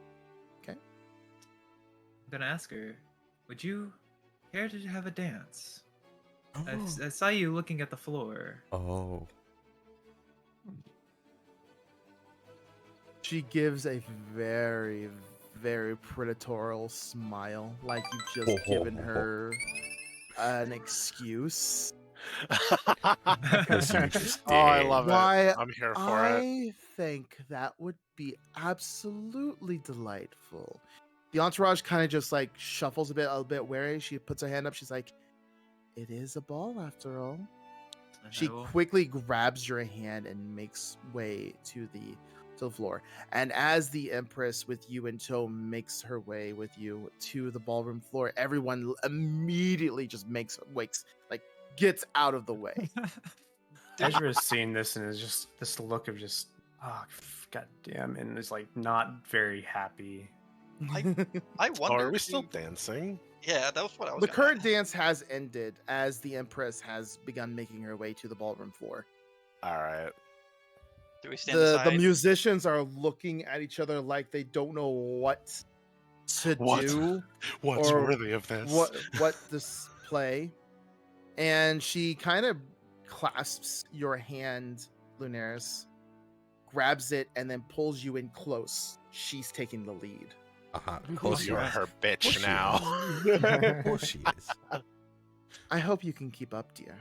[SPEAKER 6] Okay.
[SPEAKER 3] I'm gonna ask her, would you care to have a dance? I saw you looking at the floor.
[SPEAKER 2] Oh.
[SPEAKER 6] She gives a very, very predatorial smile, like you've just given her an excuse.
[SPEAKER 2] Yes, you just
[SPEAKER 5] Oh, I
[SPEAKER 2] did.
[SPEAKER 5] love
[SPEAKER 6] Why,
[SPEAKER 5] it. I'm here for it.
[SPEAKER 6] I think that would be absolutely delightful. The entourage kind of just like shuffles a little bit wary. She puts her hand up. She's like, "It is a ball after all." She quickly grabs your hand and makes way to the floor. And as the Empress, with you in tow, makes her way with you to the ballroom floor, everyone immediately just gets out of the way.
[SPEAKER 4] Ezra is seeing this and is just this look of just, oh, goddamn, and is like not very happy.
[SPEAKER 1] I
[SPEAKER 5] Oh,
[SPEAKER 1] wonder.
[SPEAKER 5] are we still dancing?
[SPEAKER 1] Yeah, that was what I was.
[SPEAKER 6] The
[SPEAKER 1] gonna
[SPEAKER 6] current
[SPEAKER 1] ask.
[SPEAKER 6] dance has ended as the Empress has begun making her way to the ballroom floor.
[SPEAKER 5] All right.
[SPEAKER 1] Do we stand
[SPEAKER 6] The
[SPEAKER 1] aside?
[SPEAKER 6] musicians are looking at each other like they don't know what to do.
[SPEAKER 5] What's
[SPEAKER 6] Or
[SPEAKER 5] worthy of this?
[SPEAKER 6] what display. And she kind of clasps your hand, Lunaris, grabs it, and then pulls you in close. She's taking the lead.
[SPEAKER 2] Of course
[SPEAKER 5] You're
[SPEAKER 2] you
[SPEAKER 5] her
[SPEAKER 2] Of
[SPEAKER 5] bitch
[SPEAKER 2] course she
[SPEAKER 5] now.
[SPEAKER 2] Of course she is.
[SPEAKER 6] I hope you can keep up, dear.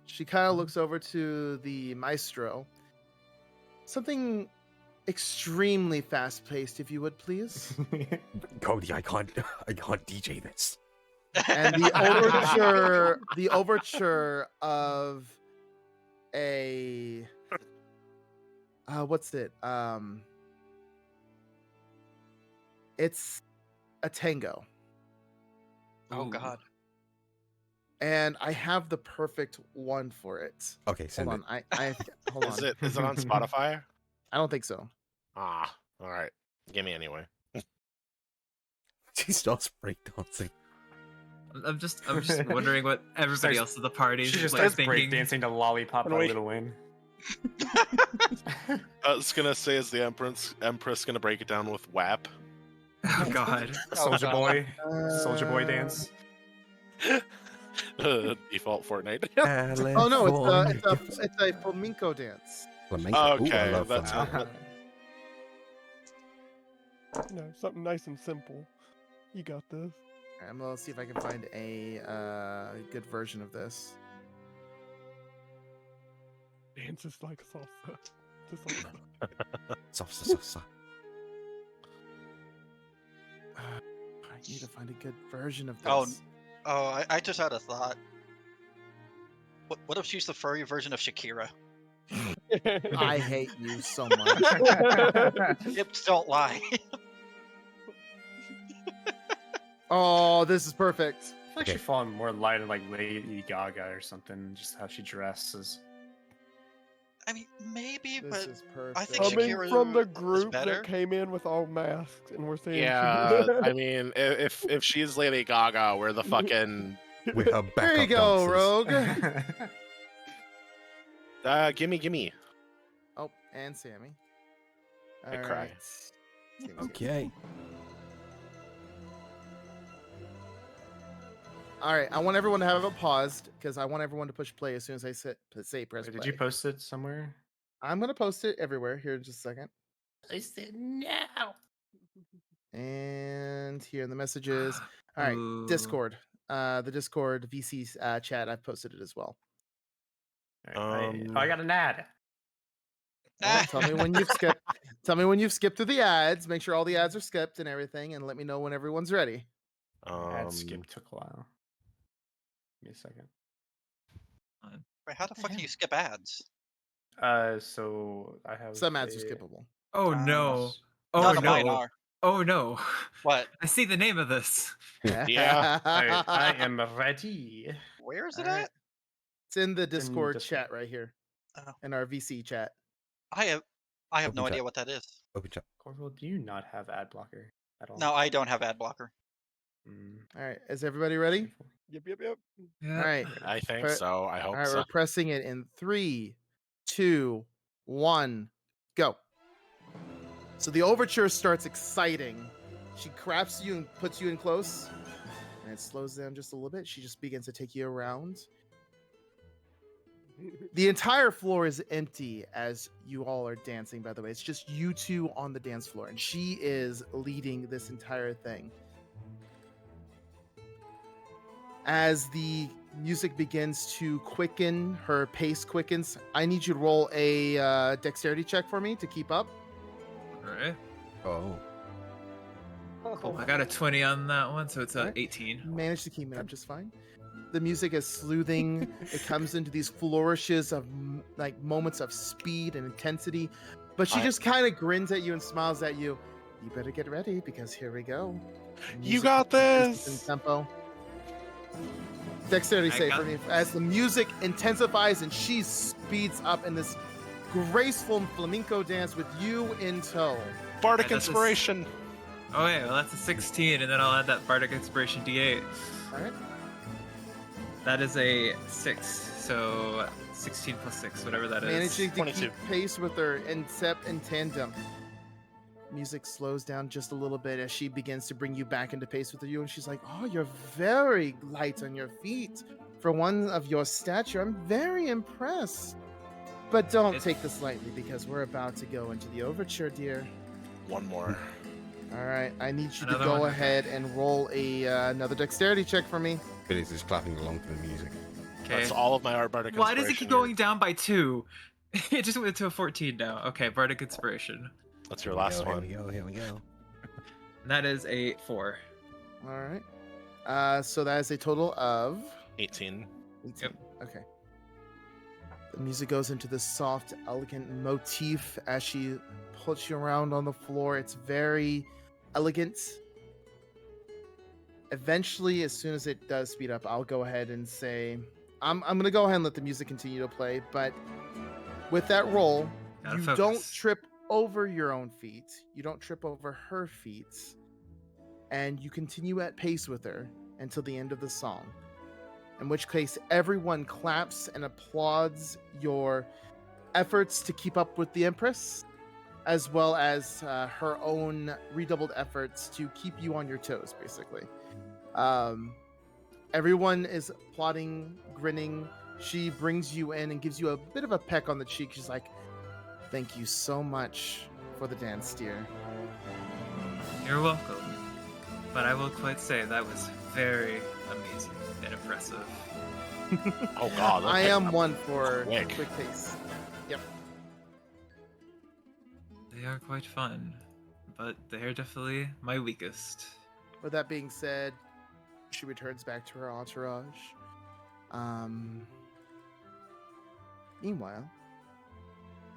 [SPEAKER 6] She kind of looks over to the maestro. Something extremely fast-paced, if you would, please.
[SPEAKER 2] Cody, I can't DJ this.
[SPEAKER 6] And the overture of a what's it? It's a tango.
[SPEAKER 1] Oh God.
[SPEAKER 6] And I have the perfect one for it.
[SPEAKER 2] Okay, send
[SPEAKER 6] Hold
[SPEAKER 2] it.
[SPEAKER 6] on. I hold
[SPEAKER 5] Is
[SPEAKER 6] on.
[SPEAKER 5] it on Spotify?
[SPEAKER 6] I don't think so.
[SPEAKER 5] Ah, all right. Give me anyway.
[SPEAKER 2] She starts breakdancing.
[SPEAKER 3] I'm just wondering what everybody else at the party
[SPEAKER 4] She
[SPEAKER 3] is
[SPEAKER 4] just
[SPEAKER 3] like
[SPEAKER 4] starts
[SPEAKER 3] thinking.
[SPEAKER 4] breakdancing to Lollipop by
[SPEAKER 1] Wait.
[SPEAKER 4] Lil Wayne.
[SPEAKER 5] I was gonna say, is the Empress gonna break it down with WAP?
[SPEAKER 3] Oh God.
[SPEAKER 4] Soldier
[SPEAKER 1] God.
[SPEAKER 4] Boy. Soldier Boy dance.
[SPEAKER 5] Default Fortnite.
[SPEAKER 6] Oh no, it's a flamenco dance.
[SPEAKER 2] Flamenco. Ooh, I
[SPEAKER 5] Okay,
[SPEAKER 2] love
[SPEAKER 5] that's
[SPEAKER 2] flamenco.
[SPEAKER 7] No, something nice and simple. You got this.
[SPEAKER 6] I'm gonna see if I can find a good version of this.
[SPEAKER 7] Dance is like salsa. Just salsa.
[SPEAKER 2] Salsa.
[SPEAKER 6] I need to find a good version of this.
[SPEAKER 1] Oh, I just had a thought. What if she's the furry version of Shakira?
[SPEAKER 6] I hate you so much.
[SPEAKER 1] Hips don't lie.
[SPEAKER 6] Oh, this is perfect.
[SPEAKER 4] I feel like she'd fall more light in like Lady Gaga or something, just how she dresses.
[SPEAKER 1] I mean, maybe,
[SPEAKER 6] This
[SPEAKER 1] but
[SPEAKER 6] is perfect.
[SPEAKER 1] I think
[SPEAKER 7] Coming
[SPEAKER 1] Shakira
[SPEAKER 7] from the
[SPEAKER 1] is
[SPEAKER 7] group
[SPEAKER 1] better.
[SPEAKER 7] that came in with all masks and we're saying
[SPEAKER 5] Yeah, I mean, if she's Lady Gaga, we're the fucking.
[SPEAKER 2] With her backup
[SPEAKER 6] There you go,
[SPEAKER 2] dancers.
[SPEAKER 6] Rogue.
[SPEAKER 5] Gimme.
[SPEAKER 6] Oh, and Sammy.
[SPEAKER 5] I cry.
[SPEAKER 6] Alright. Sammy's here.
[SPEAKER 2] Okay.
[SPEAKER 6] All right, I want everyone to have it paused because I want everyone to push play as soon as I say press
[SPEAKER 4] Did
[SPEAKER 6] play.
[SPEAKER 4] you post it somewhere?
[SPEAKER 6] I'm gonna post it everywhere here in just a second.
[SPEAKER 5] I said no.
[SPEAKER 6] And here in the messages. All right, Discord. The Discord VC chat. I've posted it as well.
[SPEAKER 4] I got an ad.
[SPEAKER 6] Well, tell me when you've skipped. Tell me when you've skipped through the ads. Make sure all the ads are skipped and everything, and let me know when everyone's ready.
[SPEAKER 4] Ad skip took a while. Give me a second.
[SPEAKER 1] Wait, how the fuck do you skip ads?
[SPEAKER 4] So I have
[SPEAKER 6] Some ads are skippable.
[SPEAKER 3] Oh no.
[SPEAKER 1] None
[SPEAKER 3] Oh
[SPEAKER 1] of mine
[SPEAKER 3] no.
[SPEAKER 1] are.
[SPEAKER 3] Oh no.
[SPEAKER 1] What?
[SPEAKER 3] I see the name of this.
[SPEAKER 5] Yeah.
[SPEAKER 4] I am ready.
[SPEAKER 1] Where is it
[SPEAKER 6] All right.
[SPEAKER 1] at?
[SPEAKER 6] It's in the
[SPEAKER 4] in
[SPEAKER 6] Discord
[SPEAKER 4] Discord.
[SPEAKER 6] chat right here.
[SPEAKER 1] Oh.
[SPEAKER 6] In our VC chat.
[SPEAKER 1] I have
[SPEAKER 2] Open
[SPEAKER 1] no
[SPEAKER 2] chat.
[SPEAKER 1] idea what that is.
[SPEAKER 2] Open chat.
[SPEAKER 4] Corporal, do you not have ad blocker at all?
[SPEAKER 1] No, I don't have ad blocker.
[SPEAKER 6] All right, is everybody ready?
[SPEAKER 7] Yep.
[SPEAKER 6] All right.
[SPEAKER 5] I think
[SPEAKER 6] Pre-
[SPEAKER 5] so. I hope
[SPEAKER 6] All right,
[SPEAKER 5] so.
[SPEAKER 6] we're pressing it in 3, 2, 1, go. So the overture starts exciting. She grabs you and puts you in close, and it slows down just a little bit. She just begins to take you around. The entire floor is empty as you all are dancing, by the way. It's just you two on the dance floor, and she is leading this entire thing. As the music begins to quicken, her pace quickens, I need you to roll a dexterity check for me to keep up.
[SPEAKER 3] All right.
[SPEAKER 2] Oh.
[SPEAKER 3] Cool. I got a 20 on that one, so it's a
[SPEAKER 6] Alright.
[SPEAKER 3] 18.
[SPEAKER 6] Managed to keep it up just fine. The music is soothing. It comes into these flourishes of like moments of speed and intensity, but she just kind of grins at you and smiles at you. You better get ready because here we go.
[SPEAKER 5] You got this.
[SPEAKER 6] In tempo. Dexterity
[SPEAKER 3] I
[SPEAKER 6] save
[SPEAKER 3] got
[SPEAKER 6] for me as the music intensifies and she speeds up in this graceful flamenco dance with you in tow.
[SPEAKER 5] Bardic
[SPEAKER 3] that's a s-
[SPEAKER 5] inspiration.
[SPEAKER 3] Oh, yeah, well, that's a 16, and then I'll add that Bardic Inspiration D8.
[SPEAKER 6] All right.
[SPEAKER 3] That is a 6, so 16 plus 6, whatever that is.
[SPEAKER 6] Managing to
[SPEAKER 5] 22.
[SPEAKER 6] keep pace with her in step and tandem. Music slows down just a little bit as she begins to bring you back into pace with you, and she's like, "Oh, you're very light on your feet. For one of your stature, I'm very impressed. But don't take this lightly because we're about to go into the overture, dear."
[SPEAKER 5] One more.
[SPEAKER 6] All right, I need you
[SPEAKER 3] Another
[SPEAKER 6] to go
[SPEAKER 3] one?
[SPEAKER 6] ahead and roll another dexterity check for me.
[SPEAKER 2] Billy's just clapping along to the music.
[SPEAKER 3] Okay.
[SPEAKER 5] That's all of my art Bardic
[SPEAKER 3] Why
[SPEAKER 5] inspiration.
[SPEAKER 3] does it keep
[SPEAKER 5] here.
[SPEAKER 3] going down by 2? It just went to a 14 now. Okay, Bardic Inspiration.
[SPEAKER 5] That's your last one.
[SPEAKER 2] Here we go.
[SPEAKER 3] And that is a 4.
[SPEAKER 6] All right. So that is a total of
[SPEAKER 5] 18.
[SPEAKER 6] 18.
[SPEAKER 3] Yep.
[SPEAKER 6] Okay. The music goes into this soft, elegant motif as she puts you around on the floor. It's very elegant. Eventually, as soon as it does speed up, I'll go ahead and say, I'm going to go ahead and let the music continue to play. But with that roll,
[SPEAKER 3] Gotta
[SPEAKER 6] you
[SPEAKER 3] focus.
[SPEAKER 6] don't trip over your own feet. You don't trip over her feet. And you continue at pace with her until the end of the song. In which case, everyone claps and applauds your efforts to keep up with the Empress, as well as her own redoubled efforts to keep you on your toes, basically. Everyone is applauding, grinning. She brings you in and gives you a bit of a peck on the cheek. She's like, "Thank you so much for the dance, dear."
[SPEAKER 3] You're welcome. But I will quite say that was very amazing and impressive.
[SPEAKER 5] Oh god. that
[SPEAKER 6] I
[SPEAKER 5] picked
[SPEAKER 6] am
[SPEAKER 5] up
[SPEAKER 6] one for
[SPEAKER 5] quick.
[SPEAKER 6] quick pace. Yep.
[SPEAKER 3] They are quite fun, but they're definitely my weakest.
[SPEAKER 6] With that being said, she returns back to her entourage. Meanwhile,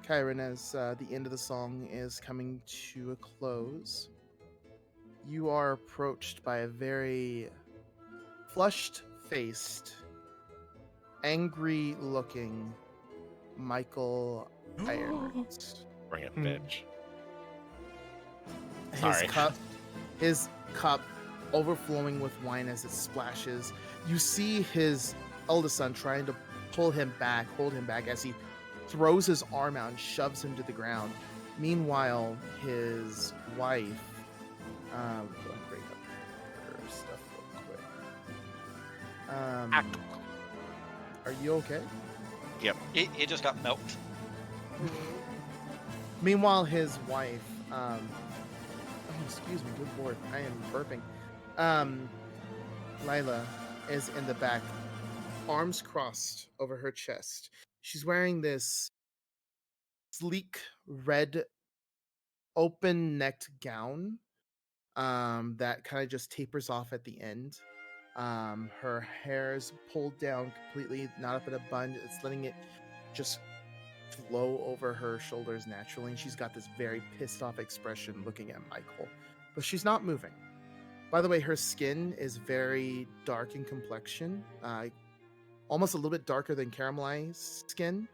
[SPEAKER 6] Kyron, as the end of the song is coming to a close, you are approached by a very flushed-faced, angry-looking Michael Irons.
[SPEAKER 5] Bring it, bitch.
[SPEAKER 6] His
[SPEAKER 5] Sorry.
[SPEAKER 6] his cup overflowing with wine as it splashes. You see his eldest son trying to hold him back as he throws his arm out and shoves him to the ground. Meanwhile, his wife, go ahead and bring up her stuff real quick. Are you okay?
[SPEAKER 1] It just got milked.
[SPEAKER 6] Meanwhile, his wife, oh, excuse me, good lord, I am burping. Lila is in the back, arms crossed over her chest. She's wearing this sleek red open-necked gown that kind of just tapers off at the end. Her hair is pulled down completely, not up in a bun. It's letting it just flow over her shoulders naturally. And she's got this very pissed off expression looking at Michael, but she's not moving. By the way, her skin is very dark in complexion, almost a little bit darker than caramelized skin,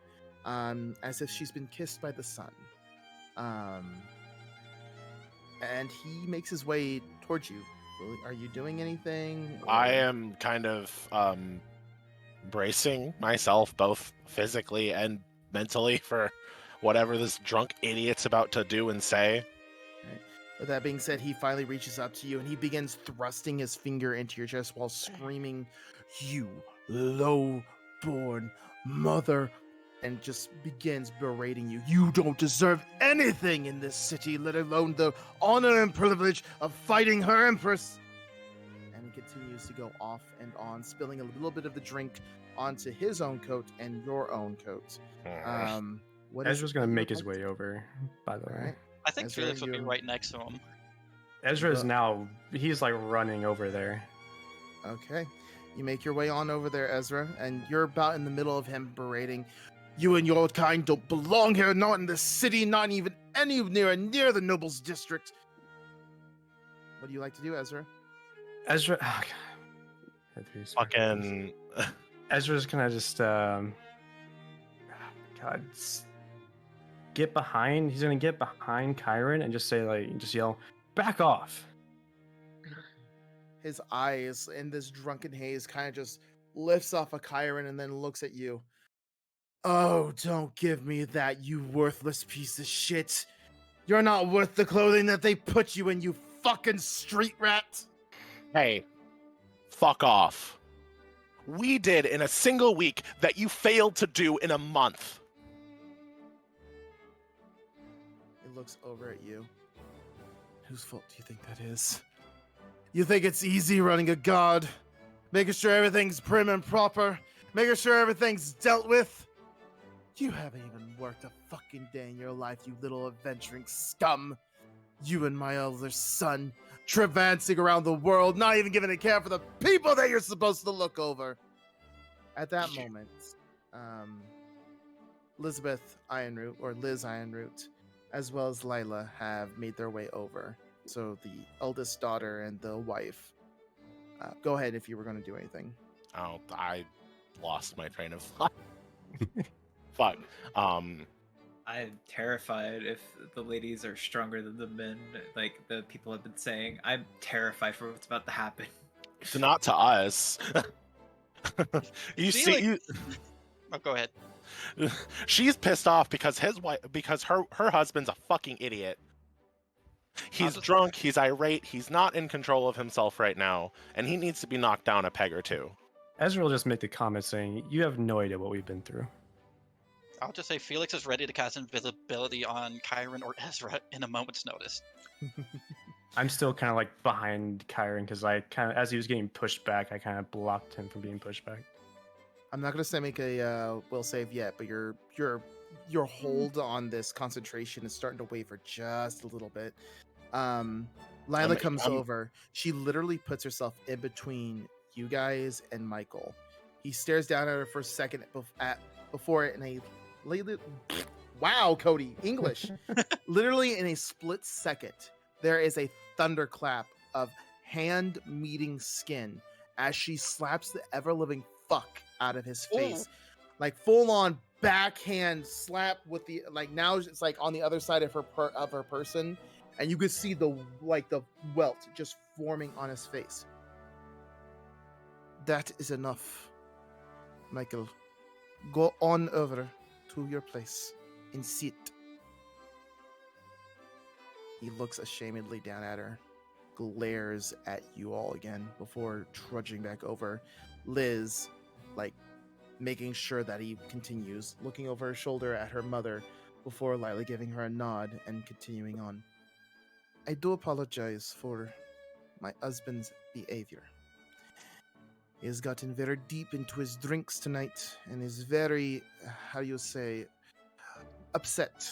[SPEAKER 6] as if she's been kissed by the sun. And he makes his way towards you. Are you doing anything?
[SPEAKER 5] I am kind of bracing myself both physically and mentally for whatever this drunk idiot's about to do and say.
[SPEAKER 6] With that being said, he finally reaches up to you and he begins thrusting his finger into your chest while screaming, "You low-born mother," and just begins berating you. "You don't deserve anything in this city, let alone the honor and privilege of fighting her empress." And he continues to go off and on, spilling a little bit of the drink onto his own coat and your own coat. What is
[SPEAKER 4] Ezra's
[SPEAKER 6] it
[SPEAKER 4] gonna
[SPEAKER 6] that you
[SPEAKER 4] make
[SPEAKER 6] would
[SPEAKER 4] his
[SPEAKER 6] like
[SPEAKER 4] way over, by the
[SPEAKER 6] to-
[SPEAKER 4] way.
[SPEAKER 6] Alright.
[SPEAKER 1] I think
[SPEAKER 6] Ezra,
[SPEAKER 1] Felix would be
[SPEAKER 6] you-
[SPEAKER 1] right next to him.
[SPEAKER 4] Ezra is
[SPEAKER 6] But-
[SPEAKER 4] now, he's like running over there.
[SPEAKER 6] Okay. You make your way on over there, Ezra, and you're about in the middle of him berating, "You and your kind don't belong here, not in the city, not even anywhere near the nobles district." What do you like to do, Ezra?
[SPEAKER 4] Ezra, oh God.
[SPEAKER 5] Fucking.
[SPEAKER 4] Ezra's gonna just, God, get behind. He's gonna get behind Kyron and just say, like, just yell, "Back off!"
[SPEAKER 6] His eyes in this drunken haze kind of just lifts off of Kyron and then looks at you. "Oh, don't give me that, you worthless piece of shit. You're not worth the clothing that they put you in, you fucking street rat."
[SPEAKER 5] Hey, fuck off. We did in a single week that you failed to do in a month.
[SPEAKER 6] He looks over at you. "Whose fault do you think that is? You think it's easy running a guard? Making sure everything's prim and proper? Making sure everything's dealt with? You haven't even worked a fucking day in your life, you little adventuring scum. You and my elder son, travancing around the world, not even giving a care for the people that you're supposed to look over." At that moment, Elizabeth Ironroot, or Liz Ironroot, as well as Lila, have made their way over. So the eldest daughter and the wife. Go ahead if you were going to do anything.
[SPEAKER 5] Oh, I lost my train of thought. Fuck.
[SPEAKER 3] I'm terrified if the ladies are stronger than the men, like the people have been saying. I'm terrified for what's about to happen.
[SPEAKER 5] It's not to us. You see,
[SPEAKER 1] Felix- Oh, go ahead.
[SPEAKER 5] she's pissed off because her husband's a fucking idiot. He's
[SPEAKER 1] just-
[SPEAKER 5] drunk, he's irate, he's not in control of himself right now, and he needs to be knocked down a peg or two.
[SPEAKER 4] Ezra will just make the comment saying, "You have no idea what we've been through."
[SPEAKER 1] I'll just say Felix is ready to cast invisibility on Kyron or Ezra in a moment's notice.
[SPEAKER 4] I'm still kind of like behind Kyron because I kind of, as he was getting pushed back, I kind of blocked him from being pushed back.
[SPEAKER 6] I'm not going to say make a will save yet, but your hold on this concentration is starting to waver just a little bit. Lila comes over. She literally puts herself in between you guys and Michael. He stares down at her for a second before it in a wow, Cody, English. Literally in a split second, there is a thunderclap of hand meeting skin as she slaps the ever-living fuck out of his face. Like full on backhand slap with the now it's like on the other side of her person, and you could see the welt just forming on his face. "That is enough, Michael. Go on over to your place and sit." He looks ashamedly down at her, glares at you all again before trudging back over. Liz, making sure that he continues, looking over her shoulder at her mother before Lila giving her a nod and continuing on. "I do apologize for my husband's behavior. He has gotten very deep into his drinks tonight and is very, how do you say, upset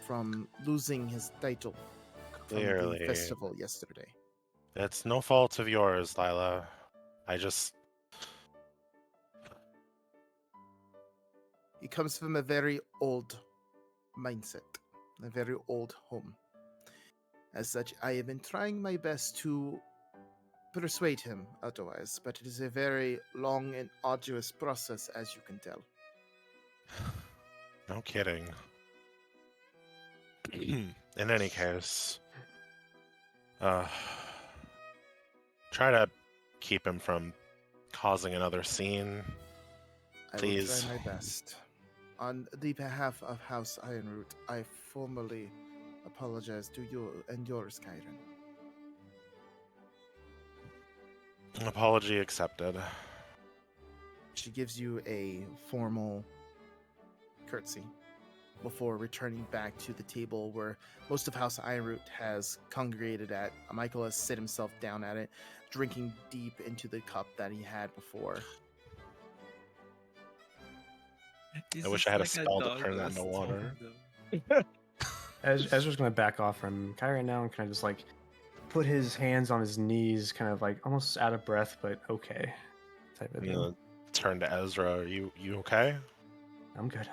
[SPEAKER 6] from losing his title from
[SPEAKER 5] Clearly.
[SPEAKER 6] the festival yesterday."
[SPEAKER 5] It's no fault of yours, Lila. I just...
[SPEAKER 6] He comes from a very old mindset, a very old home. As such, I have been trying my best to persuade him otherwise, but it is a very long and arduous process, as you can tell.
[SPEAKER 5] No kidding. In any case, try to keep him from causing another scene.
[SPEAKER 6] I
[SPEAKER 5] Please.
[SPEAKER 6] will try my best. On the behalf of House Ironroot, I formally apologize to you and yours, Kyron.
[SPEAKER 5] Apology accepted.
[SPEAKER 6] She gives you a formal curtsy before returning back to the table where most of House Ironroot has congregated at. Michael has sit himself down at it, drinking deep into the cup that he had before.
[SPEAKER 5] I wish I had a spell to turn that into water.
[SPEAKER 4] Ezra's gonna back off from Kyron now and kind of just like put his hands on his knees, kind of like almost out of breath, but okay, type of
[SPEAKER 5] I'm
[SPEAKER 4] thing.
[SPEAKER 5] gonna turn to Ezra. Are you okay?
[SPEAKER 4] I'm good.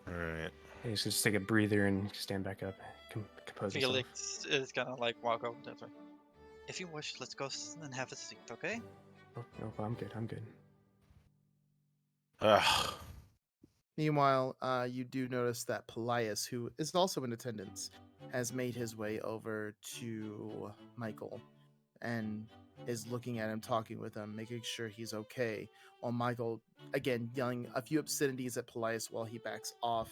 [SPEAKER 5] All right.
[SPEAKER 4] Hey, so just take a breather and stand back up, compose yourself.
[SPEAKER 1] Felix is gonna like walk over to her. If you wish, let's go and have a seat, okay?
[SPEAKER 4] Oh, no, I'm good.
[SPEAKER 5] Ugh.
[SPEAKER 6] Meanwhile, you do notice that Polias, who is also in attendance, has made his way over to Michael and is looking at him, talking with him, making sure he's okay, while Michael, again, yelling a few obscenities at Polias while he backs off,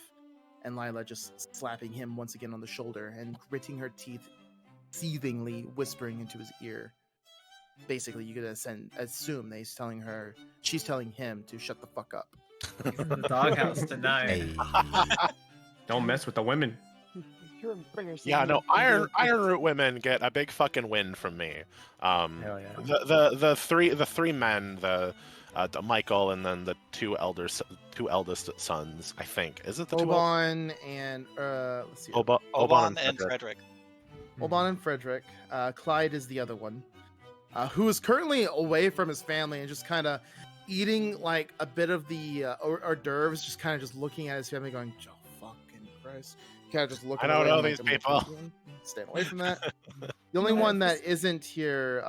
[SPEAKER 6] and Lila just slapping him once again on the shoulder and gritting her teeth, seethingly whispering into his ear. Basically, you could assume that she's telling him to shut the fuck up.
[SPEAKER 3] He's in the doghouse tonight.
[SPEAKER 2] Hey.
[SPEAKER 4] Don't mess with the women.
[SPEAKER 7] You're embarrassing.
[SPEAKER 5] Yeah,
[SPEAKER 7] me
[SPEAKER 5] no.
[SPEAKER 7] in front of
[SPEAKER 5] Iron Root women get a big fucking win from me.
[SPEAKER 4] Hell yeah.
[SPEAKER 5] The three men, the Michael, and then the two eldest sons. I think is it the two?
[SPEAKER 6] Oban and let's see.
[SPEAKER 5] Oban
[SPEAKER 1] and Frederick.
[SPEAKER 6] Oban and Frederick. Clyde is the other one, who is currently away from his family and just kind of eating like a bit of the hors d'oeuvres, just kind of just looking at his family, going, "Oh fucking Christ!" Kind of just looking.
[SPEAKER 5] I don't
[SPEAKER 6] away
[SPEAKER 5] know
[SPEAKER 6] and,
[SPEAKER 5] these
[SPEAKER 6] like,
[SPEAKER 5] people.
[SPEAKER 6] Staying away from that. The only one that isn't here,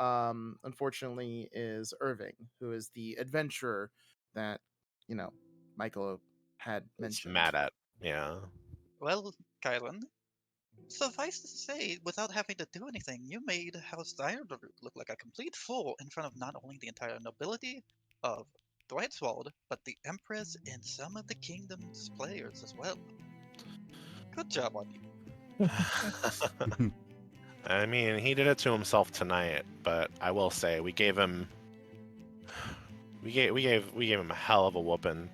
[SPEAKER 6] unfortunately, is Irving, who is the adventurer that Michael had
[SPEAKER 5] It's
[SPEAKER 6] mentioned.
[SPEAKER 5] mad at. Yeah.
[SPEAKER 1] Well, Kylan, suffice to say, without having to do anything, you made House Ironroot look like a complete fool in front of not only the entire nobility of Dwightswald, but the Empress and some of the kingdom's players as well. Good job on you.
[SPEAKER 5] I mean, he did it to himself tonight, but I will say we gave him a hell of a whooping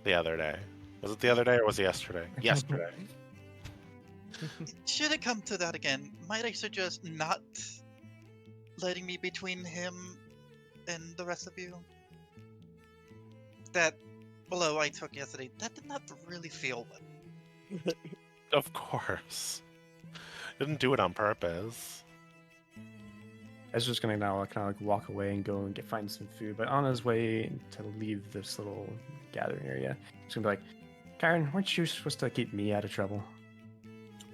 [SPEAKER 5] the other day. Was it the other day or was it yesterday? Yesterday.
[SPEAKER 1] Should it come to that again, might I suggest not letting me between him and the rest of you? That blow I took yesterday, that did not really feel well.
[SPEAKER 5] Of course. Didn't do it on purpose.
[SPEAKER 4] Ezra's gonna now kind of like walk away and go and find some food, but on his way to leave this little gathering area, he's gonna be like, "Karen, weren't you supposed to keep me out of trouble?"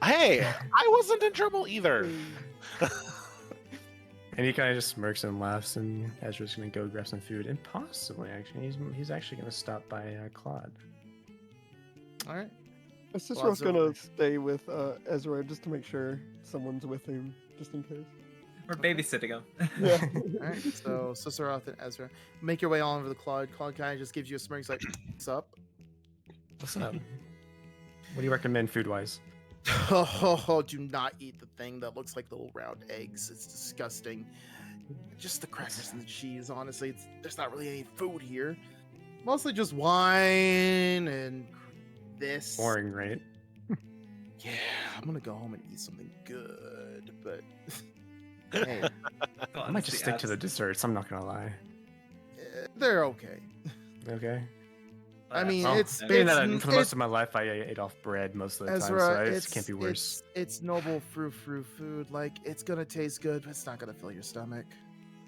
[SPEAKER 5] Hey, I wasn't in trouble either.
[SPEAKER 4] And he kind of just smirks and laughs, and Ezra's gonna go grab some food, and possibly actually he's actually gonna stop by Claude.
[SPEAKER 6] All right.
[SPEAKER 7] Cicero's gonna stay with Ezra just to make sure someone's with him, just in case.
[SPEAKER 3] We're babysitting him.
[SPEAKER 7] Yeah.
[SPEAKER 6] All right. So Ciceroth and Ezra make your way all over the Claude. Claude kind of just gives you a smirk. He's like, "What's up?"
[SPEAKER 4] What's up? What do you recommend food-wise?
[SPEAKER 6] Oh, do not eat the thing that looks like little round eggs. It's disgusting. Just the crackers and the cheese, honestly. There's not really any food here. Mostly just wine and this.
[SPEAKER 4] Boring, right?
[SPEAKER 6] Yeah, I'm gonna go home and eat something good, but hey,
[SPEAKER 4] I might just stick to the desserts. I'm not gonna lie.
[SPEAKER 6] they're okay.
[SPEAKER 4] Okay.
[SPEAKER 6] I mean,
[SPEAKER 4] Well,
[SPEAKER 6] it's
[SPEAKER 4] being that for the most
[SPEAKER 6] it's
[SPEAKER 4] of my life I ate off bread most of the
[SPEAKER 6] Ezra,
[SPEAKER 4] time, so it can't be worse.
[SPEAKER 6] It's noble frou-frou food. Like, it's gonna taste good, but it's not gonna fill your stomach.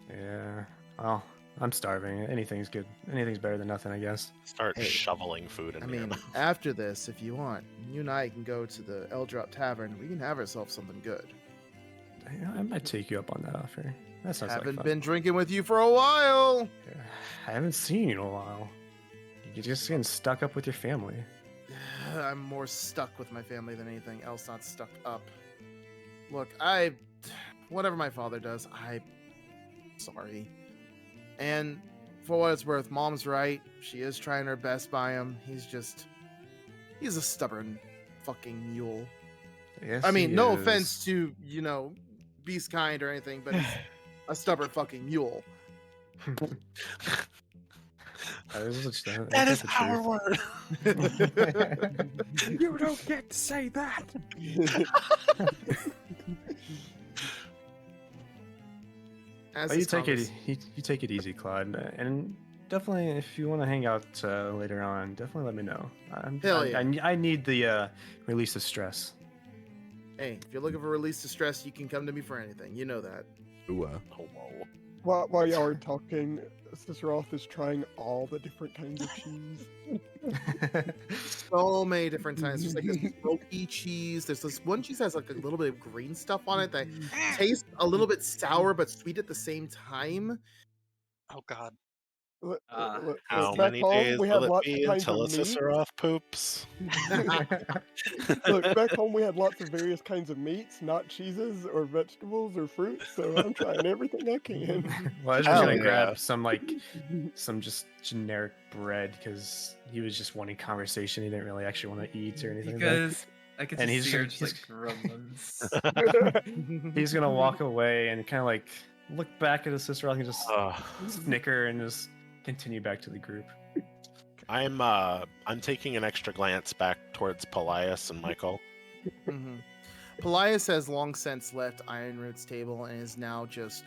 [SPEAKER 4] Yeah. Well, I'm starving. Anything's good. Anything's better than nothing, I guess.
[SPEAKER 5] Start
[SPEAKER 6] Hey,
[SPEAKER 5] shoveling food in
[SPEAKER 6] I
[SPEAKER 5] here.
[SPEAKER 6] mean, after this, if you want, you and I can go to the El Drop Tavern. We can have ourselves something good.
[SPEAKER 4] I might take you up on that offer. That sounds
[SPEAKER 6] Haven't
[SPEAKER 4] like fun.
[SPEAKER 6] been drinking with you for a while.
[SPEAKER 4] I haven't seen you in a while. You're just getting stuck up with your family.
[SPEAKER 6] I'm more stuck with my family than anything else, not stuck up. Look, whatever my father does, I'm sorry. And for what it's worth, Mom's right. She is trying her best by him. He's a stubborn fucking mule.
[SPEAKER 4] Yes,
[SPEAKER 6] I mean,
[SPEAKER 4] he
[SPEAKER 6] no
[SPEAKER 4] is.
[SPEAKER 6] offense to, Beast Kind or anything, but he's a stubborn fucking mule.
[SPEAKER 5] That is our word.
[SPEAKER 2] You don't get to say that.
[SPEAKER 6] As
[SPEAKER 4] But you
[SPEAKER 6] is
[SPEAKER 4] take it,
[SPEAKER 6] Thomas.
[SPEAKER 4] you take it easy, Claude, and definitely if you want to hang out later on, definitely let me know.
[SPEAKER 6] Hell yeah.
[SPEAKER 4] I need the release of stress.
[SPEAKER 6] Hey, if you're looking for release to stress, you can come to me for anything. You know that.
[SPEAKER 2] Ooh,
[SPEAKER 5] Oh, whoa.
[SPEAKER 7] While y'all are talking, Sisteroth is trying all the different kinds of cheese.
[SPEAKER 6] So many different types. There's like this smoky cheese. There's this one cheese that has like a little bit of green stuff on it that tastes a little bit sour but sweet at the same time.
[SPEAKER 1] Oh God.
[SPEAKER 5] How
[SPEAKER 7] Back
[SPEAKER 5] many
[SPEAKER 7] home,
[SPEAKER 5] days
[SPEAKER 7] we
[SPEAKER 5] will
[SPEAKER 7] had
[SPEAKER 5] it
[SPEAKER 7] lots of
[SPEAKER 5] be
[SPEAKER 7] kinds
[SPEAKER 5] until
[SPEAKER 7] of
[SPEAKER 5] a
[SPEAKER 7] meat.
[SPEAKER 5] Sisteroth poops?
[SPEAKER 7] Look, back home we had lots of various kinds of meats, not cheeses or vegetables or fruits, so I'm trying everything I can.
[SPEAKER 4] Well, I was just
[SPEAKER 5] Hell
[SPEAKER 4] gonna
[SPEAKER 5] yeah.
[SPEAKER 4] grab some just generic bread because he was just wanting conversation. He didn't really actually want to eat or anything.
[SPEAKER 3] You
[SPEAKER 4] like that.
[SPEAKER 3] guys, I could
[SPEAKER 4] And
[SPEAKER 3] just
[SPEAKER 4] he's
[SPEAKER 3] see her
[SPEAKER 4] just-
[SPEAKER 3] just like gremlins.
[SPEAKER 4] He's gonna walk away and kind of like look back at his sister and just snicker and just continue back to the group.
[SPEAKER 5] I'm taking an extra glance back towards Polias and Michael.
[SPEAKER 6] Mhm. Polias has long since left Ironroot's table and is now just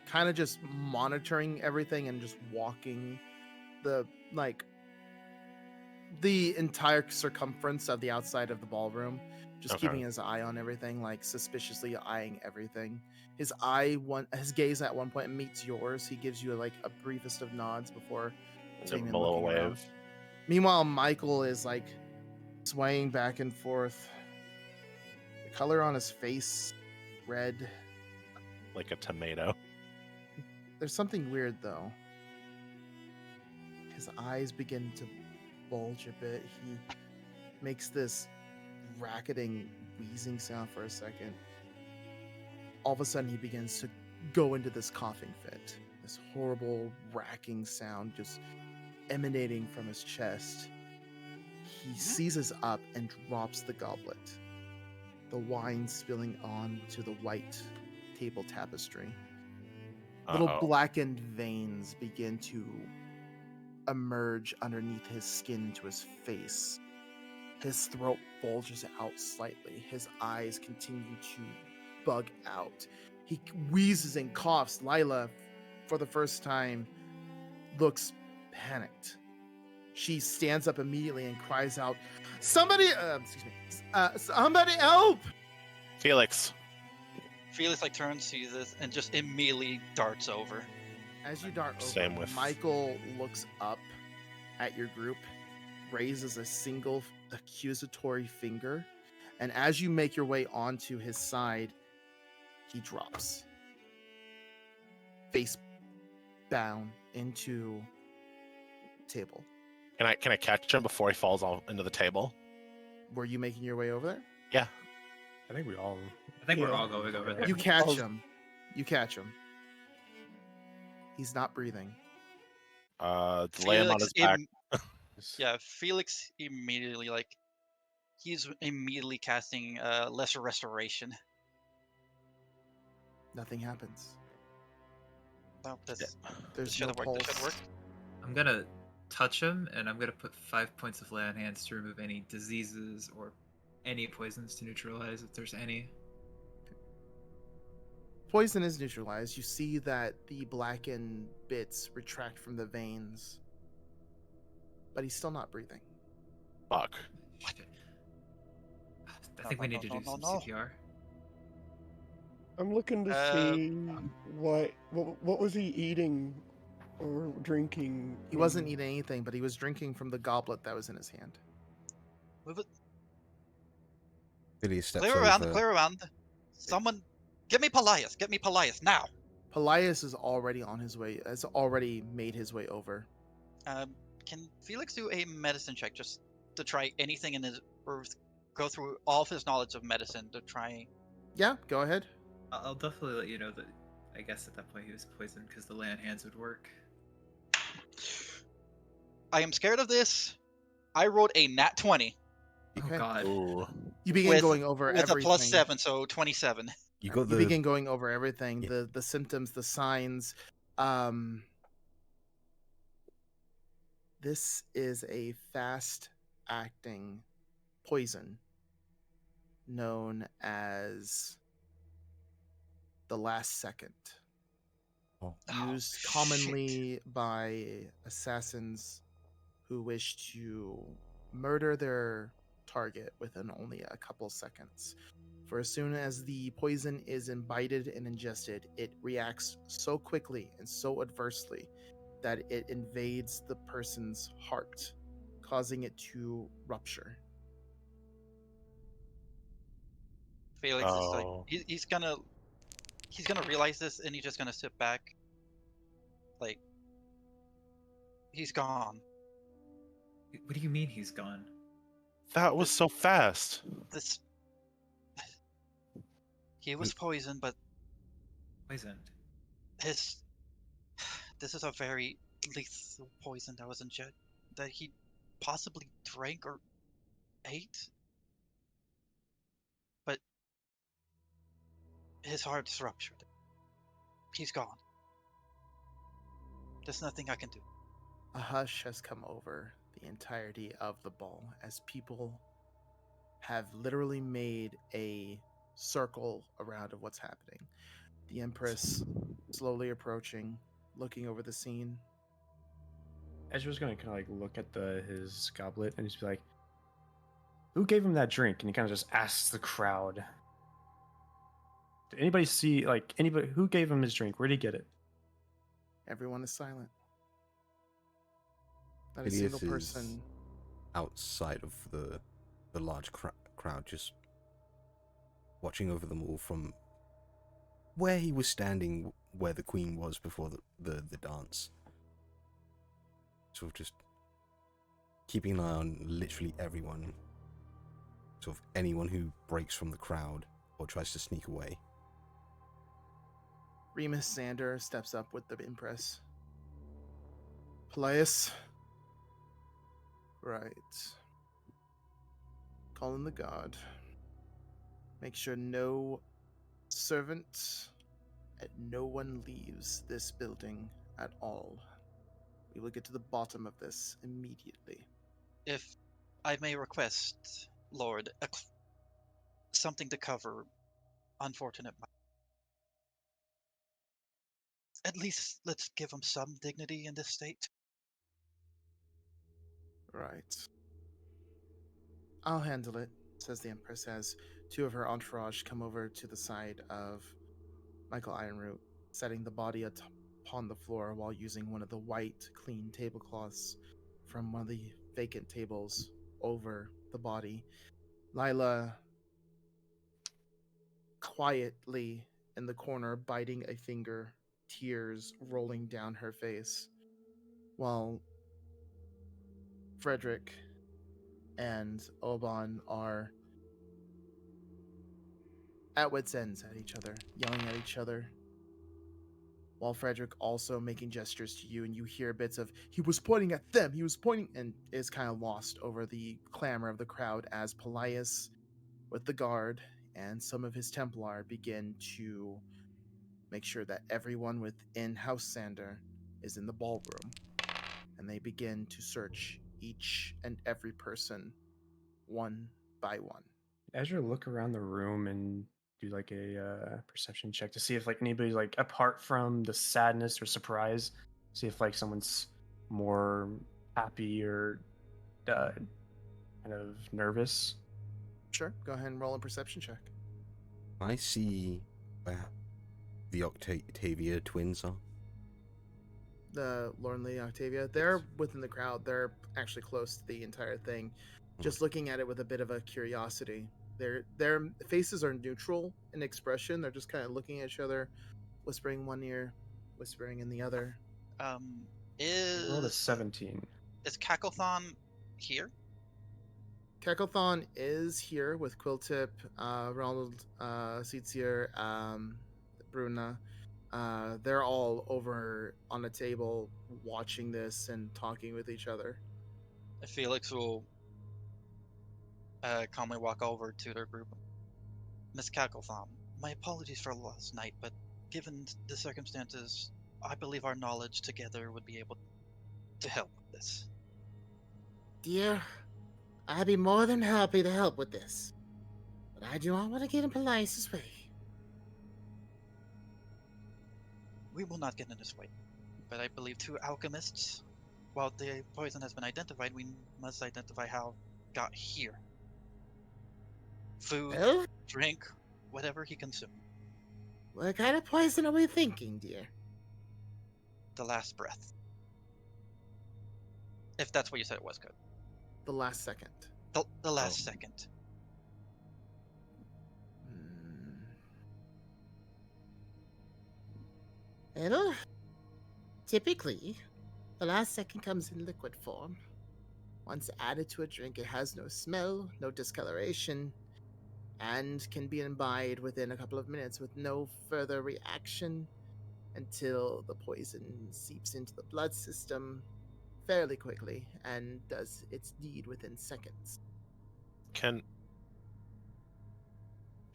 [SPEAKER 6] kind of just monitoring everything and just walking the entire circumference of the outside of the ballroom, just
[SPEAKER 5] Okay.
[SPEAKER 6] keeping his eye on everything, like suspiciously eyeing everything. His gaze at one point meets yours. He gives you like a briefest of nods before
[SPEAKER 5] Give
[SPEAKER 6] turning
[SPEAKER 5] him
[SPEAKER 6] and
[SPEAKER 5] a little
[SPEAKER 6] looking around.
[SPEAKER 5] wave.
[SPEAKER 6] Meanwhile, Michael is like swaying back and forth. The color on his face, red.
[SPEAKER 5] Like a tomato.
[SPEAKER 6] There's something weird though. His eyes begin to bulge a bit. He makes this racketing, wheezing sound for a second. All of a sudden, he begins to go into this coughing fit. This horrible, racking sound just emanating from his chest. He seizes up and drops the goblet, the wine spilling onto the white table tapestry. Little
[SPEAKER 5] Uh-oh.
[SPEAKER 6] blackened veins begin to emerge underneath his skin to his face. His throat bulges out slightly. His eyes continue to bug out. He wheezes and coughs. Lila, for the first time, looks panicked. She stands up immediately and cries out, somebody help!
[SPEAKER 5] Felix.
[SPEAKER 1] Felix like turns, sees this, and just immediately darts over.
[SPEAKER 6] As you dart over,
[SPEAKER 5] Same with-
[SPEAKER 6] Michael looks up at your group, raises a single accusatory finger, and as you make your way onto his side, he drops. Face down into table.
[SPEAKER 5] Can I catch him before he falls into the table?
[SPEAKER 6] Were you making your way over there?
[SPEAKER 5] Yeah.
[SPEAKER 4] I think we all.
[SPEAKER 3] I think we're
[SPEAKER 7] Yeah.
[SPEAKER 3] all going over there.
[SPEAKER 6] You catch him. You catch him. He's not breathing.
[SPEAKER 5] Lay him on his back.
[SPEAKER 1] Yeah, Felix immediately he's immediately casting lesser restoration.
[SPEAKER 6] Nothing happens.
[SPEAKER 1] No, this
[SPEAKER 6] There's
[SPEAKER 1] should
[SPEAKER 6] no
[SPEAKER 1] have worked. This should
[SPEAKER 6] pulse.
[SPEAKER 1] have worked.
[SPEAKER 3] I'm gonna touch him, and I'm gonna put 5 points of lay on hands to remove any diseases or any poisons to neutralize if there's any.
[SPEAKER 6] Poison is neutralized. You see that the blackened bits retract from the veins, but he's still not breathing.
[SPEAKER 5] Fuck.
[SPEAKER 3] Shit. I think we need to do some
[SPEAKER 1] no.
[SPEAKER 3] CPR.
[SPEAKER 7] I'm looking to see what was he eating or drinking.
[SPEAKER 6] He wasn't eating anything, but he was drinking from the goblet that was in his hand.
[SPEAKER 1] Move it.
[SPEAKER 2] Billy steps
[SPEAKER 1] Clear around.
[SPEAKER 2] over.
[SPEAKER 1] Clear around. Someone, get me Polias. Get me Polias now.
[SPEAKER 6] Polias is already on his way. Has already made his way over.
[SPEAKER 1] Can Felix do a medicine check just to try anything in his, or go through all of his knowledge of medicine to try?
[SPEAKER 6] Yeah, go ahead.
[SPEAKER 3] I'll definitely let you know that I guess at that point he was poisoned because the lay on hands would work.
[SPEAKER 1] I am scared of this. I rolled a nat 20
[SPEAKER 3] Oh
[SPEAKER 6] Okay.
[SPEAKER 3] God.
[SPEAKER 5] Ooh.
[SPEAKER 6] You begin
[SPEAKER 1] with
[SPEAKER 6] going over
[SPEAKER 1] with a
[SPEAKER 6] everything.
[SPEAKER 1] plus 7, so 27.
[SPEAKER 2] You got
[SPEAKER 6] You
[SPEAKER 2] the
[SPEAKER 6] begin going over everything,
[SPEAKER 2] Yeah.
[SPEAKER 6] the symptoms, the signs. Um, this is a fast-acting poison known as the last second.
[SPEAKER 2] Oh.
[SPEAKER 6] Used
[SPEAKER 1] shit.
[SPEAKER 6] commonly by assassins who wish to murder their target within only a couple seconds. For as soon as the poison is imbibed and ingested, it reacts so quickly and so adversely that it invades the person's heart, causing it to rupture.
[SPEAKER 1] Felix is like
[SPEAKER 5] Oh.
[SPEAKER 1] he's gonna realize this, and he's just gonna sit back. Like he's gone.
[SPEAKER 3] What do you mean he's gone?
[SPEAKER 5] That was so fast.
[SPEAKER 1] This he was poisoned, but
[SPEAKER 3] Poisoned.
[SPEAKER 1] his this is a very lethal poison that was injected that he possibly drank or ate. But his heart's ruptured. He's gone. There's nothing I can do.
[SPEAKER 6] A hush has come over the entirety of the ball as people have literally made a circle around of what's happening. The Empress slowly approaching, looking over the scene.
[SPEAKER 4] Ezra's gonna kind of like look at his goblet and just be like, "Who gave him that drink?" And he kind of just asks the crowd, "Did anybody see anybody who gave him his drink? Where did he get it?"
[SPEAKER 6] Everyone is silent. Not a
[SPEAKER 2] Phileas
[SPEAKER 6] single
[SPEAKER 2] is
[SPEAKER 6] person.
[SPEAKER 2] outside of the large crowd, just watching over them all from where he was standing, where the queen was before the dance. Sort of just keeping an eye on literally everyone. Sort of anyone who breaks from the crowd or tries to sneak away.
[SPEAKER 6] Remus Sander steps up with the Empress. Pelias. Right. Call in the guard. Make sure no servant and no one leaves this building at all. We will get to the bottom of this immediately.
[SPEAKER 1] If I may request, Lord, something to cover unfortunate. At least let's give him some dignity in this state.
[SPEAKER 6] Right. I'll handle it, says the Empress as two of her entourage come over to the side of Michael Ironroot, setting the body upon the floor while using one of the white, clean tablecloths from one of the vacant tables over the body. Lila quietly in the corner, biting a finger, tears rolling down her face, while Frederick and Oban are at wits' ends at each other, yelling at each other, while Frederick also making gestures to you, and you hear bits of, he was pointing at them, he was pointing, and is kind of lost over the clamor of the crowd as Pelias, with the guard, and some of his Templar begin to make sure that everyone within House Sander is in the ballroom, and they begin to search each and every person one by one.
[SPEAKER 4] Ezra look around the room and do like a perception check to see if anybody's apart from the sadness or surprise, see if someone's more happy or kind of nervous.
[SPEAKER 6] Sure, go ahead and roll a perception check.
[SPEAKER 2] I see where the Octavia twins are.
[SPEAKER 6] The Lornley Octavia, they're within the crowd. They're actually close to the entire thing, just looking at it with a bit of a curiosity. Their faces are neutral in expression. They're just kind of looking at each other, whispering one ear, whispering in the other.
[SPEAKER 4] I rolled a
[SPEAKER 1] Is
[SPEAKER 4] 17.
[SPEAKER 1] Cacklethon here?
[SPEAKER 6] Keckelthon is here with Quilltip, Ronald, Seetsier, Bruna. They're all over on a table watching this and talking with each other.
[SPEAKER 1] Felix will calmly walk over to their group. Miss Cacklethon, my apologies for last night, but given the circumstances, I believe our knowledge together would be able to help with this.
[SPEAKER 9] Dear, I'd be more than happy to help with this, but I do not want to get in Police's way.
[SPEAKER 1] We will not get in his way, but I believe two alchemists, while the poison has been identified, we must identify how it got here. Food,
[SPEAKER 9] Well,
[SPEAKER 1] drink, whatever he consumed.
[SPEAKER 9] what kind of poison are we thinking, dear?
[SPEAKER 1] The last breath. If that's what you said it was, good.
[SPEAKER 6] The last second.
[SPEAKER 1] The last second.
[SPEAKER 9] Well, typically, the last second comes in liquid form. Once added to a drink, it has no smell, no discoloration, and can be imbibed within a couple of minutes with no further reaction until the poison seeps into the blood system fairly quickly and does its deed within seconds.
[SPEAKER 5] Can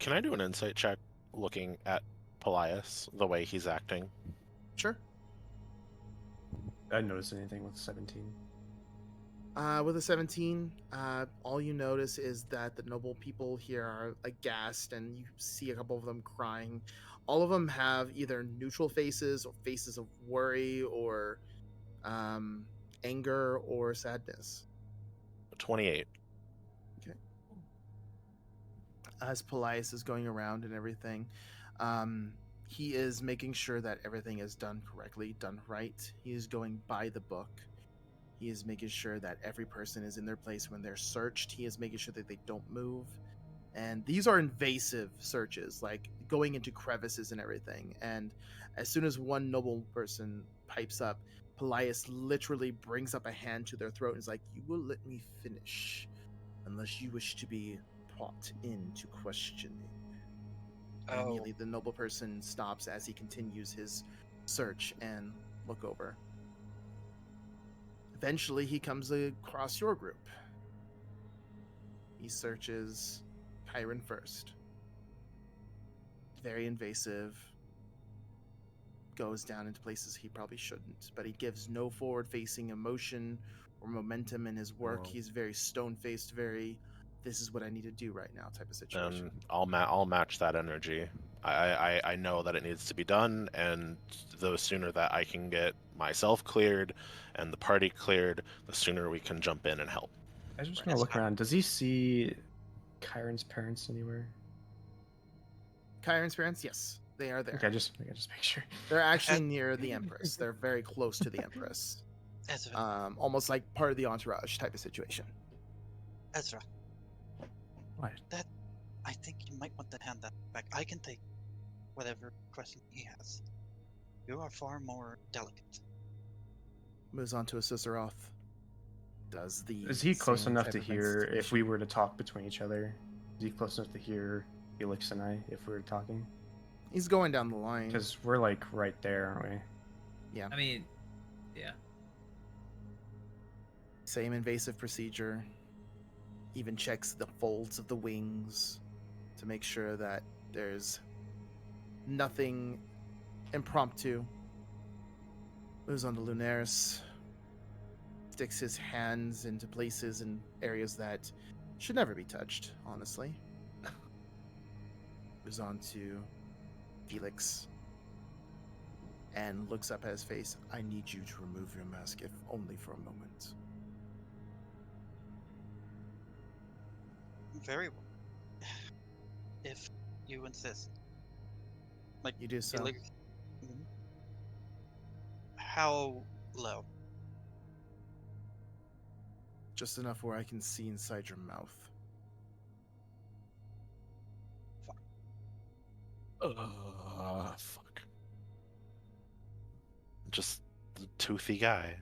[SPEAKER 5] I do an insight check looking at Polias, the way he's acting?
[SPEAKER 6] Sure.
[SPEAKER 4] I didn't notice anything with 17.
[SPEAKER 6] With a 17, all you notice is that the noble people here are aghast, and you see a couple of them crying. All of them have either neutral faces or faces of worry or anger or sadness.
[SPEAKER 5] 28.
[SPEAKER 6] As Polias is going around and everything, he is making sure that everything is done correctly, done right. He is going by the book. He is making sure that every person is in their place when they're searched. He is making sure that they don't move. And these are invasive searches, like going into crevices and everything. And as soon as one noble person pipes up, Polias literally brings up a hand to their throat and is like, "You will let me finish, unless you wish to be brought into questioning." And immediately the noble person stops as he continues his search and look over. Eventually, he comes across your group. He searches Chiron first. Very invasive. Goes down into places he probably shouldn't, but he gives no forward-facing emotion or momentum in his work.
[SPEAKER 5] Wow.
[SPEAKER 6] He's very stone-faced, very, this is what I need to do right now type of situation.
[SPEAKER 5] I'll match that energy. I know that it needs to be done, and the sooner that I can get myself cleared and the party cleared, the sooner we can jump in and help.
[SPEAKER 4] I was just gonna look around. Does he see Chiron's parents anywhere?
[SPEAKER 6] Chiron's parents, yes, they are there.
[SPEAKER 4] Okay, just make sure.
[SPEAKER 6] They're actually near the Empress. They're very close to the Empress.
[SPEAKER 1] Ezra.
[SPEAKER 6] Almost like part of the entourage type of situation.
[SPEAKER 1] Ezra.
[SPEAKER 4] What?
[SPEAKER 1] That, I think you might want to hand that back. I can take whatever question he has. You are far more delicate.
[SPEAKER 6] Moves on to a Sisteroth.
[SPEAKER 4] Is he close
[SPEAKER 6] same
[SPEAKER 4] enough
[SPEAKER 6] type
[SPEAKER 4] to
[SPEAKER 6] of
[SPEAKER 4] hear if
[SPEAKER 6] situation.
[SPEAKER 4] we were to talk between each other? Is he close enough to hear Felix and I if we were talking?
[SPEAKER 6] He's going down the line.
[SPEAKER 4] Because we're like right there, aren't we?
[SPEAKER 6] Yeah.
[SPEAKER 3] I mean, yeah.
[SPEAKER 6] Same invasive procedure. Even checks the folds of the wings to make sure that there's nothing impromptu. Moves on to Lunaris. Sticks his hands into places and areas that should never be touched, honestly. Moves on to Felix. And looks up at his face. "I need you to remove your mask, if only for a moment."
[SPEAKER 1] Very well. If you insist. Like,
[SPEAKER 6] You do so.
[SPEAKER 1] Felix. Mhm. How low?
[SPEAKER 6] Just enough where I can see inside your mouth.
[SPEAKER 5] Fuck. Just the toothy guy.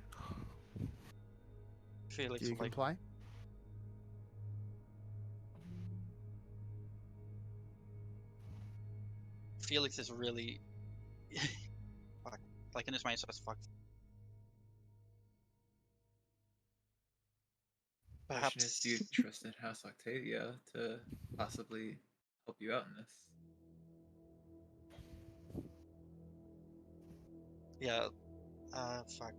[SPEAKER 1] Felix
[SPEAKER 6] Do you
[SPEAKER 1] will, like,
[SPEAKER 6] comply?
[SPEAKER 1] Felix is really like in his mind, says fuck.
[SPEAKER 3] Question is, do you
[SPEAKER 1] Perhaps.
[SPEAKER 3] trust in House Octavia to possibly help you out in this?
[SPEAKER 1] Yeah. Fuck.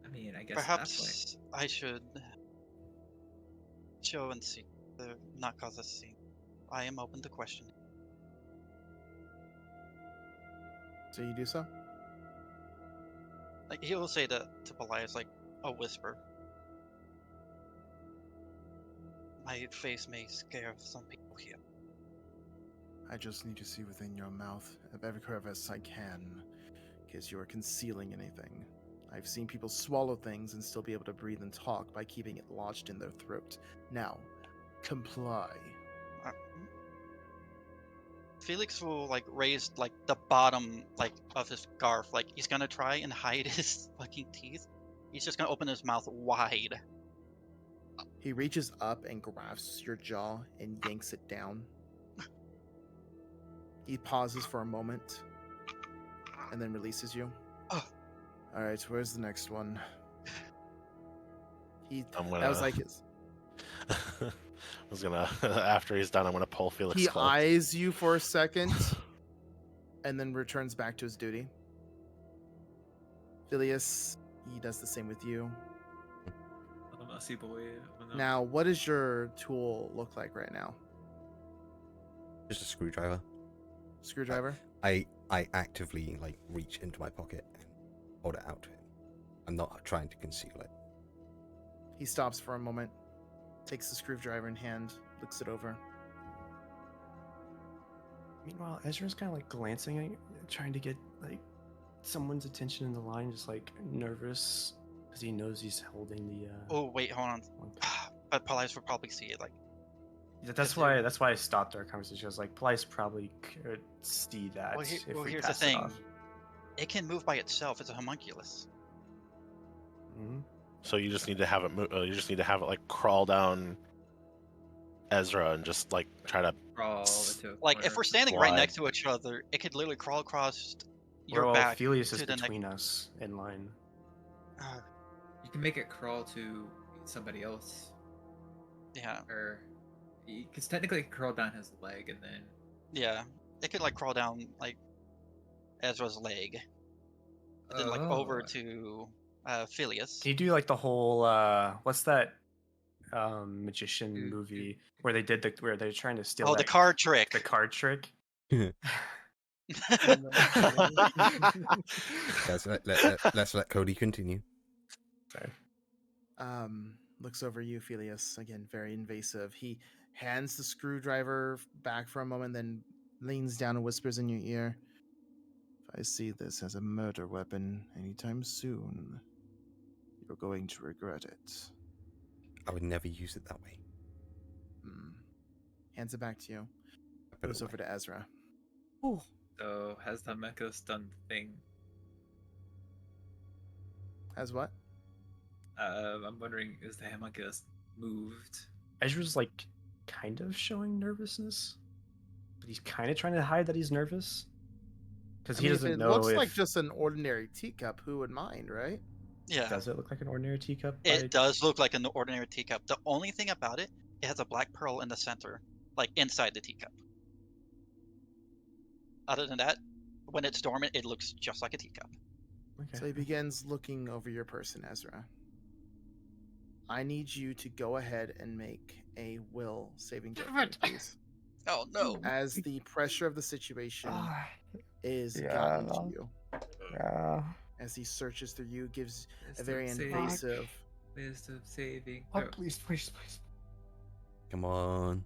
[SPEAKER 3] I mean, I guess at that point,
[SPEAKER 1] Perhaps I should show and see, not cause a scene. I am open to question.
[SPEAKER 6] So you do so?
[SPEAKER 1] Like he will say to Belias like a whisper. My face may scare some people here.
[SPEAKER 6] I just need to see within your mouth of every crevice I can, in case you are concealing anything. I've seen people swallow things and still be able to breathe and talk by keeping it lodged in their throat. Now, comply.
[SPEAKER 1] Uh, Felix will like raise like the bottom like of his scarf, like he's gonna try and hide his fucking teeth. He's just gonna open his mouth wide.
[SPEAKER 6] He reaches up and grasps your jaw and yanks it down. He pauses for a moment and then releases you.
[SPEAKER 1] Oh.
[SPEAKER 6] All right, where's the next one?
[SPEAKER 5] I'm
[SPEAKER 6] That was
[SPEAKER 5] gonna-
[SPEAKER 6] like his.
[SPEAKER 5] I was gonna after he's done, I'm gonna pull Felix.
[SPEAKER 6] He
[SPEAKER 5] close.
[SPEAKER 6] eyes you for a second and then returns back to his duty. Phileas, he does the same with you. Now, what does your tool look like right now?
[SPEAKER 2] Just a screwdriver.
[SPEAKER 6] Screwdriver?
[SPEAKER 2] I actively like reach into my pocket and hold it out to him. I'm not trying to conceal it.
[SPEAKER 6] He stops for a moment, takes the screwdriver in hand, looks it over.
[SPEAKER 4] Meanwhile, Ezra's kind of like glancing at you, trying to get like someone's attention in the line, just like nervous because he knows he's holding the.
[SPEAKER 1] Oh wait, hold on.
[SPEAKER 4] one.
[SPEAKER 1] But Police will probably see it. Like
[SPEAKER 4] That's why I stopped our conversation. I was like, Police probably could see that
[SPEAKER 1] well,
[SPEAKER 4] if
[SPEAKER 1] well
[SPEAKER 4] we
[SPEAKER 1] here's the
[SPEAKER 4] pass it
[SPEAKER 1] thing.
[SPEAKER 4] off.
[SPEAKER 1] It can move by itself. It's a homunculus.
[SPEAKER 4] Mhm.
[SPEAKER 5] So you just need to have it. You just need to have it like crawl down Ezra and just like try to.
[SPEAKER 3] crawl into a
[SPEAKER 1] Like
[SPEAKER 3] corner.
[SPEAKER 1] if we're standing right
[SPEAKER 5] Why?
[SPEAKER 1] next to each other, it could literally crawl across your
[SPEAKER 4] Well,
[SPEAKER 1] back
[SPEAKER 4] Felius is
[SPEAKER 1] to the next.
[SPEAKER 4] between us in line.
[SPEAKER 3] You can make it crawl to somebody else,
[SPEAKER 1] Yeah,
[SPEAKER 3] or because technically it can crawl down his leg and then.
[SPEAKER 1] yeah. It could like crawl down like Ezra's leg, and then like over to Phileas.
[SPEAKER 4] Can you do like the whole what's that magician
[SPEAKER 3] Dude,
[SPEAKER 4] movie where they did where they're trying to steal
[SPEAKER 1] Oh, the
[SPEAKER 4] that-
[SPEAKER 1] card trick.
[SPEAKER 4] the card trick?
[SPEAKER 2] Guys, let's let Cody continue.
[SPEAKER 4] Sorry.
[SPEAKER 6] Looks over you, Phileas. Again, very invasive. He hands the screwdriver back for a moment, then leans down and whispers in your ear. If I see this as a murder weapon anytime soon, you're going to regret it.
[SPEAKER 2] I would never use it that way.
[SPEAKER 6] Hands it back to you.
[SPEAKER 2] Put it
[SPEAKER 6] Goes
[SPEAKER 2] away.
[SPEAKER 6] over to Ezra.
[SPEAKER 3] So has the Mechos done the thing?
[SPEAKER 6] Has what?
[SPEAKER 3] I'm wondering, is the homunculus moved?
[SPEAKER 4] Ezra's like kind of showing nervousness, but he's kind of trying to hide that he's nervous because
[SPEAKER 6] I
[SPEAKER 4] he
[SPEAKER 6] mean, if
[SPEAKER 4] doesn't
[SPEAKER 6] it
[SPEAKER 4] know
[SPEAKER 6] looks
[SPEAKER 4] if
[SPEAKER 6] like just an ordinary teacup, who would mind, right?
[SPEAKER 1] Yeah,
[SPEAKER 4] does it look like an ordinary teacup.
[SPEAKER 1] it does look like an ordinary teacup. The only thing about it, it has a black pearl in the center, like inside the teacup. Other than that, when it's dormant, it looks just like a teacup.
[SPEAKER 4] Okay.
[SPEAKER 6] So he begins looking over your person, Ezra. I need you to go ahead and make a will saving throw, for me, please.
[SPEAKER 1] Oh no!
[SPEAKER 6] As the pressure of the situation is
[SPEAKER 4] Yeah,
[SPEAKER 6] gotten
[SPEAKER 4] no.
[SPEAKER 6] to you.
[SPEAKER 4] Yeah.
[SPEAKER 6] As he searches through you, gives a
[SPEAKER 3] Wisdom
[SPEAKER 6] very
[SPEAKER 3] saving-
[SPEAKER 6] invasive.
[SPEAKER 3] Wisdom saving.
[SPEAKER 4] Oh,
[SPEAKER 3] throw.
[SPEAKER 4] please.
[SPEAKER 2] Come on.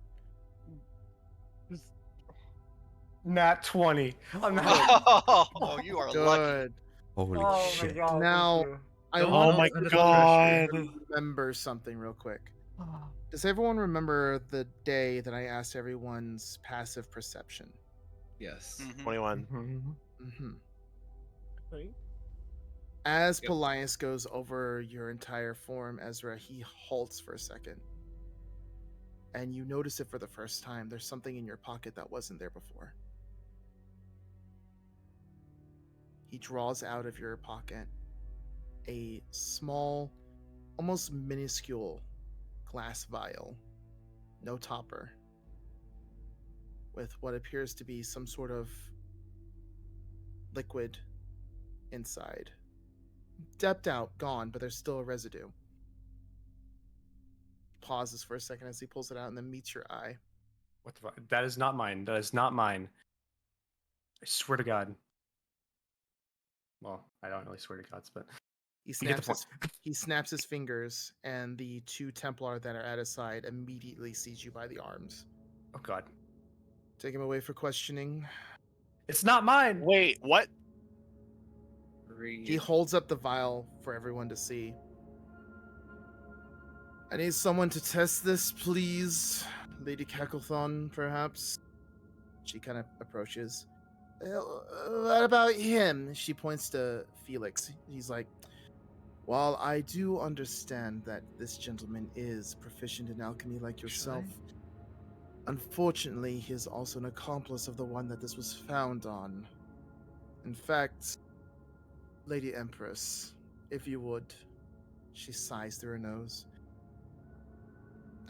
[SPEAKER 4] Nat 20. I'm not.
[SPEAKER 1] Oh, you are lucky.
[SPEAKER 6] Good.
[SPEAKER 2] Holy
[SPEAKER 4] Oh my
[SPEAKER 2] shit.
[SPEAKER 4] god.
[SPEAKER 6] Now, I
[SPEAKER 3] Don't
[SPEAKER 5] Oh
[SPEAKER 6] want
[SPEAKER 5] my
[SPEAKER 3] under the
[SPEAKER 5] god!
[SPEAKER 6] to remember something real quick. Does everyone remember the day that I asked everyone's passive perception?
[SPEAKER 3] Yes.
[SPEAKER 1] Mhm.
[SPEAKER 5] 21.
[SPEAKER 6] Mm-hmm.
[SPEAKER 7] Right?
[SPEAKER 6] As
[SPEAKER 3] Yep.
[SPEAKER 6] Polias goes over your entire form, Ezra, he halts for a second. and you notice it for the first time. There's something in your pocket that wasn't there before. He draws out of your pocket a small, almost minuscule glass vial, no topper, with what appears to be some sort of liquid inside. Depped out, gone, but there's still a residue. Pauses for a second as he pulls it out and then meets your eye.
[SPEAKER 4] What the fuck? That is not mine. That is not mine. I swear to God. Well, I don't really swear to gods, but
[SPEAKER 6] He
[SPEAKER 4] you get the
[SPEAKER 6] snaps,
[SPEAKER 4] point.
[SPEAKER 6] he snaps his fingers, and the two Templar that are at his side immediately seize you by the arms.
[SPEAKER 4] Oh God.
[SPEAKER 6] Take him away for questioning.
[SPEAKER 4] It's not mine.
[SPEAKER 5] Wait, what?
[SPEAKER 6] He holds up the vial for everyone to see. I need someone to test this, please. Lady Cacklethon, perhaps? She kind of approaches. What about him? She points to Felix. He's like, while I do understand that this gentleman is proficient in alchemy like yourself, unfortunately, he is also an accomplice of the one that this was found on. In fact, Lady Empress, if you would, she sighs through her nose.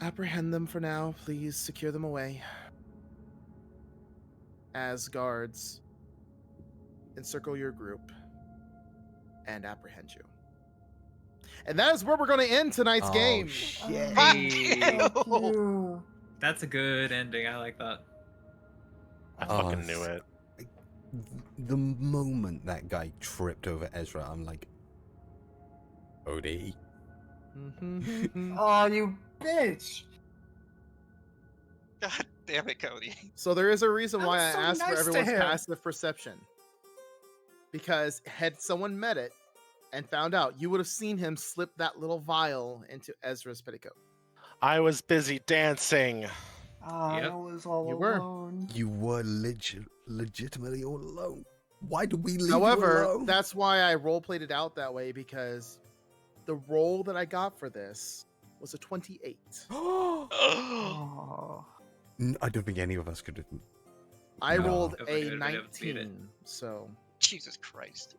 [SPEAKER 6] Apprehend them for now, please. Secure them away. As guards encircle your group and apprehend you. And that is where we're going to end tonight's game.
[SPEAKER 2] Shit.
[SPEAKER 3] That's a good ending. I like that.
[SPEAKER 5] I fucking knew it.
[SPEAKER 2] The moment that guy tripped over Ezra, I'm like, Odie.
[SPEAKER 4] Oh, you bitch.
[SPEAKER 1] God damn it, Cody.
[SPEAKER 6] So there is a reason why
[SPEAKER 4] I'm so
[SPEAKER 6] I asked for
[SPEAKER 4] nice to
[SPEAKER 6] everyone's
[SPEAKER 4] him.
[SPEAKER 6] passive perception. Because had someone met it and found out, you would have seen him slip that little vial into Ezra's petticoat.
[SPEAKER 5] I was busy dancing.
[SPEAKER 4] I was all
[SPEAKER 6] You were.
[SPEAKER 4] alone.
[SPEAKER 2] You were legitimately all alone. Why did we leave you
[SPEAKER 6] However,
[SPEAKER 2] alone?
[SPEAKER 6] that's why I role-played it out that way, because the roll that I got for this was a 28.
[SPEAKER 4] Oh.
[SPEAKER 2] I don't think any of us could have.
[SPEAKER 6] I
[SPEAKER 2] No.
[SPEAKER 6] rolled
[SPEAKER 3] Nobody
[SPEAKER 6] a
[SPEAKER 3] would have been able to beat it.
[SPEAKER 6] 19, so...
[SPEAKER 1] Jesus Christ.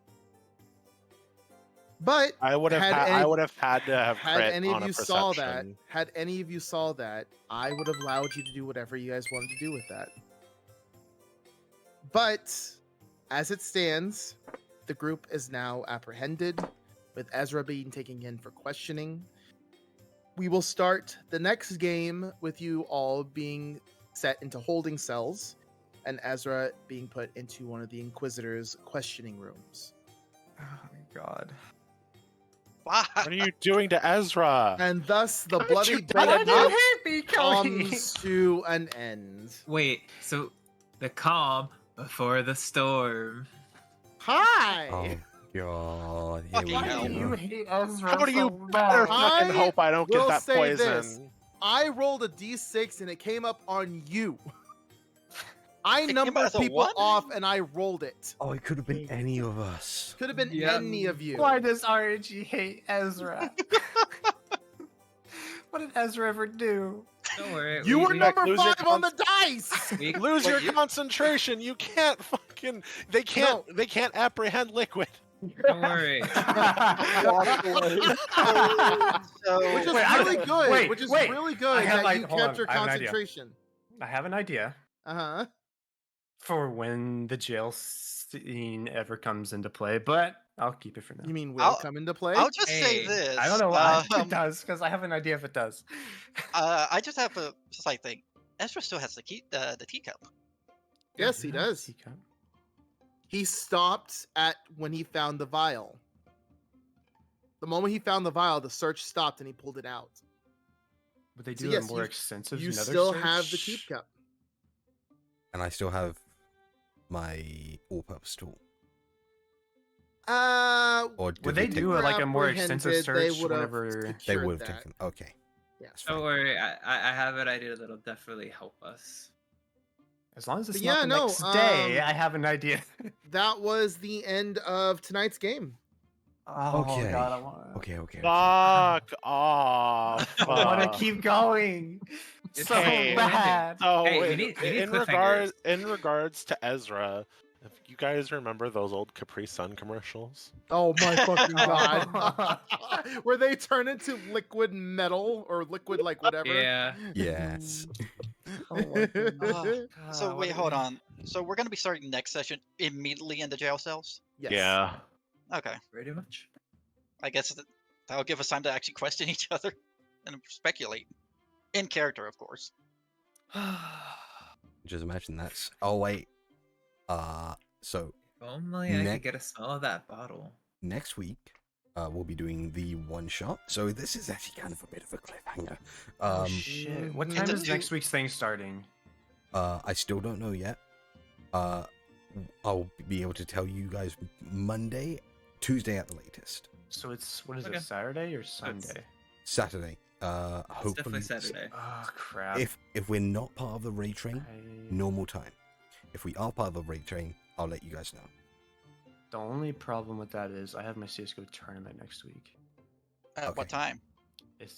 [SPEAKER 6] But
[SPEAKER 5] I would have
[SPEAKER 6] had
[SPEAKER 5] had,
[SPEAKER 6] any-
[SPEAKER 5] I would have had to have
[SPEAKER 6] had
[SPEAKER 5] crit
[SPEAKER 6] any
[SPEAKER 5] on
[SPEAKER 6] of
[SPEAKER 5] a
[SPEAKER 6] you saw that,
[SPEAKER 5] perception.
[SPEAKER 6] had any of you saw that, I would have allowed you to do whatever you guys wanted to do with that. But as it stands, the group is now apprehended, with Ezra being taken in for questioning. We will start the next game with you all being set into holding cells, and Ezra being put into one of the Inquisitor's questioning rooms.
[SPEAKER 4] Oh my God.
[SPEAKER 1] Why?
[SPEAKER 5] What are you doing to Ezra?
[SPEAKER 6] And thus the
[SPEAKER 5] Why
[SPEAKER 6] bloody
[SPEAKER 5] did you
[SPEAKER 6] banquet
[SPEAKER 4] hate me,
[SPEAKER 6] comes to an end.
[SPEAKER 3] Wait, so the calm before the storm.
[SPEAKER 6] Hi!
[SPEAKER 2] Oh God! Here
[SPEAKER 1] Fucking
[SPEAKER 2] we
[SPEAKER 1] hell.
[SPEAKER 2] go.
[SPEAKER 4] You hate Ezra
[SPEAKER 5] How do you
[SPEAKER 4] so
[SPEAKER 5] better
[SPEAKER 4] bad.
[SPEAKER 5] fucking
[SPEAKER 6] I
[SPEAKER 5] hope I don't
[SPEAKER 6] will
[SPEAKER 5] get that
[SPEAKER 6] say
[SPEAKER 5] poison?
[SPEAKER 6] this. I rolled a d6 and it came up on you. I
[SPEAKER 1] It came
[SPEAKER 6] numbered
[SPEAKER 1] as a
[SPEAKER 6] people
[SPEAKER 1] what?
[SPEAKER 6] off and I rolled it.
[SPEAKER 2] Oh, it could have been any of us.
[SPEAKER 6] Could have been
[SPEAKER 3] Yeah.
[SPEAKER 6] any of you.
[SPEAKER 4] Why does RNG hate Ezra? What did Ezra ever do?
[SPEAKER 3] Don't worry.
[SPEAKER 6] You were
[SPEAKER 5] Mac,
[SPEAKER 6] number
[SPEAKER 5] lose your
[SPEAKER 6] 5 on the dice!
[SPEAKER 3] we-
[SPEAKER 5] Lose
[SPEAKER 3] but
[SPEAKER 5] your
[SPEAKER 3] you-
[SPEAKER 5] concentration. You can't fucking. They can't. They can't apprehend liquid.
[SPEAKER 3] Don't worry.
[SPEAKER 1] So,
[SPEAKER 6] Which is
[SPEAKER 4] Wait, I-
[SPEAKER 6] really good.
[SPEAKER 4] wait,
[SPEAKER 6] which is
[SPEAKER 4] wait.
[SPEAKER 6] really
[SPEAKER 4] I
[SPEAKER 6] good
[SPEAKER 4] have,
[SPEAKER 6] that
[SPEAKER 4] like-
[SPEAKER 6] you
[SPEAKER 4] hold
[SPEAKER 6] kept
[SPEAKER 4] on,
[SPEAKER 6] your
[SPEAKER 4] I have an idea.
[SPEAKER 6] concentration.
[SPEAKER 4] I have an idea
[SPEAKER 6] Uh-huh.
[SPEAKER 4] for when the jail scene ever comes into play, but I'll keep it for now.
[SPEAKER 6] You mean will
[SPEAKER 1] I'll-
[SPEAKER 6] come into play?
[SPEAKER 1] I'll just say
[SPEAKER 3] Hey,
[SPEAKER 1] this.
[SPEAKER 4] I don't know why it
[SPEAKER 1] Um,
[SPEAKER 4] does, because I have an idea if it does.
[SPEAKER 1] I just have a slight thing. Ezra still has the teacup.
[SPEAKER 6] Yes, he does.
[SPEAKER 4] Teacup.
[SPEAKER 6] He stopped at when he found the vial. The moment he found the vial, the search stopped and he pulled it out.
[SPEAKER 4] Would they
[SPEAKER 6] So
[SPEAKER 4] do
[SPEAKER 6] yes,
[SPEAKER 4] a more
[SPEAKER 6] you-
[SPEAKER 4] extensive
[SPEAKER 6] You
[SPEAKER 4] nether
[SPEAKER 6] still have the
[SPEAKER 4] search?
[SPEAKER 6] keep cup.
[SPEAKER 2] And I still have my all-purpose tool.
[SPEAKER 6] Would
[SPEAKER 2] Or did
[SPEAKER 4] Would they
[SPEAKER 2] take-
[SPEAKER 4] do like a more extensive
[SPEAKER 6] apprehended,
[SPEAKER 4] search
[SPEAKER 6] would've
[SPEAKER 4] whenever?
[SPEAKER 2] They
[SPEAKER 6] secured
[SPEAKER 2] would have
[SPEAKER 6] that.
[SPEAKER 2] taken. Okay.
[SPEAKER 6] Yeah.
[SPEAKER 2] That's fine.
[SPEAKER 3] Don't worry. I have an idea that'll definitely help us.
[SPEAKER 4] As long as it's
[SPEAKER 6] But
[SPEAKER 4] not
[SPEAKER 6] yeah,
[SPEAKER 4] the
[SPEAKER 6] no,
[SPEAKER 4] next day, I have an idea.
[SPEAKER 6] That was the end of tonight's game.
[SPEAKER 4] Oh
[SPEAKER 2] Okay.
[SPEAKER 4] god, I want.
[SPEAKER 2] Okay.
[SPEAKER 5] Fuck off.
[SPEAKER 4] I want to keep going.
[SPEAKER 3] It's
[SPEAKER 4] So
[SPEAKER 5] Hey.
[SPEAKER 4] bad.
[SPEAKER 5] So
[SPEAKER 3] Hey, we need cliffhangers.
[SPEAKER 5] in regards to Ezra, if you guys remember those old Capri Sun commercials?
[SPEAKER 6] Oh my fucking god. Where they turn into liquid metal or liquid like whatever.
[SPEAKER 3] Yeah.
[SPEAKER 2] Yes.
[SPEAKER 7] Oh my goodness.
[SPEAKER 1] So wait, hold on. So we're gonna be starting next session immediately in the jail cells.
[SPEAKER 6] Yes.
[SPEAKER 5] Yeah.
[SPEAKER 1] Okay,
[SPEAKER 3] Pretty much.
[SPEAKER 1] I guess that'll give us time to actually question each other and speculate in character, of course.
[SPEAKER 2] Just imagine that's. Oh wait. So
[SPEAKER 3] If only I
[SPEAKER 2] Ne-
[SPEAKER 3] could get a smell of that bottle.
[SPEAKER 2] next week, we'll be doing the one shot. So this is actually kind of a bit of a cliffhanger.
[SPEAKER 4] Oh shit! What time
[SPEAKER 1] It's a
[SPEAKER 4] is
[SPEAKER 1] two-
[SPEAKER 4] next week's thing starting?
[SPEAKER 2] I still don't know yet. I'll be able to tell you guys Monday, Tuesday at the latest.
[SPEAKER 4] So it's what is
[SPEAKER 3] Okay.
[SPEAKER 4] it? Saturday or Sunday?
[SPEAKER 2] Saturday.
[SPEAKER 3] It's
[SPEAKER 2] Hopefully.
[SPEAKER 3] definitely Saturday.
[SPEAKER 4] Oh crap!
[SPEAKER 2] If we're not part of the raid train,
[SPEAKER 4] I-
[SPEAKER 2] normal time. If we are part of the raid train, I'll let you guys know.
[SPEAKER 4] The only problem with that is I have my CS:GO tournament next week.
[SPEAKER 1] At what
[SPEAKER 2] Okay.
[SPEAKER 1] time?
[SPEAKER 4] It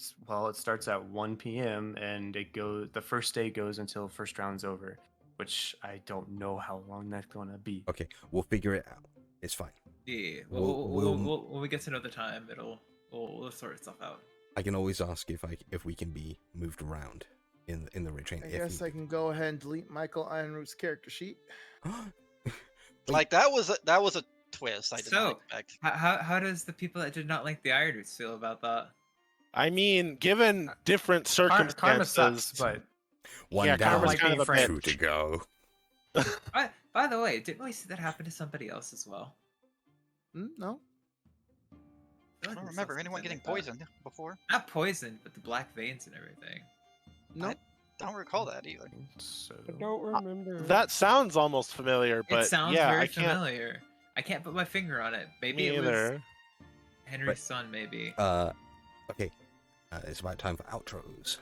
[SPEAKER 4] starts at 1 p.m. and the first day goes until first round's over, which I don't know how long that's gonna be.
[SPEAKER 2] Okay, we'll figure it out. It's fine.
[SPEAKER 3] Yeah.
[SPEAKER 2] We'll-
[SPEAKER 3] When we get to know the time, we'll sort itself out.
[SPEAKER 2] I can always ask if we can be moved around in the raid train.
[SPEAKER 6] I guess I can go ahead and delete Michael Ironroot's character sheet.
[SPEAKER 1] Like that was a twist I did
[SPEAKER 3] So,
[SPEAKER 1] not expect.
[SPEAKER 3] How does the people that did not like the Iron Roots feel about that?
[SPEAKER 5] I mean, given different
[SPEAKER 4] Karma
[SPEAKER 5] circumstances,
[SPEAKER 4] sucks, but
[SPEAKER 2] One
[SPEAKER 5] yeah,
[SPEAKER 2] down,
[SPEAKER 5] Karma's
[SPEAKER 4] like
[SPEAKER 5] kind
[SPEAKER 4] being
[SPEAKER 5] of a
[SPEAKER 4] friends.
[SPEAKER 2] two to go.
[SPEAKER 3] By the way, didn't we see that happen to somebody else as well?
[SPEAKER 6] No.
[SPEAKER 1] I don't remember anyone getting poisoned before.
[SPEAKER 3] Not poisoned, but the black veins and everything.
[SPEAKER 6] No.
[SPEAKER 1] Don't recall that either.
[SPEAKER 4] so
[SPEAKER 7] I don't remember.
[SPEAKER 5] that sounds almost familiar, but
[SPEAKER 3] It sounds
[SPEAKER 5] yeah,
[SPEAKER 3] very
[SPEAKER 5] I can't.
[SPEAKER 3] familiar. I can't put my finger on it. Maybe
[SPEAKER 5] Me
[SPEAKER 3] it was
[SPEAKER 5] either.
[SPEAKER 3] Henry's
[SPEAKER 2] Right.
[SPEAKER 3] son, maybe.
[SPEAKER 2] Okay. It's about time for outros.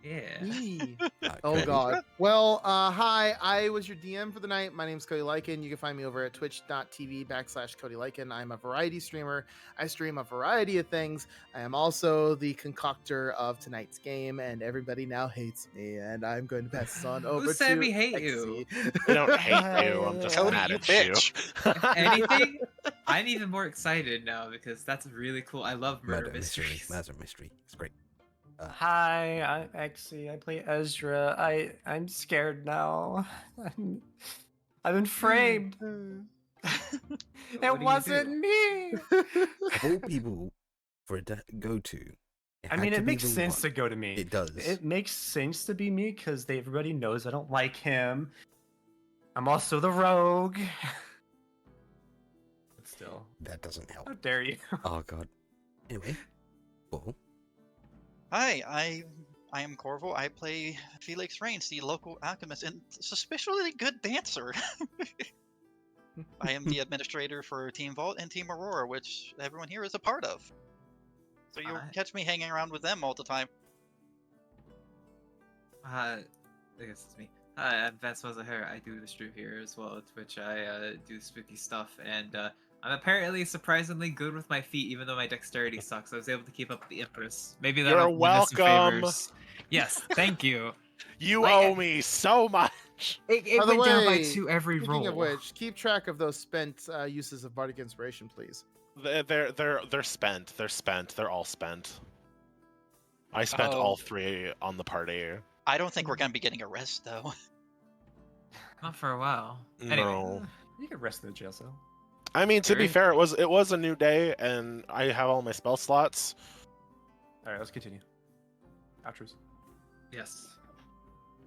[SPEAKER 3] Yeah.
[SPEAKER 6] Yee. Oh
[SPEAKER 2] Okay.
[SPEAKER 6] god. Well, hi, I was your DM for the night. My name is CODYLYCAN. You can find me over at twitch.tv/CODYLYCAN. I'm a variety streamer. I stream a variety of things. I am also the concoctor of tonight's game, and everybody now hates me, and I'm going to pass this on over
[SPEAKER 3] Who said
[SPEAKER 6] to
[SPEAKER 3] we hate you?
[SPEAKER 6] Exy.
[SPEAKER 5] I don't hate you. I'm just
[SPEAKER 1] Cody,
[SPEAKER 5] mad
[SPEAKER 1] you
[SPEAKER 5] at you.
[SPEAKER 1] bitch.
[SPEAKER 3] Anything? I'm even more excited now because that's really cool. I love murder
[SPEAKER 2] Murder mystery.
[SPEAKER 3] mysteries.
[SPEAKER 2] Murder mystery. It's great.
[SPEAKER 4] Hi, I'm Exy. I play Ezra. I'm scared now. I've been framed.
[SPEAKER 3] What do
[SPEAKER 4] It
[SPEAKER 3] you
[SPEAKER 4] wasn't
[SPEAKER 3] do?
[SPEAKER 4] me.
[SPEAKER 2] Of all people for it to go to,
[SPEAKER 4] I mean, it makes sense to go to me.
[SPEAKER 2] It does.
[SPEAKER 4] It makes sense to be me because everybody knows I don't like him. I'm also the rogue. But still,
[SPEAKER 2] That doesn't help.
[SPEAKER 4] how dare you?
[SPEAKER 2] Oh god. Anyway, well,
[SPEAKER 1] Hi, I am Corvo. I play Felix Reigns, the local alchemist and suspiciously good dancer. I am the administrator for Team Vault and Team Aurora, which everyone here is a part of. So you'll
[SPEAKER 3] Alright.
[SPEAKER 1] catch me hanging around with them all the time.
[SPEAKER 3] I guess it's me. Hi, I'm Vance Hair. I do the stream here as well at Twitch. I do spooky stuff, and I'm apparently surprisingly good with my feet, even though my dexterity sucks. I was able to keep up with the Empress. Maybe that'll
[SPEAKER 5] You're
[SPEAKER 3] do me some
[SPEAKER 5] welcome.
[SPEAKER 3] favors. Yes, thank you.
[SPEAKER 5] You
[SPEAKER 3] Like,
[SPEAKER 5] owe me so much.
[SPEAKER 3] It
[SPEAKER 6] By the
[SPEAKER 3] went down by
[SPEAKER 6] way,
[SPEAKER 3] 2 every
[SPEAKER 6] Speaking
[SPEAKER 3] roll.
[SPEAKER 6] of which, keep track of those spent uses of bardic inspiration, please.
[SPEAKER 5] They're spent. They're spent. They're all spent. I spent
[SPEAKER 1] Oh.
[SPEAKER 5] all 3 on the party.
[SPEAKER 1] I don't think we're gonna be getting a rest though.
[SPEAKER 3] Not for a while. Anyway,
[SPEAKER 5] No.
[SPEAKER 4] You can rest in the jail cell.
[SPEAKER 5] I mean, to be
[SPEAKER 3] Very-
[SPEAKER 5] fair, it was a new day, and I have all my spell slots.
[SPEAKER 4] All right, let's continue. Outros.
[SPEAKER 3] yes.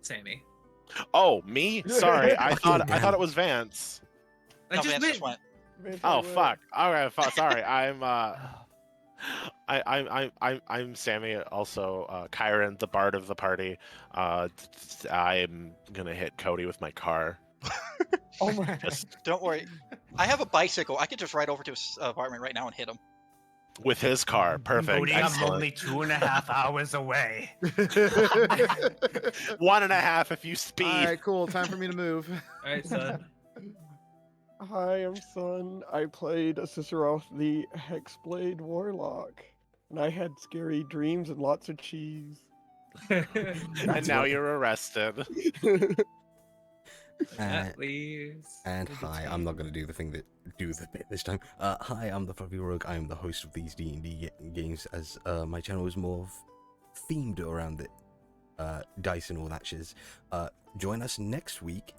[SPEAKER 3] Sammy.
[SPEAKER 5] Oh, me? Sorry, I
[SPEAKER 2] Fucking
[SPEAKER 5] thought it was Vance.
[SPEAKER 3] I
[SPEAKER 1] No,
[SPEAKER 3] just
[SPEAKER 1] Vance
[SPEAKER 3] meant-
[SPEAKER 1] just went.
[SPEAKER 5] Oh fuck. All right, sorry. I'm Sammy, also Kyron, the bard of the party. I'm gonna hit Cody with my car.
[SPEAKER 7] Oh my.
[SPEAKER 1] Don't worry. I have a bicycle. I could just ride over to his apartment right now and hit him.
[SPEAKER 5] With his car, perfect.
[SPEAKER 4] Cody, I'm
[SPEAKER 5] Excellent.
[SPEAKER 4] only 2.5 hours away.
[SPEAKER 5] 1.5 if you speed.
[SPEAKER 6] All right, cool. Time for me to move.
[SPEAKER 3] Alright, son.
[SPEAKER 7] Hi, I'm Sun. I played Assisaroth the Hexblade Warlock, and I had scary dreams and lots of cheese.
[SPEAKER 5] And now you're arrested.
[SPEAKER 3] That leaves.
[SPEAKER 2] And
[SPEAKER 3] the
[SPEAKER 2] hi, I'm not going to do the bit this time. Hi, I'm the TheFluffyRogue. I am the host of these D&D games, as my channel is more themed around it, dice and all that shiz. Join us next week,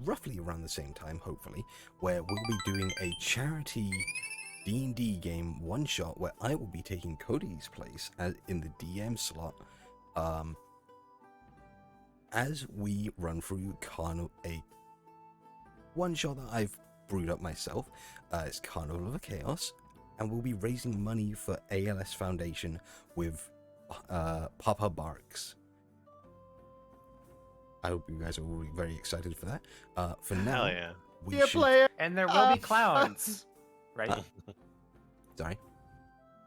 [SPEAKER 2] roughly around the same time, hopefully, where we'll be doing a charity D&D game one-shot where I will be taking Cody's place in the DM slot, as we run through a one-shot that I've brewed up myself. It's Carnival of Chaos, and we'll be raising money for ALS Foundation with Papa Barks. I hope you guys are all very excited for that. For now,
[SPEAKER 5] Hell yeah.
[SPEAKER 2] we
[SPEAKER 6] Be a
[SPEAKER 2] should...
[SPEAKER 6] player.
[SPEAKER 4] And there will be clowns, right?
[SPEAKER 2] Sorry?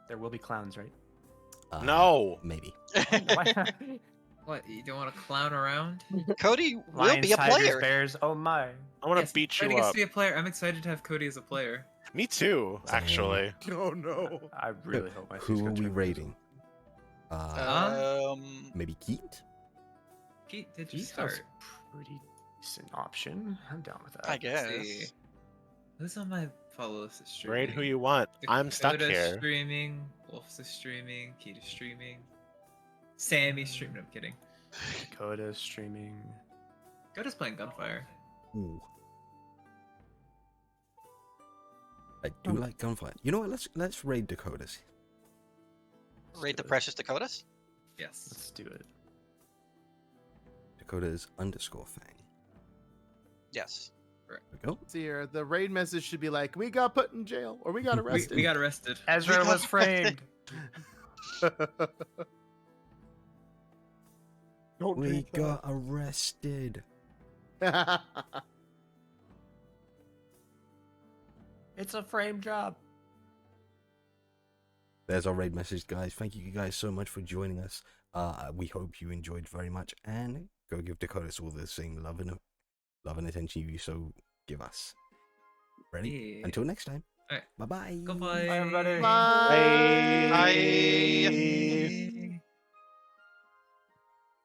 [SPEAKER 4] There will be clowns, right?
[SPEAKER 5] No.
[SPEAKER 2] Maybe.
[SPEAKER 4] Why-
[SPEAKER 3] What? You don't want to clown around?
[SPEAKER 1] Cody will
[SPEAKER 4] Lions,
[SPEAKER 1] be a
[SPEAKER 4] tigers,
[SPEAKER 1] player.
[SPEAKER 4] bears. Oh my!
[SPEAKER 5] I want to
[SPEAKER 3] Yes,
[SPEAKER 5] beat
[SPEAKER 3] Cody
[SPEAKER 5] you
[SPEAKER 3] gets
[SPEAKER 5] up.
[SPEAKER 3] to be a player. I'm excited to have Cody as a player.
[SPEAKER 5] Me too, actually.
[SPEAKER 6] Oh no.
[SPEAKER 4] I really hope my
[SPEAKER 2] Who
[SPEAKER 4] Cisco
[SPEAKER 2] are we
[SPEAKER 4] turn goes
[SPEAKER 2] raiding? Maybe Keat?
[SPEAKER 3] Pete, did you
[SPEAKER 4] He's a
[SPEAKER 3] start?
[SPEAKER 4] pretty decent option. I'm down with that.
[SPEAKER 1] I
[SPEAKER 3] Let's see.
[SPEAKER 1] guess.
[SPEAKER 3] Who's on my follow list is streaming?
[SPEAKER 5] Raid who you want. I'm stuck
[SPEAKER 3] Dakota's
[SPEAKER 5] here.
[SPEAKER 3] Streaming. Wolf's is streaming. Keith is streaming. Sammy's streaming. I'm kidding.
[SPEAKER 4] Dakota's streaming.
[SPEAKER 3] Dakota's playing Gunfire.
[SPEAKER 2] Ooh. I do like gunfire. You know what? Let's raid Dakotas.
[SPEAKER 1] Raid the Precious Dakotas?
[SPEAKER 3] Yes.
[SPEAKER 4] Let's do it.
[SPEAKER 2] Dakotas _ Fang.
[SPEAKER 1] Yes.
[SPEAKER 2] There we go.
[SPEAKER 6] See here, the raid message should be like, "We got put in jail," or "We got arrested."
[SPEAKER 3] We got arrested.
[SPEAKER 4] Ezra
[SPEAKER 1] We got
[SPEAKER 4] was framed.
[SPEAKER 7] Don't
[SPEAKER 2] We
[SPEAKER 7] drink that.
[SPEAKER 2] got arrested.
[SPEAKER 4] It's a frame job.
[SPEAKER 2] There's our raid message, guys. Thank you guys so much for joining us. We hope you enjoyed very much, and go give Dakotas all the same love and attention you so give us. Ready?
[SPEAKER 3] Yeah.
[SPEAKER 2] Until next time.
[SPEAKER 3] Alright.
[SPEAKER 2] Bye-bye.
[SPEAKER 3] Goodbye.
[SPEAKER 4] Bye, everybody.
[SPEAKER 1] Bye.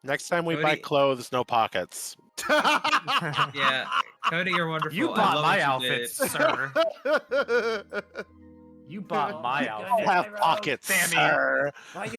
[SPEAKER 5] Next time we
[SPEAKER 3] Cody-
[SPEAKER 5] buy clothes, no pockets.
[SPEAKER 3] Yeah, Cody, you're wonderful.
[SPEAKER 4] You
[SPEAKER 3] I
[SPEAKER 4] bought
[SPEAKER 3] love
[SPEAKER 4] my
[SPEAKER 3] what you
[SPEAKER 4] outfits,
[SPEAKER 3] did.
[SPEAKER 4] sir. You bought my
[SPEAKER 5] I
[SPEAKER 4] outfit.
[SPEAKER 5] have pockets,
[SPEAKER 4] Sammy.
[SPEAKER 5] sir.
[SPEAKER 4] Why you